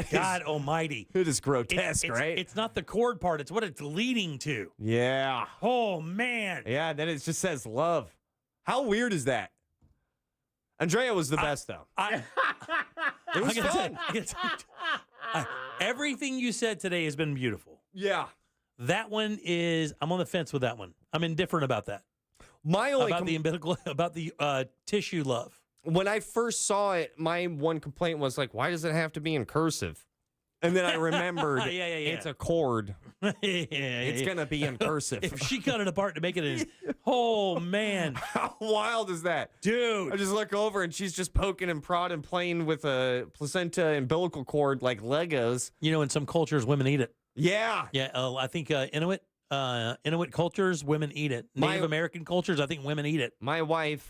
God Almighty. It is grotesque, right? It's not the cord part. It's what it's leading to. Yeah. Oh, man. Yeah, then it just says love. How weird is that? Andrea was the best, though. It was fun. Everything you said today has been beautiful. Yeah. That one is, I'm on the fence with that one. I'm indifferent about that. My only about the umbilical, about the tissue love. When I first saw it, my one complaint was like, why does it have to be in cursive? And then I remembered it's a cord. It's going to be in cursive. If she cut it apart to make it in, oh, man. How wild is that? Dude. I just look over and she's just poking and prodding, playing with a placenta umbilical cord like Legos. You know, in some cultures, women eat it. Yeah. Yeah, I think Inuit cultures, women eat it. Native American cultures, I think women eat it. My wife,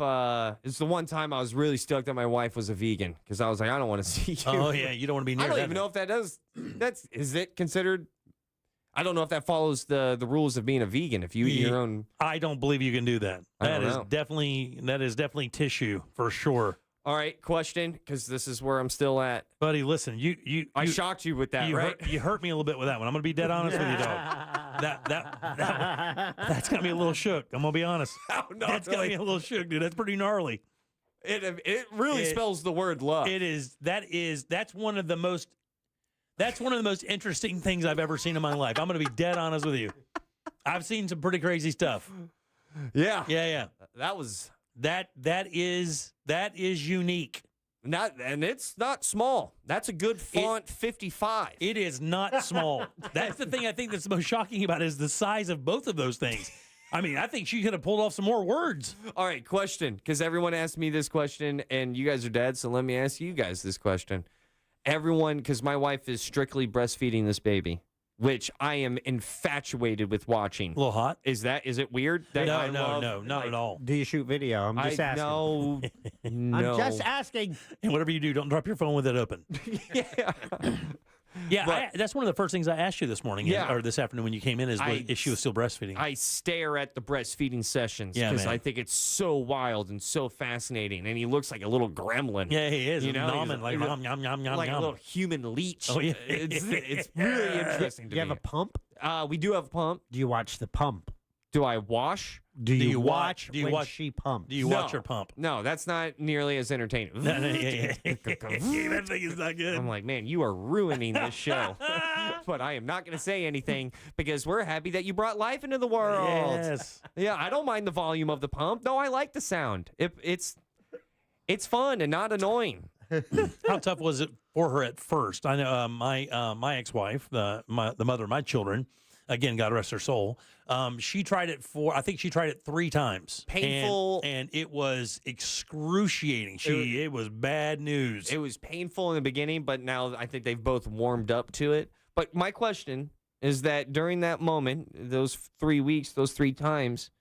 it's the one time I was really stoked that my wife was a vegan because I was like, I don't want to see you. Oh, yeah, you don't want to be near that. I don't even know if that does. Is it considered? I don't know if that follows the rules of being a vegan. If you eat your own. I don't believe you can do that. That is definitely tissue for sure. All right, question, because this is where I'm still at. Buddy, listen, I shocked you with that, right? You hurt me a little bit with that one. I'm going to be dead honest with you, dog. That's got me a little shook. I'm going to be honest. That's got me a little shook, dude. That's pretty gnarly. It really spells the word love. It is. That's one of the most interesting things I've ever seen in my life. I'm going to be dead honest with you. I've seen some pretty crazy stuff. Yeah. Yeah. That is unique. And it's not small. That's a good font 55. It is not small. That's the thing I think that's the most shocking about it is the size of both of those things. I mean, I think she could have pulled off some more words. All right, question, because everyone asked me this question, and you guys are dads, so let me ask you guys this question. Everyone, because my wife is strictly breastfeeding this baby, which I am infatuated with watching. A little hot? Is it weird? That No, not at all. Do you shoot video? I'm just asking. No. I'm just asking. And whatever you do, don't drop your phone with it open. Yeah, that's one of the first things I asked you this morning or this afternoon when you came in is if she was still breastfeeding. I stare at the breastfeeding sessions because I think it's so wild and so fascinating. And he looks like a little gremlin. Yeah, he is. You know, nomming, like yum, yum, yum, yum, like yum. a little human leech. Oh, yeah. It's really interesting to Do you have a pump? We do have a pump. Do you watch the pump? Do I wash? Do you watch when she pumps? Do you watch her pump? No, that's not nearly as entertaining. That thing is not good. I'm like, man, you are ruining this show. But I am not going to say anything because we're happy that you brought life into the world. Yes. Yeah, I don't mind the volume of the pump. No, I like the sound. It's fun and not annoying. How tough was it for her at first? I know my ex-wife, the mother of my children, again, God rest her soul. She tried it 3 times. Painful. And it was excruciating. It was bad news. It was painful in the beginning, but now I think they've both warmed up to it. But my question is that during that moment, those 3 weeks, those 3 times,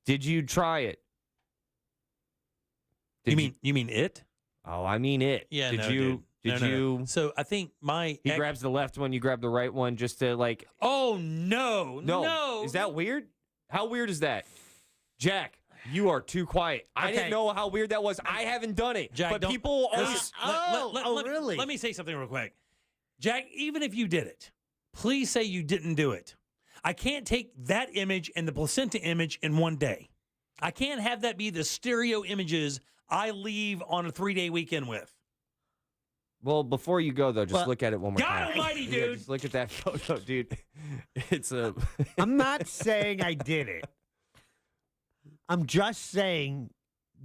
did you try it? You mean it? Oh, I mean it. Yeah, Did you? No. So I think he grabs the left one, you grab the right one, just to like. Oh no! Is that weird? How weird is that, Jack? You are too quiet. I didn't know how weird that was. I haven't done it, Jack, but people always. Really? Let me say something real quick, Jack. Even if you did it, please say you didn't do it. I can't take that image and the placenta image in one day. I can't have that be the stereo images I leave on a 3-day weekend with. Well, before you go, though, just look at it one more time. God almighty, dude. Yeah, just look at that photo, dude. It's a... I'm not saying I did it. I'm just saying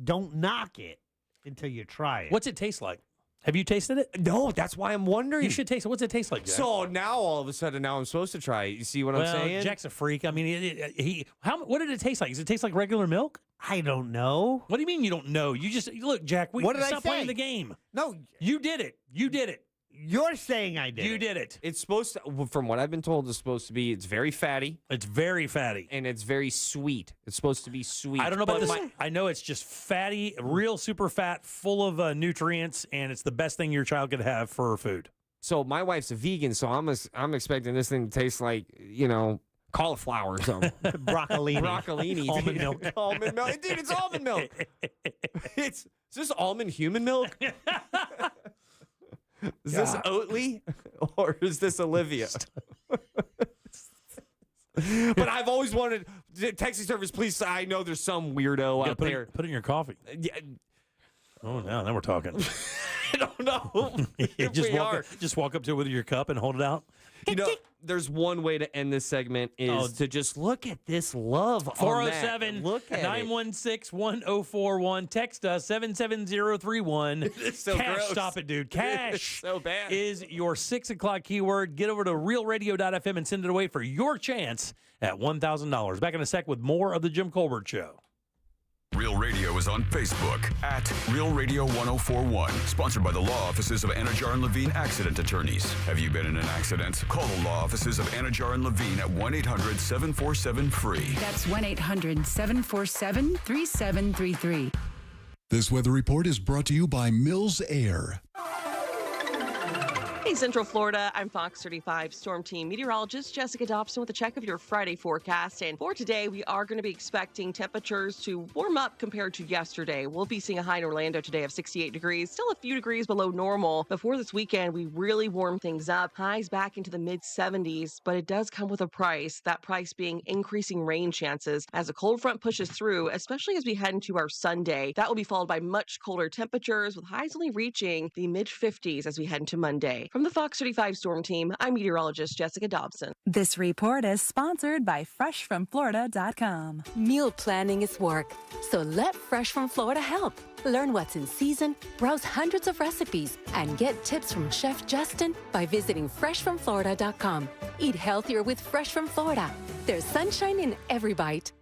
don't knock it until you try it. What's it taste like? Have you tasted it? No, that's why I'm wondering. You should taste it. What's it taste like, Jack? So now, all of a sudden, now I'm supposed to try it. You see what I'm saying? Jack's a freak. I mean, what did it taste like? Does it taste like regular milk? I don't know. What do you mean you don't know? You just, look, Jack, what did I stop say? playing the game. No. You did it. You did it. You're saying I did You did it. It's supposed to, from what I've been told, it's supposed to be, it's very fatty. It's very fatty. And it's very sweet. It's supposed to be sweet. I don't know about this. I know it's just fatty, real super fat, full of nutrients, and it's the best thing your child could have for food. So my wife's a vegan, so I'm expecting this thing to taste like, cauliflower or something. Broccolini. Almond milk. Almond milk. Dude, it's almond milk. Is this almond human milk? Is this Oatly or is this Olivia? But I've always wanted taxi service. Please, I know there's some weirdo out there. Put it in your coffee. Yeah. Oh, now we're talking. I don't know. Just walk up to it with your cup and hold it out. There's one way to end this segment is to just look at this love. 407-916-1041. Text us 77031. It's so Cash, gross. stop it, dude. Cash It's so bad. is your 6 o'clock keyword. Get over to realradio.fm and send it away for your chance at $1,000. Back in a sec with more of the Jim Colbert Show. Real Radio is on Facebook at Real Radio 1041. Sponsored by the law offices of Anajar and Levine Accident Attorneys. Have you been in an accident? Call the law offices of Anajar and Levine at 1-800-747-FREE. That's 1-800-747-3733. This weather report is brought to you by Mills Air. Hey, morning, Central Florida. I'm Fox 35 Storm Team meteorologist Jessica Dobson with a check of your Friday forecast. And for today, we are going to be expecting temperatures to warm up compared to yesterday. We'll be seeing a high in Orlando today of 68 degrees, still a few degrees below normal. Before this weekend, we really warm things up. Highs back into the mid-70s, but it does come with a price. That price being increasing rain chances as a cold front pushes through, especially as we head into our Sunday. That will be followed by much colder temperatures with highs only reaching the mid-50s as we head into Monday. From the Fox 35 Storm Team, I'm meteorologist Jessica Dobson. This report is sponsored by FreshFromFlorida.com. Meal planning is work, so let Fresh from Florida help. Learn what's in season, browse hundreds of recipes, and get tips from Chef Justin by visiting FreshFromFlorida.com. Eat healthier with Fresh from Florida. There's sunshine in every bite.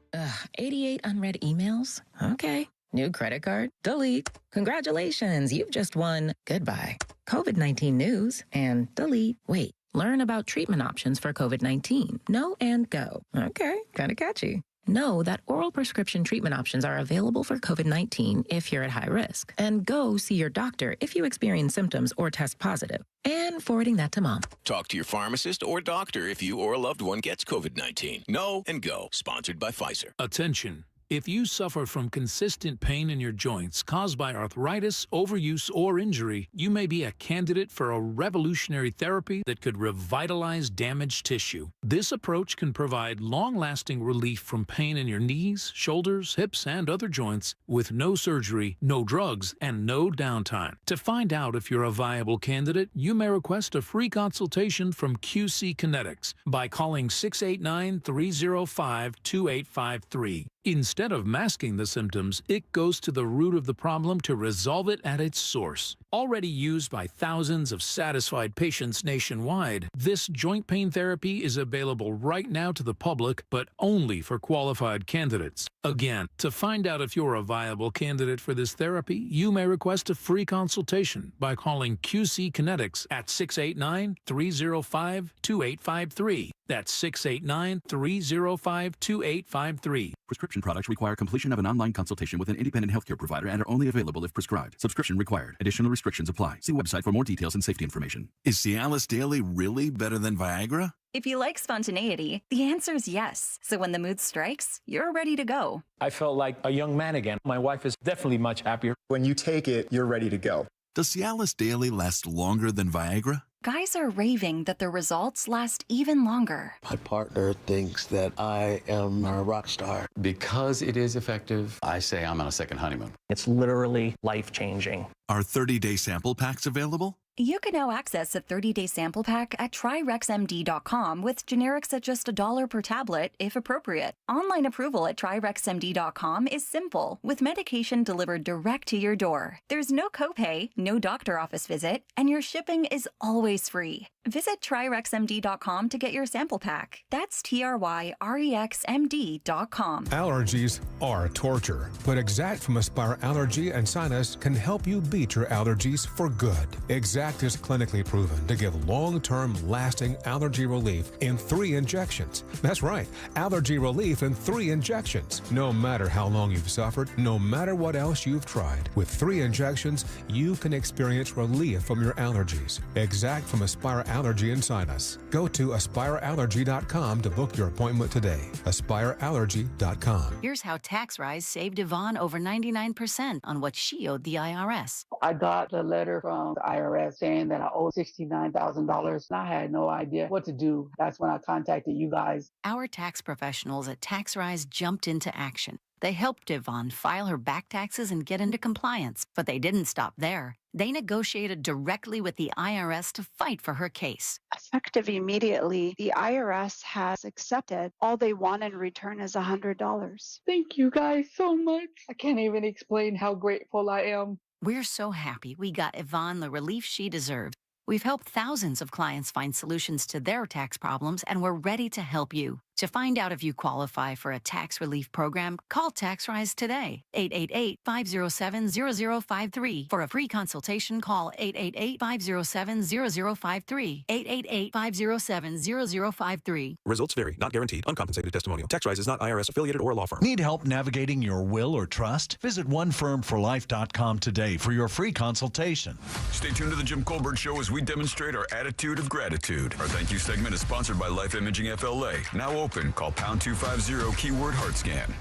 88 unread emails? Okay. New credit card? Delete. Congratulations, you've just won. Goodbye. COVID-19 news and delete. Wait, learn about treatment options for COVID-19. No and go. Okay, kind of catchy. Know that oral prescription treatment options are available for COVID-19 if you're at high risk. And go see your doctor if you experience symptoms or test positive. And forwarding that to mom. Talk to your pharmacist or doctor if you or a loved one gets COVID-19. Know and go. Sponsored by Pfizer. Attention. If you suffer from consistent pain in your joints caused by arthritis, overuse, or injury, you may be a candidate for a revolutionary therapy that could revitalize damaged tissue. This approach can provide long-lasting relief from pain in your knees, shoulders, hips, and other joints with no surgery, no drugs, and no downtime. To find out if you're a viable candidate, you may request a free consultation from QC Kinetics by calling 689-305-2853. Instead of masking the symptoms, it goes to the root of the problem to resolve it at its source. Already used by thousands of satisfied patients nationwide, this joint pain therapy is available right now to the public, but only for qualified candidates. Again, to find out if you're a viable candidate for this therapy, you may request a free consultation by calling QC Kinetics at 689-305-2853. That's 689-305-2853. Prescription products require completion of an online consultation with an independent healthcare provider and are only available if prescribed. Subscription required. Additional restrictions apply. See website for more details and safety information. Is Cialis Daily really better than Viagra? If you like spontaneity, the answer is yes. So when the mood strikes, you're ready to go. I felt like a young man again. My wife is definitely much happier. When you take it, you're ready to go. Does Cialis Daily last longer than Viagra? Guys are raving that their results last even longer. My partner thinks that I am a rock star. Because it is effective, I say I'm on a second honeymoon. It's literally life-changing. Are 30-day sample packs available? You can now access a 30-day sample pack at TryRexMD.com with generics at just $1 per tablet, if appropriate. Online approval at TryRexMD.com is simple, with medication delivered direct to your door. There's no copay, no doctor office visit, and your shipping is always free. Visit TryRexMD.com to get your sample pack. That's TryRexMD.com. Allergies are torture, but Exact from Aspire Allergy and Sinus can help you beat your allergies for good. Exact is clinically proven to give long-term lasting allergy relief in 3 injections. That's right, allergy relief in 3 injections. No matter how long you've suffered, no matter what else you've tried, with 3 injections, you can experience relief from your allergies. Exact from Aspire Allergy and Sinus. Go to AspireAllergy.com to book your appointment today. AspireAllergy.com. Here's how tax rise saved Yvonne over 99% on what she owed the IRS. I got a letter from the IRS saying that I owe $69,000, and I had no idea what to do. That's when I contacted you guys. Our tax professionals at TaxRise jumped into action. They helped Yvonne file her back taxes and get into compliance, but they didn't stop there. They negotiated directly with the IRS to fight for her case. Effective immediately, the IRS has accepted. All they want in return is $100. Thank you guys so much. I can't even explain how grateful I am. We're so happy we got Yvonne the relief she deserved. We've helped thousands of clients find solutions to their tax problems, and we're ready to help you. To find out if you qualify for a tax relief program, call TaxRise today. 888-507-0053. For a free consultation, call 888-507-0053. 888-507-0053. Results vary, not guaranteed, uncompensated testimonial. TaxRise is not IRS affiliated or a law firm. Need help navigating your will or trust? Visit onefirmforlife.com today for your free consultation. Stay tuned to the Jim Colbert Show as we demonstrate our attitude of gratitude. Our thank you segment is sponsored by Life Imaging FLA. Now open. Call pound 250 keyword heart scan.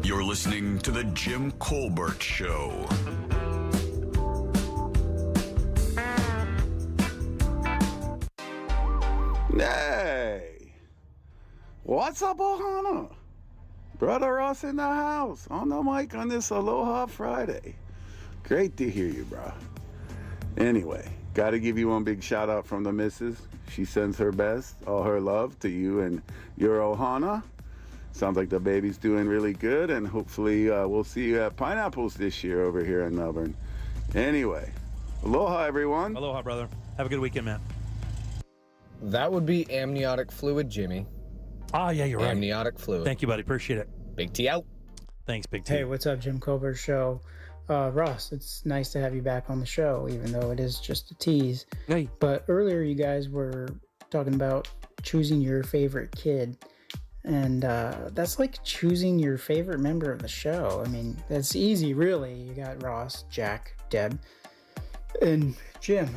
You're listening to the Jim Colbert Show. Hey, what's up, Ohana? Brother Ross in the house, on the mic on this Aloha Friday. Great to hear you, bro. Anyway, got to give you one big shout out from the missus. She sends her best, all her love to you and your Ohana. Sounds like the baby's doing really good, and hopefully we'll see you at Pineapples this year over here in Melbourne. Anyway, aloha, everyone. Aloha, brother. Have a good weekend, man. That would be amniotic fluid, Jimmy. Oh, yeah, you're right. Amniotic fluid. Thank you, buddy. Appreciate it. Big T out. Thanks, Big T. Hey, what's up, Jim Colbert Show? Ross, it's nice to have you back on the show, even though it is just a tease. Hey. But earlier you guys were talking about choosing your favorite kid. And that's like choosing your favorite member of the show. I mean, that's easy, really. You got Ross, Jack, Deb, and Jim.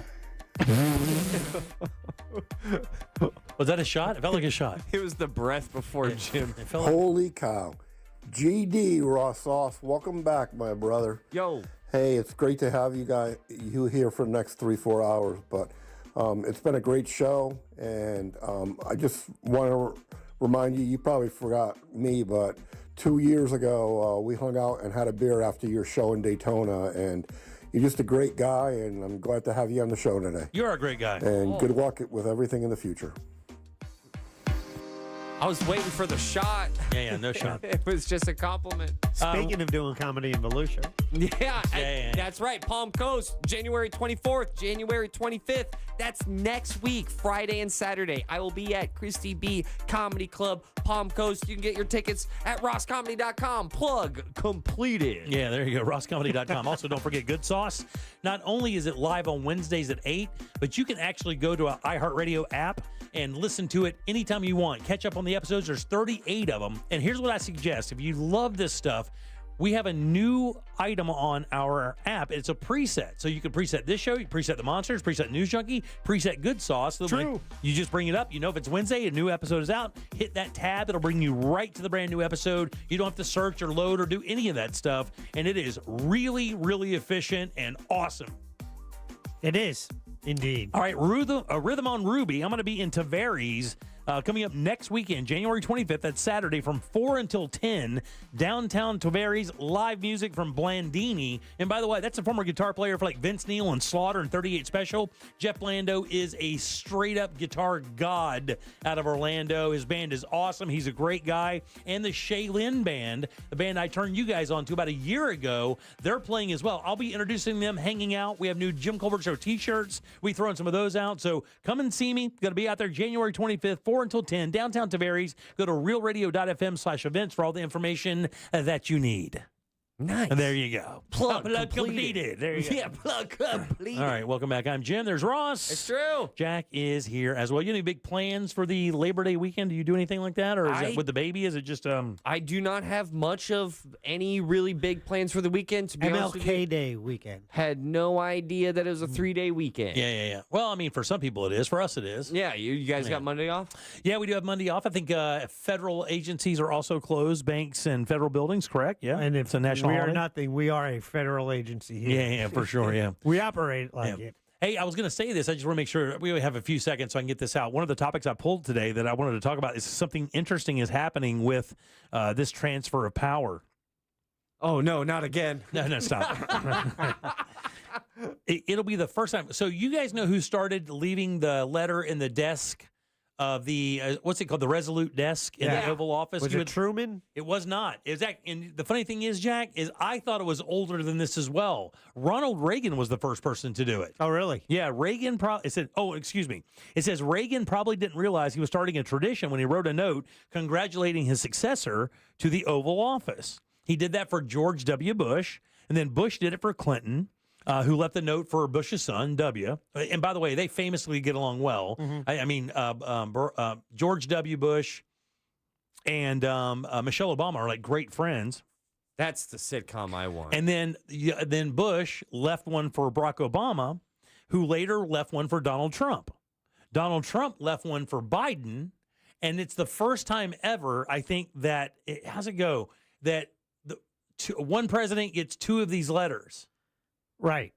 Was that a shot? It felt like a shot. It was the breath before Jim. Holy cow. GD Rossoff, welcome back, my brother. Yo. Hey, it's great to have you here for the next 3-4 hours, but it's been a great show, and I just want to remind you, you probably forgot me, but 2 years ago, we hung out and had a beer after your show in Daytona, and you're just a great guy, and I'm glad to have you on the show today. You're a great guy. And good luck with everything in the future. I was waiting for the shot. Yeah, no shot. It was just a compliment. Speaking of doing comedy in Volusia. Yeah, that's right. Palm Coast, January 24th, January 25th. That's next week, Friday and Saturday. I will be at Christy B Comedy Club, Palm Coast. You can get your tickets at rosscomedy.com. Plug completed. Yeah, there you go, rosscomedy.com. Also, don't forget Good Sauce. Not only is it live on Wednesdays at 8, but you can actually go to an iHeartRadio app and listen to it anytime you want. Catch up on the episodes. There's 38 of them. And here's what I suggest. If you love this stuff, we have a new item on our app. It's a preset. So you can preset this show, you can preset The Monsters, preset News Junkie, preset Good Sauce. True. You just bring it up. You know if it's Wednesday, a new episode is out. Hit that tab. It'll bring you right to the brand new episode. You don't have to search or load or do any of that stuff. And it is really, really efficient and awesome. It is, indeed. All right, Rhythm on Ruby. I'm going to be in Tavares coming up next weekend, January 25th. That's Saturday from 4 until 10. Downtown Tavares, live music from Blandini. And by the way, that's a former guitar player for like Vince Neil and Slaughter and 38 Special. Jeff Blando is a straight-up guitar god out of Orlando. His band is awesome. He's a great guy. And the Shaylin Band, the band I turned you guys on to about a year ago, they're playing as well. I'll be introducing them, hanging out. We have new Jim Colbert Show t-shirts. We throwing some of those out. So come and see me. Going to be out there January 25th, 4 until 10, downtown Tavares. Go to realradio.fm/events for all the information that you need. Nice. And there you go. Plug completed. There you go. Yeah, plug completed. All right, welcome back. I'm Jim. There's Ross. It's true. Jack is here as well. You have any big plans for the Labor Day weekend? Do you do anything like that? Or is it with the baby? Is it just I do not have much of any really big plans for the weekend, to be honest with you. MLK Day weekend. Had no idea that it was a 3-day weekend. Yeah. Well, I mean, for some people it is. For us it is. Yeah, you guys got Monday off? Yeah, we do have Monday off. I think federal agencies are also closed, banks and federal buildings, correct? Yeah. And if it's a national we holiday. are nothing, we are a federal agency here. Yeah, for sure, yeah. We operate like it. Hey, I was going to say this. I just want to make sure we only have a few seconds so I can get this out. One of the topics I pulled today that I wanted to talk about is something interesting is happening with this transfer of power. Oh, no, not again. No, stop. It'll be the first time. So you guys know who started leaving the letter in the desk the what's it called? The Resolute desk in the Oval Office. Was it Truman? It was not. It was and the funny thing is, Jack, is I thought it was older than this as well. Ronald Reagan was the first person to do it. Oh, really? Yeah, Reagan probably. It said, "Oh, excuse me." It says Reagan probably didn't realize he was starting a tradition when he wrote a note congratulating his successor to the Oval Office. He did that for George W. Bush, and then Bush did it for Clinton. Who left the note for Bush's son, W. And by the way, they famously get along well. George W. Bush and Michelle Obama are like great friends. That's the sitcom I want. And then Bush left one for Barack Obama, who later left one for Donald Trump. Donald Trump left one for Biden, and it's the first time ever, I think, that how's it go? That one president gets two of these letters. Right.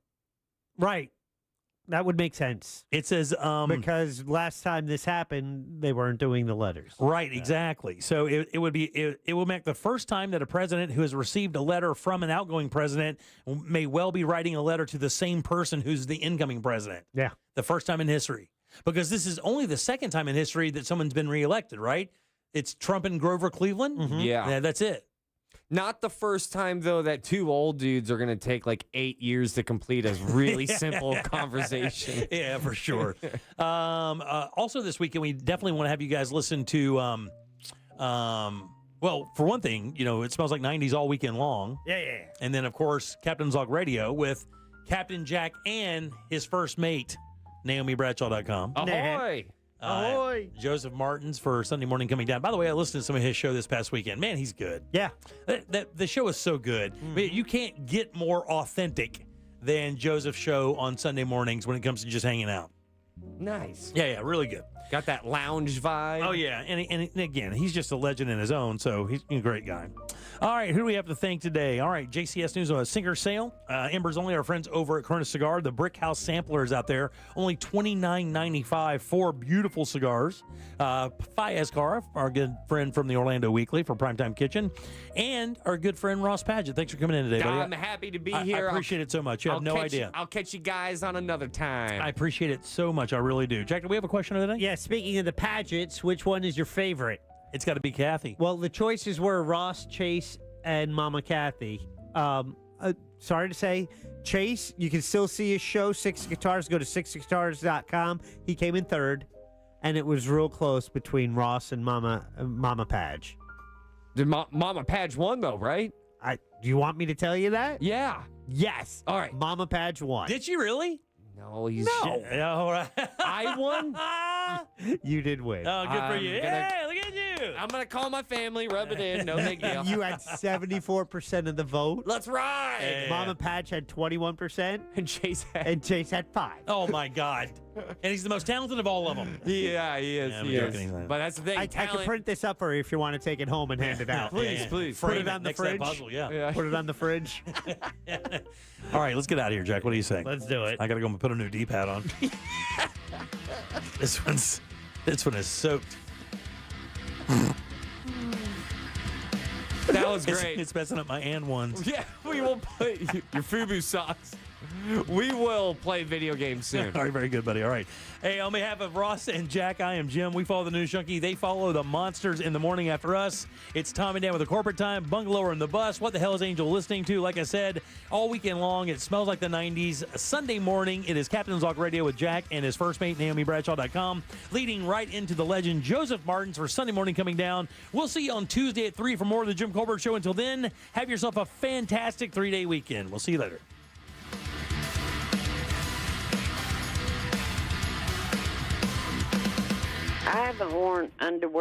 That would make sense. It says because last time this happened, they weren't doing the letters. Right, exactly. So it would make the first time that a president who has received a letter from an outgoing president may well be writing a letter to the same person who's the incoming president. Yeah. The first time in history. Because this is only the second time in history that someone's been reelected, right? It's Trump and Grover Cleveland. Mm-hmm. Yeah, that's it. Not the first time, though, that two old dudes are going to take like 8 years to complete a really simple conversation. Yeah, for sure. Also this weekend, we definitely want to have you guys listen to, well, for one thing, it smells like 90s all weekend long. Yeah. And then, of course, Captain Zog Radio with Captain Jack and his first mate, NaomiBradshaw.com. Ahoy! Ahoy! Joseph Martins for Sunday Morning Coming Down. By the way, I listened to some of his show this past weekend. Man, he's good. Yeah. The show is so good. I mean, you can't get more authentic than Joseph's show on Sunday mornings when it comes to just hanging out. Nice. Yeah, really good. Got that lounge vibe. Oh, yeah. And again, he's just a legend in his own, so he's a great guy. All right, who do we have to thank today? All right, JCS News on a Singer sale. Embers only, our friends over at Corona Cigar. The Brick House Sampler is out there. Only $29.95 for beautiful cigars. Fiascar, our good friend from the Orlando Weekly for Primetime Kitchen. And our good friend Ross Padgett. Thanks for coming in today, buddy. I'm happy to be here. I appreciate it so much. You have no idea. I'll catch you guys on another time. I appreciate it so much. I really do. Jack, do we have a question of the day? Yeah, speaking of the Padgetts, which one is your favorite? It's got to be Kathy. Well, the choices were Ross, Chase, and Mama Kathy. Sorry to say, Chase, you can still see his show, Six Guitars. Go to sixguitars.com. He came in third, and it was real close between Ross and Mama Padge. Did Mama Padge won, though, right? Do you want me to tell you that? Yeah. Yes. All right. Mama Padge won. Did she really? No, he's... No. All right. I won? You did win. Oh, good for you. Hey, look at you. I'm going to call my family, rub it in, no big deal. You had 74% of the vote. Let's ride. Yeah. Mama Padge had 21%. And Chase had 5. Oh, my God. And he's the most talented of all of them. Yeah, he is. Yeah, he is. But that's the thing. I can print this up for you if you want to take it home and hand it out. Please. Put it on the next to that fridge. puzzle, yeah. Put it on the fridge. All right, let's get out of here, Jack. What do you say? Let's do it. I got to go and put a new D-pad on. This one is soaked. That was great. It's messing up my and ones. Yeah, we will play your FUBU socks. We will play video games soon. All right, very good, buddy. All right. Hey, on behalf of Ross and Jack, I am Jim. We follow the News Junkie. They follow the monsters in the morning after us. It's Tom and Dan with the Corporate Time, Bungalower in the Bus. What the hell is Angel listening to? Like I said, all weekend long, it smells like the 90s. Sunday morning, it is Captain Zog Radio with Jack and his first mate, NaomiBradshaw.com, leading right into the legend, Joseph Martins, for Sunday morning coming down. We'll see you on Tuesday at 3 for more of the Jim Colbert Show. Until then, have yourself a fantastic 3-day weekend. We'll see you later. I haven't worn underwear